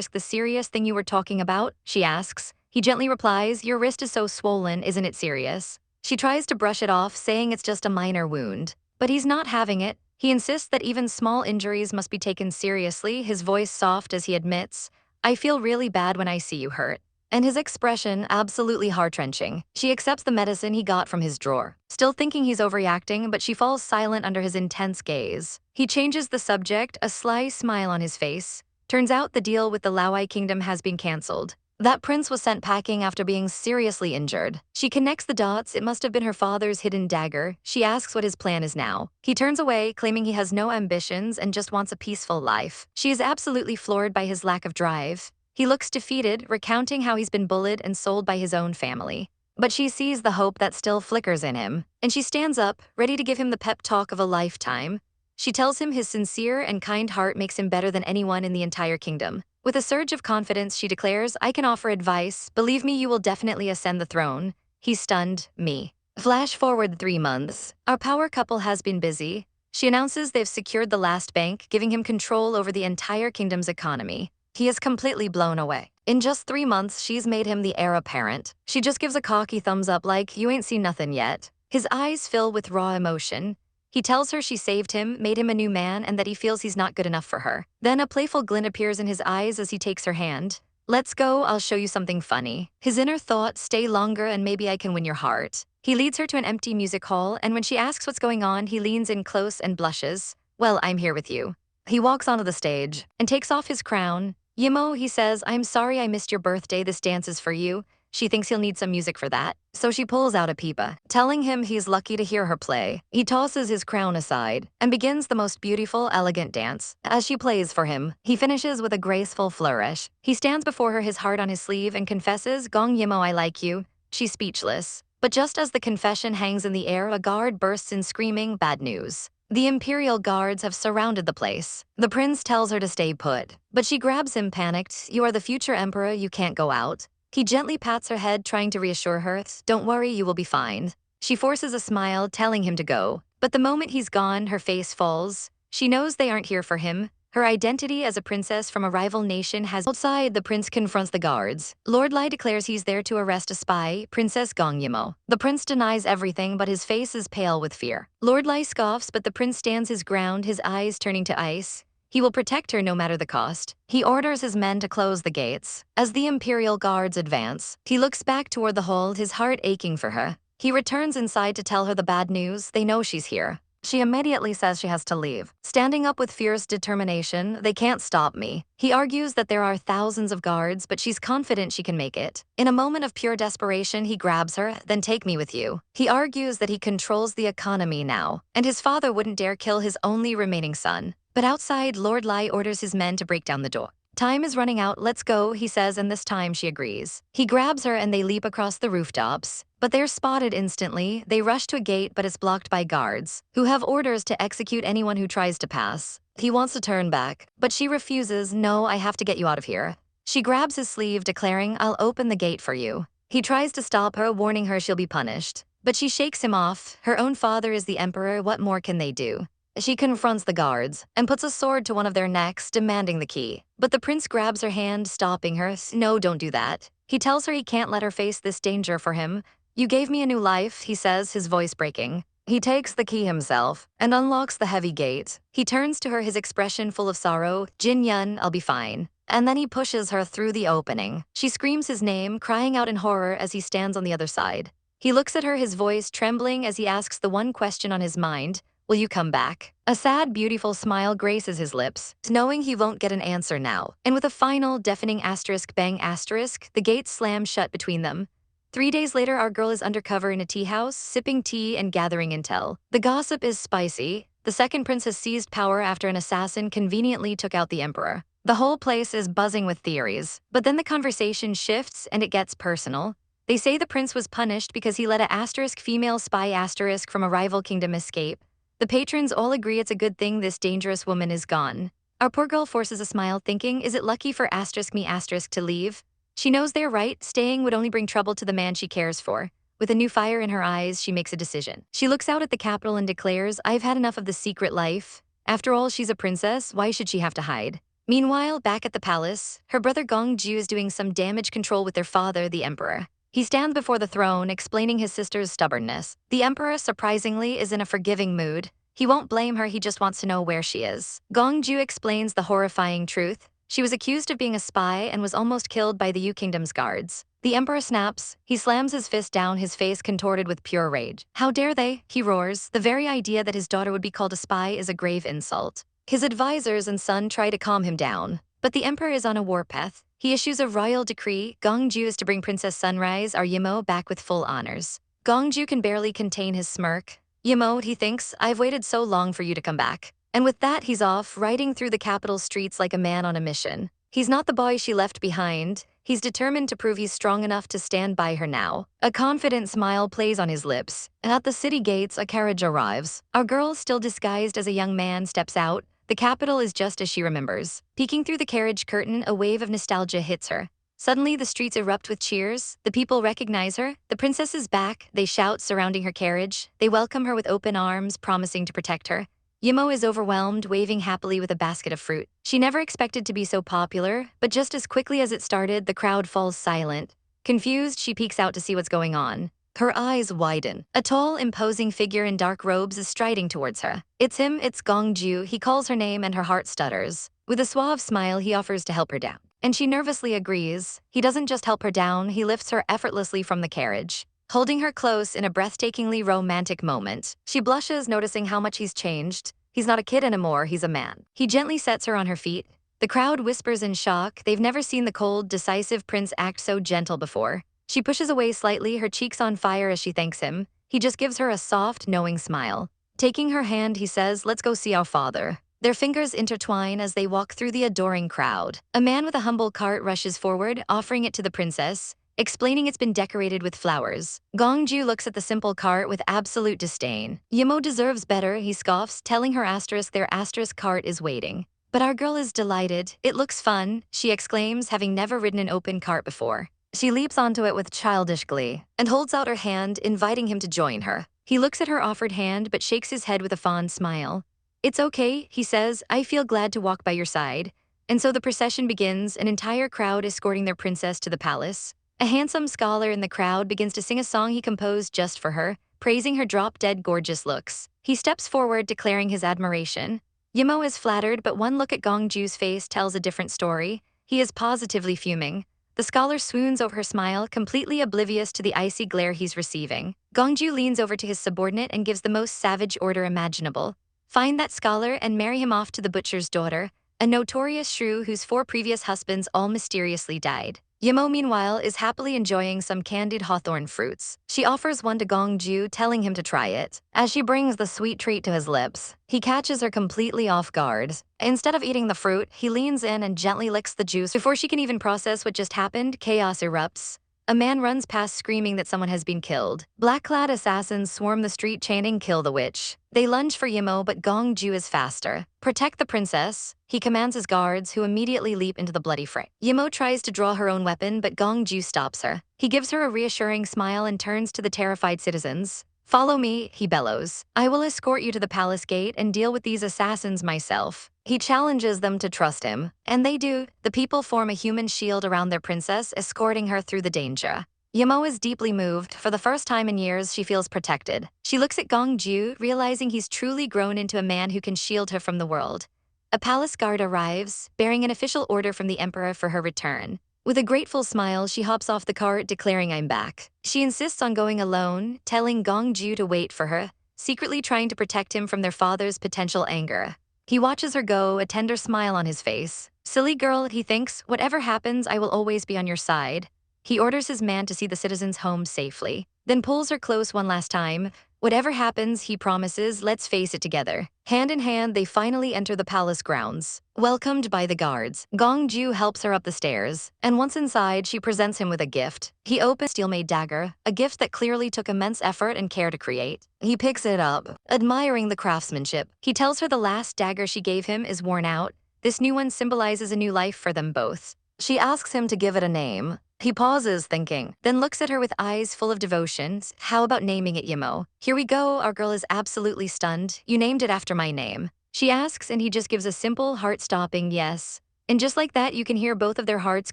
the serious thing you were talking about? She asks. He gently replies, your wrist is so swollen, isn't it serious? She tries to brush it off, saying it's just a minor wound. But he's not having it. He insists that even small injuries must be taken seriously, his voice soft as he admits, I feel really bad when I see you hurt. And his expression absolutely heart-wrenching. She accepts the medicine he got from his drawer, still thinking he's overreacting, but she falls silent under his intense gaze. He changes the subject, a sly smile on his face. Turns out the deal with the Laowai kingdom has been cancelled. That prince was sent packing after being seriously injured. She connects the dots, it must have been her father's hidden dagger. She asks what his plan is now. He turns away, claiming he has no ambitions and just wants a peaceful life. She is absolutely floored by his lack of drive. He looks defeated, recounting how he's been bullied and sold by his own family. But she sees the hope that still flickers in him, and she stands up, ready to give him the pep talk of a lifetime. She tells him his sincere and kind heart makes him better than anyone in the entire kingdom. With a surge of confidence, she declares, I can offer advice. Believe me, you will definitely ascend the throne. He's stunned, me. Flash forward 3 months. Our power couple has been busy. She announces they've secured the last bank, giving him control over the entire kingdom's economy. He is completely blown away. In just 3 months, she's made him the heir apparent. She just gives a cocky thumbs up like, you ain't seen nothing yet. His eyes fill with raw emotion. He tells her she saved him, made him a new man, and that he feels he's not good enough for her. Then a playful glint appears in his eyes as he takes her hand. Let's go, I'll show you something funny. His inner thought, stay longer and maybe I can win your heart. He leads her to an empty music hall, and when she asks what's going on, he leans in close and blushes. Well, I'm here with you. He walks onto the stage and takes off his crown. Yimmo, he says, I'm sorry I missed your birthday, this dance is for you. She thinks he'll need some music for that, so she pulls out a pipa, telling him he's lucky to hear her play. He tosses his crown aside and begins the most beautiful, elegant dance. As she plays for him, he finishes with a graceful flourish. He stands before her, his heart on his sleeve, and confesses, Gong Yi Mo, I like you. She's speechless. But just as the confession hangs in the air, a guard bursts in screaming, bad news. The imperial guards have surrounded the place. The prince tells her to stay put, but she grabs him panicked. You are the future emperor, you can't go out. He gently pats her head, trying to reassure her, don't worry, you will be fine. She forces a smile, telling him to go. But the moment he's gone, her face falls. She knows they aren't here for him. Her identity as a princess from a rival nation has... Outside, the prince confronts the guards. Lord Lai declares he's there to arrest a spy, Princess Gong Yi Mo. The prince denies everything, but his face is pale with fear. Lord Lai scoffs, but the prince stands his ground, his eyes turning to ice. He will protect her no matter the cost. He orders his men to close the gates. As the imperial guards advance, he looks back toward the hall, his heart aching for her. He returns inside to tell her the bad news. They know she's here. She immediately says she has to leave. Standing up with fierce determination, they can't stop me. He argues that there are thousands of guards, but she's confident she can make it. In a moment of pure desperation, he grabs her, then take me with you. He argues that he controls the economy now, and his father wouldn't dare kill his only remaining son. But outside, Lord Lai orders his men to break down the door. Time is running out, let's go, he says, and this time she agrees. He grabs her and they leap across the rooftops. But they're spotted instantly. They rush to a gate, but it's blocked by guards, who have orders to execute anyone who tries to pass. He wants to turn back, but she refuses. No, I have to get you out of here. She grabs his sleeve, declaring, I'll open the gate for you. He tries to stop her, warning her she'll be punished. But she shakes him off. Her own father is the emperor, what more can they do? She confronts the guards and puts a sword to one of their necks, demanding the key. But the prince grabs her hand, stopping her. No, don't do that. He tells her he can't let her face this danger for him. You gave me a new life, he says, his voice breaking. He takes the key himself and unlocks the heavy gate. He turns to her, his expression full of sorrow. Jin Yun, I'll be fine. And then he pushes her through the opening. She screams his name, crying out in horror as he stands on the other side. He looks at her, his voice trembling as he asks the one question on his mind. Will you come back? A sad, beautiful smile graces his lips, knowing he won't get an answer now. And with a final, deafening asterisk bang asterisk, the gates slam shut between them. 3 days later, our girl is undercover in a tea house, sipping tea and gathering intel. The gossip is spicy. The second prince has seized power after an assassin conveniently took out the emperor. The whole place is buzzing with theories. But then the conversation shifts and it gets personal. They say the prince was punished because he let a asterisk female spy asterisk from a rival kingdom escape. The patrons all agree it's a good thing this dangerous woman is gone. Our poor girl forces a smile, thinking, is it lucky for asterisk me asterisk to leave? She knows they're right, staying would only bring trouble to the man she cares for. With a new fire in her eyes, she makes a decision. She looks out at the capital and declares, I've had enough of the secret life. After all, she's a princess, why should she have to hide? Meanwhile, back at the palace, her brother Gongju is doing some damage control with their father, the emperor. He stands before the throne, explaining his sister's stubbornness. The emperor, surprisingly, is in a forgiving mood. He won't blame her, he just wants to know where she is. Gongju explains the horrifying truth. She was accused of being a spy and was almost killed by the Yu Kingdom's guards. The emperor snaps. He slams his fist down, his face contorted with pure rage. How dare they? He roars. The very idea that his daughter would be called a spy is a grave insult. His advisors and son try to calm him down. But the emperor is on a warpath. He issues a royal decree. Gongju is to bring Princess Sunrise, our Yimmo, back with full honors. Gongju can barely contain his smirk. Yimmo, he thinks, I've waited so long for you to come back. And with that, he's off, riding through the capital streets like a man on a mission. He's not the boy she left behind. He's determined to prove he's strong enough to stand by her now. A confident smile plays on his lips. And at the city gates, a carriage arrives. Our girl, still disguised as a young man, steps out. The capital is just as she remembers. Peeking through the carriage curtain, a wave of nostalgia hits her. Suddenly, the streets erupt with cheers. The people recognize her. The princess is back. They shout, surrounding her carriage. They welcome her with open arms, promising to protect her. Yimmo is overwhelmed, waving happily with a basket of fruit. She never expected to be so popular, but just as quickly as it started, the crowd falls silent. Confused, she peeks out to see what's going on. Her eyes widen. A tall, imposing figure in dark robes is striding towards her. It's him, it's Gongju. He calls her name and her heart stutters. With a suave smile, he offers to help her down. And she nervously agrees. He doesn't just help her down, he lifts her effortlessly from the carriage. Holding her close in a breathtakingly romantic moment, she blushes, noticing how much he's changed. He's not a kid anymore, he's a man. He gently sets her on her feet. The crowd whispers in shock. They've never seen the cold, decisive prince act so gentle before. She pushes away slightly, her cheeks on fire as she thanks him. He just gives her a soft, knowing smile. Taking her hand, he says, let's go see our father. Their fingers intertwine as they walk through the adoring crowd. A man with a humble cart rushes forward, offering it to the princess, explaining it's been decorated with flowers. Gongju looks at the simple cart with absolute disdain. Yimmo deserves better, he scoffs, telling her asterisk their asterisk cart is waiting. But our girl is delighted. It looks fun, she exclaims, having never ridden an open cart before. She leaps onto it with childish glee and holds out her hand, inviting him to join her. He looks at her offered hand but shakes his head with a fond smile. It's okay, he says, I feel glad to walk by your side. And so the procession begins, an entire crowd escorting their princess to the palace. A handsome scholar in the crowd begins to sing a song he composed just for her, praising her drop-dead gorgeous looks. He steps forward, declaring his admiration. Yimmo is flattered, but one look at Gongju's face tells a different story. He is positively fuming. The scholar swoons over her smile, completely oblivious to the icy glare he's receiving. Gongju leans over to his subordinate and gives the most savage order imaginable. Find that scholar and marry him off to the butcher's daughter, a notorious shrew whose 4 previous husbands all mysteriously died. Yimmo, meanwhile, is happily enjoying some candied hawthorn fruits. She offers one to Gongju, telling him to try it. As she brings the sweet treat to his lips, he catches her completely off guard. Instead of eating the fruit, he leans in and gently licks the juice. Before she can even process what just happened, chaos erupts. A man runs past screaming that someone has been killed. Black-clad assassins swarm the street chanting, "Kill the witch." They lunge for Yimmo, but Gongju is faster. "Protect the princess," he commands his guards, who immediately leap into the bloody fray. Yimmo tries to draw her own weapon, but Gongju stops her. He gives her a reassuring smile and turns to the terrified citizens. "Follow me," he bellows. "I will escort you to the palace gate and deal with these assassins myself." He challenges them to trust him, and they do. The people form a human shield around their princess, escorting her through the danger. Yimmo is deeply moved. For the first time in years, she feels protected. She looks at Gongju, realizing he's truly grown into a man who can shield her from the world. A palace guard arrives, bearing an official order from the emperor for her return. With a grateful smile, she hops off the cart, declaring, "I'm back." She insists on going alone, telling Gongju to wait for her, secretly trying to protect him from their father's potential anger. He watches her go, a tender smile on his face. "Silly girl," he thinks, "whatever happens, I will always be on your side." He orders his man to see the citizens home safely, then pulls her close one last time. Whatever happens, he promises, let's face it together. Hand in hand, they finally enter the palace grounds. Welcomed by the guards, Gongju helps her up the stairs, and once inside, she presents him with a gift. He opens a steel-made dagger, a gift that clearly took immense effort and care to create. He picks it up, admiring the craftsmanship. He tells her the last dagger she gave him is worn out. This new one symbolizes a new life for them both. She asks him to give it a name. He pauses, thinking, then looks at her with eyes full of devotion. "How about naming it Yimmo?" "Here we go." Our girl is absolutely stunned. "You named it after my name?" She asks, and he just gives a simple, heart-stopping yes. And just like that, you can hear both of their hearts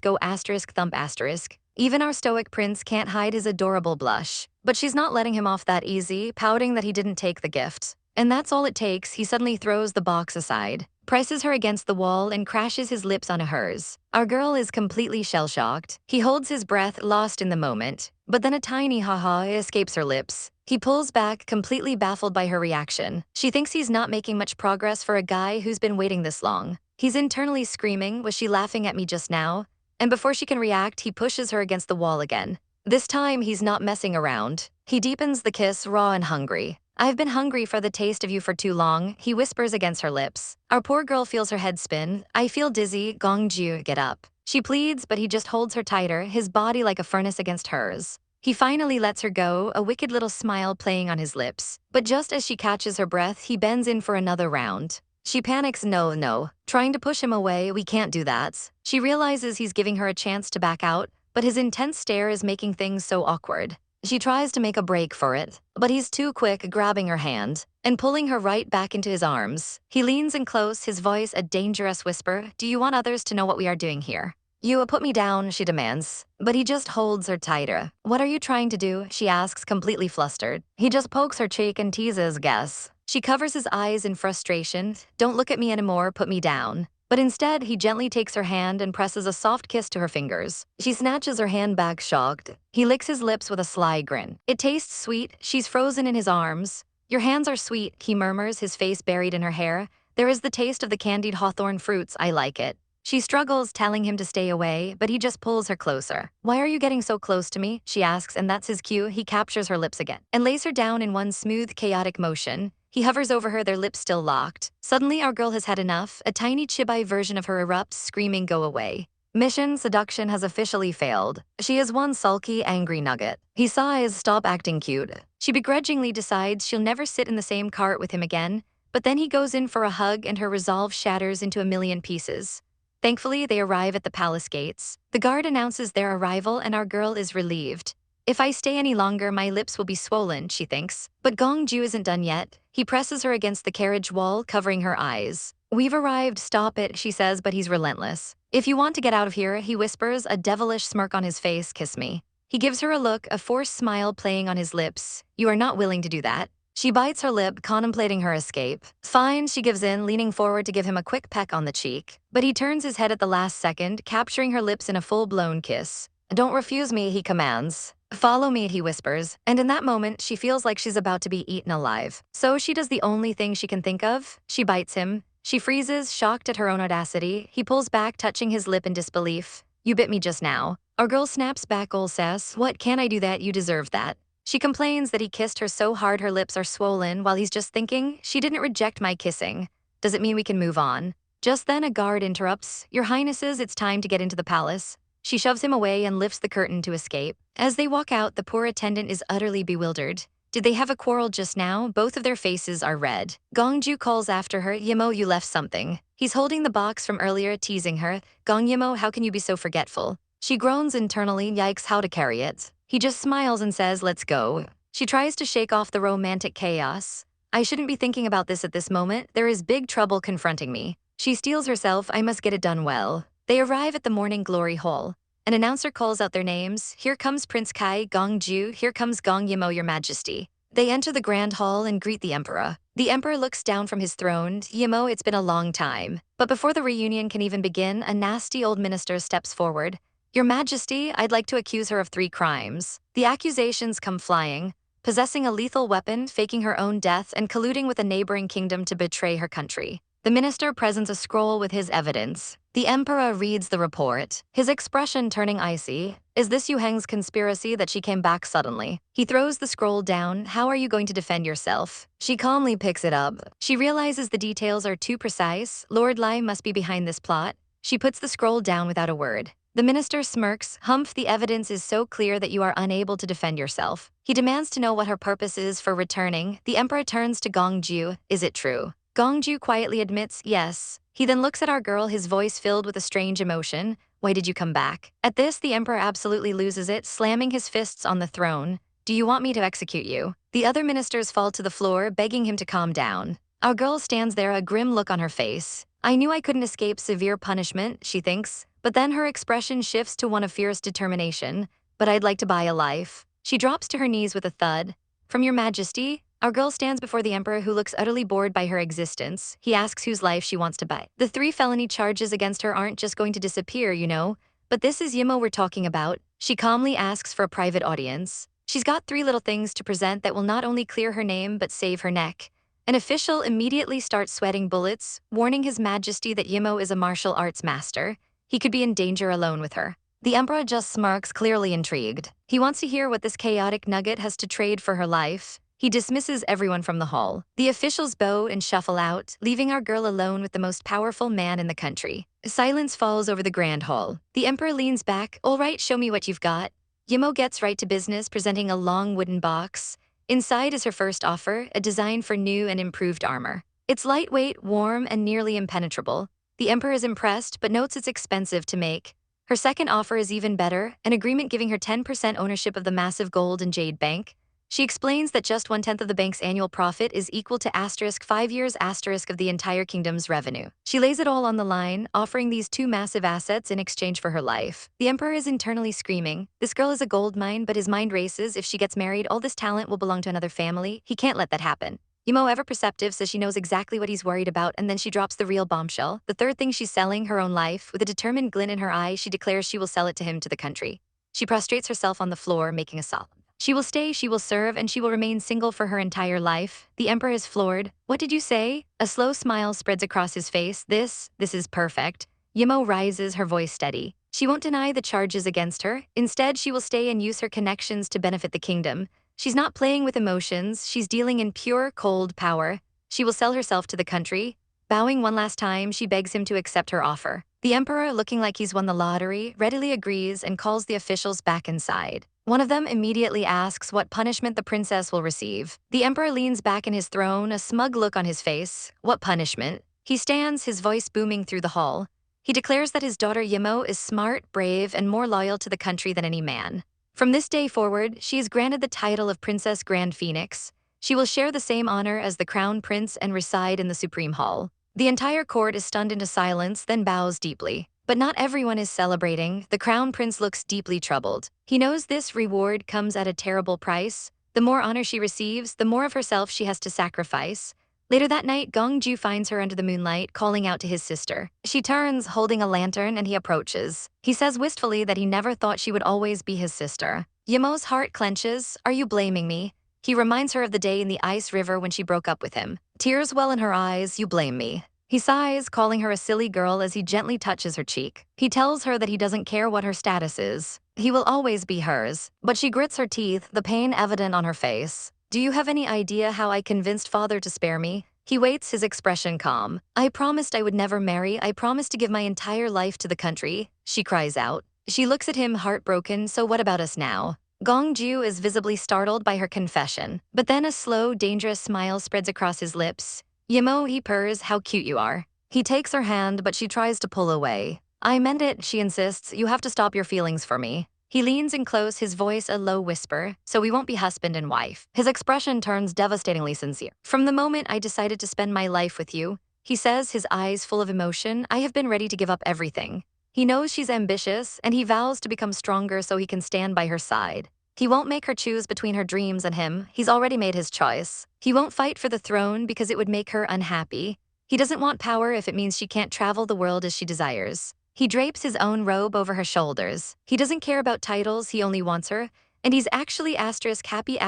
go asterisk thump asterisk. Even our stoic prince can't hide his adorable blush. But she's not letting him off that easy, pouting that he didn't take the gift. And that's all it takes. He suddenly throws the box aside, presses her against the wall, and crashes his lips onto hers. Our girl is completely shell-shocked. He holds his breath, lost in the moment. But then a tiny ha-ha escapes her lips. He pulls back, completely baffled by her reaction. She thinks he's not making much progress for a guy who's been waiting this long. He's internally screaming, "Was she laughing at me just now?" And before she can react, he pushes her against the wall again. This time, he's not messing around. He deepens the kiss, raw and hungry. "I've been hungry for the taste of you for too long," he whispers against her lips. Our poor girl feels her head spin. "I feel dizzy." "Gongju, get up." She pleads, but he just holds her tighter, his body like a furnace against hers. He finally lets her go, a wicked little smile playing on his lips. But just as she catches her breath, he bends in for another round. She panics, no, trying to push him away. "We can't do that." She realizes he's giving her a chance to back out, but his intense stare is making things so awkward. She tries to make a break for it, but he's too quick, grabbing her hand and pulling her right back into his arms. He leans in close, his voice a dangerous whisper. "Do you want others to know what we are doing here?" "You put me down," she demands, but he just holds her tighter. "What are you trying to do?" she asks, completely flustered. He just pokes her cheek and teases, "Guess." She covers his eyes in frustration. "Don't look at me anymore, put me down." But instead, he gently takes her hand and presses a soft kiss to her fingers. She snatches her hand back, shocked. He licks his lips with a sly grin. "It tastes sweet." She's frozen in his arms. "Your hands are sweet," he murmurs, his face buried in her hair. "There is the taste of the candied hawthorn fruits. I like it." She struggles, telling him to stay away, but he just pulls her closer. "Why are you getting so close to me?" she asks, and that's his cue. He captures her lips again and lays her down in one smooth, chaotic motion. He hovers over her, their lips still locked. Suddenly, our girl has had enough. A tiny chibi version of her erupts, screaming, "Go away." Mission seduction has officially failed. She is one sulky, angry nugget. He sighs, "Stop acting cute." She begrudgingly decides she'll never sit in the same cart with him again, but then he goes in for a hug and her resolve shatters into a million pieces. Thankfully, they arrive at the palace gates. The guard announces their arrival and our girl is relieved. "If I stay any longer, my lips will be swollen," she thinks. But Gongju isn't done yet. He presses her against the carriage wall, covering her eyes. "We've arrived, stop it," she says, but he's relentless. "If you want to get out of here," he whispers, a devilish smirk on his face, "kiss me." He gives her a look, a forced smile playing on his lips. "You are not willing to do that." She bites her lip, contemplating her escape. "Fine," she gives in, leaning forward to give him a quick peck on the cheek. But he turns his head at the last second, capturing her lips in a full-blown kiss. "Don't refuse me," he commands. "Follow me," he whispers, and in that moment, she feels like she's about to be eaten alive. So she does the only thing she can think of. She bites him. She freezes, shocked at her own audacity. He pulls back, touching his lip in disbelief. "You bit me just now." Our girl snaps back ol' sass, what can I do that you deserve that? She complains that he kissed her so hard her lips are swollen while he's just thinking, she didn't reject my kissing. Does it mean we can move on? Just then a guard interrupts, Your Highnesses, it's time to get into the palace. She shoves him away and lifts the curtain to escape. As they walk out, the poor attendant is utterly bewildered. Did they have a quarrel just now? Both of their faces are red. Gongju calls after her, Yimmo, you left something. He's holding the box from earlier, teasing her. Gong Yimmo, how can you be so forgetful? She groans internally, yikes, how to carry it. He just smiles and says, let's go. She tries to shake off the romantic chaos. I shouldn't be thinking about this at this moment. There is big trouble confronting me. She steels herself, I must get it done well. They arrive at the morning glory hall. An announcer calls out their names. Here comes Prince Kai, Gongju, here comes Gong Yi Mo, your majesty. They enter the grand hall and greet the emperor. The emperor looks down from his throne. Yimmo, it's been a long time. But before the reunion can even begin, a nasty old minister steps forward. Your majesty, I'd like to accuse her of 3 crimes. The accusations come flying. Possessing a lethal weapon, faking her own death, and colluding with a neighboring kingdom to betray her country. The minister presents a scroll with his evidence. The emperor reads the report, his expression turning icy. Is this Yu Heng's conspiracy that she came back suddenly? He throws the scroll down. How are you going to defend yourself? She calmly picks it up. She realizes the details are too precise. Lord Lai must be behind this plot. She puts the scroll down without a word. The minister smirks. Humph, the evidence is so clear that you are unable to defend yourself. He demands to know what her purpose is for returning. The emperor turns to Gongju. Is it true? Gongju quietly admits, yes. He then looks at our girl, his voice filled with a strange emotion. Why did you come back? At this, the emperor absolutely loses it, slamming his fists on the throne. Do you want me to execute you? The other ministers fall to the floor, begging him to calm down. Our girl stands there, a grim look on her face. I knew I couldn't escape severe punishment, she thinks. But then her expression shifts to one of fierce determination. But I'd like to buy a life. She drops to her knees with a thud. From your majesty? Our girl stands before the emperor, who looks utterly bored by her existence. He asks whose life she wants to buy. The 3 felony charges against her aren't just going to disappear, you know. But this is Yimmo we're talking about. She calmly asks for a private audience. She's got 3 little things to present that will not only clear her name but save her neck. An official immediately starts sweating bullets, warning his majesty that Yimmo is a martial arts master. He could be in danger alone with her. The emperor just smirks, clearly intrigued. He wants to hear what this chaotic nugget has to trade for her life. He dismisses everyone from the hall. The officials bow and shuffle out, leaving our girl alone with the most powerful man in the country. Silence falls over the grand hall. The emperor leans back. All right, show me what you've got. Yimmo gets right to business, presenting a long wooden box. Inside is her first offer, a design for new and improved armor. It's lightweight, warm, and nearly impenetrable. The emperor is impressed, but notes it's expensive to make. Her second offer is even better, an agreement giving her 10% ownership of the massive gold and jade bank. She explains that just 1/10 of the bank's annual profit is equal to *5 years of the entire kingdom's revenue. She lays it all on the line, offering these 2 massive assets in exchange for her life. The emperor is internally screaming. This girl is a gold mine, but his mind races. If she gets married, all this talent will belong to another family. He can't let that happen. Yimmo, ever perceptive, says she knows exactly what he's worried about, and then she drops the real bombshell. The third thing she's selling, her own life. With a determined glint in her eye, she declares she will sell it to him, to the country. She prostrates herself on the floor, making a solemn. She will stay, she will serve, and she will remain single for her entire life. The emperor is floored. What did you say? A slow smile spreads across his face. This is perfect. Yimmo rises, her voice steady. She won't deny the charges against her. Instead, she will stay and use her connections to benefit the kingdom. She's not playing with emotions, she's dealing in pure, cold power. She will sell herself to the country. Bowing one last time, she begs him to accept her offer. The emperor, looking like he's won the lottery, readily agrees and calls the officials back inside. One of them immediately asks what punishment the princess will receive. The emperor leans back in his throne, a smug look on his face. What punishment? He stands, his voice booming through the hall. He declares that his daughter Yimmo is smart, brave, and more loyal to the country than any man. From this day forward, she is granted the title of Princess Grand Phoenix. She will share the same honor as the crown prince and reside in the Supreme Hall. The entire court is stunned into silence, then bows deeply. But not everyone is celebrating. The crown prince looks deeply troubled. He knows this reward comes at a terrible price. The more honor she receives, the more of herself she has to sacrifice. Later that night, Gongju finds her under the moonlight, calling out to his sister. She turns, holding a lantern, and he approaches. He says wistfully that he never thought she would always be his sister. Yimmo's heart clenches. Are you blaming me? He reminds her of the day in the ice river when she broke up with him. Tears well in her eyes. You blame me. He sighs, calling her a silly girl as he gently touches her cheek. He tells her that he doesn't care what her status is. He will always be hers. But she grits her teeth, the pain evident on her face. Do you have any idea how I convinced father to spare me? He waits, his expression calm. I promised I would never marry. I promised to give my entire life to the country. She cries out. She looks at him heartbroken. So what about us now? Gongju is visibly startled by her confession. But then a slow, dangerous smile spreads across his lips. Yimmo, he purrs, how cute you are. He takes her hand, but she tries to pull away. I meant it, she insists. You have to stop your feelings for me. He leans in close, his voice a low whisper, so we won't be husband and wife. His expression turns devastatingly sincere. From the moment I decided to spend my life with you, he says, his eyes full of emotion, I have been ready to give up everything. He knows she's ambitious, and he vows to become stronger so he can stand by her side. He won't make her choose between her dreams and him. He's already made his choice. He won't fight for the throne because it would make her unhappy. He doesn't want power if it means she can't travel the world as she desires. He drapes his own robe over her shoulders. He doesn't care about titles, he only wants her. And he's actually happy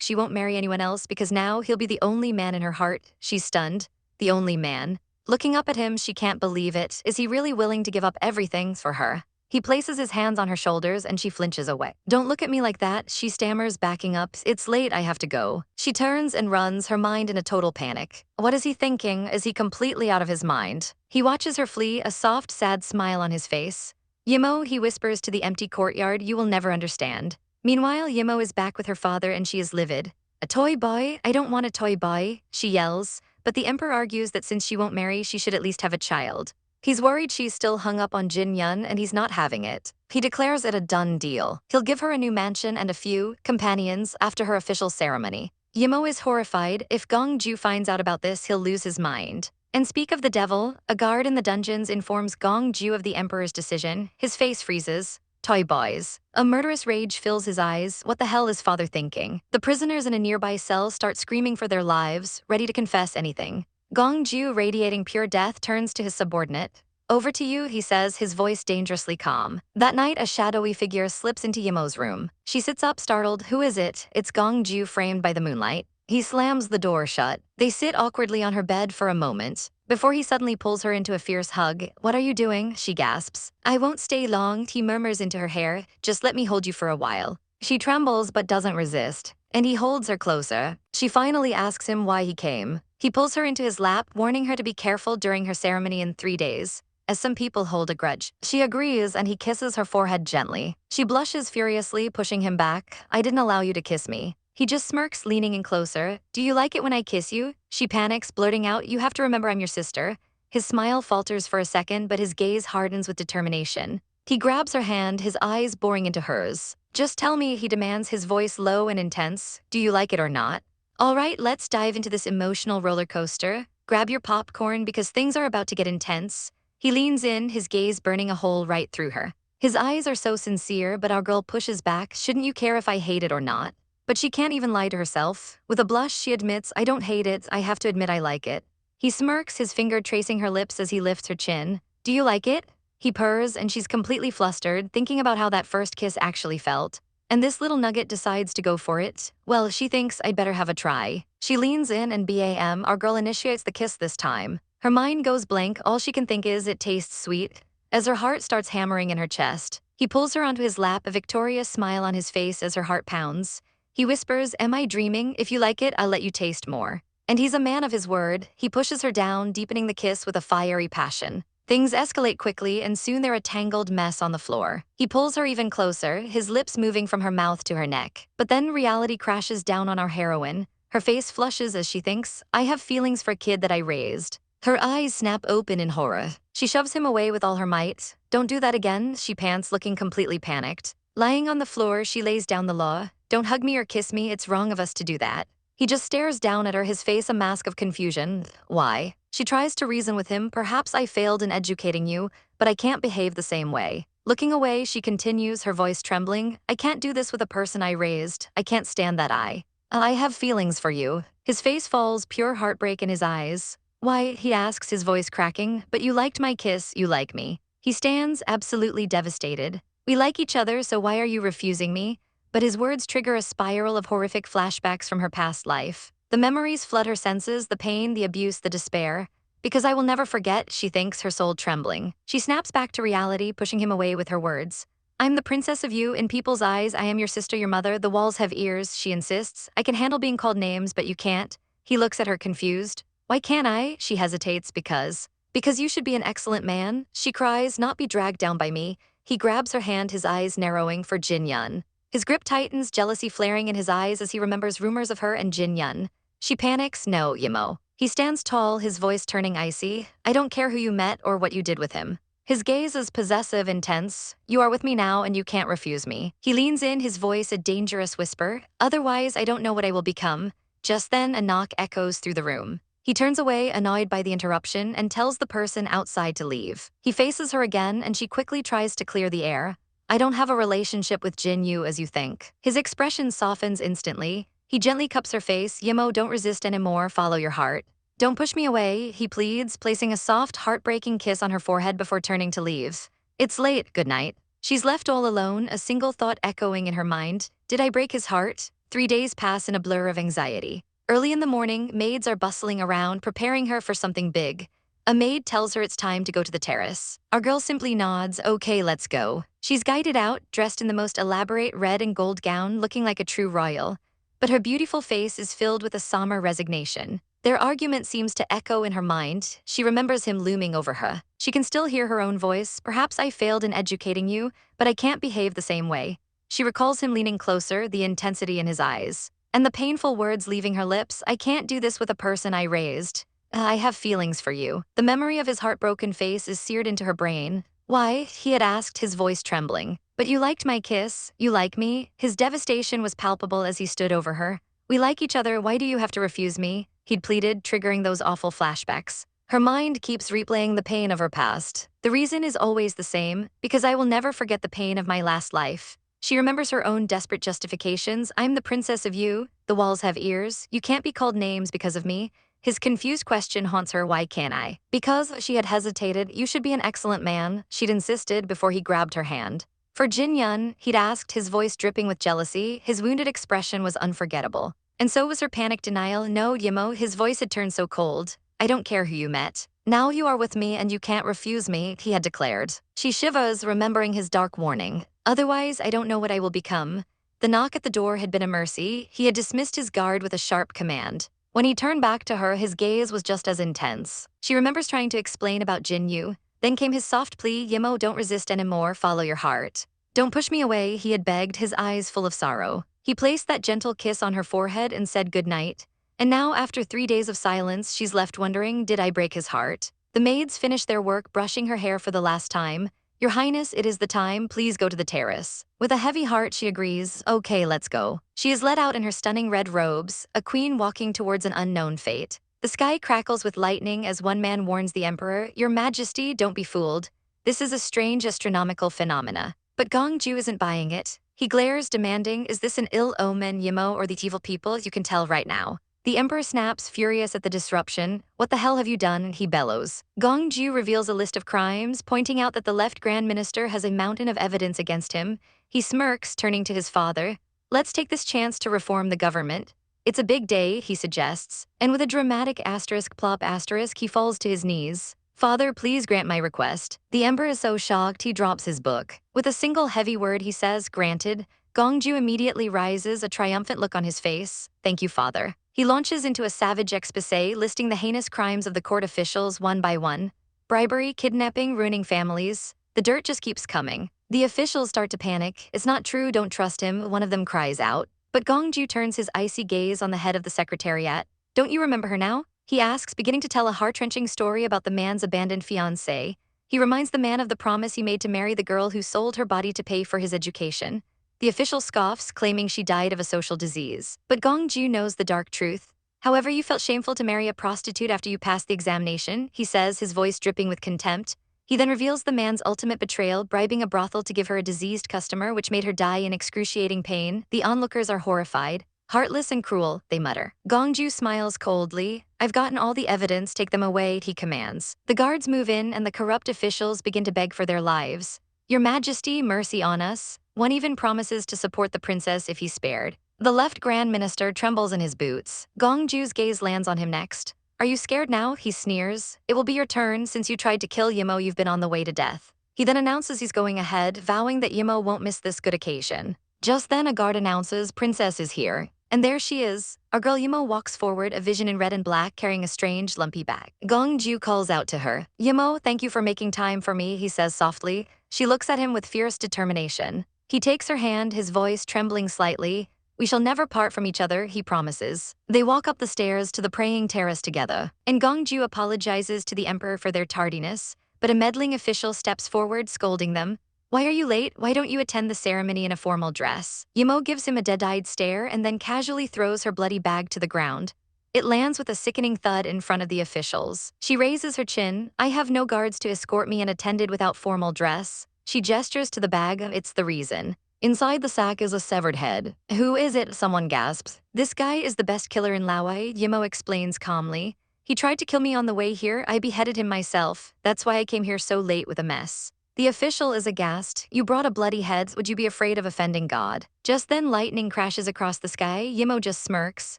she won't marry anyone else because now he'll be the only man in her heart. She's stunned. The only man. Looking up at him, she can't believe it. Is he really willing to give up everything for her? He places his hands on her shoulders and she flinches away. Don't look at me like that, she stammers, backing up. It's late, I have to go. She turns and runs, her mind in a total panic. What is he thinking? Is he completely out of his mind? He watches her flee, a soft, sad smile on his face. Yimmo, he whispers to the empty courtyard, you will never understand. Meanwhile, Yimmo is back with her father and she is livid. A toy boy? I don't want a toy boy, she yells. But the emperor argues that since she won't marry, she should at least have a child. He's worried she's still hung up on Jin Yun and he's not having it. He declares it a done deal. He'll give her a new mansion and a few companions after her official ceremony. Yimmo is horrified. If Gongju finds out about this, he'll lose his mind. And speak of the devil, a guard in the dungeons informs Gongju of the emperor's decision. His face freezes. Toy boys. A murderous rage fills his eyes. What the hell is father thinking? The prisoners in a nearby cell start screaming for their lives, ready to confess anything. Gongju, radiating pure death, turns to his subordinate. Over to you, he says, his voice dangerously calm. That night, a shadowy figure slips into Yimmo's room. She sits up, startled. Who is it? It's Gongju, framed by the moonlight. He slams the door shut. They sit awkwardly on her bed for a moment, before he suddenly pulls her into a fierce hug. What are you doing? She gasps. I won't stay long, he murmurs into her hair. Just let me hold you for a while. She trembles but doesn't resist, and he holds her closer. She finally asks him why he came. He pulls her into his lap, warning her to be careful during her ceremony in 3 days, as some people hold a grudge. She agrees and he kisses her forehead gently. She blushes furiously, pushing him back. I didn't allow you to kiss me. He just smirks, leaning in closer. Do you like it when I kiss you? She panics, blurting out, you have to remember I'm your sister. His smile falters for a second, but his gaze hardens with determination. He grabs her hand, his eyes boring into hers. Just tell me, he demands, his voice low and intense. Do you like it or not? All right, let's dive into this emotional roller coaster. Grab your popcorn because things are about to get intense. He leans in, his gaze burning a hole right through her. His eyes are so sincere, but our girl pushes back. Shouldn't you care if I hate it or not? But she can't even lie to herself. With a blush, she admits, I don't hate it, I have to admit I like it. He smirks, his finger tracing her lips as he lifts her chin. Do you like it? He purrs, and she's completely flustered, thinking about how that first kiss actually felt. And this little nugget decides to go for it. Well, she thinks I'd better have a try. She leans in and bam, our girl initiates the kiss this time. Her mind goes blank, all she can think is it tastes sweet. As her heart starts hammering in her chest, he pulls her onto his lap, a victorious smile on his face as her heart pounds. He whispers, am I dreaming? If you like it, I'll let you taste more. And he's a man of his word. He pushes her down, deepening the kiss with a fiery passion. Things escalate quickly, and soon they're a tangled mess on the floor. He pulls her even closer, his lips moving from her mouth to her neck. But then reality crashes down on our heroine. Her face flushes as she thinks, I have feelings for a kid that I raised. Her eyes snap open in horror. She shoves him away with all her might. Don't do that again, she pants, looking completely panicked. Lying on the floor, she lays down the law. Don't hug me or kiss me, it's wrong of us to do that. He just stares down at her, his face a mask of confusion. Why? She tries to reason with him. Perhaps I failed in educating you, but I can't behave the same way. Looking away, she continues, her voice trembling. I can't do this with a person I raised. I can't stand that I have feelings for you. His face falls, pure heartbreak in his eyes. Why, he asks, his voice cracking, but you liked my kiss, you like me. He stands, absolutely devastated. We like each other, so why are you refusing me? But his words trigger a spiral of horrific flashbacks from her past life. The memories flood her senses, the pain, the abuse, the despair. Because I will never forget, she thinks, her soul trembling. She snaps back to reality, pushing him away with her words. I'm the princess of you. In people's eyes, I am your sister, your mother. The walls have ears, she insists. I can handle being called names, but you can't. He looks at her confused. Why can't I? She hesitates. Because you should be an excellent man, she cries, not be dragged down by me. He grabs her hand, his eyes narrowing for Jin Yun. His grip tightens, jealousy flaring in his eyes as he remembers rumors of her and Jin Yun. She panics, no, Yimmo. He stands tall, his voice turning icy. I don't care who you met or what you did with him. His gaze is possessive, intense. You are with me now and you can't refuse me. He leans in, his voice a dangerous whisper. Otherwise, I don't know what I will become. Just then, a knock echoes through the room. He turns away, annoyed by the interruption, and tells the person outside to leave. He faces her again and she quickly tries to clear the air. I don't have a relationship with Jin Yu as you think. His expression softens instantly. He gently cups her face. Yimmo, don't resist anymore, follow your heart. Don't push me away, he pleads, placing a soft, heartbreaking kiss on her forehead before turning to leave. It's late, good night. She's left all alone, a single thought echoing in her mind. Did I break his heart? 3 days pass in a blur of anxiety. Early in the morning, maids are bustling around, preparing her for something big. A maid tells her it's time to go to the terrace. Our girl simply nods, okay, let's go. She's guided out, dressed in the most elaborate red and gold gown, looking like a true royal. But her beautiful face is filled with a somber resignation. Their argument seems to echo in her mind. She remembers him looming over her. She can still hear her own voice. Perhaps I failed in educating you, but I can't behave the same way. She recalls him leaning closer, the intensity in his eyes. And the painful words leaving her lips, I can't do this with a person I raised. I have feelings for you. The memory of his heartbroken face is seared into her brain. Why? He had asked, his voice trembling. But you liked my kiss. You like me? His devastation was palpable as he stood over her. We like each other, why do you have to refuse me? He'd pleaded, triggering those awful flashbacks. Her mind keeps replaying the pain of her past. The reason is always the same, because I will never forget the pain of my last life. She remembers her own desperate justifications. I'm the princess of you. The walls have ears. You can't be called names because of me. His confused question haunts her, why can't I? Because she had hesitated, you should be an excellent man, she'd insisted before he grabbed her hand. For Jin Yun, he'd asked, his voice dripping with jealousy. His wounded expression was unforgettable. And so was her panicked denial. No, Yimmo, his voice had turned so cold. I don't care who you met. Now you are with me and you can't refuse me, he had declared. She shivers, remembering his dark warning. Otherwise, I don't know what I will become. The knock at the door had been a mercy. He had dismissed his guard with a sharp command. When he turned back to her, his gaze was just as intense. She remembers trying to explain about Jin Yu. Then came his soft plea, Yimmo, don't resist anymore, follow your heart. Don't push me away, he had begged, his eyes full of sorrow. He placed that gentle kiss on her forehead and said goodnight. And now, after 3 days of silence, she's left wondering, did I break his heart? The maids finished their work, brushing her hair for the last time. Your Highness, it is the time, please go to the terrace. With a heavy heart, she agrees, okay, let's go. She is led out in her stunning red robes, a queen walking towards an unknown fate. The sky crackles with lightning as one man warns the emperor, Your Majesty, don't be fooled. This is a strange astronomical phenomena. But Gongju isn't buying it. He glares, demanding, is this an ill omen, Yimmo, or the evil people? You can tell right now. The emperor snaps, furious at the disruption. What the hell have you done? He bellows. Gongju reveals a list of crimes, pointing out that the left grand minister has a mountain of evidence against him. He smirks, turning to his father. Let's take this chance to reform the government. It's a big day, he suggests, and with a dramatic asterisk plop asterisk, he falls to his knees. Father, please grant my request. The emperor is so shocked, he drops his book. With a single heavy word, he says, granted. Gongju immediately rises, a triumphant look on his face. Thank you, father. He launches into a savage exposé, listing the heinous crimes of the court officials one by one. Bribery, kidnapping, ruining families. The dirt just keeps coming. The officials start to panic. It's not true, don't trust him, one of them cries out. But Gongju turns his icy gaze on the head of the secretariat. Don't you remember her now? He asks, beginning to tell a heart-wrenching story about the man's abandoned fiancée. He reminds the man of the promise he made to marry the girl who sold her body to pay for his education. The official scoffs, claiming she died of a social disease. But Gongju knows the dark truth. However, you felt shameful to marry a prostitute after you passed the examination, he says, his voice dripping with contempt. He then reveals the man's ultimate betrayal, bribing a brothel to give her a diseased customer, which made her die in excruciating pain. The onlookers are horrified. Heartless and cruel, they mutter. Gongju smiles coldly. I've gotten all the evidence, take them away, he commands. The guards move in and the corrupt officials begin to beg for their lives. Your Majesty, mercy on us. One even promises to support the princess if he's spared. The left Grand Minister trembles in his boots. Gongju's gaze lands on him next. Are you scared now? He sneers. It will be your turn. Since you tried to kill Yimmo, you've been on the way to death. He then announces he's going ahead, vowing that Yimmo won't miss this good occasion. Just then, a guard announces Princess is here. And there she is. Our girl Yimmo walks forward, a vision in red and black, carrying a strange, lumpy bag. Gongju calls out to her. Yimmo, thank you for making time for me, he says softly. She looks at him with fierce determination. He takes her hand, his voice trembling slightly. We shall never part from each other, he promises. They walk up the stairs to the praying terrace together. And Gongju apologizes to the emperor for their tardiness, but a meddling official steps forward, scolding them. Why are you late? Why don't you attend the ceremony in a formal dress? Yimmo gives him a dead-eyed stare and then casually throws her bloody bag to the ground. It lands with a sickening thud in front of the officials. She raises her chin. I have no guards to escort me and attended without formal dress. She gestures to the bag. It's the reason. Inside the sack is a severed head. Who is it? Someone gasps. This guy is the best killer in Laowai, Yimmo explains calmly. He tried to kill me on the way here. I beheaded him myself. That's why I came here so late with a mess. The official is aghast. You brought a bloody head. Would you be afraid of offending God? Just then lightning crashes across the sky. Yimmo just smirks.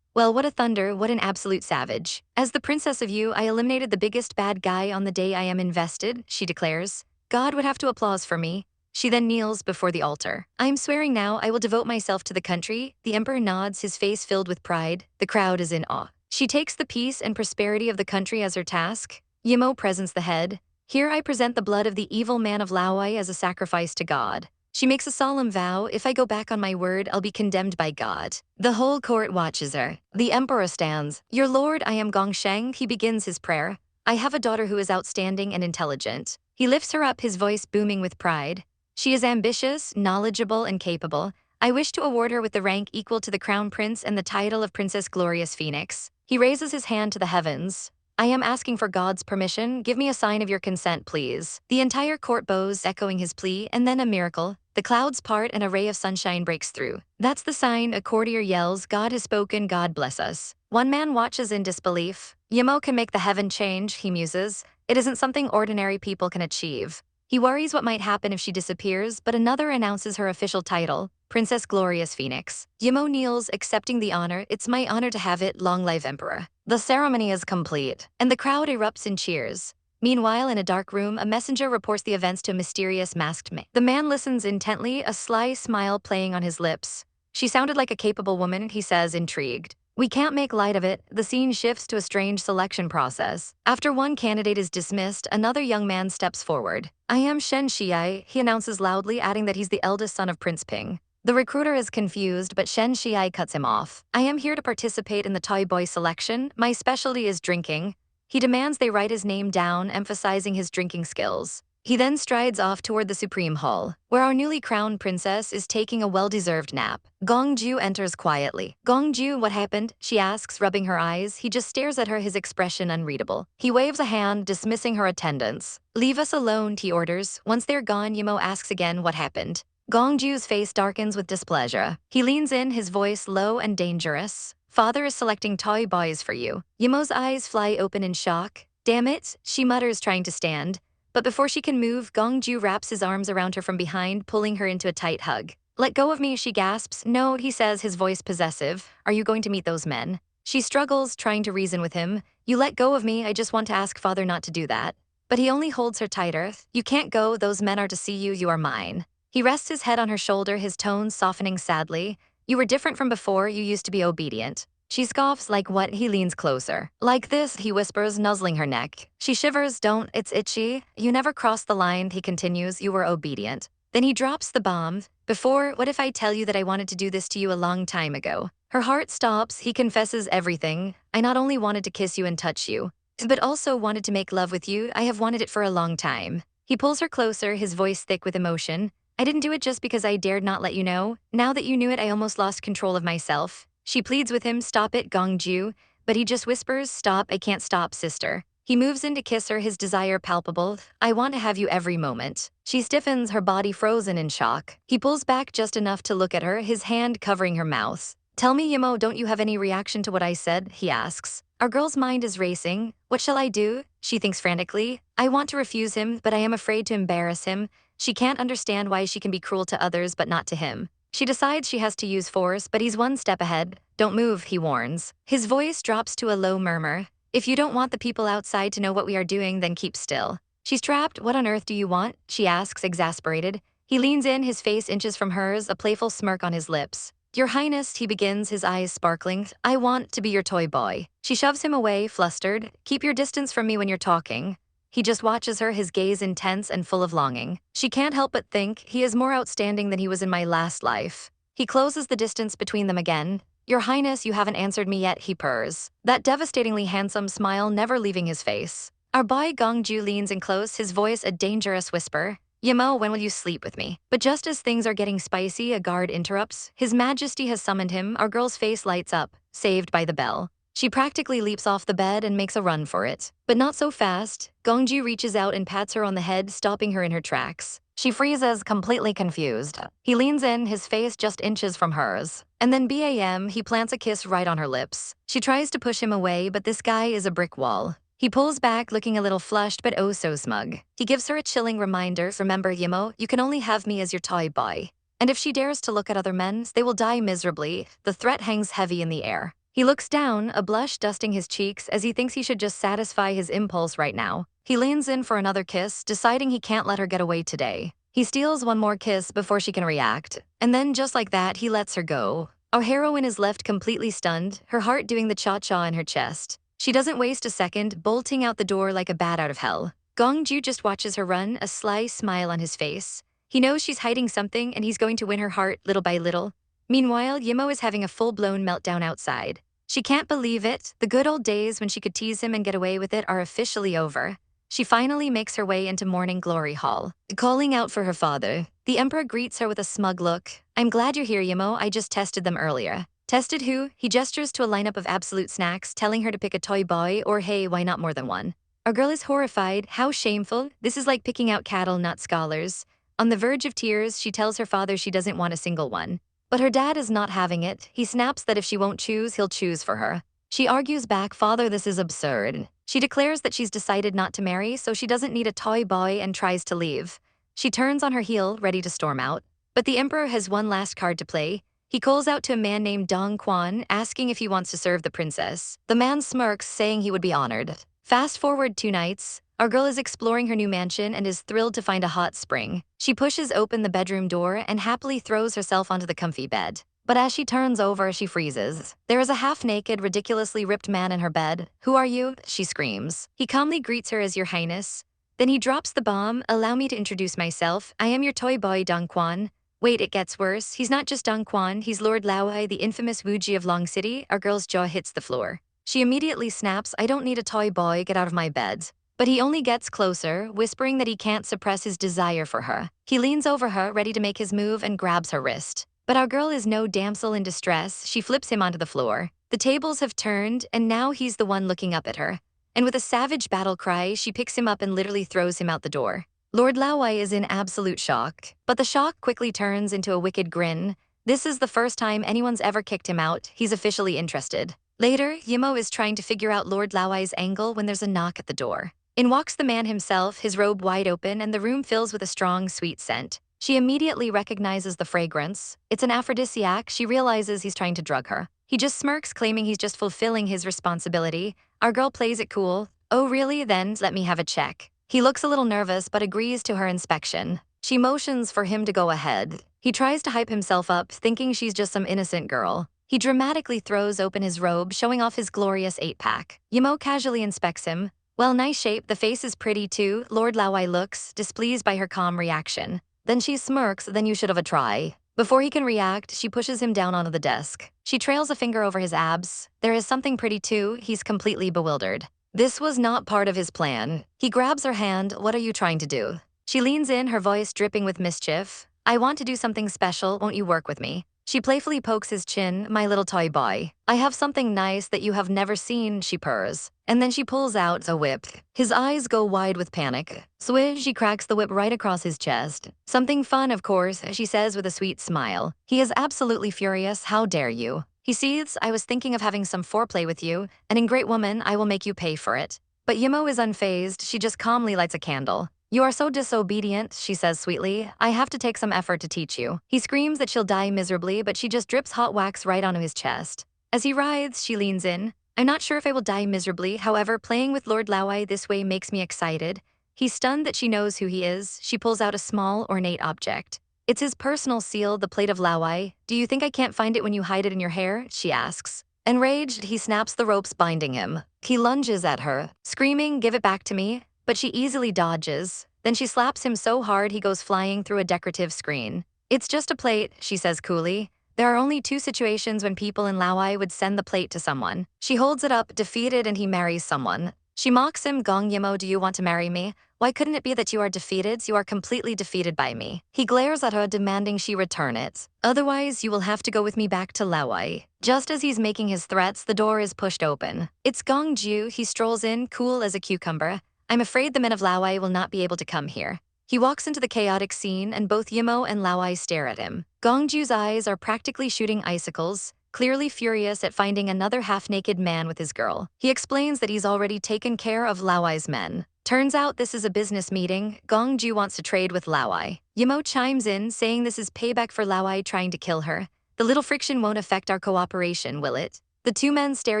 Well, what a thunder, what an absolute savage. As the princess of you, I eliminated the biggest bad guy on the day I am invested, she declares. God would have to applause for me. She then kneels before the altar. I am swearing now I will devote myself to the country. The emperor nods, his face filled with pride. The crowd is in awe. She takes the peace and prosperity of the country as her task. Yimmo presents the head. Here I present the blood of the evil man of Laowai as a sacrifice to God. She makes a solemn vow, if I go back on my word, I'll be condemned by God. The whole court watches her. The emperor stands. Your lord, I am Gongsheng, he begins his prayer. I have a daughter who is outstanding and intelligent. He lifts her up, his voice booming with pride. She is ambitious, knowledgeable, and capable. I wish to award her with the rank equal to the crown prince and the title of Princess Glorious Phoenix. He raises his hand to the heavens. I am asking for God's permission. Give me a sign of your consent, please. The entire court bows, echoing his plea, and then a miracle. The clouds part and a ray of sunshine breaks through. That's the sign, a courtier yells, God has spoken, God bless us. One man watches in disbelief. Yimmo can make the heaven change, he muses. It isn't something ordinary people can achieve. He worries what might happen if she disappears, but another announces her official title, Princess Glorious Phoenix. Yimmo kneels, accepting the honor. It's my honor to have it, long live Emperor. The ceremony is complete, and the crowd erupts in cheers. Meanwhile, in a dark room, a messenger reports the events to a mysterious masked man. The man listens intently, a sly smile playing on his lips. She sounded like a capable woman, he says, intrigued. We can't make light of it. The scene shifts to a strange selection process. After one candidate is dismissed, another young man steps forward. I am Shen Shiai, he announces loudly, adding that he's the eldest son of Prince Ping. The recruiter is confused, but Shen Shiai cuts him off. I am here to participate in the toy boy selection. My specialty is drinking. He demands they write his name down, emphasizing his drinking skills. He then strides off toward the Supreme Hall, where our newly crowned princess is taking a well-deserved nap. Gongju enters quietly. Gongju, what happened? She asks, rubbing her eyes. He just stares at her, his expression unreadable. He waves a hand, dismissing her attendance. Leave us alone, he orders. Once they're gone, Yimmo asks again what happened. Gongju's face darkens with displeasure. He leans in, his voice low and dangerous. Father is selecting toy boys for you. Yimmo's eyes fly open in shock. Damn it, she mutters, trying to stand. But before she can move, Gongju wraps his arms around her from behind, pulling her into a tight hug. Let go of me, she gasps. No, he says, his voice possessive. Are you going to meet those men? She struggles, trying to reason with him. You let go of me, I just want to ask Father not to do that. But he only holds her tighter. You can't go, those men are to see you, you are mine. He rests his head on her shoulder, his tone softening sadly. You were different from before, you used to be obedient. She scoffs. Like what? He leans closer. Like this, he whispers, nuzzling her neck. She shivers. Don't, it's itchy. You never crossed the line, he continues, you were obedient. Then he drops the bomb. Before, what if I tell you that I wanted to do this to you a long time ago? Her heart stops, he confesses everything. I not only wanted to kiss you and touch you, but also wanted to make love with you. I have wanted it for a long time. He pulls her closer, his voice thick with emotion. I didn't do it just because I dared not let you know. Now that you knew it, I almost lost control of myself. She pleads with him, stop it, Gongju, but he just whispers, stop, I can't stop, sister. He moves in to kiss her, his desire palpable. I want to have you every moment. She stiffens, her body frozen in shock. He pulls back just enough to look at her, his hand covering her mouth. Tell me, Yimmo, don't you have any reaction to what I said? He asks. Our girl's mind is racing. What shall I do? She thinks frantically. I want to refuse him, but I am afraid to embarrass him. She can't understand why she can be cruel to others but not to him. She decides she has to use force, but he's one step ahead. Don't move, he warns. His voice drops to a low murmur. If you don't want the people outside to know what we are doing, then keep still. She's trapped. What on earth do you want? She asks, exasperated. He leans in, his face inches from hers, a playful smirk on his lips. Your Highness, he begins, his eyes sparkling. I want to be your toy boy. She shoves him away, flustered. Keep your distance from me when you're talking. He just watches her, his gaze intense and full of longing. She can't help but think, he is more outstanding than he was in my last life. He closes the distance between them again. Your Highness, you haven't answered me yet, he purrs. That devastatingly handsome smile never leaving his face. Our boy Gongju leans in close, his voice a dangerous whisper. Yimmo, when will you sleep with me? But just as things are getting spicy, a guard interrupts. His Majesty has summoned him. Our girl's face lights up, saved by the bell. She practically leaps off the bed and makes a run for it. But not so fast. Gongju reaches out and pats her on the head, stopping her in her tracks. She freezes, completely confused. He leans in, his face just inches from hers. And then bam, he plants a kiss right on her lips. She tries to push him away, but this guy is a brick wall. He pulls back, looking a little flushed but oh so smug. He gives her a chilling reminder, remember Yimmo, you can only have me as your toy boy. And if she dares to look at other men, they will die miserably. The threat hangs heavy in the air. He looks down, a blush dusting his cheeks as he thinks he should just satisfy his impulse right now. He leans in for another kiss, deciding he can't let her get away today. He steals one more kiss before she can react. And then just like that, he lets her go. Our heroine is left completely stunned, her heart doing the cha-cha in her chest. She doesn't waste a second, bolting out the door like a bat out of hell. Gongju just watches her run, a sly smile on his face. He knows she's hiding something and he's going to win her heart little by little. Meanwhile, Yimmo is having a full-blown meltdown outside. She can't believe it. The good old days when she could tease him and get away with it are officially over. She finally makes her way into Morning Glory Hall, calling out for her father. The Emperor greets her with a smug look. I'm glad you're here, Yimmo. I just tested them earlier. Tested who? He gestures to a lineup of absolute snacks, telling her to pick a toy boy or hey, why not more than one? Our girl is horrified. How shameful. This is like picking out cattle, not scholars. On the verge of tears, she tells her father she doesn't want a single one. But her dad is not having it. He snaps that if she won't choose, he'll choose for her. She argues back, Father, this is absurd. She declares that she's decided not to marry, so she doesn't need a toy boy and tries to leave. She turns on her heel, ready to storm out. But the Emperor has one last card to play. He calls out to a man named Dong Quan, asking if he wants to serve the princess. The man smirks, saying he would be honored. Fast forward 2 nights. Our girl is exploring her new mansion and is thrilled to find a hot spring. She pushes open the bedroom door and happily throws herself onto the comfy bed. But as she turns over, she freezes. There is a half-naked, ridiculously ripped man in her bed. Who are you? She screams. He calmly greets her as Your Highness. Then he drops the bomb. Allow me to introduce myself. I am your toy boy, Dong Quan. Wait, it gets worse. He's not just Dong Quan, he's Lord Laowai, the infamous Wuji of Long City. Our girl's jaw hits the floor. She immediately snaps, I don't need a toy boy, get out of my bed. But he only gets closer, whispering that he can't suppress his desire for her. He leans over her, ready to make his move, and grabs her wrist. But our girl is no damsel in distress. She flips him onto the floor. The tables have turned, and now he's the one looking up at her. And with a savage battle cry, she picks him up and literally throws him out the door. Lord Laowai is in absolute shock, but the shock quickly turns into a wicked grin. This is the first time anyone's ever kicked him out. He's officially interested. Later, Yimmo is trying to figure out Lord Laowai's angle when there's a knock at the door. In walks the man himself, his robe wide open, and the room fills with a strong, sweet scent. She immediately recognizes the fragrance. It's an aphrodisiac. She realizes he's trying to drug her. He just smirks, claiming he's just fulfilling his responsibility. Our girl plays it cool. Oh really? Then let me have a check. He looks a little nervous but agrees to her inspection. She motions for him to go ahead. He tries to hype himself up, thinking she's just some innocent girl. He dramatically throws open his robe, showing off his glorious 8-pack. Yimmo casually inspects him. Well, nice shape, the face is pretty too. Lord Laowai looks, displeased by her calm reaction. Then she smirks, then you should have a try. Before he can react, she pushes him down onto the desk. She trails a finger over his abs. There is something pretty too. He's completely bewildered. This was not part of his plan. He grabs her hand. What are you trying to do? She leans in, her voice dripping with mischief. I want to do something special. Won't you work with me? She playfully pokes his chin. My little toy boy. I have something nice that you have never seen, she purrs. And then she pulls out a whip. His eyes go wide with panic. Swish, she cracks the whip right across his chest. Something fun, of course, she says with a sweet smile. He is absolutely furious. How dare you? He seethes, I was thinking of having some foreplay with you, and in Great Woman, I will make you pay for it. But Yimmo is unfazed. She just calmly lights a candle. You are so disobedient, she says sweetly. I have to take some effort to teach you. He screams that she'll die miserably, but she just drips hot wax right onto his chest. As he writhes, she leans in. I'm not sure if I will die miserably, however, playing with Lord Laowai this way makes me excited. He's stunned that she knows who he is. She pulls out a small, ornate object. It's his personal seal, the plate of Lawai. Do you think I can't find it when you hide it in your hair? She asks. Enraged, he snaps the ropes binding him. He lunges at her, screaming, "Give it back to me," but she easily dodges. Then she slaps him so hard he goes flying through a decorative screen. "It's just a plate," she says coolly. There are only two situations when people in Lawai would send the plate to someone. She holds it up, defeated, and he marries someone. She mocks him, "Gong Yi Mo, do you want to marry me? Why couldn't it be that you are defeated? You are completely defeated by me." He glares at her, demanding she return it. "Otherwise, you will have to go with me back to Lawai." Just as he's making his threats, the door is pushed open. It's Gongju. He strolls in, cool as a cucumber. "I'm afraid the men of Lawai will not be able to come here." He walks into the chaotic scene, and both Yimmo and Lawai stare at him. Gongju's eyes are practically shooting icicles, clearly furious at finding another half-naked man with his girl. He explains that he's already taken care of Lawai's men. Turns out this is a business meeting. Gongju wants to trade with Lawai. Yimmo chimes in, saying this is payback for Lawai trying to kill her. "The little friction won't affect our cooperation, will it?" The two men stare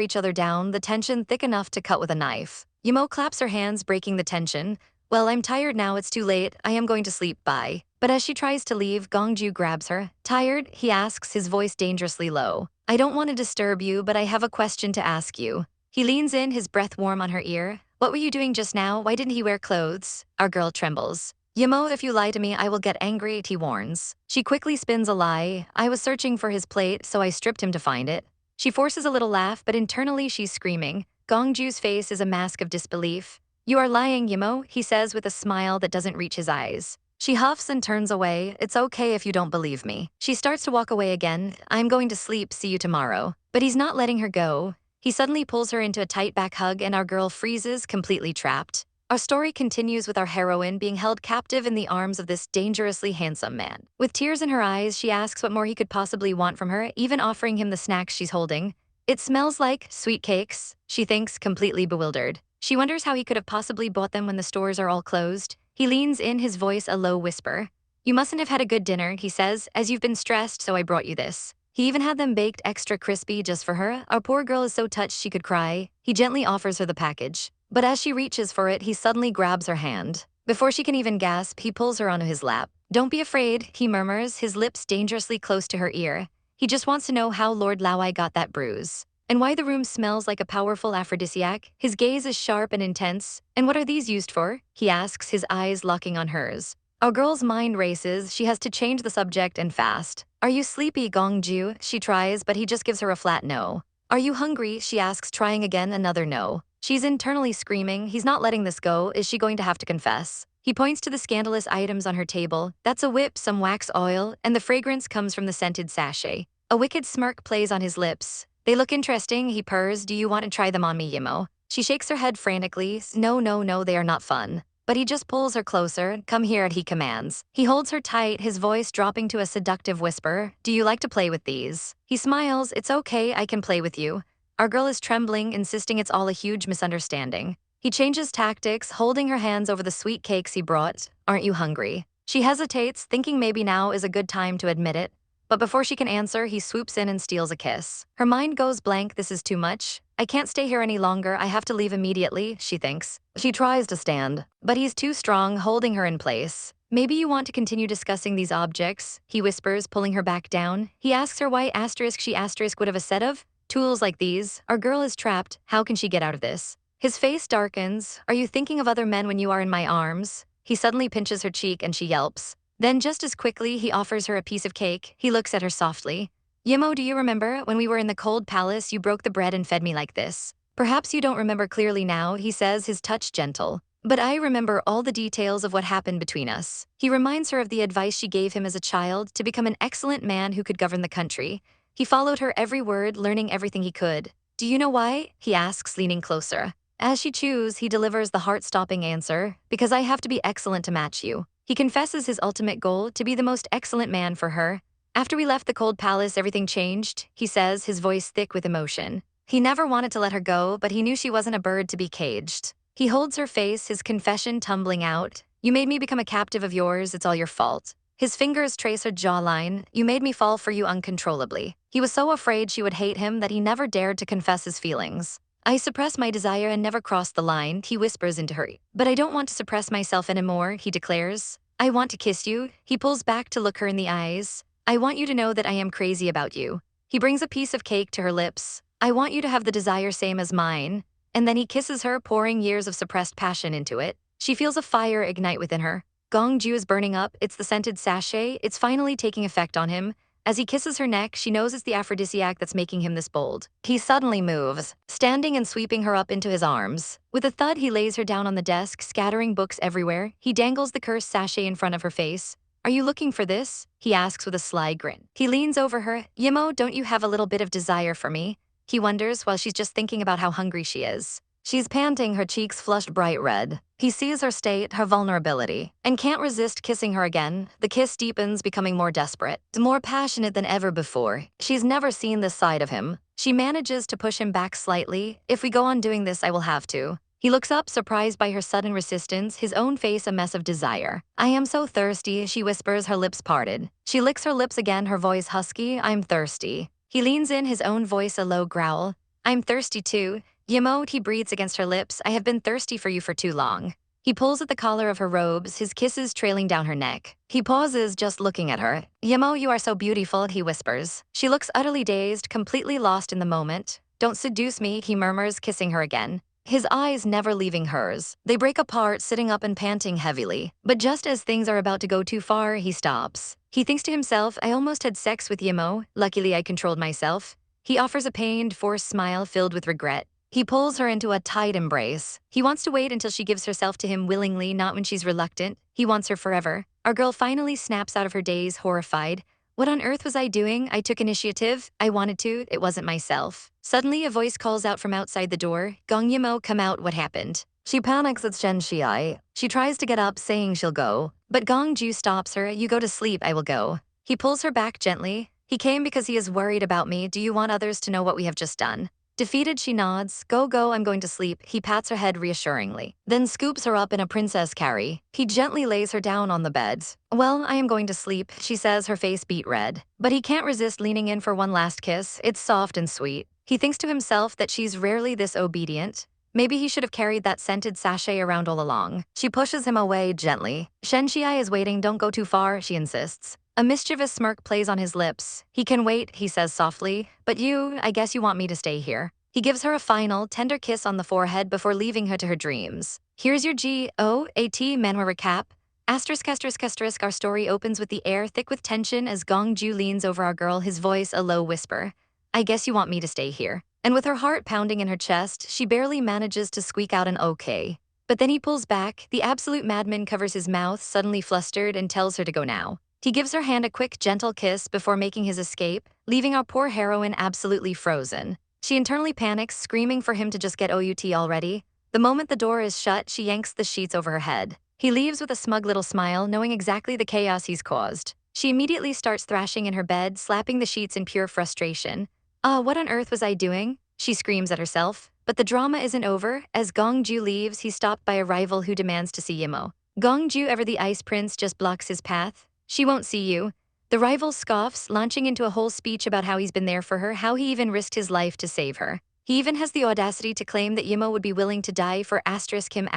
each other down, the tension thick enough to cut with a knife. Yimmo claps her hands, breaking the tension. "Well, I'm tired now, it's too late. I am going to sleep, bye." But as she tries to leave, Gongju grabs her. "Tired?" he asks, his voice dangerously low. "I don't want to disturb you, but I have a question to ask you." He leans in, his breath warm on her ear. "What were you doing just now? Why didn't he wear clothes?" Our girl trembles. "Yimmo, if you lie to me, I will get angry," he warns. She quickly spins a lie. "I was searching for his plate, so I stripped him to find it." She forces a little laugh, but internally she's screaming. Gongju's face is a mask of disbelief. "You are lying, Yimmo," he says with a smile that doesn't reach his eyes. She huffs and turns away. "It's okay if you don't believe me." She starts to walk away again. "I'm going to sleep, see you tomorrow." But he's not letting her go. He suddenly pulls her into a tight back hug, and our girl freezes, completely trapped. Our story continues with our heroine being held captive in the arms of this dangerously handsome man. With tears in her eyes, she asks what more he could possibly want from her, even offering him the snacks she's holding. "It smells like sweet cakes," she thinks, completely bewildered. She wonders how he could have possibly bought them when the stores are all closed. He leans in, his voice a low whisper. "You mustn't have had a good dinner," he says, "as you've been stressed, so I brought you this." He even had them baked extra crispy just for her. Our poor girl is so touched she could cry. He gently offers her the package. But as she reaches for it, he suddenly grabs her hand. Before she can even gasp, he pulls her onto his lap. "Don't be afraid," he murmurs, his lips dangerously close to her ear. He just wants to know how Lord Lawai got that bruise. And why the room smells like a powerful aphrodisiac. His gaze is sharp and intense. "And what are these used for?" he asks, his eyes locking on hers. Our girl's mind races. She has to change the subject, and fast. "Are you sleepy, Gongju?" she tries, but he just gives her a flat no. "Are you hungry?" she asks, trying again, another no. She's internally screaming. He's not letting this go. Is she going to have to confess? He points to the scandalous items on her table. That's a whip, some wax oil, and the fragrance comes from the scented sachet. A wicked smirk plays on his lips. "They look interesting," he purrs. "Do you want to try them on me, Yimmo?" She shakes her head frantically. "No, no, no, they are not fun." But he just pulls her closer. "Come here," he commands. He holds her tight, his voice dropping to a seductive whisper. "Do you like to play with these?" He smiles. "It's okay, I can play with you." Our girl is trembling, insisting it's all a huge misunderstanding. He changes tactics, holding her hands over the sweet cakes he brought. "Aren't you hungry?" She hesitates, thinking maybe now is a good time to admit it. But before she can answer, he swoops in and steals a kiss. Her mind goes blank. This is too much. "I can't stay here any longer. I have to leave immediately," she thinks. She tries to stand, but he's too strong, holding her in place. "Maybe you want to continue discussing these objects," he whispers, pulling her back down. He asks her why she would have a set of tools like these. Our girl is trapped. How can she get out of this? His face darkens. "Are you thinking of other men when you are in my arms?" He suddenly pinches her cheek and she yelps. Then just as quickly, he offers her a piece of cake. He looks at her softly. "Yimmo, do you remember when we were in the cold palace, you broke the bread and fed me like this?" "Perhaps you don't remember clearly now," he says, his touch gentle. "But I remember all the details of what happened between us." He reminds her of the advice she gave him as a child to become an excellent man who could govern the country. He followed her every word, learning everything he could. "Do you know why?" he asks, leaning closer. As she chews, he delivers the heart-stopping answer. "Because I have to be excellent to match you." He confesses his ultimate goal, to be the most excellent man for her. "After we left the cold palace, everything changed," he says, his voice thick with emotion. He never wanted to let her go, but he knew she wasn't a bird to be caged. He holds her face, his confession tumbling out. "You made me become a captive of yours, it's all your fault." His fingers trace her jawline. "You made me fall for you uncontrollably." He was so afraid she would hate him that he never dared to confess his feelings. I suppress my desire and never cross the line, he whispers into her. But I don't want to suppress myself anymore, he declares. I want to kiss you. He pulls back to look her in the eyes. I want you to know that I am crazy about you. He brings a piece of cake to her lips. I want you to have the desire same as mine. And then he kisses her, pouring years of suppressed passion into it. She feels a fire ignite within her. Gongju is burning up. It's the scented sachet. It's finally taking effect on him. As he kisses her neck, she knows it's the aphrodisiac that's making him this bold. He suddenly moves, standing and sweeping her up into his arms. With a thud, he lays her down on the desk, scattering books everywhere. He dangles the cursed sachet in front of her face. Are you looking for this? He asks with a sly grin. He leans over her. Yimmo, don't you have a little bit of desire for me? He wonders while she's just thinking about how hungry she is. She's panting, her cheeks flushed bright red. He sees her state, her vulnerability, and can't resist kissing her again. The kiss deepens, becoming more desperate, more passionate than ever before. She's never seen this side of him. She manages to push him back slightly. If we go on doing this, I will have to. He looks up, surprised by her sudden resistance, his own face a mess of desire. I am so thirsty, she whispers, her lips parted. She licks her lips again, her voice husky. I'm thirsty. He leans in, his own voice a low growl. I'm thirsty too. Yimmo, he breathes against her lips. I have been thirsty for you for too long. He pulls at the collar of her robes, his kisses trailing down her neck. He pauses, just looking at her. Yimmo, you are so beautiful, he whispers. She looks utterly dazed, completely lost in the moment. Don't seduce me, he murmurs, kissing her again. His eyes never leaving hers. They break apart, sitting up and panting heavily. But just as things are about to go too far, he stops. He thinks to himself, I almost had sex with Yimmo. Luckily, I controlled myself. He offers a pained, forced smile filled with regret. He pulls her into a tight embrace. He wants to wait until she gives herself to him willingly, not when she's reluctant. He wants her forever. Our girl finally snaps out of her daze, horrified. What on earth was I doing? I took initiative. I wanted to. It wasn't myself. Suddenly, a voice calls out from outside the door. Gong Yi Mo, come out. What happened? She panics at Shen Xiai. She tries to get up, saying she'll go. But Gongju stops her. You go to sleep, I will go. He pulls her back gently. He came because he is worried about me. Do you want others to know what we have just done? Defeated, she nods. Go, I'm going to sleep. He pats her head reassuringly, then scoops her up in a princess carry. He gently lays her down on the bed. Well, I am going to sleep, she says, her face beet red. But he can't resist leaning in for one last kiss. It's soft and sweet. He thinks to himself that she's rarely this obedient. Maybe he should have carried that scented sachet around all along. She pushes him away gently. Shen Xiai is waiting. Don't go too far, she insists. A mischievous smirk plays on his lips. He can wait, he says softly. But I guess you want me to stay here. He gives her a final, tender kiss on the forehead before leaving her to her dreams. Here's your GOAT Manhwa recap. *****. Our story opens with the air thick with tension as Gongju leans over our girl, his voice a low whisper. I guess you want me to stay here. And with her heart pounding in her chest, she barely manages to squeak out an okay. But then he pulls back. The absolute madman covers his mouth, suddenly flustered, and tells her to go now. He gives her hand a quick, gentle kiss before making his escape, leaving our poor heroine absolutely frozen. She internally panics, screaming for him to just get OUT already. The moment the door is shut, she yanks the sheets over her head. He leaves with a smug little smile, knowing exactly the chaos he's caused. She immediately starts thrashing in her bed, slapping the sheets in pure frustration. What on earth was I doing? She screams at herself. But the drama isn't over. As Gongju leaves, he's stopped by a rival who demands to see Yimmo. Gongju, ever the ice prince, just blocks his path. She won't see you. The rival scoffs, launching into a whole speech about how he's been there for her, how he even risked his life to save her. He even has the audacity to claim that Yimmo would be willing to die for him.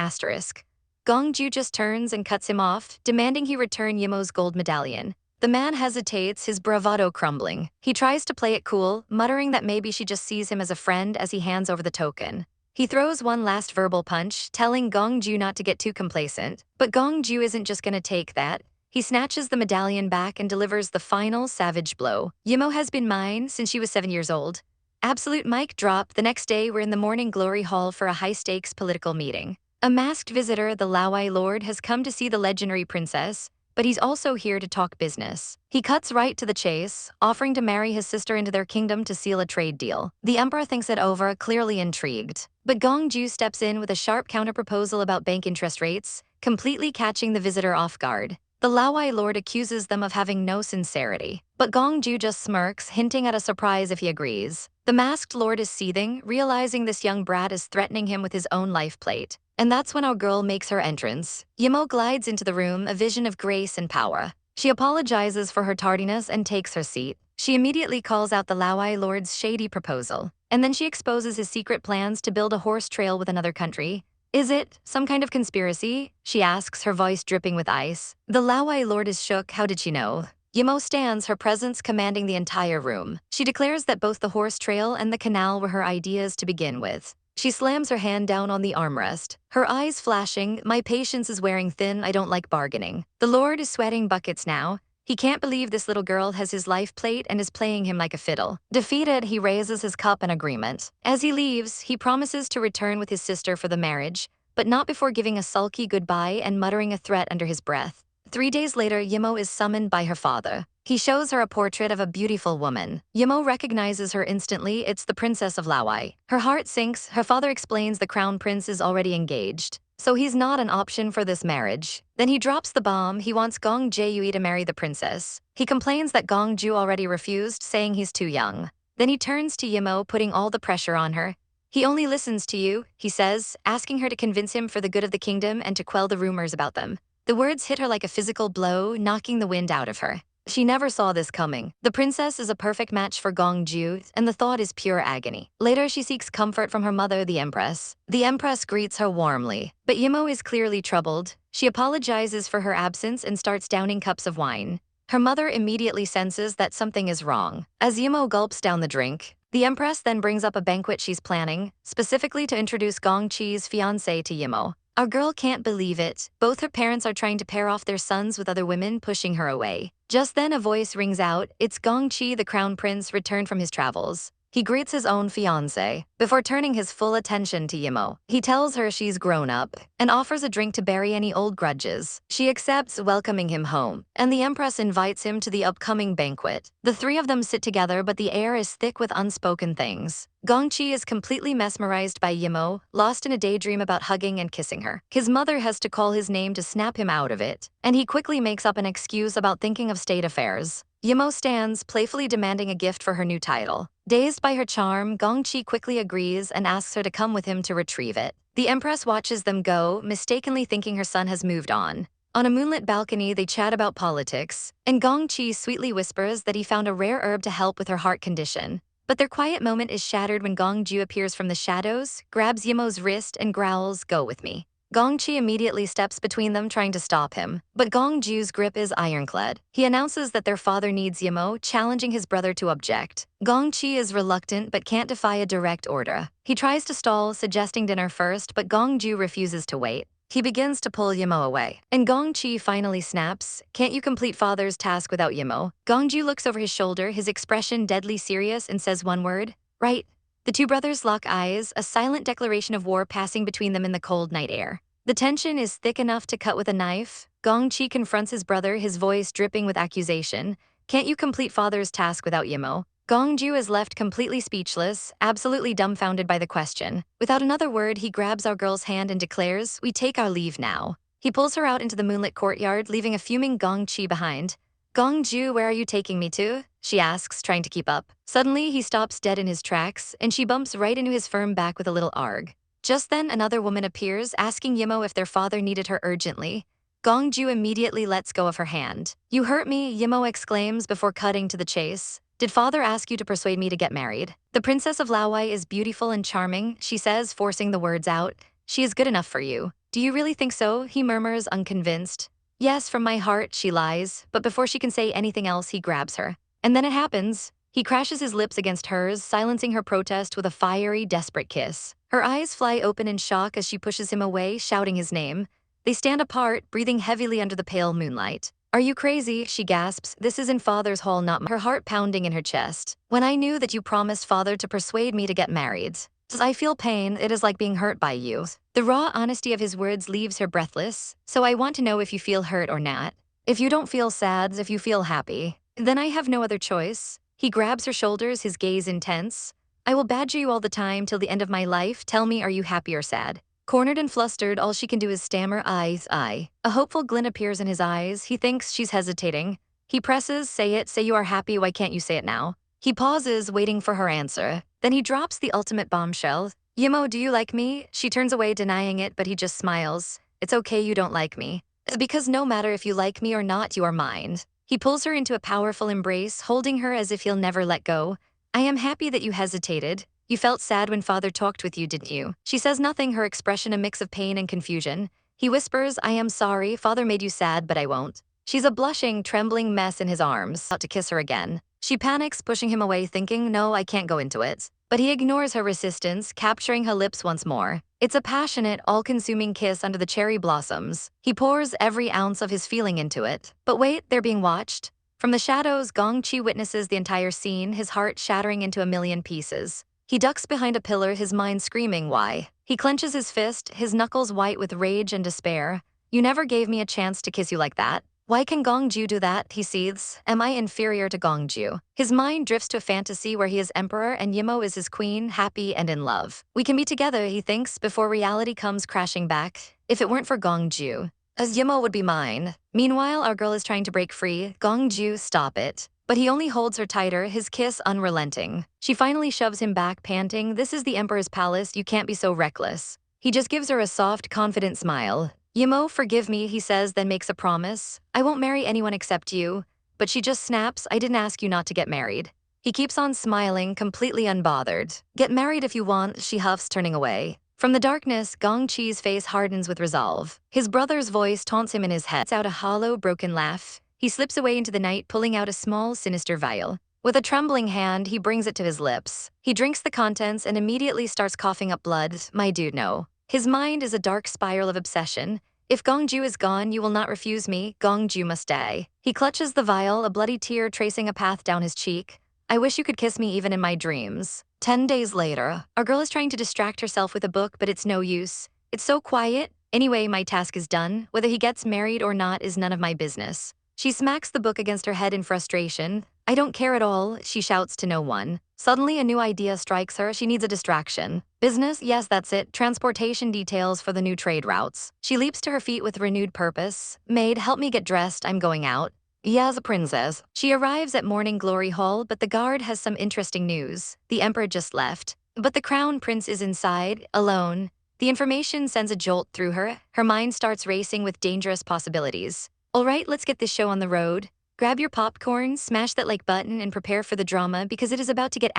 Gongju just turns and cuts him off, demanding he return Yimmo's gold medallion. The man hesitates, his bravado crumbling. He tries to play it cool, muttering that maybe she just sees him as a friend as he hands over the token. He throws one last verbal punch, telling Gongju not to get too complacent. But Gongju isn't just gonna take that. He snatches the medallion back and delivers the final savage blow. Yimmo has been mine since she was 7 years old. Absolute mic drop. The next day, we're in the morning glory hall for a high-stakes political meeting. A masked visitor, the Laowai Lord, has come to see the legendary princess, but he's also here to talk business. He cuts right to the chase, offering to marry his sister into their kingdom to seal a trade deal. The emperor thinks it over, clearly intrigued. But Gongju steps in with a sharp counterproposal about bank interest rates, completely catching the visitor off guard. The Laowai Lord accuses them of having no sincerity, but Gongju just smirks, hinting at a surprise if he agrees. The masked lord is seething, realizing this young brat is threatening him with his own life plate. And that's when our girl makes her entrance. Yimmo glides into the room, a vision of grace and power. She apologizes for her tardiness and takes her seat. She immediately calls out the Laowai Lord's shady proposal, and then she exposes his secret plans to build a horse trail with another country. Is it some kind of conspiracy? She asks, her voice dripping with ice. The Laowai Lord is shook. How did she know? Yimmo stands, her presence commanding the entire room. She declares that both the horse trail and the canal were her ideas to begin with. She slams her hand down on the armrest, her eyes flashing. My patience is wearing thin, I don't like bargaining. The Lord is sweating buckets now. He can't believe this little girl has his life plate and is playing him like a fiddle. Defeated, he raises his cup in agreement. As he leaves, he promises to return with his sister for the marriage, but not before giving a sulky goodbye and muttering a threat under his breath. 3 days later, Yimmo is summoned by her father. He shows her a portrait of a beautiful woman. Yimmo recognizes her instantly. It's the Princess of Laowai. Her heart sinks. Her father explains the crown prince is already engaged, so he's not an option for this marriage. Then he drops the bomb. He wants Gongju to marry the princess. He complains that Gongju already refused, saying he's too young. Then he turns to Yimmo, putting all the pressure on her. He only listens to you, he says, asking her to convince him for the good of the kingdom and to quell the rumors about them. The words hit her like a physical blow, knocking the wind out of her. She never saw this coming. The princess is a perfect match for Gongju, and the thought is pure agony. Later, she seeks comfort from her mother, the Empress. The Empress greets her warmly, but Yimmo is clearly troubled. She apologizes for her absence and starts downing cups of wine. Her mother immediately senses that something is wrong. As Yimmo gulps down the drink, the Empress then brings up a banquet she's planning, specifically to introduce Gongchi's fiancé to Yimmo. Our girl can't believe it. Both her parents are trying to pair off their sons with other women, pushing her away. Just then a voice rings out. It's Gongji, the crown prince, returned from his travels. He greets his own fiancé before turning his full attention to Yimmo. He tells her she's grown up and offers a drink to bury any old grudges. She accepts, welcoming him home, and the Empress invites him to the upcoming banquet. The three of them sit together, but the air is thick with unspoken things. Gongji is completely mesmerized by Yimmo, lost in a daydream about hugging and kissing her. His mother has to call his name to snap him out of it, and he quickly makes up an excuse about thinking of state affairs. Yimmo stands, playfully demanding a gift for her new title. Dazed by her charm, Gongji quickly agrees and asks her to come with him to retrieve it. The Empress watches them go, mistakenly thinking her son has moved on. On a moonlit balcony, they chat about politics, and Gongji sweetly whispers that he found a rare herb to help with her heart condition. But their quiet moment is shattered when Gongju appears from the shadows, grabs Yimmo's wrist, and growls, "Go with me." Gongji immediately steps between them, trying to stop him, but Gongju's grip is ironclad. He announces that their father needs Yimmo, challenging his brother to object. Gongji is reluctant but can't defy a direct order. He tries to stall, suggesting dinner first, but Gongju refuses to wait. He begins to pull Yimmo away, and Gongji finally snaps. "Can't you complete father's task without Yimmo?" Gongju looks over his shoulder, his expression deadly serious, and says one word, "Right." The two brothers lock eyes, a silent declaration of war passing between them in the cold night air. The tension is thick enough to cut with a knife. Gongji confronts his brother, his voice dripping with accusation. "Can't you complete father's task without Yimmo?" Gongju is left completely speechless, absolutely dumbfounded by the question. Without another word, he grabs our girl's hand and declares, "We take our leave now." He pulls her out into the moonlit courtyard, leaving a fuming Gongji behind. "Gongju, where are you taking me to?" she asks, trying to keep up. Suddenly, he stops dead in his tracks, and she bumps right into his firm back with a little arg. Just then, another woman appears, asking Yimmo if their father needed her urgently. Gongju immediately lets go of her hand. "You hurt me," Yimmo exclaims before cutting to the chase. "Did father ask you to persuade me to get married?" "The Princess of Laowai is beautiful and charming," she says, forcing the words out. "She is good enough for you." "Do you really think so?" he murmurs, unconvinced. "Yes, from my heart," she lies, but before she can say anything else, he grabs her. And then it happens. He crashes his lips against hers, silencing her protest with a fiery, desperate kiss. Her eyes fly open in shock as she pushes him away, shouting his name. They stand apart, breathing heavily under the pale moonlight. "Are you crazy?" she gasps. "This is in father's hall, not my—" Her heart pounding in her chest. "When I knew that you promised father to persuade me to get married. I feel pain, it is like being hurt by you." The raw honesty of his words leaves her breathless. "So I want to know if you feel hurt or not. If you don't feel sad, if you feel happy, then I have no other choice." He grabs her shoulders, his gaze intense. "I will badger you all the time till the end of my life. Tell me, are you happy or sad?" Cornered and flustered, all she can do is stammer, I. A hopeful glint appears in his eyes. He thinks she's hesitating. He presses, "Say it, say you are happy, why can't you say it now?" He pauses, waiting for her answer. Then he drops the ultimate bombshell. "Yimmo, do you like me?" She turns away, denying it, but he just smiles. "It's okay you don't like me. Because no matter if you like me or not, you are mine." He pulls her into a powerful embrace, holding her as if he'll never let go. I am happy that you hesitated. You felt sad when father talked with you, didn't you? She says nothing, her expression a mix of pain and confusion. He whispers, I am sorry, father made you sad, but I won't. She's a blushing, trembling mess in his arms, about to kiss her again. She panics, pushing him away, thinking, no, I can't go into it. But he ignores her resistance, capturing her lips once more. It's a passionate, all-consuming kiss under the cherry blossoms. He pours every ounce of his feeling into it. But wait, they're being watched. From the shadows, Gongju witnesses the entire scene, his heart shattering into a million pieces. He ducks behind a pillar, his mind screaming, why? He clenches his fist, his knuckles white with rage and despair. You never gave me a chance to kiss you like that. Why can Gongju do that, he seethes. Am I inferior to Gongju? His mind drifts to a fantasy where he is emperor and Yimmo is his queen, happy and in love. We can be together, he thinks, before reality comes crashing back. If it weren't for Gongju, as Yimmo would be mine. Meanwhile, our girl is trying to break free. Gongju, stop it. But he only holds her tighter, his kiss unrelenting. She finally shoves him back, panting, this is the emperor's palace, you can't be so reckless. He just gives her a soft, confident smile. Yimmo, forgive me, he says, then makes a promise. I won't marry anyone except you. But she just snaps, I didn't ask you not to get married. He keeps on smiling, completely unbothered. Get married if you want, she huffs, turning away. From the darkness, Gongchi's face hardens with resolve. His brother's voice taunts him in his head. It's out a hollow, broken laugh. He slips away into the night, pulling out a small, sinister vial. With a trembling hand, he brings it to his lips. He drinks the contents and immediately starts coughing up blood. My dude, no. His mind is a dark spiral of obsession. If Gongju is gone, you will not refuse me. Gongju must die. He clutches the vial, a bloody tear tracing a path down his cheek. I wish you could kiss me even in my dreams. 10 days later, our girl is trying to distract herself with a book, but it's no use. It's so quiet. Anyway, my task is done. Whether he gets married or not is none of my business. She smacks the book against her head in frustration. I don't care at all, she shouts to no one. Suddenly, a new idea strikes her. She needs a distraction. Business? Yes, that's it. Transportation details for the new trade routes. She leaps to her feet with renewed purpose. Maid, help me get dressed. I'm going out. Yes, a princess. She arrives at Morning Glory Hall, but the guard has some interesting news. The emperor just left. But the crown prince is inside, alone. The information sends a jolt through her. Her mind starts racing with dangerous possibilities. All right, let's get this show on the road. Grab your popcorn, smash that like button, and prepare for the drama because it is about to get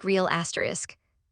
real.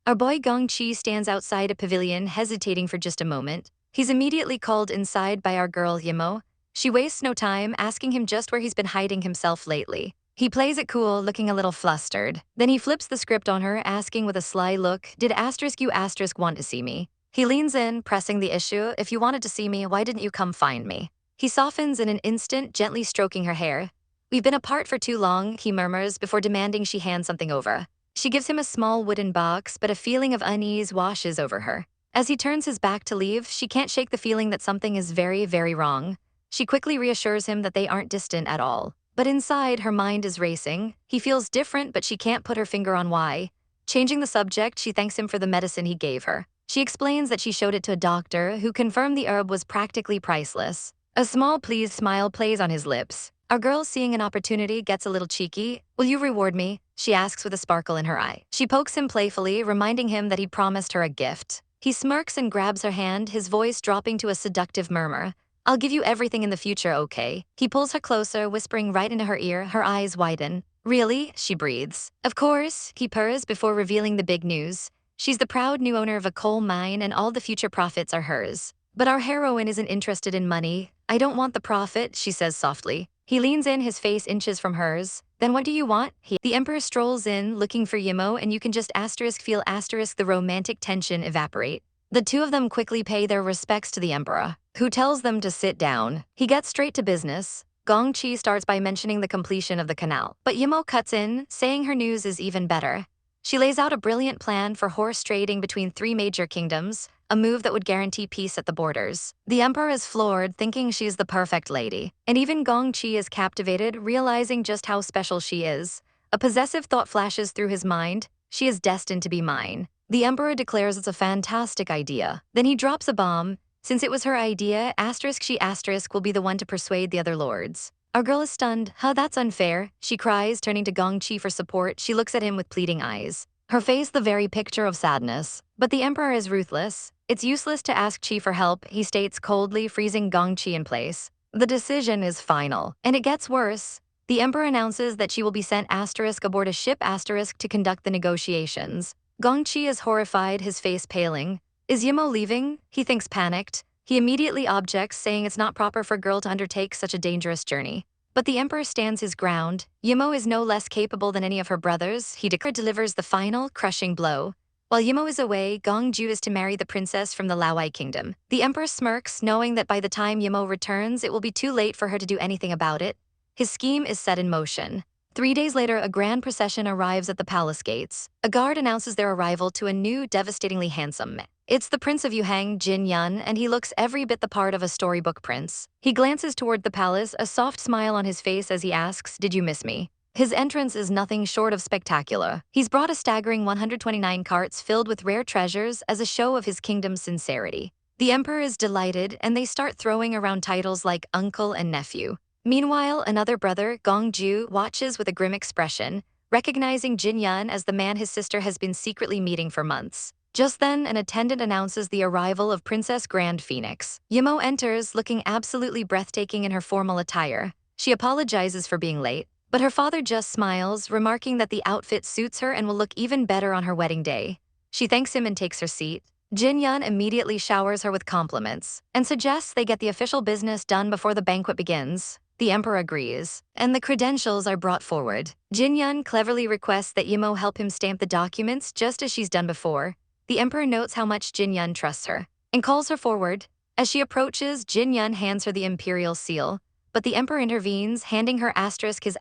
Our boy Gong Chi stands outside a pavilion, hesitating for just a moment. He's immediately called inside by our girl Yimmo. She wastes no time, asking him just where he's been hiding himself lately. He plays it cool, looking a little flustered. Then he flips the script on her, asking with a sly look, did you want to see me? He leans in, pressing the issue, if you wanted to see me, why didn't you come find me? He softens in an instant, gently stroking her hair. We've been apart for too long, he murmurs, before demanding she hand something over. She gives him a small wooden box, but a feeling of unease washes over her. As he turns his back to leave, she can't shake the feeling that something is very, very wrong. She quickly reassures him that they aren't distant at all. But inside, her mind is racing. He feels different, but she can't put her finger on why. Changing the subject, she thanks him for the medicine he gave her. She explains that she showed it to a doctor who confirmed the herb was practically priceless. A small pleased smile plays on his lips. Our girl, seeing an opportunity, gets a little cheeky. Will you reward me? She asks with a sparkle in her eye. She pokes him playfully, reminding him that he promised her a gift. He smirks and grabs her hand, his voice dropping to a seductive murmur. I'll give you everything in the future, okay? He pulls her closer, whispering right into her ear, her eyes widen. Really? She breathes. Of course, he purrs before revealing the big news. She's the proud new owner of a coal mine and all the future profits are hers. But our heroine isn't interested in money. I don't want the profit, she says softly. He leans in, his face inches from hers. Then what do you want? The emperor strolls in, looking for Yimmo, and you can just feel the romantic tension evaporate. The two of them quickly pay their respects to the emperor, who tells them to sit down. He gets straight to business. Gong Chi starts by mentioning the completion of the canal. But Yimmo cuts in, saying her news is even better. She lays out a brilliant plan for horse trading between 3 major kingdoms, a move that would guarantee peace at the borders. The emperor is floored, thinking she's the perfect lady. And even Gong Chi is captivated, realizing just how special she is. A possessive thought flashes through his mind. She is destined to be mine. The emperor declares it's a fantastic idea. Then he drops a bomb. Since it was her idea, she will be the one to persuade the other lords. Our girl is stunned. That's unfair, she cries, turning to Gong Chi for support. She looks at him with pleading eyes. Her face the very picture of sadness. But the emperor is ruthless. It's useless to ask Chi for help, he states coldly, freezing Gong Chi in place. The decision is final. And it gets worse. The emperor announces that she will be sent aboard a ship to conduct the negotiations. Gongji is horrified, his face paling. Is Yimmo leaving? He thinks panicked. He immediately objects, saying it's not proper for a girl to undertake such a dangerous journey. But the emperor stands his ground. Yimmo is no less capable than any of her brothers. He delivers the final, crushing blow. While Yimmo is away, Gongju is to marry the princess from the Laowai kingdom. The emperor smirks, knowing that by the time Yimmo returns, it will be too late for her to do anything about it. His scheme is set in motion. 3 days later, a grand procession arrives at the palace gates. A guard announces their arrival to a new, devastatingly handsome man. It's the Prince of Yuhang, Jin Yun, and he looks every bit the part of a storybook prince. He glances toward the palace, a soft smile on his face as he asks, "Did you miss me?" His entrance is nothing short of spectacular. He's brought a staggering 129 carts filled with rare treasures as a show of his kingdom's sincerity. The emperor is delighted, and they start throwing around titles like uncle and nephew. Meanwhile, another brother, Gongju, watches with a grim expression, recognizing Jin Yun as the man his sister has been secretly meeting for months. Just then, an attendant announces the arrival of Princess Grand Phoenix. Yimmo enters, looking absolutely breathtaking in her formal attire. She apologizes for being late, but her father just smiles, remarking that the outfit suits her and will look even better on her wedding day. She thanks him and takes her seat. Jin Yun immediately showers her with compliments and suggests they get the official business done before the banquet begins. The emperor agrees, and the credentials are brought forward. Jin Yun cleverly requests that Yimmo help him stamp the documents just as she's done before. The emperor notes how much Jin Yun trusts her and calls her forward. As she approaches, Jin Yun hands her the imperial seal, but the emperor intervenes, handing her his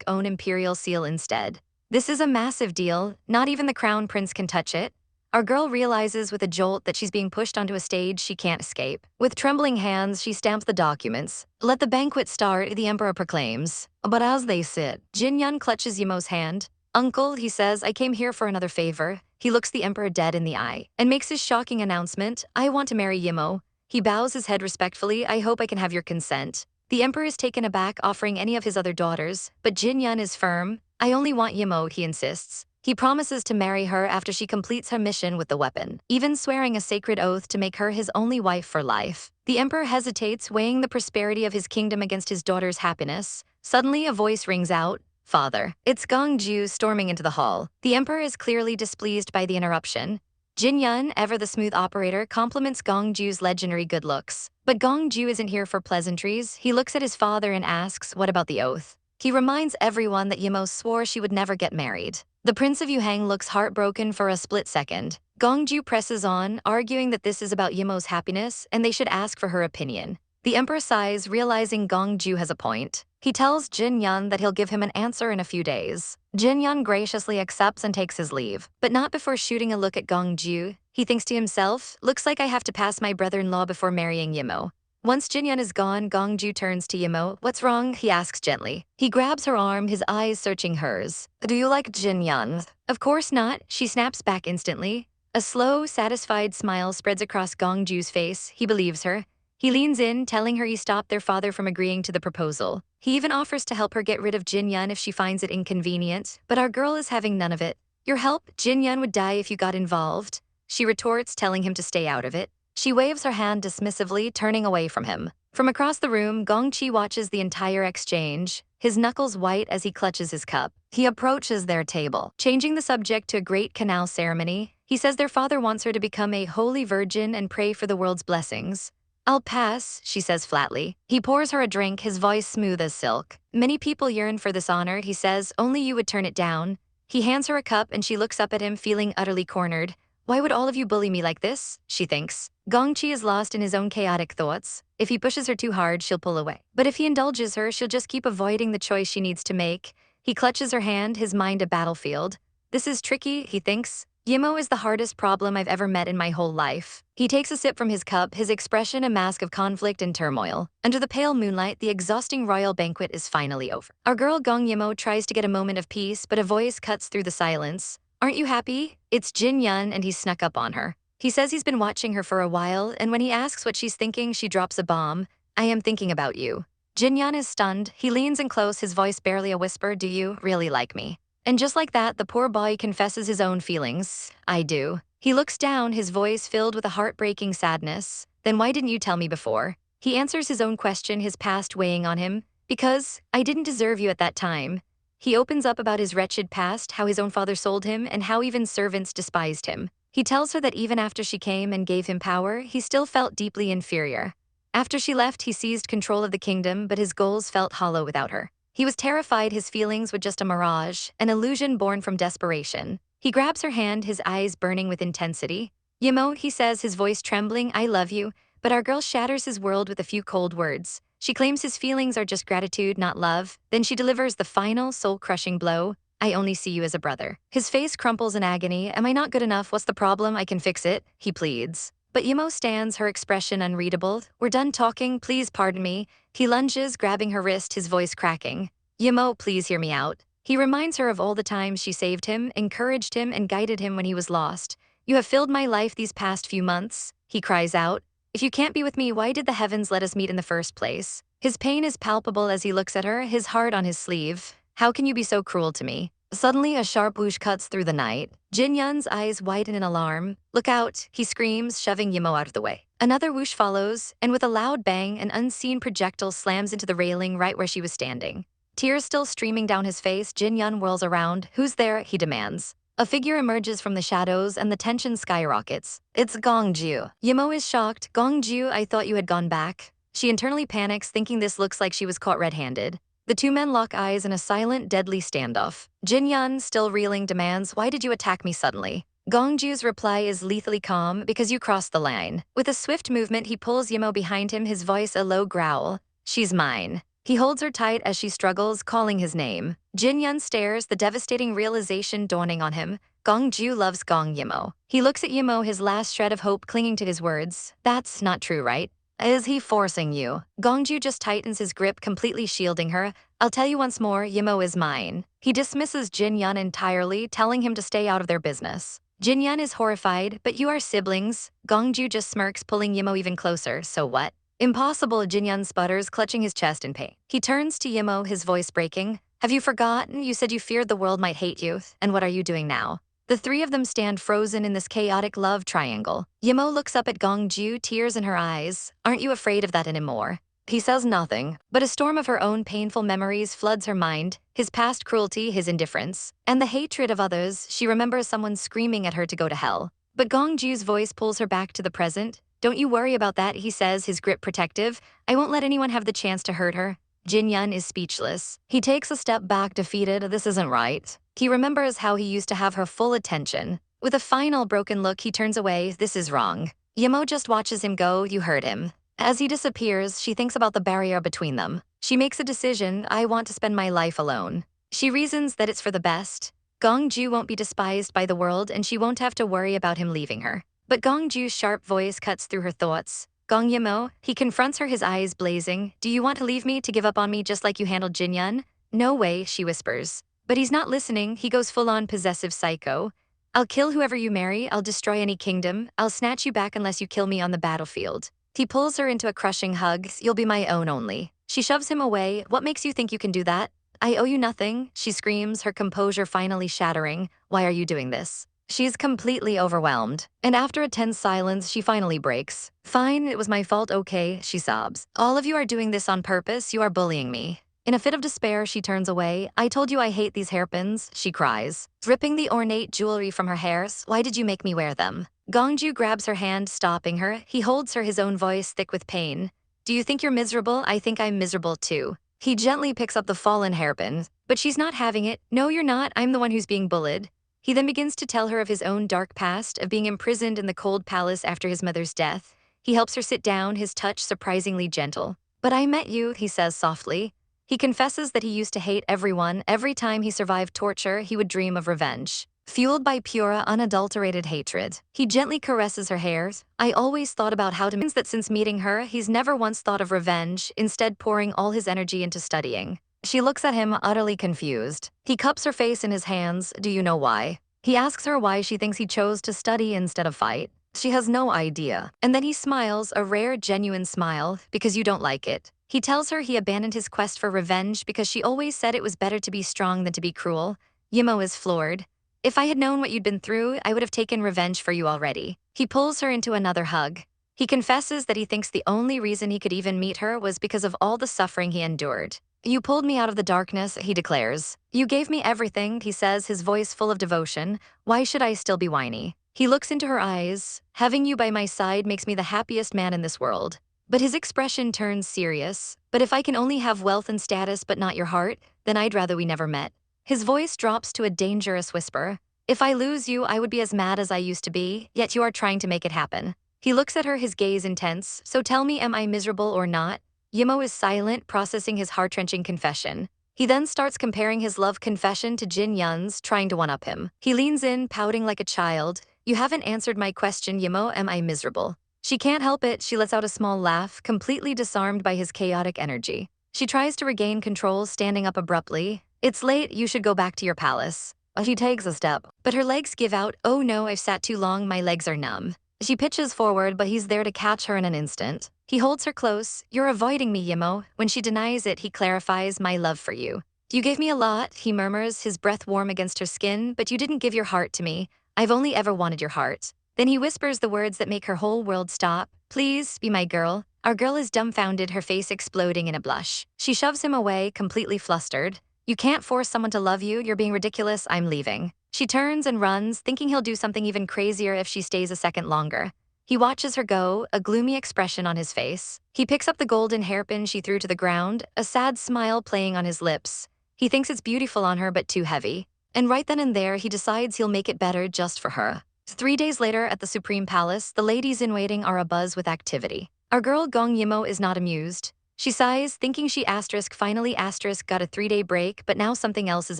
own imperial seal instead. This is a massive deal. Not even the crown prince can touch it. Our girl realizes with a jolt that she's being pushed onto a stage she can't escape. With trembling hands, she stamps the documents. "Let the banquet start," the emperor proclaims. But as they sit, Jin Yun clutches Yimmo's hand. "Uncle," he says, "I came here for another favor." He looks the emperor dead in the eye and makes his shocking announcement, "I want to marry Yimmo." He bows his head respectfully. "I hope I can have your consent." The emperor is taken aback, offering any of his other daughters, but Jin Yun is firm. "I only want Yimmo," he insists. He promises to marry her after she completes her mission with the weapon, even swearing a sacred oath to make her his only wife for life. The emperor hesitates, weighing the prosperity of his kingdom against his daughter's happiness. Suddenly, a voice rings out, "Father." It's Gongju storming into the hall. The emperor is clearly displeased by the interruption. Jin Yun, ever the smooth operator, compliments Gongju's legendary good looks. But Gongju isn't here for pleasantries. He looks at his father and asks, "What about the oath?" He reminds everyone that Yimmo swore she would never get married. The Prince of Yuhang looks heartbroken for a split second. Gongju presses on, arguing that this is about Yimmo's happiness and they should ask for her opinion. The emperor sighs, realizing Gongju has a point. He tells Jin Yun that he'll give him an answer in a few days. Jin Yun graciously accepts and takes his leave, but not before shooting a look at Gongju. He thinks to himself, "Looks like I have to pass my brother-in-law before marrying Yimmo." Once Jin Yun is gone, Gongju turns to Yimmo. "What's wrong?" he asks gently. He grabs her arm, his eyes searching hers. "Do you like Jin Yun?" "Of course not," she snaps back instantly. A slow, satisfied smile spreads across Gongju's face. He believes her. He leans in, telling her he stopped their father from agreeing to the proposal. He even offers to help her get rid of Jin Yun if she finds it inconvenient, but our girl is having none of it. "Your help? Jin Yun would die if you got involved," she retorts, telling him to stay out of it. She waves her hand dismissively, turning away from him. From across the room, Gongji watches the entire exchange, his knuckles white as he clutches his cup. He approaches their table, changing the subject to a great canal ceremony. He says their father wants her to become a holy virgin and pray for the world's blessings. "I'll pass," she says flatly. He pours her a drink, his voice smooth as silk. "Many people yearn for this honor," he says, "only you would turn it down." He hands her a cup and she looks up at him, feeling utterly cornered. "Why would all of you bully me like this?" she thinks. Gongji is lost in his own chaotic thoughts. If he pushes her too hard, she'll pull away. But if he indulges her, she'll just keep avoiding the choice she needs to make. He clutches her hand, his mind a battlefield. This is tricky, he thinks. Yimmo is the hardest problem I've ever met in my whole life. He takes a sip from his cup, his expression a mask of conflict and turmoil. Under the pale moonlight, the exhausting royal banquet is finally over. Our girl Gong Yi Mo tries to get a moment of peace, but a voice cuts through the silence. "Aren't you happy?" It's Jin Yun, and he's snuck up on her. He says he's been watching her for a while, and when he asks what she's thinking, she drops a bomb. "I am thinking about you." Jin Yun is stunned. He leans in close, his voice barely a whisper. "Do you really like me?" And just like that, the poor boy confesses his own feelings. "I do." He looks down, his voice filled with a heartbreaking sadness. "Then why didn't you tell me before?" He answers his own question, his past weighing on him. Because I didn't deserve you at that time. He opens up about his wretched past, how his own father sold him, and how even servants despised him. He tells her that even after she came and gave him power, he still felt deeply inferior. After she left, he seized control of the kingdom, but his goals felt hollow without her. He was terrified his feelings were just a mirage, an illusion born from desperation. He grabs her hand, his eyes burning with intensity. Yimmo, he says, his voice trembling, I love you, but our girl shatters his world with a few cold words. She claims his feelings are just gratitude, not love. Then she delivers the final, soul-crushing blow. I only see you as a brother. His face crumples in agony. Am I not good enough? What's the problem? I can fix it, he pleads. But Yimmo stands, her expression unreadable. We're done talking, please pardon me. He lunges, grabbing her wrist, his voice cracking. Yimmo, please hear me out. He reminds her of all the times she saved him, encouraged him, and guided him when he was lost. You have filled my life these past few months, he cries out. If you can't be with me, why did the heavens let us meet in the first place? His pain is palpable as he looks at her, his heart on his sleeve. How can you be so cruel to me? Suddenly, a sharp whoosh cuts through the night. Jin Yun's eyes widen in alarm. Look out, he screams, shoving Yimmo out of the way. Another whoosh follows, and with a loud bang, an unseen projectile slams into the railing right where she was standing. Tears still streaming down his face, Jin Yun whirls around. Who's there? He demands. A figure emerges from the shadows and the tension skyrockets. It's Gongju. Yimmo is shocked. Gongju, I thought you had gone back. She internally panics, thinking this looks like she was caught red-handed. The two men lock eyes in a silent, deadly standoff. Jin Yun, still reeling, demands, why did you attack me suddenly? Gongju's reply is lethally calm, because you crossed the line. With a swift movement, he pulls Yimmo behind him, his voice a low growl. She's mine. He holds her tight as she struggles, calling his name. Jin Yun stares, the devastating realization dawning on him. Gongju loves Gong Yi Mo. He looks at Yimmo, his last shred of hope clinging to his words. That's not true, right? Is he forcing you? Gongju just tightens his grip, completely shielding her. I'll tell you once more, Yimmo is mine. He dismisses Jin Yun entirely, telling him to stay out of their business. Jin Yun is horrified, but you are siblings. Gongju just smirks, pulling Yimmo even closer. So what? Impossible, Jin Yun sputters, clutching his chest in pain. He turns to Yimmo, his voice breaking. Have you forgotten? You said you feared the world might hate you, and what are you doing now? The three of them stand frozen in this chaotic love triangle. Yimmo looks up at Gongju, tears in her eyes. Aren't you afraid of that anymore? He says nothing, but a storm of her own painful memories floods her mind, his past cruelty, his indifference, and the hatred of others. She remembers someone screaming at her to go to hell. But Gongju's voice pulls her back to the present. Don't you worry about that, he says, his grip protective. I won't let anyone have the chance to hurt her. Jin Yun is speechless. He takes a step back, defeated. This isn't right. He remembers how he used to have her full attention. With a final broken look, he turns away. This is wrong. Yimmo just watches him go. You heard him. As he disappears, she thinks about the barrier between them. She makes a decision. I want to spend my life alone. She reasons that it's for the best. Gongju won't be despised by the world, and she won't have to worry about him leaving her. But Gongju's sharp voice cuts through her thoughts. Gong Yi Mo, he confronts her, his eyes blazing. Do you want to leave me, to give up on me just like you handled Jin Yun? No way, she whispers. But he's not listening. He goes full-on possessive psycho. I'll kill whoever you marry. I'll destroy any kingdom. I'll snatch you back unless you kill me on the battlefield. He pulls her into a crushing hug. You'll be my own only. She shoves him away. What makes you think you can do that? I owe you nothing, she screams, her composure finally shattering. Why are you doing this? She's completely overwhelmed, and after a tense silence, she finally breaks. Fine, it was my fault, okay, she sobs. All of you are doing this on purpose, you are bullying me. In a fit of despair, she turns away. I told you I hate these hairpins, she cries. Ripping the ornate jewelry from her hairs, why did you make me wear them? Gongju grabs her hand, stopping her. He holds her, his own voice thick with pain. Do you think you're miserable? I think I'm miserable too. He gently picks up the fallen hairpin, but she's not having it. No, you're not, I'm the one who's being bullied. He then begins to tell her of his own dark past, of being imprisoned in the cold palace after his mother's death. He helps her sit down, his touch surprisingly gentle. But I met you, he says softly. He confesses that he used to hate everyone. Every time he survived torture, he would dream of revenge. Fueled by pure, unadulterated hatred, he gently caresses her hair. I always thought about how to means that since meeting her, he's never once thought of revenge, instead pouring all his energy into studying. She looks at him, utterly confused. He cups her face in his hands. Do you know why? He asks her why she thinks he chose to study instead of fight. She has no idea. And then he smiles, a rare, genuine smile, because you don't like it. He tells her he abandoned his quest for revenge because she always said it was better to be strong than to be cruel. Yimmo is floored. If I had known what you'd been through, I would have taken revenge for you already. He pulls her into another hug. He confesses that he thinks the only reason he could even meet her was because of all the suffering he endured. You pulled me out of the darkness, he declares. You gave me everything, he says, his voice full of devotion. Why should I still be whiny? He looks into her eyes. Having you by my side makes me the happiest man in this world. But his expression turns serious. But if I can only have wealth and status but not your heart, then I'd rather we never met. His voice drops to a dangerous whisper. If I lose you, I would be as mad as I used to be, yet you are trying to make it happen. He looks at her, his gaze intense. So tell me, am I miserable or not? Yimmo is silent, processing his heart-wrenching confession. He then starts comparing his love confession to Jin Yun's, trying to one-up him. He leans in, pouting like a child. You haven't answered my question, Yimmo, am I miserable? She can't help it, she lets out a small laugh, completely disarmed by his chaotic energy. She tries to regain control, standing up abruptly. It's late, you should go back to your palace. She takes a step, but her legs give out. Oh no, I've sat too long, my legs are numb. She pitches forward, but he's there to catch her in an instant. He holds her close. You're avoiding me, Yimmo. When she denies it, he clarifies, my love for you. You gave me a lot, he murmurs, his breath warm against her skin, but you didn't give your heart to me. I've only ever wanted your heart. Then he whispers the words that make her whole world stop. Please, be my girl. Our girl is dumbfounded, her face exploding in a blush. She shoves him away, completely flustered. You can't force someone to love you, you're being ridiculous, I'm leaving. She turns and runs, thinking he'll do something even crazier if she stays a second longer. He watches her go, a gloomy expression on his face. He picks up the golden hairpin she threw to the ground, a sad smile playing on his lips. He thinks it's beautiful on her but too heavy. And right then and there, he decides he'll make it better just for her. 3 days later at the Supreme Palace, the ladies in waiting are abuzz with activity. Our girl Gong Yi Mo is not amused. She sighs, thinking she finally got a 3-day break, but now something else is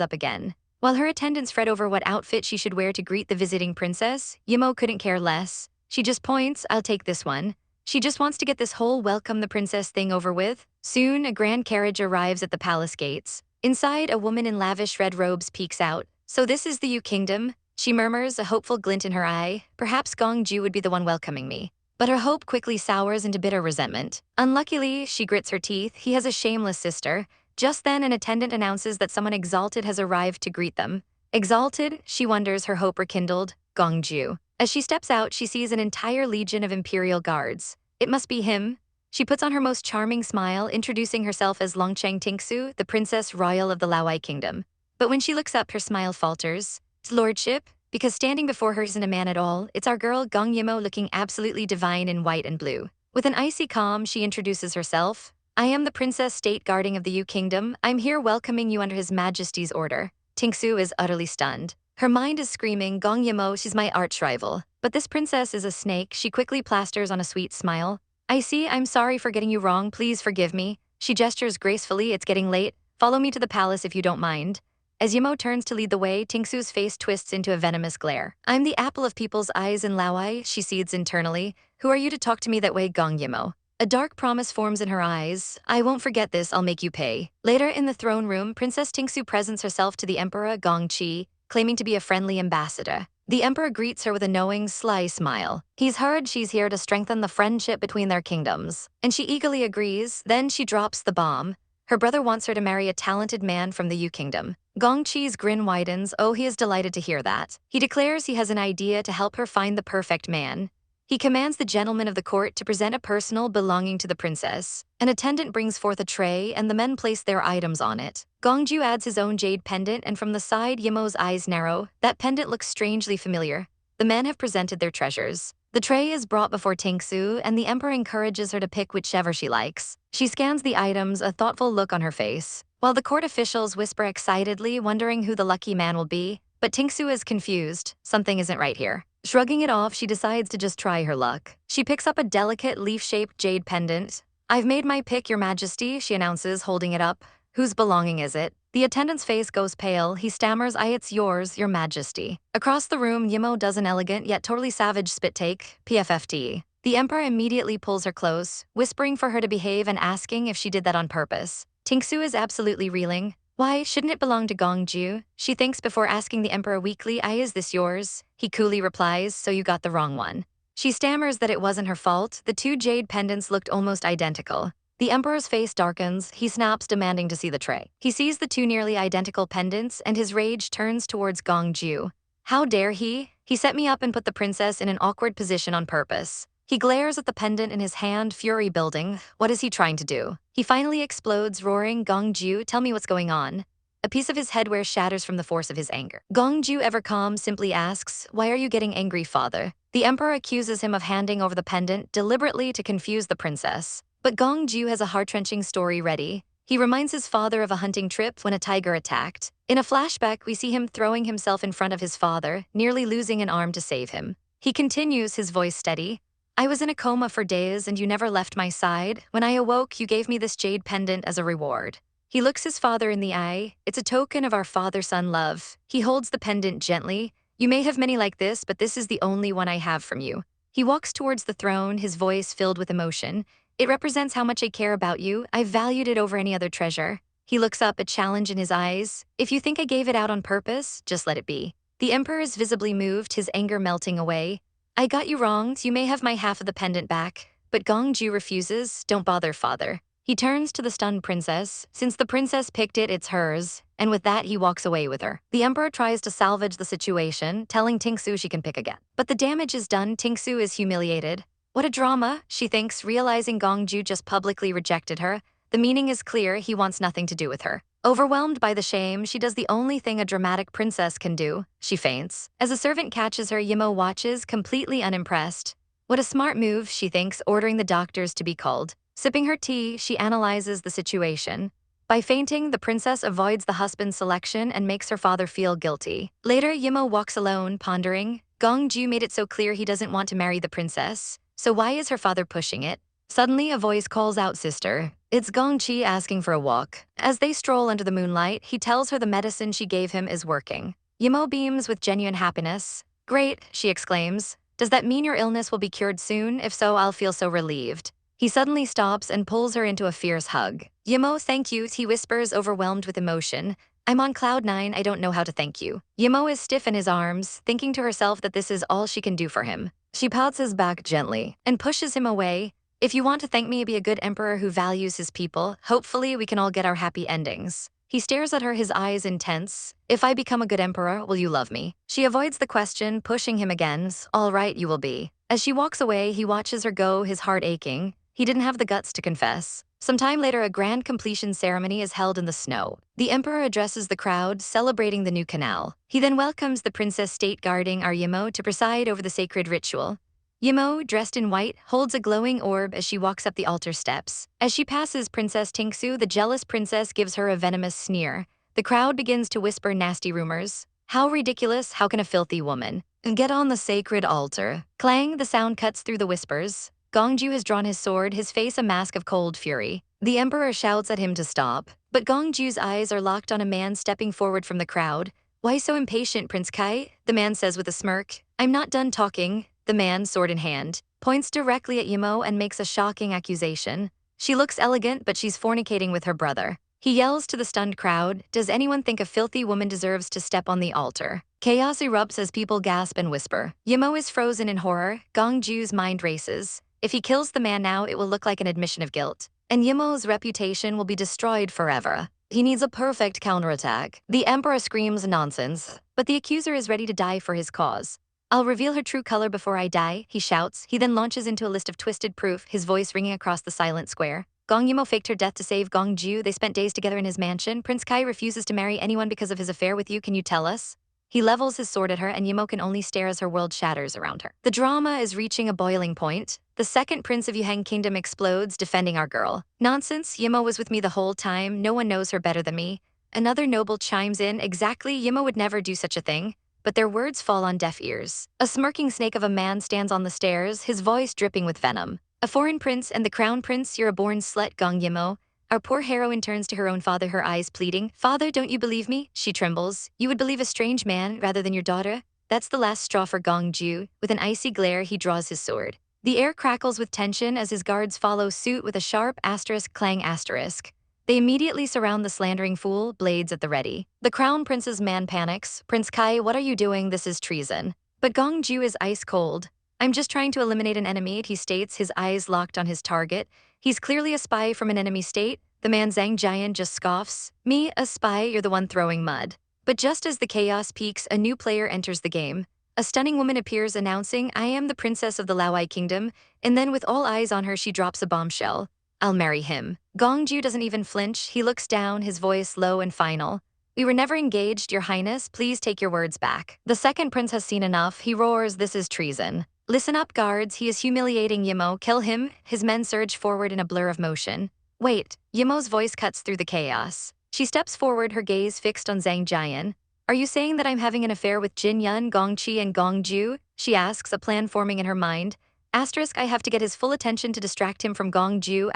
up again. While her attendants fret over what outfit she should wear to greet the visiting princess, Yimmo couldn't care less. She just points, I'll take this one. She just wants to get this whole welcome the princess thing over with. Soon, a grand carriage arrives at the palace gates. Inside, a woman in lavish red robes peeks out. So this is the Yu Kingdom? She murmurs, a hopeful glint in her eye. Perhaps Gongju would be the one welcoming me. But her hope quickly sours into bitter resentment. Unluckily, she grits her teeth, he has a shameless sister. Just then, an attendant announces that someone exalted has arrived to greet them. Exalted? She wonders, her hope rekindled. Gongju. As she steps out, she sees an entire legion of imperial guards. It must be him. She puts on her most charming smile, introducing herself as Longcheng Tingsu, the princess royal of the Laowai kingdom. But when she looks up, her smile falters. Lordship? Because standing before her isn't a man at all, it's our girl Gong Yi Mo, looking absolutely divine in white and blue. With an icy calm, she introduces herself. I am the princess state guarding of the Yu Kingdom. I'm here welcoming you under his majesty's order. Tingsu is utterly stunned. Her mind is screaming, Gong Yi Mo, she's my arch rival. But this princess is a snake. She quickly plasters on a sweet smile. I see, I'm sorry for getting you wrong, please forgive me. She gestures gracefully, it's getting late. Follow me to the palace if you don't mind. As Yimmo turns to lead the way, Tingsu's face twists into a venomous glare. I'm the apple of people's eyes in Laowai, she seethes internally. Who are you to talk to me that way, Gong Yi Mo? A dark promise forms in her eyes. I won't forget this, I'll make you pay. Later in the throne room, Princess Tingsu presents herself to the Emperor Gongji, claiming to be a friendly ambassador. The Emperor greets her with a knowing, sly smile. He's heard she's here to strengthen the friendship between their kingdoms. And she eagerly agrees, then she drops the bomb. Her brother wants her to marry a talented man from the Yu Kingdom. Gongchi's grin widens, oh he is delighted to hear that. He declares he has an idea to help her find the perfect man. He commands the gentlemen of the court to present a personal belonging to the princess. An attendant brings forth a tray and the men place their items on it. Gongju adds his own jade pendant and from the side Yimmo's eyes narrow. That pendant looks strangely familiar. The men have presented their treasures. The tray is brought before Tingsu and the emperor encourages her to pick whichever she likes. She scans the items, a thoughtful look on her face. While the court officials whisper excitedly, wondering who the lucky man will be, but Tingsu is confused. Something isn't right here. Shrugging it off, she decides to just try her luck. She picks up a delicate leaf-shaped jade pendant. I've made my pick, Your Majesty, she announces, holding it up. Whose belonging is it? The attendant's face goes pale. He stammers, it's yours, Your Majesty. Across the room, Yimmo does an elegant yet totally savage spit take, PFFT. The emperor immediately pulls her close, whispering for her to behave and asking if she did that on purpose. Tingsu is absolutely reeling. Why, shouldn't it belong to Gongju? She thinks before asking the emperor weakly, is this yours? He coolly replies, so you got the wrong one. She stammers that it wasn't her fault. The two jade pendants looked almost identical. The emperor's face darkens. He snaps, demanding to see the tray. He sees the two nearly identical pendants and his rage turns towards Gongju. How dare he? He set me up and put the princess in an awkward position on purpose. He glares at the pendant in his hand, fury building. What is he trying to do? He finally explodes, roaring, Gongju, tell me what's going on. A piece of his headwear shatters from the force of his anger. Gongju, ever calm, simply asks, why are you getting angry, father? The emperor accuses him of handing over the pendant deliberately to confuse the princess. But Gongju has a heart-wrenching story ready. He reminds his father of a hunting trip when a tiger attacked. In a flashback, we see him throwing himself in front of his father, nearly losing an arm to save him. He continues, his voice steady. I was in a coma for days and you never left my side. When I awoke, you gave me this jade pendant as a reward. He looks his father in the eye. It's a token of our father-son love. He holds the pendant gently. You may have many like this, but this is the only one I have from you. He walks towards the throne, his voice filled with emotion. It represents how much I care about you. I've valued it over any other treasure. He looks up, a challenge in his eyes. If you think I gave it out on purpose, just let it be. The emperor is visibly moved, his anger melting away. I got you wronged. You may have my half of the pendant back. But Gongju refuses. Don't bother, father. He turns to the stunned princess. Since the princess picked it, it's hers. And with that, he walks away with her. The emperor tries to salvage the situation, telling Tingsu she can pick again. But the damage is done. Tingsu is humiliated. What a drama, she thinks, realizing Gongju just publicly rejected her. The meaning is clear, he wants nothing to do with her. Overwhelmed by the shame, she does the only thing a dramatic princess can do. She faints. As a servant catches her, Yimmo watches, completely unimpressed. What a smart move, she thinks, ordering the doctors to be called. Sipping her tea, she analyzes the situation. By fainting, the princess avoids the husband's selection and makes her father feel guilty. Later, Yimmo walks alone, pondering. Gongju made it so clear he doesn't want to marry the princess. So why is her father pushing it? Suddenly, a voice calls out, sister. It's Gongji asking for a walk. As they stroll under the moonlight, he tells her the medicine she gave him is working. Yimmo beams with genuine happiness. Great, she exclaims. Does that mean your illness will be cured soon? If so, I'll feel so relieved. He suddenly stops and pulls her into a fierce hug. Yimmo, thank you, he whispers, overwhelmed with emotion. I'm on cloud 9, I don't know how to thank you. Yimmo is stiff in his arms, thinking to herself that this is all she can do for him. She pats his back gently and pushes him away. If you want to thank me, be a good emperor who values his people. Hopefully we can all get our happy endings. He stares at her, his eyes intense. If I become a good emperor, will you love me? She avoids the question, pushing him again. All right, you will be. As she walks away, he watches her go, his heart aching. He didn't have the guts to confess. Some time later, a grand completion ceremony is held in the snow. The emperor addresses the crowd, celebrating the new canal. He then welcomes the princess state guarding our Yimmo to preside over the sacred ritual. Yimmo, dressed in white, holds a glowing orb as she walks up the altar steps. As she passes Princess Tingsu, the jealous princess gives her a venomous sneer. The crowd begins to whisper nasty rumors. How ridiculous, how can a filthy woman get on the sacred altar? Clang, the sound cuts through the whispers. Gongju has drawn his sword, his face a mask of cold fury. The emperor shouts at him to stop, but Gongju's eyes are locked on a man stepping forward from the crowd. Why so impatient, Prince Kai? The man says with a smirk. I'm not done talking. The man, sword in hand, points directly at Yimmo and makes a shocking accusation. She looks elegant, but she's fornicating with her brother. He yells to the stunned crowd, does anyone think a filthy woman deserves to step on the altar? Chaos erupts as people gasp and whisper. Yimmo is frozen in horror. Gongju's mind races. If he kills the man now, it will look like an admission of guilt. And Yimmo's reputation will be destroyed forever. He needs a perfect counterattack. The emperor screams nonsense, but the accuser is ready to die for his cause. I'll reveal her true color before I die, he shouts. He then launches into a list of twisted proof, his voice ringing across the silent square. Gong Yi Mo faked her death to save Gongju. They spent days together in his mansion. Prince Kai refuses to marry anyone because of his affair with you. Can you tell us? He levels his sword at her, and Yimmo can only stare as her world shatters around her. The drama is reaching a boiling point. The second prince of Yuheng Kingdom explodes, defending our girl. Nonsense, Yimmo was with me the whole time. No one knows her better than me. Another noble chimes in. Exactly, Yimmo would never do such a thing. But their words fall on deaf ears. A smirking snake of a man stands on the stairs, his voice dripping with venom. A foreign prince and the crown prince, you're a born slut, Gong Yi Mo. Our poor heroine turns to her own father, her eyes pleading. Father, don't you believe me? She trembles. You would believe a strange man rather than your daughter? That's the last straw for Gongju. With an icy glare, he draws his sword. The air crackles with tension as his guards follow suit with a sharp asterisk clang asterisk. They immediately surround the slandering fool, blades at the ready. The crown prince's man panics. Prince Kai, what are you doing? This is treason. But Gongju is ice cold. I'm just trying to eliminate an enemy, he states, his eyes locked on his target. He's clearly a spy from an enemy state. The man Zhang Jian just scoffs. Me, a spy, you're the one throwing mud. But just as the chaos peaks, a new player enters the game. a stunning woman appears announcing, "I am the princess of the Laowai kingdom," and then with all eyes on her she drops a bombshell. "I'll marry him." Gongju doesn't even flinch, he looks down, his voice low and final. "We were never engaged, your highness, please take your words back." The second prince has seen enough, he roars, "This is treason." "Listen up, guards, he is humiliating Yimmo, kill him." His men surge forward in a blur of motion. "Wait," Yimmo's voice cuts through the chaos. She steps forward, her gaze fixed on Zhang Jian. "Are you saying that I'm having an affair with Jin Yun, Gongqi, and Gongju?" She asks, a plan forming in her mind. I have to get his full attention to distract him from Gongju,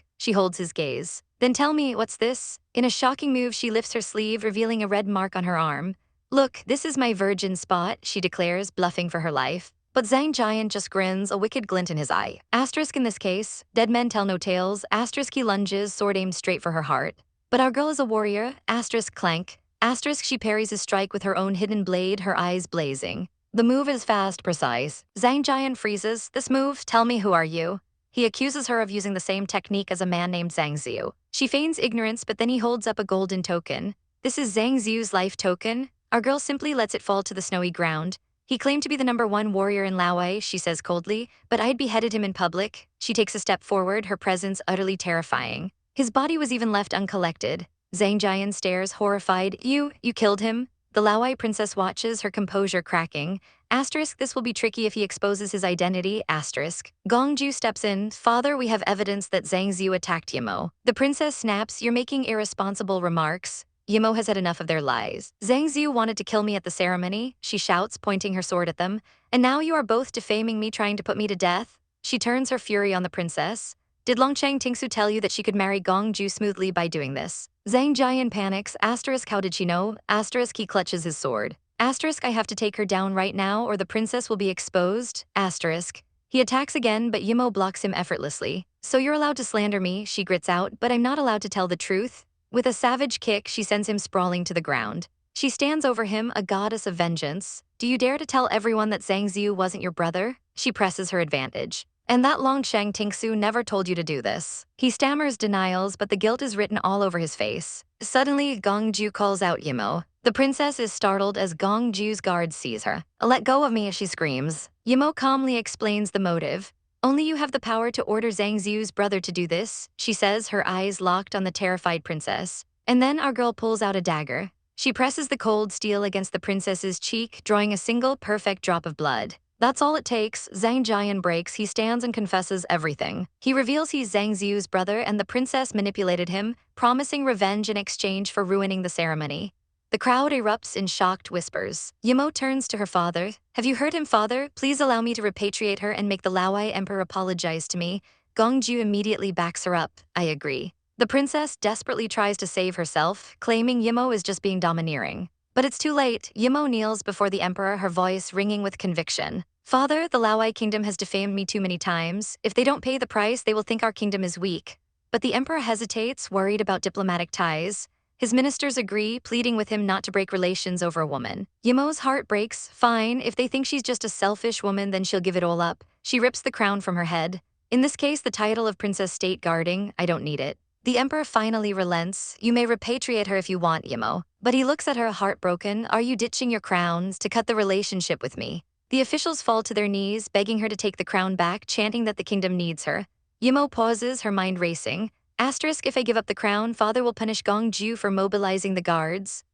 *. She holds his gaze. "Then tell me, what's this?" In a shocking move, she lifts her sleeve, revealing a red mark on her arm. "Look, this is my virgin spot," she declares, bluffing for her life. But Zhang Jian just grins, a wicked glint in his eye. In this case, dead men tell no tales. He lunges, sword aimed straight for her heart. "But our girl is a warrior." Clank. She parries his strike with her own hidden blade, her eyes blazing. The move is fast, precise. Zhang Jian freezes. "This move, tell me, who are you?" He accuses her of using the same technique as a man named Zhang Xiu. She feigns ignorance, but then he holds up a golden token. "This is Zhang Xiu's life token." Our girl simply lets it fall to the snowy ground. "He claimed to be the #1 warrior in Laowai," she says coldly, "but I'd beheaded him in public." She takes a step forward, her presence utterly terrifying. His body was even left uncollected. Zhang Jian stares, horrified. You killed him?" The Laowai princess watches, her composure cracking. This will be tricky if he exposes his identity. Gongju steps in. "Father, we have evidence that Zhang Xiu attacked Yimmo." The princess snaps, "You're making irresponsible remarks." Yimmo has had enough of their lies. "Zhang Xiu wanted to kill me at the ceremony," she shouts, pointing her sword at them. "And now you are both defaming me, trying to put me to death." She turns her fury on the princess. "Did Longchang Tingsu tell you that she could marry Gongju smoothly by doing this?" Zhang Jian panics. How did she know? He clutches his sword. "I have to take her down right now or the princess will be exposed." He attacks again, but Yimmo blocks him effortlessly. "So you're allowed to slander me," she grits out, "but I'm not allowed to tell the truth." With a savage kick, she sends him sprawling to the ground. She stands over him, a goddess of vengeance. "Do you dare to tell everyone that Zhang Xiu wasn't your brother?" She presses her advantage. "And that Longchang Tingsu never told you to do this." He stammers denials, but the guilt is written all over his face. Suddenly, Gongju calls out Yimmo. The princess is startled as Gongju's guard sees her. "Let go of me," she screams. Yimmo calmly explains the motive. "Only you have the power to order Zhang Xiu's brother to do this," she says, her eyes locked on the terrified princess. And then our girl pulls out a dagger. She presses the cold steel against the princess's cheek, drawing a single perfect drop of blood. That's all it takes. Zhang Jian breaks. He stands and confesses everything. He reveals he's Zhang Xiu's brother and the princess manipulated him, promising revenge in exchange for ruining the ceremony. The crowd erupts in shocked whispers. Yimmo turns to her father. "Have you heard him, father? Please allow me to repatriate her and make the Laowai emperor apologize to me." Gongju immediately backs her up. "I agree." The princess desperately tries to save herself, claiming Yimmo is just being domineering. But it's too late. Yimmo kneels before the emperor, her voice ringing with conviction. "Father, the Laowai kingdom has defamed me too many times. If they don't pay the price, they will think our kingdom is weak." But the emperor hesitates, worried about diplomatic ties. His ministers agree, pleading with him not to break relations over a woman. Yimmo's heart breaks. Fine, if they think she's just a selfish woman, then she'll give it all up. She rips the crown from her head. In this case, the title of Princess State Guarding, I don't need it. The emperor finally relents. "You may repatriate her if you want, Yimmo." But he looks at her heartbroken. "Are you ditching your crowns to cut the relationship with me?" The officials fall to their knees, begging her to take the crown back, chanting that the kingdom needs her. Yimmo pauses, her mind racing. If I give up the crown, father will punish Gongju for mobilizing the guards.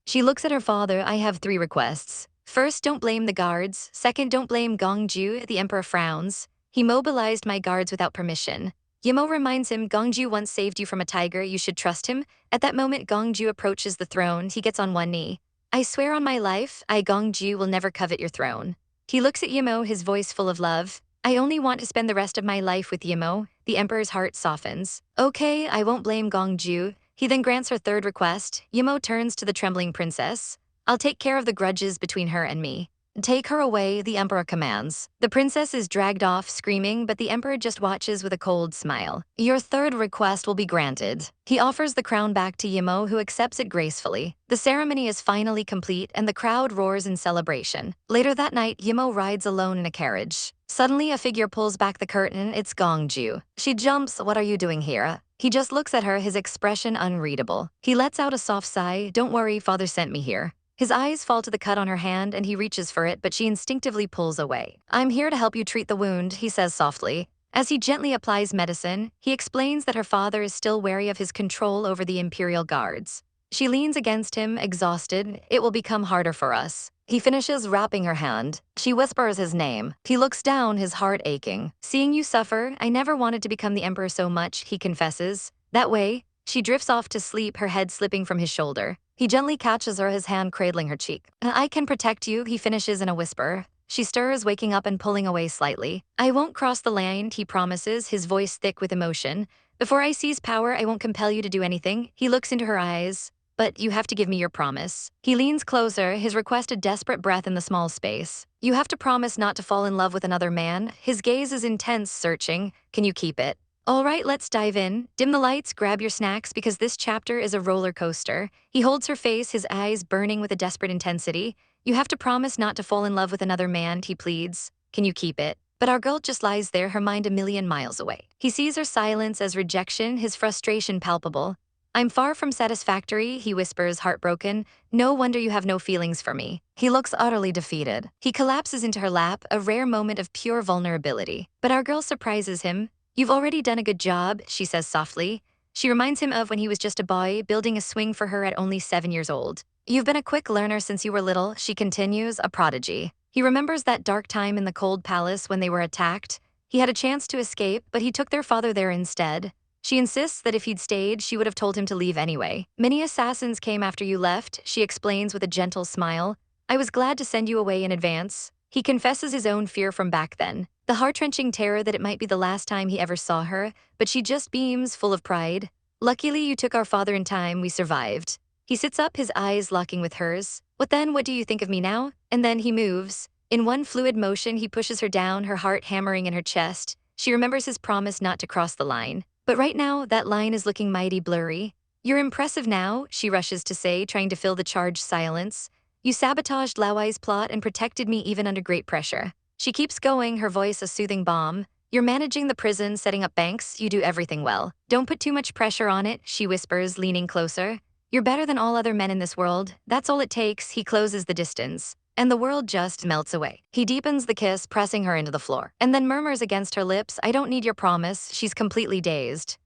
She looks at her father. "I have 3 requests. First, don't blame the guards. Second, don't blame Gongju." The emperor frowns. "He mobilized my guards without permission." Yimmo reminds him, "Gongju once saved you from a tiger, you should trust him." At that moment, Gongju approaches the throne. He gets on one knee. "I swear on my life, I, Gongju, will never covet your throne." He looks at Yimmo, his voice full of love. "I only want to spend the rest of my life with Yimmo." The emperor's heart softens. "Okay, I won't blame Gongju." He then grants her 3rd request. Yimmo turns to the trembling princess. "I'll take care of the grudges between her and me." "Take her away," the emperor commands. The princess is dragged off, screaming, but the emperor just watches with a cold smile. "Your 3rd request will be granted." He offers the crown back to Yimmo, who accepts it gracefully. The ceremony is finally complete, and the crowd roars in celebration. Later that night, Yimmo rides alone in a carriage. Suddenly, a figure pulls back the curtain. It's Gongju. She jumps. "What are you doing here?" He just looks at her, his expression unreadable. He lets out a soft sigh. "Don't worry, father sent me here." His eyes fall to the cut on her hand and he reaches for it, but she instinctively pulls away. I'm here to help you treat the wound, he says softly. As he gently applies medicine, he explains that her father is still wary of his control over the imperial guards. She leans against him, exhausted. It will become harder for us. He finishes wrapping her hand. She whispers his name. He looks down, his heart aching. Seeing you suffer, I never wanted to become the emperor so much, he confesses. That way, she drifts off to sleep, her head slipping from his shoulder. He gently catches her, his hand cradling her cheek. I can protect you, he finishes in a whisper. She stirs, waking up and pulling away slightly. I won't cross the line, he promises, his voice thick with emotion. Before I seize power, I won't compel you to do anything. He looks into her eyes. But you have to give me your promise. He leans closer, his request a desperate breath in the small space. You have to promise not to fall in love with another man. His gaze is intense, searching. Can you keep it? All right, let's dive in. Dim the lights, grab your snacks, because this chapter is a roller coaster. He holds her face, his eyes burning with a desperate intensity. You have to promise not to fall in love with another man, he pleads. Can you keep it? But our girl just lies there, her mind a million miles away. He sees her silence as rejection, his frustration palpable. I'm far from satisfactory, he whispers, heartbroken. No wonder you have no feelings for me. He looks utterly defeated. He collapses into her lap, a rare moment of pure vulnerability. But our girl surprises him. You've already done a good job, she says softly. She reminds him of when he was just a boy, building a swing for her at only 7 years old. You've been a quick learner since you were little, she continues, a prodigy. He remembers that dark time in the cold palace when they were attacked. He had a chance to escape, but he took their father there instead. She insists that if he'd stayed, she would have told him to leave anyway. Many assassins came after you left, she explains with a gentle smile. I was glad to send you away in advance. He confesses his own fear from back then, the heart-wrenching terror that it might be the last time he ever saw her, but she just beams, full of pride. Luckily, you took our father in time, we survived. He sits up, his eyes locking with hers. What then? What do you think of me now? And then he moves. In one fluid motion, he pushes her down, her heart hammering in her chest. She remembers his promise not to cross the line. But right now, that line is looking mighty blurry. You're impressive now, she rushes to say, trying to fill the charged silence. You sabotaged Lauai's plot and protected me even under great pressure. She keeps going, her voice a soothing balm. You're managing the prison, setting up banks, you do everything well. Don't put too much pressure on it, she whispers, leaning closer. You're better than all other men in this world. That's all it takes. He closes the distance. And the world just melts away. He deepens the kiss, pressing her into the floor, and then murmurs against her lips, I don't need your promise. She's completely dazed.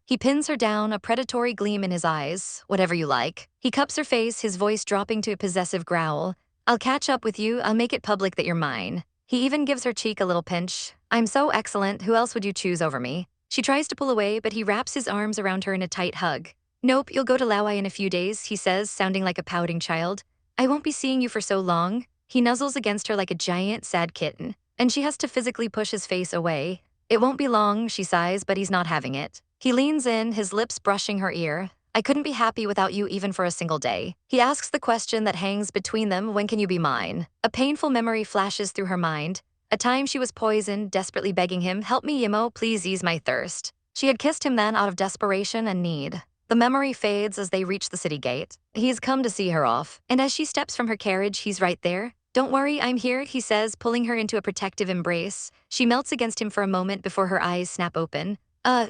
He pins her down, a predatory gleam in his eyes. Whatever you like. He cups her face, his voice dropping to a possessive growl. I'll catch up with you. I'll make it public that you're mine. He even gives her cheek a little pinch. I'm so excellent. Who else would you choose over me? She tries to pull away, but he wraps his arms around her in a tight hug. Nope, you'll go to Lauai in a few days, he says, sounding like a pouting child. I won't be seeing you for so long. He nuzzles against her like a giant, sad kitten, and she has to physically push his face away. It won't be long, she sighs, but he's not having it. He leans in, his lips brushing her ear. I couldn't be happy without you even for a single day. He asks the question that hangs between them, when can you be mine? A painful memory flashes through her mind. A time she was poisoned, desperately begging him, help me, Yimmo, please ease my thirst. She had kissed him then out of desperation and need. The memory fades as they reach the city gate. He's come to see her off, and as she steps from her carriage, he's right there. Don't worry, I'm here, he says, pulling her into a protective embrace. She melts against him for a moment before her eyes snap open.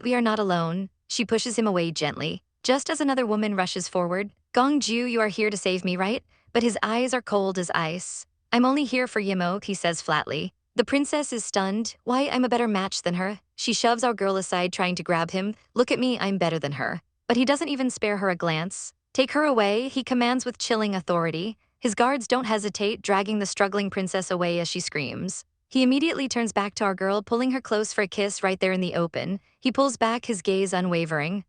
We are not alone. She pushes him away gently. Just as another woman rushes forward. Gongju, you are here to save me, right? But his eyes are cold as ice. I'm only here for Yimmo, he says flatly. The princess is stunned. Why, I'm a better match than her. She shoves our girl aside, trying to grab him. Look at me, I'm better than her. But he doesn't even spare her a glance. Take her away, he commands with chilling authority. His guards don't hesitate, dragging the struggling princess away as she screams. He immediately turns back to our girl, pulling her close for a kiss right there in the open. He pulls back, his gaze unwavering.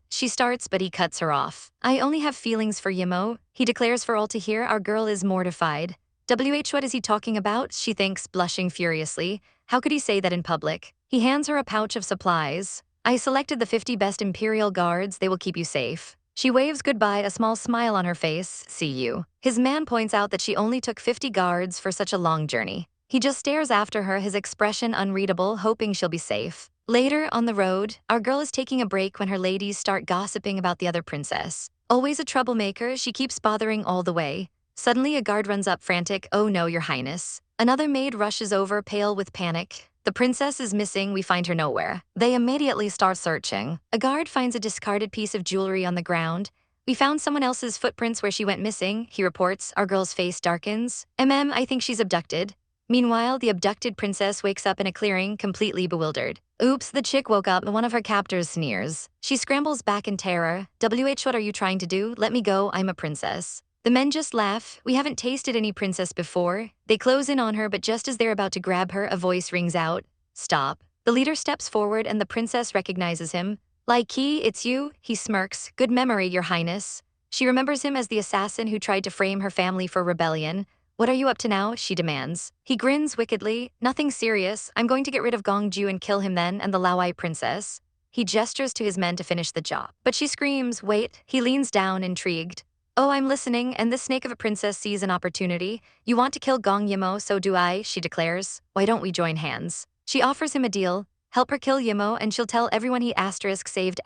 She starts, but he cuts her off. I only have feelings for Yimmo, he declares for all to hear. Our girl is mortified. What is he talking about? She thinks, blushing furiously. How could he say that in public? He hands her a pouch of supplies. I selected the 50 best imperial guards. They will keep you safe. She waves goodbye, a small smile on her face. See you. His man points out that she only took 50 guards for such a long journey. He just stares after her, his expression unreadable, hoping she'll be safe. Later, on the road, our girl is taking a break when her ladies start gossiping about the other princess. Always a troublemaker, she keeps bothering all the way. Suddenly, a guard runs up frantic. Oh no, your highness. Another maid rushes over, pale with panic. The princess is missing, we find her nowhere. They immediately start searching. A guard finds a discarded piece of jewelry on the ground. We found someone else's footprints where she went missing, he reports. Our girl's face darkens. I think she's abducted. Meanwhile, the abducted princess wakes up in a clearing, completely bewildered. Oops, the chick woke up, one of her captors sneers. She scrambles back in terror. What are you trying to do? Let me go, I'm a princess. The men just laugh. We haven't tasted any princess before. They close in on her, but just as they're about to grab her, a voice rings out. Stop. The leader steps forward and the princess recognizes him. Lai Qi, it's you? He smirks. Good memory, your highness. She remembers him as the assassin who tried to frame her family for rebellion. What are you up to now? She demands. He grins wickedly. Nothing serious. I'm going to get rid of Gongju and kill him then and the Laowai princess. He gestures to his men to finish the job. But she screams, wait. He leans down, intrigued. Oh, I'm listening, and this snake of a princess sees an opportunity. You want to kill Gong Yi Mo, so do I, she declares. Why don't we join hands? She offers him a deal. Help her kill Yimmo and she'll tell everyone he saved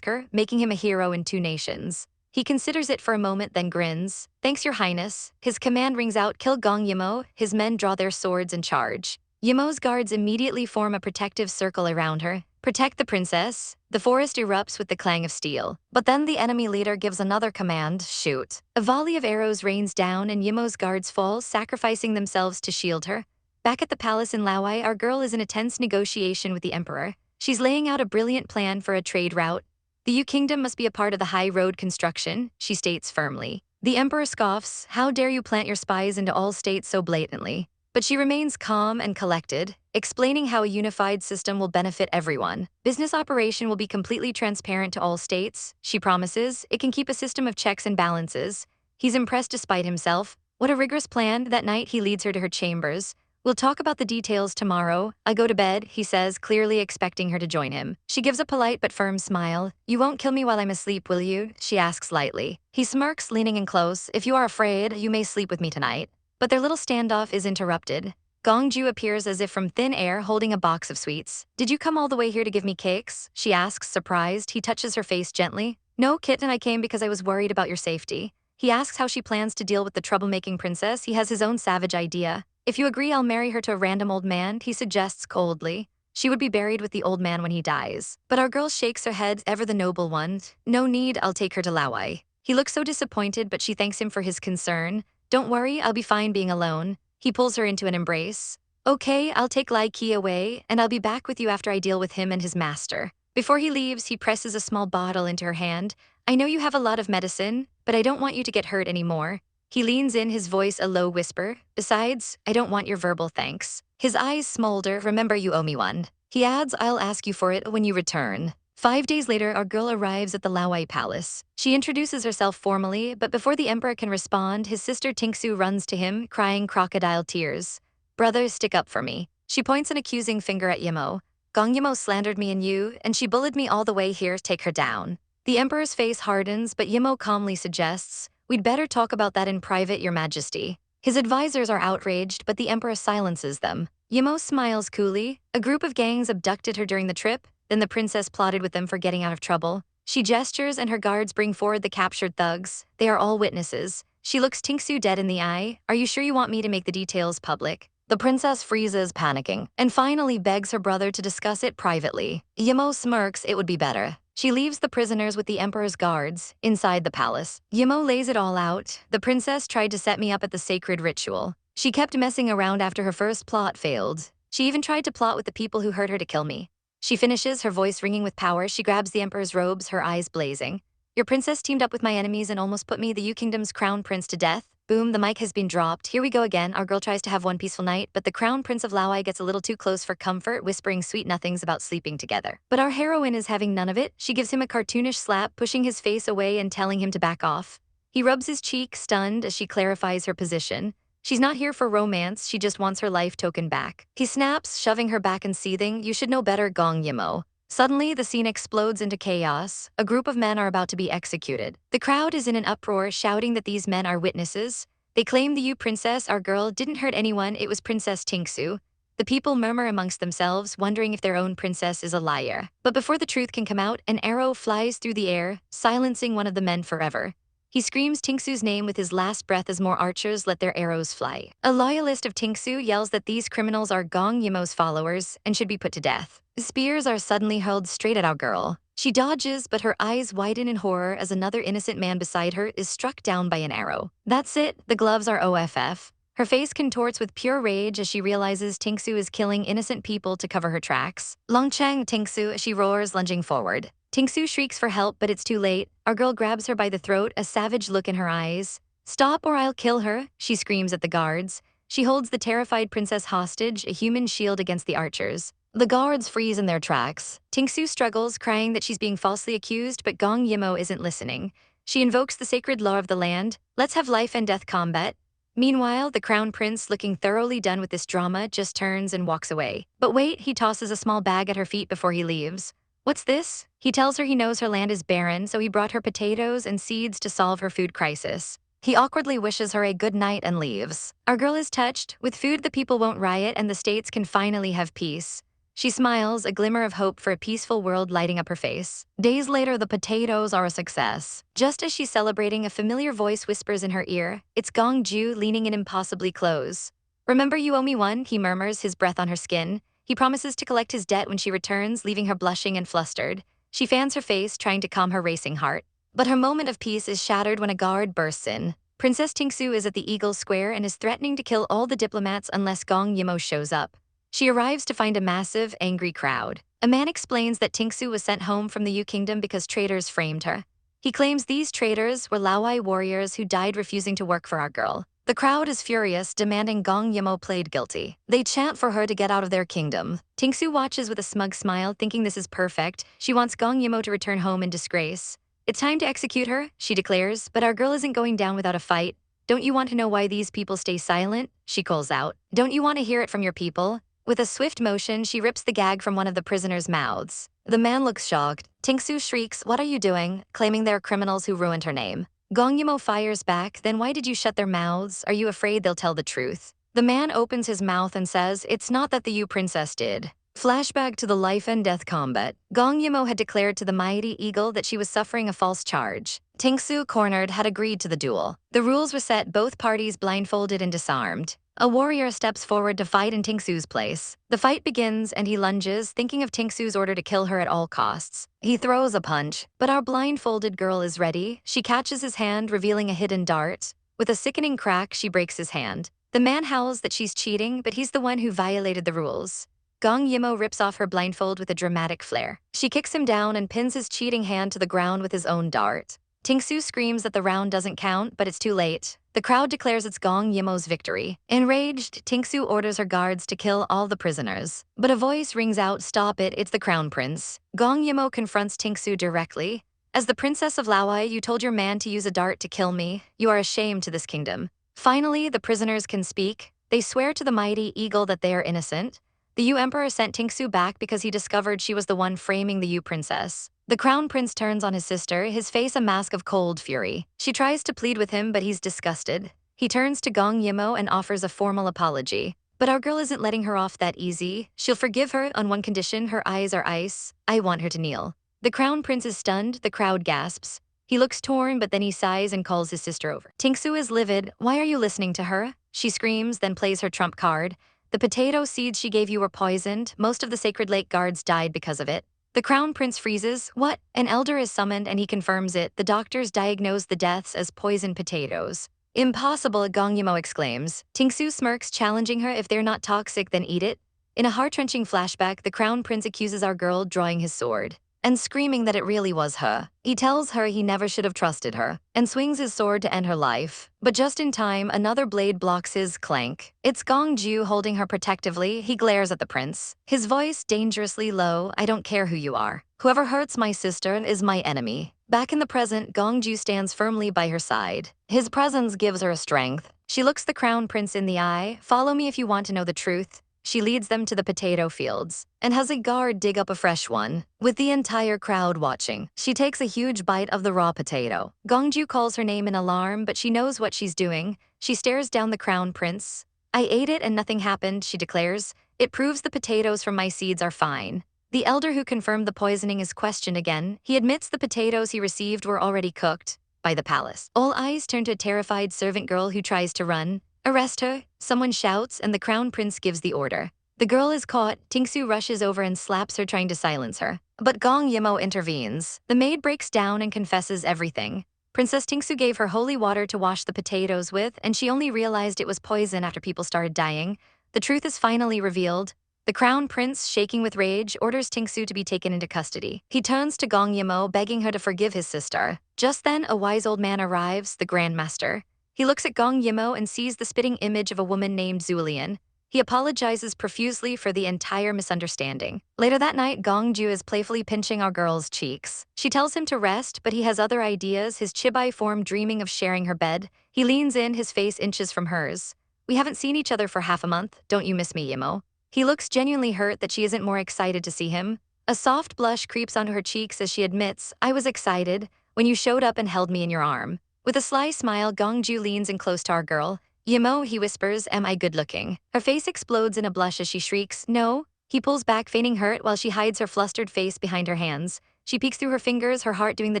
her, making him a hero in 2 nations. He considers it for a moment, then grins. Thanks, your highness. His command rings out, kill Gong Yimmo. His men draw their swords and charge. Yimmo's guards immediately form a protective circle around her. Protect the princess. The forest erupts with the clang of steel. But then the enemy leader gives another command, shoot. A volley of arrows rains down and Yimmo's guards fall, sacrificing themselves to shield her. Back at the palace in Laowai, our girl is in a tense negotiation with the emperor. She's laying out a brilliant plan for a trade route. The Yu Kingdom must be a part of the high road construction, she states firmly. The emperor scoffs, how dare you plant your spies into all states so blatantly? But she remains calm and collected, explaining how a unified system will benefit everyone. Business operation will be completely transparent to all states, she promises. It can keep a system of checks and balances. He's impressed despite himself. What a rigorous plan. That night he leads her to her chambers. We'll talk about the details tomorrow. I go to bed, he says, clearly expecting her to join him. She gives a polite but firm smile. You won't kill me while I'm asleep, will you? She asks lightly. He smirks, leaning in close. If you are afraid, you may sleep with me tonight. But their little standoff is interrupted. Gongju appears as if from thin air, holding a box of sweets. Did you come all the way here to give me cakes? She asks, surprised. He touches her face gently. No, kitten, I came because I was worried about your safety. He asks how she plans to deal with the troublemaking princess. He has his own savage idea. If you agree, I'll marry her to a random old man, he suggests coldly. She would be buried with the old man when he dies. But our girl shakes her head, ever the noble one. No need, I'll take her to Laowai. He looks so disappointed, but she thanks him for his concern. Don't worry, I'll be fine being alone. He pulls her into an embrace. Okay, I'll take Lai Qi away, and I'll be back with you after I deal with him and his master. Before he leaves, he presses a small bottle into her hand. I know you have a lot of medicine, but I don't want you to get hurt anymore. He leans in, his voice a low whisper. Besides, I don't want your verbal thanks. His eyes smolder. Remember, you owe me one. He adds, I'll ask you for it when you return. 5 days later, our girl arrives at the Laowai palace. She introduces herself formally, but before the emperor can respond, his sister Tingsu runs to him, crying crocodile tears. Brother, stick up for me. She points an accusing finger at Yimmo. Gong Yimmo slandered me and you, and she bullied me all the way here. Take her down. The emperor's face hardens, but Yimmo calmly suggests, we'd better talk about that in private, your majesty. His advisors are outraged, but the emperor silences them. Yimmo smiles coolly. A group of gangs abducted her during the trip, then the princess plotted with them for getting out of trouble. She gestures and her guards bring forward the captured thugs. They are all witnesses. She looks Tingsu dead in the eye. Are you sure you want me to make the details public? The princess freezes, panicking, and finally begs her brother to discuss it privately. Yimmo smirks, it would be better. She leaves the prisoners with the emperor's guards inside the palace. Yimmo lays it all out. The princess tried to set me up at the sacred ritual. She kept messing around after her first plot failed. She even tried to plot with the people who hurt her to kill me. She finishes, her voice ringing with power. She grabs the emperor's robes, her eyes blazing. Your princess teamed up with my enemies and almost put me, the Yu Kingdom's crown prince, to death. Boom, the mic has been dropped. Here we go again. Our girl tries to have one peaceful night, but the crown prince of Laowai gets a little too close for comfort, whispering sweet nothings about sleeping together. But our heroine is having none of it. She gives him a cartoonish slap, pushing his face away and telling him to back off. He rubs his cheek, stunned, as she clarifies her position. She's not here for romance, she just wants her life token back. He snaps, shoving her back and seething, you should know better, Gong Yi Mo. Suddenly, the scene explodes into chaos. A group of men are about to be executed. The crowd is in an uproar, shouting that these men are witnesses. They claim the Yu princess, our girl, didn't hurt anyone, it was Princess Tingsu. The people murmur amongst themselves, wondering if their own princess is a liar. But before the truth can come out, an arrow flies through the air, silencing one of the men forever. He screams Tingsu's name with his last breath as more archers let their arrows fly. A loyalist of Tingsu yells that these criminals are Gong Yi Mo's followers and should be put to death. Spears are suddenly hurled straight at our girl. She dodges, but her eyes widen in horror as another innocent man beside her is struck down by an arrow. That's it, the gloves are OFF. Her face contorts with pure rage as she realizes Tingsu is killing innocent people to cover her tracks. Longchang Tingsu, she roars, lunging forward. Tingsu shrieks for help, but it's too late. Our girl grabs her by the throat, a savage look in her eyes. Stop or I'll kill her, she screams at the guards. She holds the terrified princess hostage, a human shield against the archers. The guards freeze in their tracks. Tingsu struggles, crying that she's being falsely accused, but Gong Yi Mo isn't listening. She invokes the sacred law of the land. Let's have life and death combat. Meanwhile, the crown prince, looking thoroughly done with this drama, just turns and walks away. But wait, he tosses a small bag at her feet before he leaves. What's this? He tells her he knows her land is barren, so he brought her potatoes and seeds to solve her food crisis. He awkwardly wishes her a good night and leaves. Our girl is touched. With food, the people won't riot and the states can finally have peace. She smiles, a glimmer of hope for a peaceful world lighting up her face. Days later, the potatoes are a success. Just as she's celebrating, a familiar voice whispers in her ear. It's Gongju, leaning in impossibly close. Remember you owe me one, he murmurs, his breath on her skin. He promises to collect his debt when she returns, leaving her blushing and flustered. She fans her face, trying to calm her racing heart. But her moment of peace is shattered when a guard bursts in. Princess Tingsu is at the Eagle Square and is threatening to kill all the diplomats unless Gong Yi Mo shows up. She arrives to find a massive, angry crowd. A man explains that Tingsu was sent home from the Yu Kingdom because traitors framed her. He claims these traitors were Laowai warriors who died refusing to work for our girl. The crowd is furious, demanding Gong Yi Mo plead guilty. They chant for her to get out of their kingdom. Tingsu watches with a smug smile, thinking this is perfect. She wants Gong Yi Mo to return home in disgrace. It's time to execute her, she declares, but our girl isn't going down without a fight. Don't you want to know why these people stay silent? She calls out. Don't you want to hear it from your people? With a swift motion, she rips the gag from one of the prisoners' mouths. The man looks shocked. Tingsu shrieks, "What are you doing?" claiming they're criminals who ruined her name. Gong Yi Mo fires back, "Then why did you shut their mouths? Are you afraid they'll tell the truth?" The man opens his mouth and says, "It's not that the Yu princess did." Flashback to the life and death combat. Gong Yi Mo had declared to the mighty eagle that she was suffering a false charge. Tingsu, cornered, had agreed to the duel. The rules were set, both parties blindfolded and disarmed. A warrior steps forward to fight in Tingsu's place. The fight begins and he lunges, thinking of Tingsu's order to kill her at all costs. He throws a punch, but our blindfolded girl is ready. She catches his hand, revealing a hidden dart. With a sickening crack, she breaks his hand. The man howls that she's cheating, but he's the one who violated the rules. Gong Yi Mo rips off her blindfold with a dramatic flair. She kicks him down and pins his cheating hand to the ground with his own dart. Tingsu screams that the round doesn't count, but it's too late. The crowd declares it's Gong Yi Mo's victory. Enraged, Tingsu orders her guards to kill all the prisoners. But a voice rings out, "Stop it, it's the crown prince." Gong Yi Mo confronts Tingsu directly. "As the princess of Laowai, you told your man to use a dart to kill me. You are a shame to this kingdom." Finally, the prisoners can speak. They swear to the mighty eagle that they are innocent. The Yu emperor sent Tingsu back because he discovered she was the one framing the Yu princess. The crown prince turns on his sister, his face a mask of cold fury. She tries to plead with him, but he's disgusted. He turns to Gong Yi Mo and offers a formal apology. But our girl isn't letting her off that easy. She'll forgive her on one condition: her eyes are ice. I want her to kneel. The crown prince is stunned, the crowd gasps. He looks torn, but then he sighs and calls his sister over. Tingsu is livid. "Why are you listening to her?" She screams, then plays her trump card. "The potato seeds she gave you were poisoned. Most of the Sacred Lake guards died because of it." The crown prince freezes. "What?" An elder is summoned and he confirms it. The doctors diagnose the deaths as poisoned potatoes. "Impossible," Gong Yi Mo exclaims. Tingsu smirks, challenging her, "If they're not toxic, then eat it." In a heart-wrenching flashback, the crown prince accuses our girl, drawing his sword and screaming that it really was her. He tells her he never should have trusted her and swings his sword to end her life. But just in time, another blade blocks his clank. It's Gongju holding her protectively. He glares at the prince, his voice dangerously low. "I don't care who you are. Whoever hurts my sister is my enemy." Back in the present, Gongju stands firmly by her side. His presence gives her strength. She looks the crown prince in the eye. "Follow me if you want to know the truth." She leads them to the potato fields and has a guard dig up a fresh one. With the entire crowd watching, she takes a huge bite of the raw potato. Gongju calls her name in alarm, but she knows what she's doing. She stares down the crown prince. "I ate it and nothing happened," she declares. "It proves the potatoes from my seeds are fine." The elder who confirmed the poisoning is questioned again. He admits the potatoes he received were already cooked by the palace. All eyes turn to a terrified servant girl who tries to run. "Arrest her," someone shouts, and the crown prince gives the order. The girl is caught. Tingsu rushes over and slaps her, trying to silence her. But Gong Yi Mo intervenes. The maid breaks down and confesses everything. Princess Tingsu gave her holy water to wash the potatoes with, and she only realized it was poison after people started dying. The truth is finally revealed. The crown prince, shaking with rage, orders Tingsu to be taken into custody. He turns to Gong Yi Mo, begging her to forgive his sister. Just then, a wise old man arrives, the Grandmaster. He looks at Gong Yi Mo and sees the spitting image of a woman named Zulian. He apologizes profusely for the entire misunderstanding. Later that night, Gongju is playfully pinching our girl's cheeks. She tells him to rest, but he has other ideas, his chibai form dreaming of sharing her bed. He leans in, his face inches from hers. We haven't seen each other for half a month. Don't you miss me, Yimmo? He looks genuinely hurt that she isn't more excited to see him. A soft blush creeps onto her cheeks as she admits, I was excited when you showed up and held me in your arm. With a sly smile, Gongju leans in close to our girl. Yimmo, he whispers, am I good-looking? Her face explodes in a blush as she shrieks, no. He pulls back, feigning hurt, while she hides her flustered face behind her hands. She peeks through her fingers, her heart doing the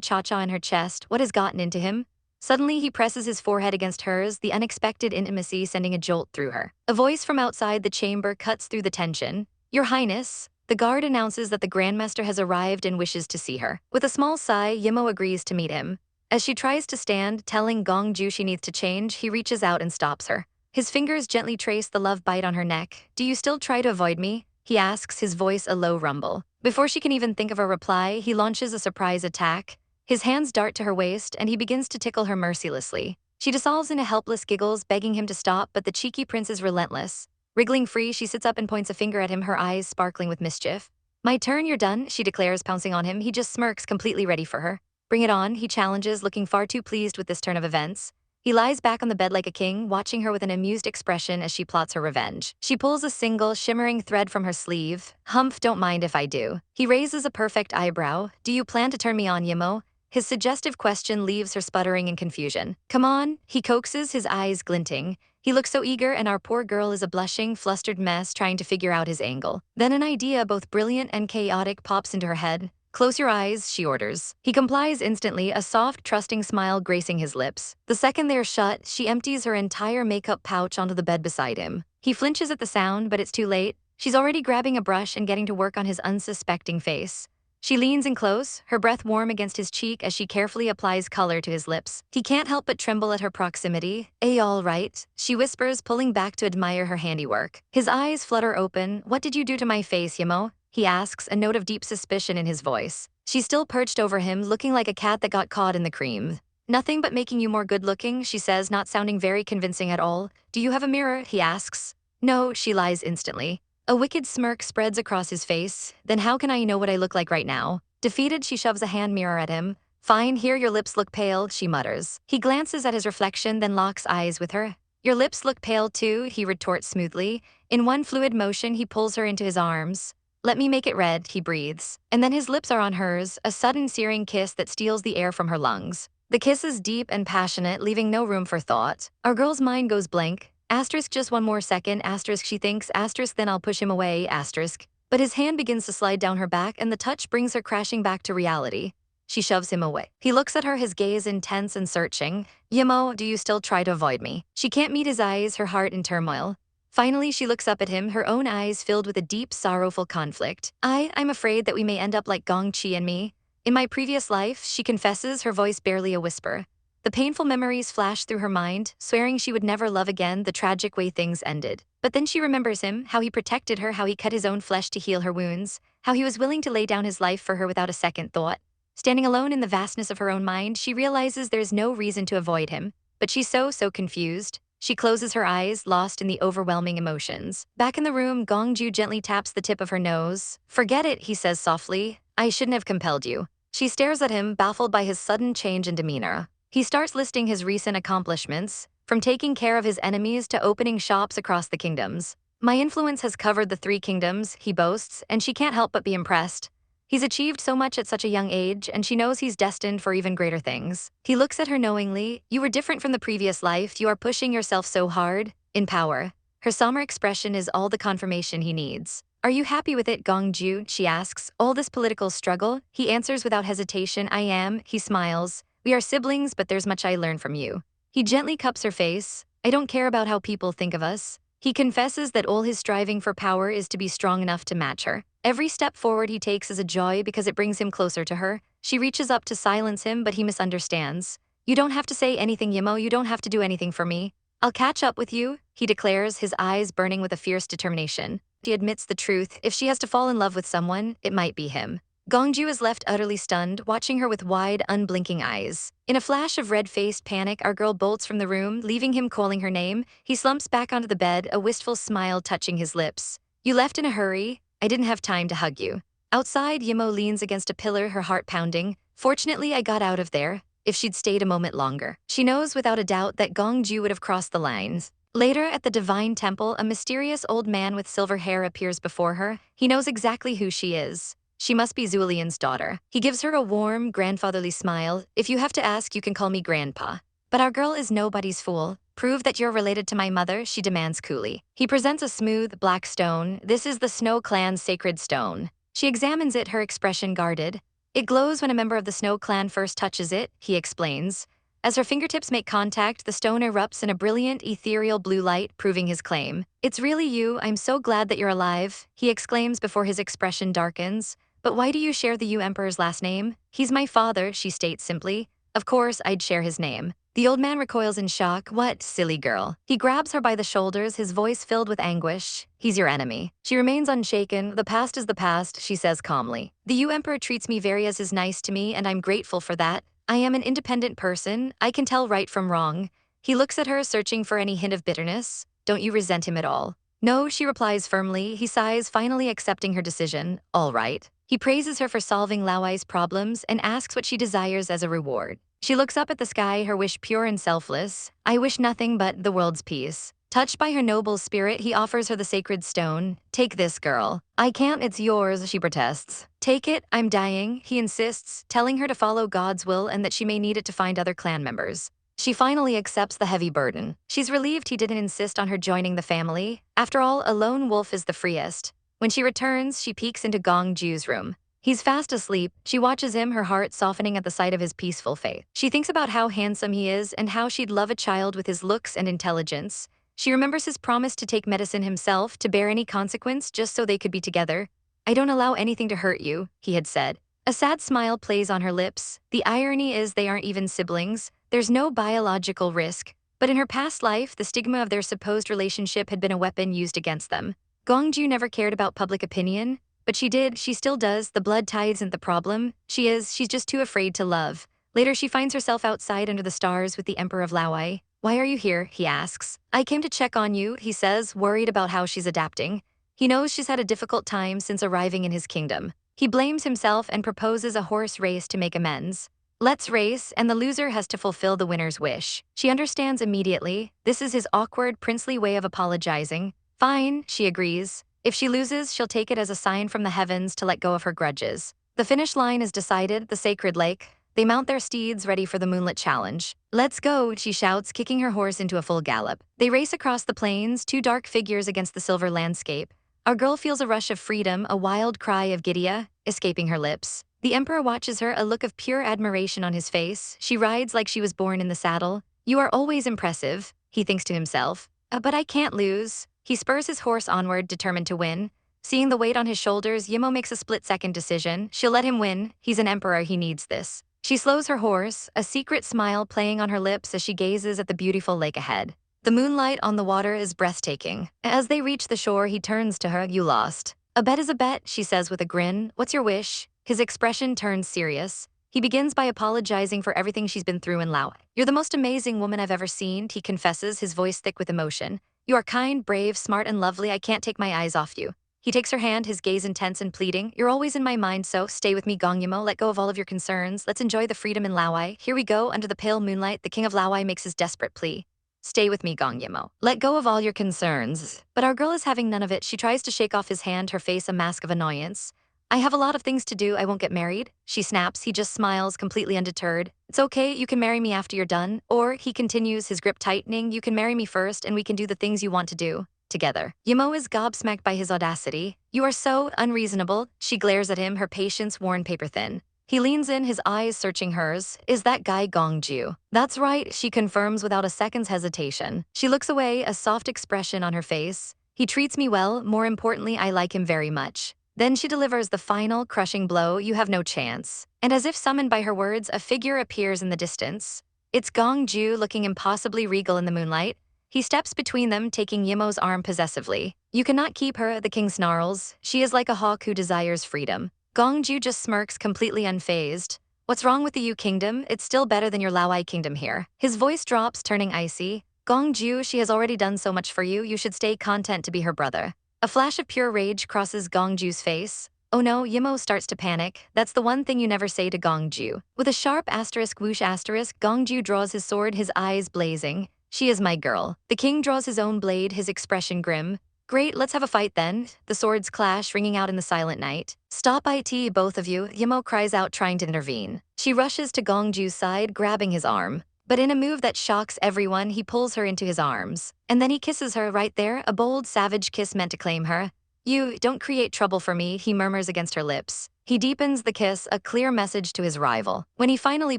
cha-cha in her chest. What has gotten into him? Suddenly, he presses his forehead against hers, the unexpected intimacy sending a jolt through her. A voice from outside the chamber cuts through the tension. Your Highness. The guard announces that the Grandmaster has arrived and wishes to see her. With a small sigh, Yimmo agrees to meet him. As she tries to stand, telling Gongju she needs to change, he reaches out and stops her. His fingers gently trace the love bite on her neck. Do you still try to avoid me? He asks, his voice a low rumble. Before she can even think of a reply, he launches a surprise attack. His hands dart to her waist, and he begins to tickle her mercilessly. She dissolves into helpless giggles, begging him to stop, but the cheeky prince is relentless. Wriggling free, she sits up and points a finger at him, her eyes sparkling with mischief. My turn, you're done, she declares, pouncing on him. He just smirks, completely ready for her. Bring it on, he challenges, looking far too pleased with this turn of events. He lies back on the bed like a king, watching her with an amused expression as she plots her revenge. She pulls a single, shimmering thread from her sleeve. Humph, don't mind if I do. He raises a perfect eyebrow. Do you plan to turn me on, Yimmo? His suggestive question leaves her sputtering in confusion. Come on, he coaxes, his eyes glinting. He looks so eager, and our poor girl is a blushing, flustered mess trying to figure out his angle. Then an idea, both brilliant and chaotic, pops into her head. Close your eyes, she orders. He complies instantly, a soft, trusting smile gracing his lips. The second they're shut, she empties her entire makeup pouch onto the bed beside him. He flinches at the sound, but it's too late. She's already grabbing a brush and getting to work on his unsuspecting face. She leans in close, her breath warm against his cheek as she carefully applies color to his lips. He can't help but tremble at her proximity. All right, she whispers, pulling back to admire her handiwork. His eyes flutter open. What did you do to my face, Yimmo? He asks, a note of deep suspicion in his voice. She's still perched over him, looking like a cat that got caught in the cream. Nothing but making you more good-looking, she says, not sounding very convincing at all. Do you have a mirror? He asks. No, she lies instantly. A wicked smirk spreads across his face. Then how can I know what I look like right now? Defeated, she shoves a hand mirror at him. Fine, here your lips look pale, she mutters. He glances at his reflection, then locks eyes with her. Your lips look pale too, he retorts smoothly. In one fluid motion, he pulls her into his arms. Let me make it red, he breathes. And then his lips are on hers, a sudden searing kiss that steals the air from her lungs. The kiss is deep and passionate, leaving no room for thought. Our girl's mind goes blank. Asterisk, just one more second, asterisk, she thinks, asterisk, then I'll push him away, asterisk. But his hand begins to slide down her back, and the touch brings her crashing back to reality. She shoves him away. He looks at her, his gaze intense and searching. Yimmo, do you still try to avoid me? She can't meet his eyes, her heart in turmoil. Finally, she looks up at him, her own eyes filled with a deep, sorrowful conflict. I'm afraid that we may end up like Gongchi and me. In my previous life, she confesses, her voice barely a whisper. The painful memories flash through her mind, swearing she would never love again, the tragic way things ended. But then she remembers him, how he protected her, how he cut his own flesh to heal her wounds, how he was willing to lay down his life for her without a second thought. Standing alone in the vastness of her own mind, she realizes there's no reason to avoid him. But she's so confused. She closes her eyes, lost in the overwhelming emotions. Back in the room, Gongju gently taps the tip of her nose. Forget it, he says softly. I shouldn't have compelled you. She stares at him, baffled by his sudden change in demeanor. He starts listing his recent accomplishments, from taking care of his enemies to opening shops across the kingdoms. My influence has covered the 3 kingdoms, he boasts, and she can't help but be impressed. He's achieved so much at such a young age, and she knows he's destined for even greater things. He looks at her knowingly. You were different from the previous life. You are pushing yourself so hard. In power. Her somber expression is all the confirmation he needs. Are you happy with it, Gongju? She asks. All this political struggle? He answers without hesitation. I am. He smiles. We are siblings, but there's much I learn from you. He gently cups her face. I don't care about how people think of us. He confesses that all his striving for power is to be strong enough to match her. Every step forward he takes is a joy because it brings him closer to her. She reaches up to silence him, but he misunderstands. You don't have to say anything, Yimmo. You don't have to do anything for me. I'll catch up with you, he declares, his eyes burning with a fierce determination. He admits the truth. If she has to fall in love with someone, it might be him. Gongju is left utterly stunned, watching her with wide, unblinking eyes. In a flash of red-faced panic, our girl bolts from the room, leaving him calling her name. He slumps back onto the bed, a wistful smile touching his lips. You left in a hurry? I didn't have time to hug you. Outside, Yimmo leans against a pillar, her heart pounding. Fortunately, I got out of there. If she'd stayed a moment longer. She knows without a doubt that Gongju would have crossed the lines. Later, at the Divine Temple, a mysterious old man with silver hair appears before her. He knows exactly who she is. She must be Zulian's daughter. He gives her a warm, grandfatherly smile. If you have to ask, you can call me Grandpa. But our girl is nobody's fool. Prove that you're related to my mother, she demands coolly. He presents a smooth, black stone. This is the Snow Clan's sacred stone. She examines it, her expression guarded. It glows when a member of the Snow Clan first touches it, he explains. As her fingertips make contact, the stone erupts in a brilliant, ethereal blue light, proving his claim. It's really you. I'm so glad that you're alive, he exclaims before his expression darkens. But why do you share the Yu Emperor's last name? He's my father, she states simply. Of course, I'd share his name. The old man recoils in shock. What, silly girl? He grabs her by the shoulders, his voice filled with anguish. He's your enemy. She remains unshaken. The past is the past, she says calmly. The Yu Emperor treats me very as is nice to me, and I'm grateful for that. I am an independent person. I can tell right from wrong. He looks at her, searching for any hint of bitterness. Don't you resent him at all? No, she replies firmly. He sighs, finally accepting her decision. All right. He praises her for solving Lauai's problems and asks what she desires as a reward. She looks up at the sky, her wish pure and selfless. I wish nothing but the world's peace. Touched by her noble spirit, he offers her the sacred stone. Take this, girl. I can't, it's yours, she protests. Take it, I'm dying, he insists, telling her to follow God's will and that she may need it to find other clan members. She finally accepts the heavy burden. She's relieved he didn't insist on her joining the family. After all, a lone wolf is the freest. When she returns, she peeks into Gongju's room. He's fast asleep. She watches him, her heart softening at the sight of his peaceful face. She thinks about how handsome he is and how she'd love a child with his looks and intelligence. She remembers his promise to take medicine himself, to bear any consequence just so they could be together. I don't allow anything to hurt you, he had said. A sad smile plays on her lips. The irony is they aren't even siblings. There's no biological risk. But in her past life, the stigma of their supposed relationship had been a weapon used against them. Gongju never cared about public opinion, but she still does. The blood tie isn't the problem. She's just too afraid to love. Later, she finds herself outside under the stars with the Emperor of Lauai. Why are you here, he asks. I came to check on you, he says, worried about how she's adapting. He knows she's had a difficult time since arriving in his kingdom. He blames himself and proposes a horse race to make amends. Let's race, and the loser has to fulfill the winner's wish. She understands immediately. This is his awkward, princely way of apologizing. Fine, she agrees. If she loses, she'll take it as a sign from the heavens to let go of her grudges. The finish line is decided, the sacred lake. They mount their steeds, ready for the moonlit challenge. Let's go, she shouts, kicking her horse into a full gallop. They race across the plains, two dark figures against the silver landscape. Our girl feels a rush of freedom, a wild cry of Gidea, escaping her lips. The Emperor watches her, a look of pure admiration on his face. She rides like she was born in the saddle. You are always impressive, he thinks to himself. But I can't lose. He spurs his horse onward, determined to win. Seeing the weight on his shoulders, Yimmo makes a split-second decision. She'll let him win. He's an emperor, he needs this. She slows her horse, a secret smile playing on her lips as she gazes at the beautiful lake ahead. The moonlight on the water is breathtaking. As they reach the shore, he turns to her. You lost. A bet is a bet, she says with a grin. What's your wish? His expression turns serious. He begins by apologizing for everything she's been through in Lao. You're the most amazing woman I've ever seen, he confesses, his voice thick with emotion. You are kind, brave, smart, and lovely. I can't take my eyes off you. He takes her hand, his gaze intense and pleading. You're always in my mind, so stay with me, Gong Yi Mo. Let go of all of your concerns. Let's enjoy the freedom in Lauai. Here we go, under the pale moonlight, the king of Lauai makes his desperate plea. Stay with me, Gong Yi Mo. Let go of all your concerns. But our girl is having none of it. She tries to shake off his hand, her face a mask of annoyance. I have a lot of things to do. I won't get married. She snaps. He just smiles, completely undeterred. It's okay. You can marry me after you're done. Or, he continues, his grip tightening, you can marry me first and we can do the things you want to do together. Yimmo is gobsmacked by his audacity. You are so unreasonable. She glares at him, her patience worn paper thin. He leans in, his eyes searching hers. Is that guy Gongju? That's right, she confirms without a second's hesitation. She looks away, a soft expression on her face. He treats me well, more importantly, I like him very much. Then she delivers the final, crushing blow, you have no chance. And as if summoned by her words, a figure appears in the distance. It's Gongju, looking impossibly regal in the moonlight. He steps between them, taking Yimmo's arm possessively. You cannot keep her, the king snarls. She is like a hawk who desires freedom. Gongju just smirks, completely unfazed. What's wrong with the Yu kingdom? It's still better than your Laowai kingdom here. His voice drops, turning icy. Gongju, she has already done so much for you, you should stay content to be her brother. A flash of pure rage crosses Gongju's face. Oh no, Yimmo starts to panic. That's the one thing you never say to Gongju. With a sharp asterisk whoosh asterisk, Gongju draws his sword, his eyes blazing. She is my girl. The king draws his own blade, his expression grim. Great, let's have a fight then. The swords clash, ringing out in the silent night. Stop it, both of you, Yimmo cries out, trying to intervene. She rushes to Gongju's side, grabbing his arm. But in a move that shocks everyone, he pulls her into his arms. And then he kisses her right there, a bold, savage kiss meant to claim her. You don't create trouble for me, he murmurs against her lips. He deepens the kiss, a clear message to his rival. When he finally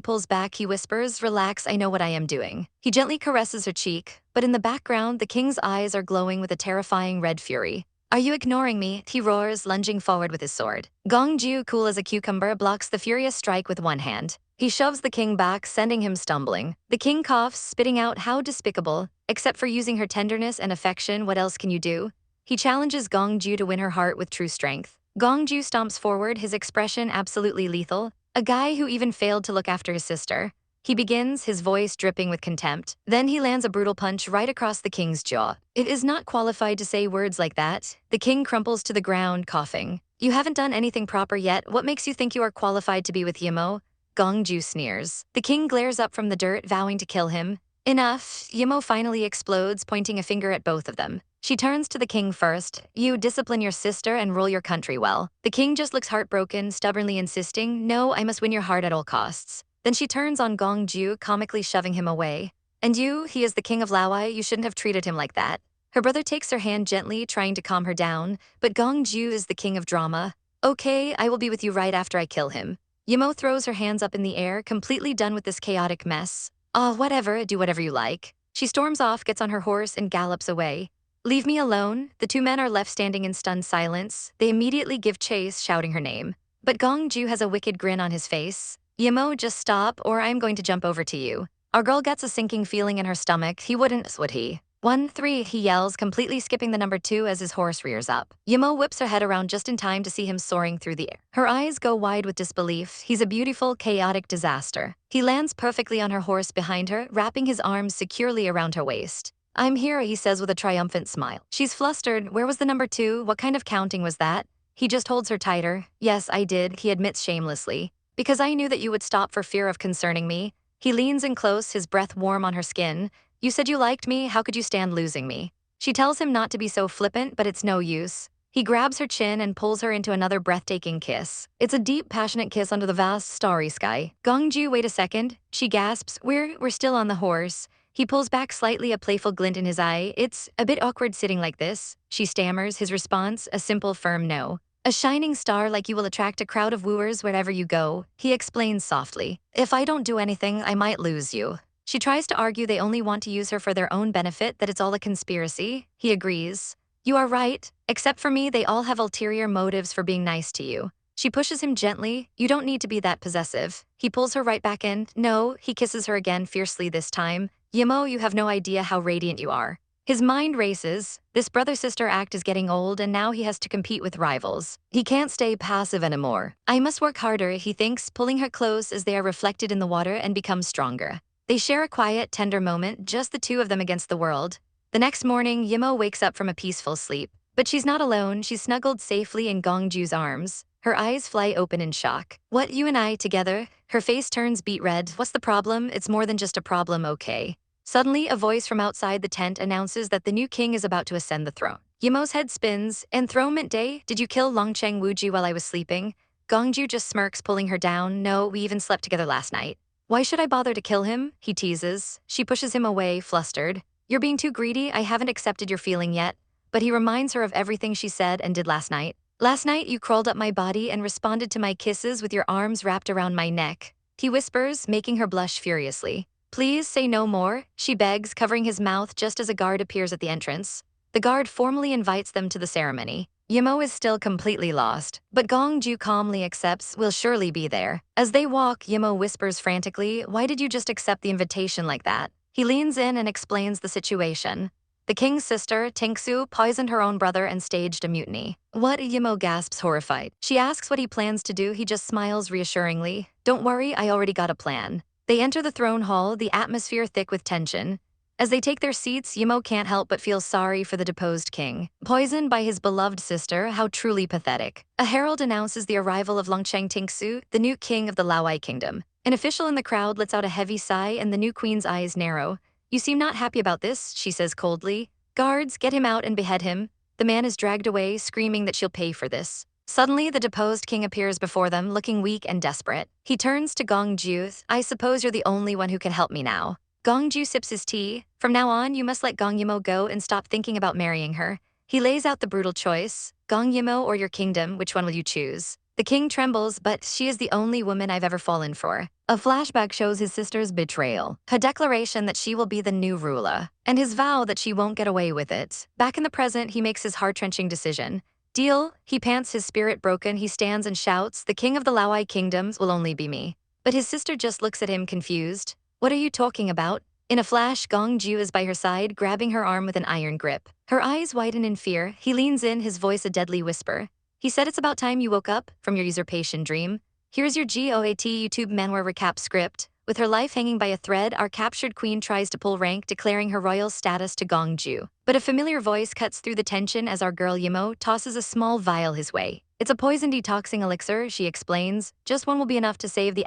pulls back, he whispers, relax, I know what I am doing. He gently caresses her cheek, but in the background, the king's eyes are glowing with a terrifying red fury. Are you ignoring me? He roars, lunging forward with his sword. Gongju, cool as a cucumber, blocks the furious strike with one hand. He shoves the king back, sending him stumbling. The king coughs, spitting out, how despicable. Except for using her tenderness and affection, what else can you do? He challenges Gongju to win her heart with true strength. Gongju stomps forward, his expression absolutely lethal. A guy who even failed to look after his sister. He begins, his voice dripping with contempt. Then he lands a brutal punch right across the king's jaw. It is not qualified to say words like that. The king crumples to the ground, coughing. You haven't done anything proper yet. What makes you think you are qualified to be with Yimmo? Gongju sneers. The king glares up from the dirt, vowing to kill him. Enough, Yimmo finally explodes, pointing a finger at both of them. She turns to the king first. You discipline your sister and rule your country well. The king just looks heartbroken, stubbornly insisting, no, I must win your heart at all costs. Then she turns on Gongju, comically shoving him away. And you, he is the king of Laowai, you shouldn't have treated him like that. Her brother takes her hand gently, trying to calm her down, but Gongju is the king of drama. Okay, I will be with you right after I kill him. Yimmo throws her hands up in the air, completely done with this chaotic mess. Whatever, do whatever you like. She storms off, gets on her horse, and gallops away. Leave me alone. The two men are left standing in stunned silence. They immediately give chase, shouting her name. But Gongju has a wicked grin on his face. Yimmo, just stop, or I'm going to jump over to you. Our girl gets a sinking feeling in her stomach. He wouldn't, would he? 1-3, he yells, completely skipping the number 2 as his horse rears up. Yimmo whips her head around just in time to see him soaring through the air. Her eyes go wide with disbelief. He's a beautiful, chaotic disaster. He lands perfectly on her horse behind her, wrapping his arms securely around her waist. I'm here, he says with a triumphant smile. She's flustered. Where was the number 2? What kind of counting was that? He just holds her tighter. Yes, I did, he admits shamelessly. Because I knew that you would stop for fear of concerning me. He leans in close, his breath warm on her skin. You said you liked me, how could you stand losing me? She tells him not to be so flippant, but it's no use. He grabs her chin and pulls her into another breathtaking kiss. It's a deep, passionate kiss under the vast, starry sky. Gongju, wait a second. She gasps, We're still on the horse. He pulls back slightly, a playful glint in his eye. It's a bit awkward sitting like this. She stammers, his response, a simple, firm no. A shining star like you will attract a crowd of wooers wherever you go, he explains softly. If I don't do anything, I might lose you. She tries to argue they only want to use her for their own benefit, that it's all a conspiracy. He agrees. You are right. Except for me, they all have ulterior motives for being nice to you. She pushes him gently. You don't need to be that possessive. He pulls her right back in. No, he kisses her again fiercely this time. Yimmo, you have no idea how radiant you are. His mind races. This brother-sister act is getting old, and now he has to compete with rivals. He can't stay passive anymore. I must work harder, he thinks, pulling her close as they are reflected in the water and become stronger. They share a quiet, tender moment, just the two of them against the world. The next morning, Yimmo wakes up from a peaceful sleep. But she's not alone, she's snuggled safely in Gongju's arms. Her eyes fly open in shock. What, you and I together? Her face turns beet red. What's the problem? It's more than just a problem, okay? Suddenly, a voice from outside the tent announces that the new king is about to ascend the throne. Yimmo's head spins. Enthronement day? Did you kill Longcheng Wuji while I was sleeping? Gongju just smirks, pulling her down. No, we even slept together last night. Why should I bother to kill him? He teases. She pushes him away, flustered. You're being too greedy, I haven't accepted your feeling yet. But he reminds her of everything she said and did last night. Last night you crawled up my body and responded to my kisses with your arms wrapped around my neck, he whispers, making her blush furiously. Please say no more, she begs, covering his mouth just as a guard appears at the entrance. The guard formally invites them to the ceremony. Yimmo is still completely lost, but Gongju calmly accepts will surely be there. As they walk, Yimmo whispers frantically, why did you just accept the invitation like that? He leans in and explains the situation. The king's sister, Tingsu, poisoned her own brother and staged a mutiny. What? Yimmo gasps, horrified. She asks what he plans to do. He just smiles reassuringly. Don't worry, I already got a plan. They enter the throne hall, the atmosphere thick with tension. As they take their seats, Yimmo can't help but feel sorry for the deposed king. Poisoned by his beloved sister, how truly pathetic. A herald announces the arrival of Longcheng Tingsu, the new king of the Laowai kingdom. An official in the crowd lets out a heavy sigh and the new queen's eyes narrow. You seem not happy about this, she says coldly. Guards, get him out and behead him. The man is dragged away, screaming that she'll pay for this. Suddenly, the deposed king appears before them, looking weak and desperate. He turns to Gongju. I suppose you're the only one who can help me now. Gongju sips his tea. From now on, you must let Gong Yi Mo go and stop thinking about marrying her. He lays out the brutal choice. Gong Yi Mo or your kingdom, which one will you choose? The king trembles, but she is the only woman I've ever fallen for. A flashback shows his sister's betrayal, her declaration that she will be the new ruler, and his vow that she won't get away with it. Back in the present, he makes his heart-wrenching decision. Deal, he pants, his spirit broken, he stands and shouts, the king of the Laowai kingdoms will only be me. But his sister just looks at him confused. What are you talking about? In a flash, Gongju is by her side, grabbing her arm with an iron grip. Her eyes widen in fear. He leans in, his voice a deadly whisper. He said it's about time you woke up from your usurpation dream. Here's your GOAT YouTube Manhwa recap script. With her life hanging by a thread, our captured queen tries to pull rank, declaring her royal status to Gongju. But a familiar voice cuts through the tension as our girl Yimmo tosses a small vial his way. It's a poison detoxing elixir, she explains. Just one will be enough to save the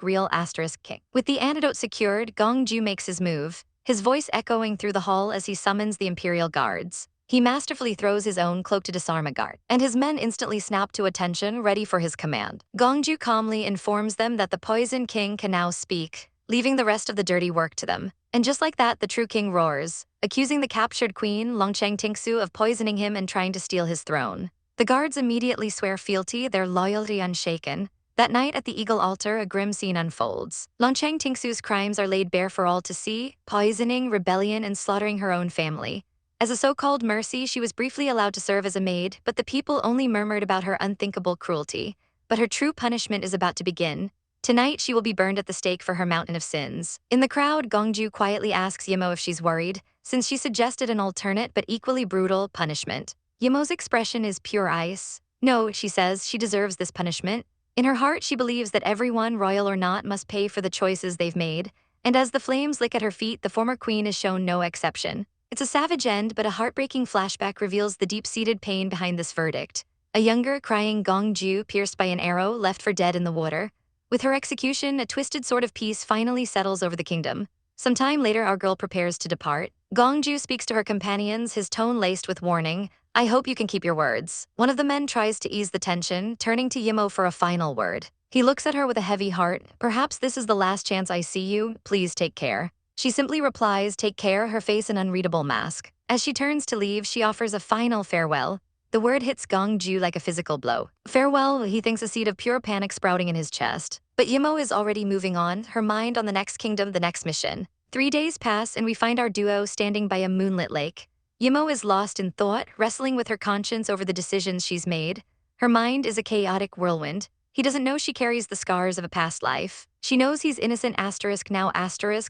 real king. With the antidote secured, Gongju makes his move, his voice echoing through the hall as he summons the imperial guards. He masterfully throws his own cloak to disarm a guard, and his men instantly snap to attention, ready for his command. Gongju calmly informs them that the poison king can now speak, leaving the rest of the dirty work to them. And just like that, the true king roars, accusing the captured queen, Longcheng Tingsu, of poisoning him and trying to steal his throne. The guards immediately swear fealty, their loyalty unshaken. That night at the Eagle Altar, a grim scene unfolds. Longcheng Tingsu's crimes are laid bare for all to see, poisoning, rebellion, and slaughtering her own family. As a so-called mercy, she was briefly allowed to serve as a maid, but the people only murmured about her unthinkable cruelty. But her true punishment is about to begin. Tonight, she will be burned at the stake for her mountain of sins. In the crowd, Gongju quietly asks Yimmo if she's worried, since she suggested an alternate but equally brutal punishment. Yimmo's expression is pure ice. No, she says, she deserves this punishment. In her heart, she believes that everyone, royal or not, must pay for the choices they've made. And as the flames lick at her feet, the former queen is shown no exception. It's a savage end, but a heartbreaking flashback reveals the deep-seated pain behind this verdict. A younger, crying Gongju pierced by an arrow, left for dead in the water. With her execution, a twisted sort of peace finally settles over the kingdom. Some time later, our girl prepares to depart. Gongju speaks to her companions, his tone laced with warning. I hope you can keep your words. One of the men tries to ease the tension, turning to Yimmo for a final word. He looks at her with a heavy heart. Perhaps this is the last chance I see you. Please take care. She simply replies, take care, her face an unreadable mask. As she turns to leave, she offers a final farewell. The word hits Gongju like a physical blow. Farewell, he thinks, a seed of pure panic sprouting in his chest. But Yimmo is already moving on, her mind on the next kingdom, the next mission. 3 days pass and we find our duo standing by a moonlit lake. Yimmo is lost in thought, wrestling with her conscience over the decisions she's made. Her mind is a chaotic whirlwind. He doesn't know she carries the scars of a past life. She knows he's innocent now,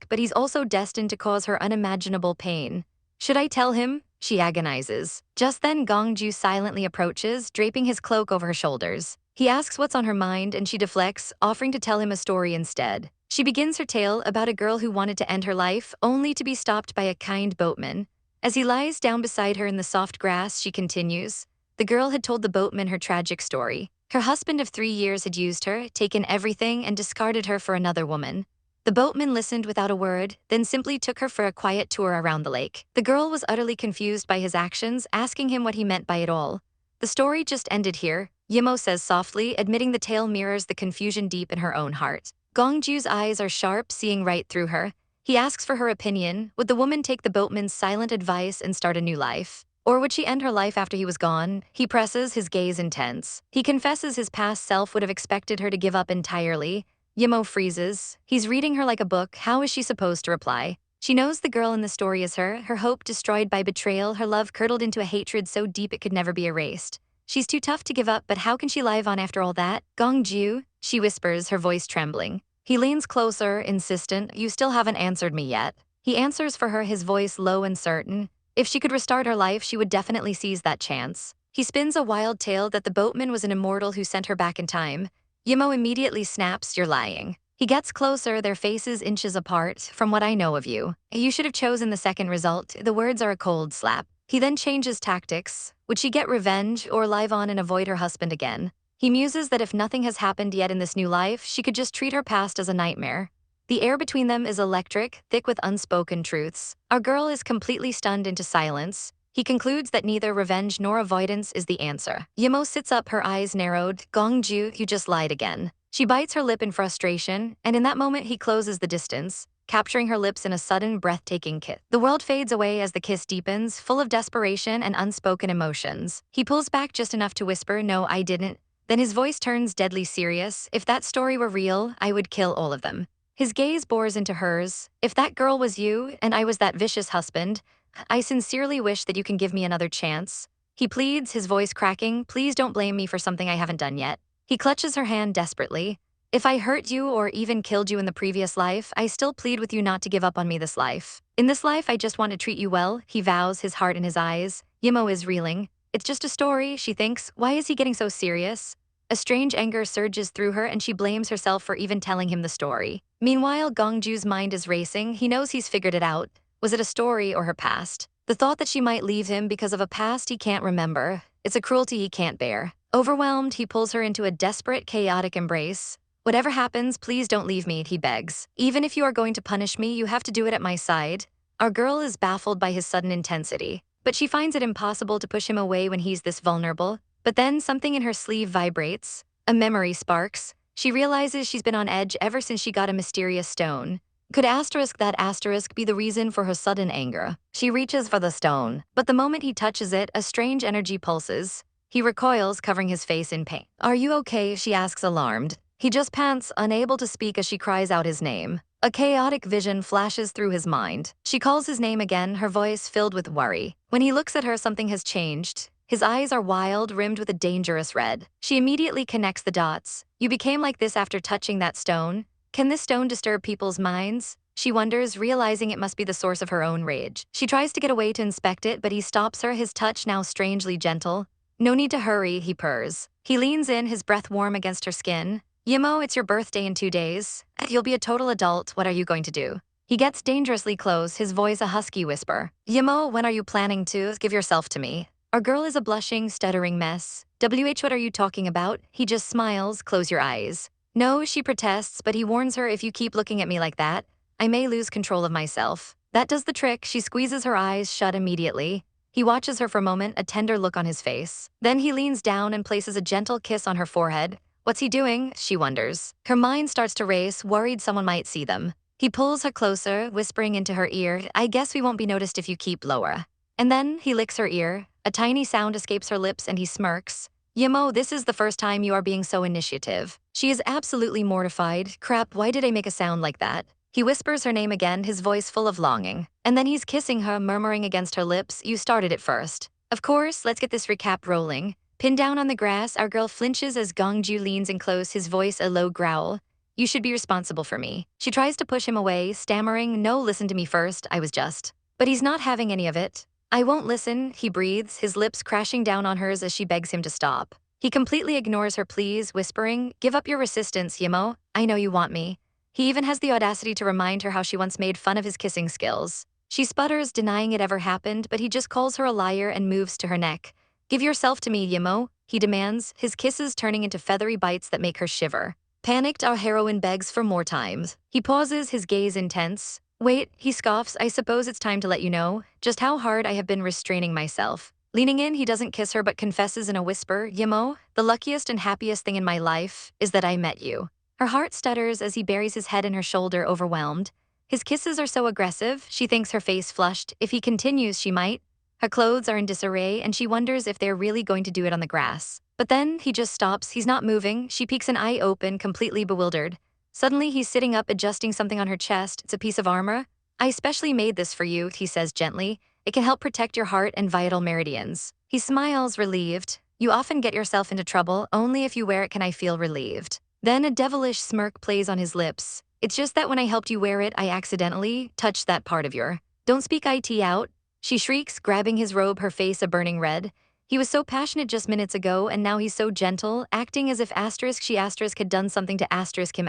but he's also destined to cause her unimaginable pain. Should I tell him? She agonizes. Just then Gongju silently approaches, draping his cloak over her shoulders. He asks what's on her mind and she deflects, offering to tell him a story instead. She begins her tale about a girl who wanted to end her life, only to be stopped by a kind boatman. As he lies down beside her in the soft grass, she continues. The girl had told the boatman her tragic story. Her husband of 3 years had used her, taken everything, and discarded her for another woman. The boatman listened without a word, then simply took her for a quiet tour around the lake. The girl was utterly confused by his actions, asking him what he meant by it all. The story just ended here, Yimmo says softly, admitting the tale mirrors the confusion deep in her own heart. Gongju's eyes are sharp, seeing right through her. He asks for her opinion. Would the woman take the boatman's silent advice and start a new life? Or would she end her life after he was gone? He presses, his gaze intense. He confesses his past self would have expected her to give up entirely. Yimmo freezes. He's reading her like a book. How is she supposed to reply? She knows the girl in the story is her hope destroyed by betrayal, her love curdled into a hatred so deep it could never be erased. She's too tough to give up, but how can she live on after all that? Gongju, she whispers, her voice trembling. He leans closer, insistent, you still haven't answered me yet. He answers for her, his voice low and certain. If she could restart her life, she would definitely seize that chance. He spins a wild tale that the boatman was an immortal who sent her back in time. Yimmo immediately snaps, you're lying. He gets closer, their faces inches apart. From what I know of you, you should have chosen the second result. The words are a cold slap. He then changes tactics. Would she get revenge or live on and avoid her husband again? He muses that if nothing has happened yet in this new life, she could just treat her past as a nightmare. The air between them is electric, thick with unspoken truths. Our girl is completely stunned into silence. He concludes that neither revenge nor avoidance is the answer. Yimmo sits up, her eyes narrowed. Gongju, you just lied again. She bites her lip in frustration, and in that moment he closes the distance, capturing her lips in a sudden, breathtaking kiss. The world fades away as the kiss deepens, full of desperation and unspoken emotions. He pulls back just enough to whisper, no, I didn't. Then his voice turns deadly serious. If that story were real, I would kill all of them. His gaze bores into hers. If that girl was you, and I was that vicious husband, I sincerely wish that you can give me another chance. He pleads, his voice cracking, please don't blame me for something I haven't done yet. He clutches her hand desperately. If I hurt you or even killed you in the previous life, I still plead with you not to give up on me this life. In this life, I just want to treat you well, he vows, his heart in his eyes. Yimmo is reeling. It's just a story, she thinks. Why is he getting so serious? A strange anger surges through her and she blames herself for even telling him the story. Meanwhile, Gongju's mind is racing. He knows he's figured it out. Was it a story or her past? The thought that she might leave him because of a past he can't remember. It's a cruelty he can't bear. Overwhelmed, he pulls her into a desperate, chaotic embrace. Whatever happens, please don't leave me, he begs. Even if you are going to punish me, you have to do it at my side. Our girl is baffled by his sudden intensity, but she finds it impossible to push him away when he's this vulnerable. But then something in her sleeve vibrates. A memory sparks. She realizes she's been on edge ever since she got a mysterious stone. Could that asterisk be the reason for her sudden anger? She reaches for the stone, but the moment he touches it, a strange energy pulses. He recoils, covering his face in pain. Are you okay? She asks, alarmed. He just pants, unable to speak as she cries out his name. A chaotic vision flashes through his mind. She calls his name again, her voice filled with worry. When he looks at her, something has changed. His eyes are wild, rimmed with a dangerous red. She immediately connects the dots. You became like this after touching that stone. Can this stone disturb people's minds? She wonders, realizing it must be the source of her own rage. She tries to get away to inspect it, but he stops her, his touch now strangely gentle. No need to hurry, he purrs. He leans in, his breath warm against her skin. Yimmo, it's your birthday in 2 days. You'll be a total adult. What are you going to do? He gets dangerously close, his voice a husky whisper. Yimmo, when are you planning to give yourself to me? Our girl is a blushing, stuttering mess. What are you talking about? He just smiles, close your eyes. No, she protests, but he warns her, if you keep looking at me like that, I may lose control of myself. That does the trick. She squeezes her eyes shut immediately. He watches her for a moment, a tender look on his face. Then he leans down and places a gentle kiss on her forehead. What's he doing? She wonders. Her mind starts to race, worried someone might see them. He pulls her closer, whispering into her ear, I guess we won't be noticed if you keep lower. And then he licks her ear. A tiny sound escapes her lips and he smirks. Yimmo, this is the first time you are being so initiative. She is absolutely mortified. Crap, why did I make a sound like that? He whispers her name again, his voice full of longing. And then he's kissing her, murmuring against her lips, you started it first. Of course, let's get this recap rolling. Pinned down on the grass, our girl flinches as Gongju leans in close, his voice a low growl. You should be responsible for me. She tries to push him away, stammering, no, listen to me first, I was just. But he's not having any of it. I won't listen, he breathes, his lips crashing down on hers as she begs him to stop. He completely ignores her pleas, whispering, give up your resistance, Yimmo. I know you want me. He even has the audacity to remind her how she once made fun of his kissing skills. She sputters, denying it ever happened, but he just calls her a liar and moves to her neck. Give yourself to me, Yimmo, he demands, his kisses turning into feathery bites that make her shiver. Panicked, our heroine begs for more times. He pauses, his gaze intense. Wait, he scoffs, I suppose it's time to let you know just how hard I have been restraining myself. Leaning in, he doesn't kiss her but confesses in a whisper, Yimmo, the luckiest and happiest thing in my life is that I met you. Her heart stutters as he buries his head in her shoulder, overwhelmed. His kisses are so aggressive, she thinks, her face flushed. If he continues, she might. Her clothes are in disarray and she wonders if they're really going to do it on the grass. But then he just stops, he's not moving, she peeks an eye open, completely bewildered. Suddenly he's sitting up adjusting something on her chest, it's a piece of armor. I especially made this for you, he says gently. It can help protect your heart and vital meridians. He smiles, relieved. You often get yourself into trouble, only if you wear it can I feel relieved. Then a devilish smirk plays on his lips. It's just that when I helped you wear it, I accidentally touched that part of your. Don't speak it out. She shrieks, grabbing his robe, her face a burning red. He was so passionate just minutes ago, and now he's so gentle, acting as if she had done something to him .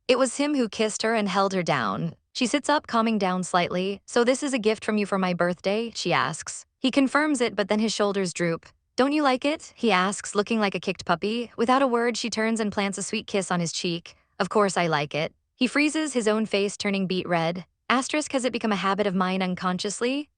It was him who kissed her and held her down. She sits up, calming down slightly. So this is a gift from you for my birthday, she asks. He confirms it, but then his shoulders droop. Don't you like it? He asks, looking like a kicked puppy. Without a word, she turns and plants a sweet kiss on his cheek. Of course I like it. He freezes, his own face turning beet red. Has it become a habit of mine unconsciously?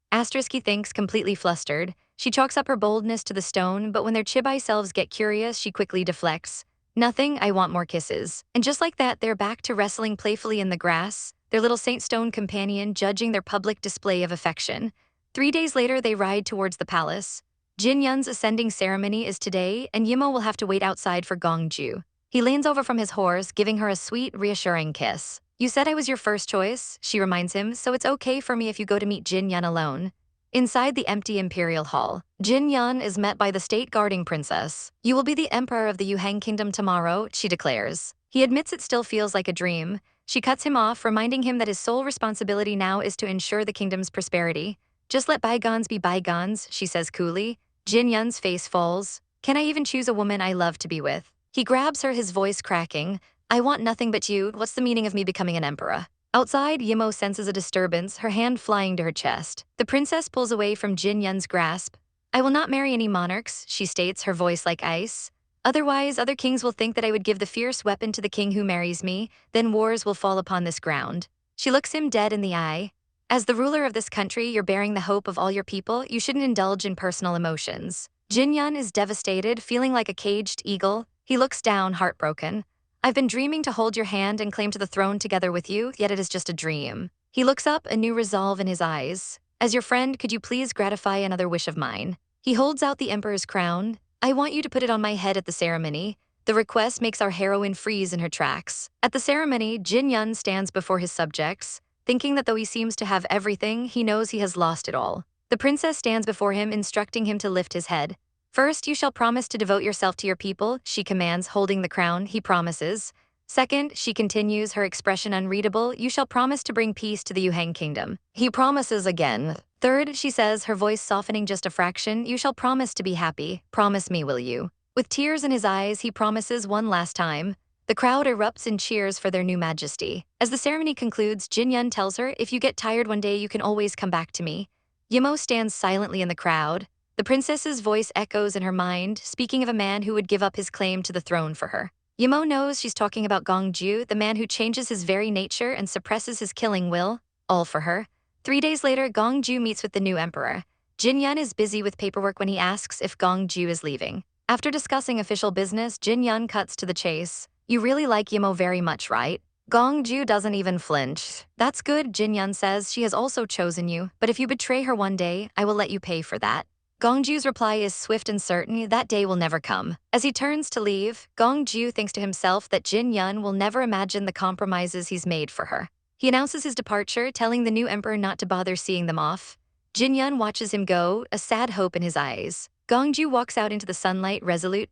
He thinks, completely flustered. She chalks up her boldness to the stone, but when their chibi selves get curious, she quickly deflects. Nothing, I want more kisses. And just like that, they're back to wrestling playfully in the grass, their little Saint Stone companion judging their public display of affection. 3 days later, they ride towards the palace. Jin Yun's ascending ceremony is today, and Yimmo will have to wait outside for Gongju. He leans over from his horse, giving her a sweet, reassuring kiss. You said I was your first choice, she reminds him, so it's okay for me if you go to meet Jin Yun alone. Inside the empty imperial hall, Jin Yun is met by the state-guarding princess. You will be the emperor of the Yuhang kingdom tomorrow, she declares. He admits it still feels like a dream. She cuts him off, reminding him that his sole responsibility now is to ensure the kingdom's prosperity. Just let bygones be bygones, she says coolly. Jin Yun's face falls. Can I even choose a woman I love to be with? He grabs her, his voice cracking. I want nothing but you. What's the meaning of me becoming an emperor? Outside, Yimmo senses a disturbance, her hand flying to her chest. The princess pulls away from Jin Yun's grasp. I will not marry any monarchs, she states, her voice like ice. Otherwise, other kings will think that I would give the fierce weapon to the king who marries me, then wars will fall upon this ground. She looks him dead in the eye. As the ruler of this country, you're bearing the hope of all your people, you shouldn't indulge in personal emotions. Jin Yun is devastated, feeling like a caged eagle. He looks down, heartbroken. I've been dreaming to hold your hand and claim to the throne together with you, yet it is just a dream. He looks up, a new resolve in his eyes. As your friend, could you please gratify another wish of mine? He holds out the emperor's crown. I want you to put it on my head at the ceremony. The request makes our heroine freeze in her tracks. At the ceremony, Jin Yun stands before his subjects, thinking that though he seems to have everything, he knows he has lost it all. The princess stands before him, instructing him to lift his head. First, you shall promise to devote yourself to your people, she commands, holding the crown. He promises. Second, she continues, her expression unreadable, you shall promise to bring peace to the Yuhang kingdom. He promises again. Third, she says, her voice softening just a fraction, you shall promise to be happy. Promise me, will you? With tears in his eyes, he promises one last time. The crowd erupts in cheers for their new majesty. As the ceremony concludes, Jin Yun tells her, if you get tired one day, you can always come back to me. Yimmo stands silently in the crowd. The princess's voice echoes in her mind, speaking of a man who would give up his claim to the throne for her. Yimmo knows she's talking about Gongju, the man who changes his very nature and suppresses his killing will, all for her. 3 days later, Gongju meets with the new emperor. Jin Yun is busy with paperwork when he asks if Gongju is leaving. After discussing official business, Jin Yun cuts to the chase. You really like Yimmo very much, right? Gongju doesn't even flinch. That's good, Jin Yun says. She has also chosen you, but if you betray her one day, I will let you pay for that. Gongju's reply is swift and certain, that day will never come. As he turns to leave, Gongju thinks to himself that Jin Yun will never imagine the compromises he's made for her. He announces his departure, telling the new emperor not to bother seeing them off. Jin Yun watches him go, a sad hope in his eyes. Gongju walks out into the sunlight, resolute.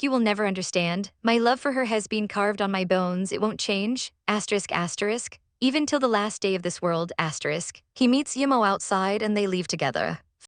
You will never understand. My love for her has been carved on my bones, it won't change. Even till the last day of this world, He meets Yimmo outside and they leave together.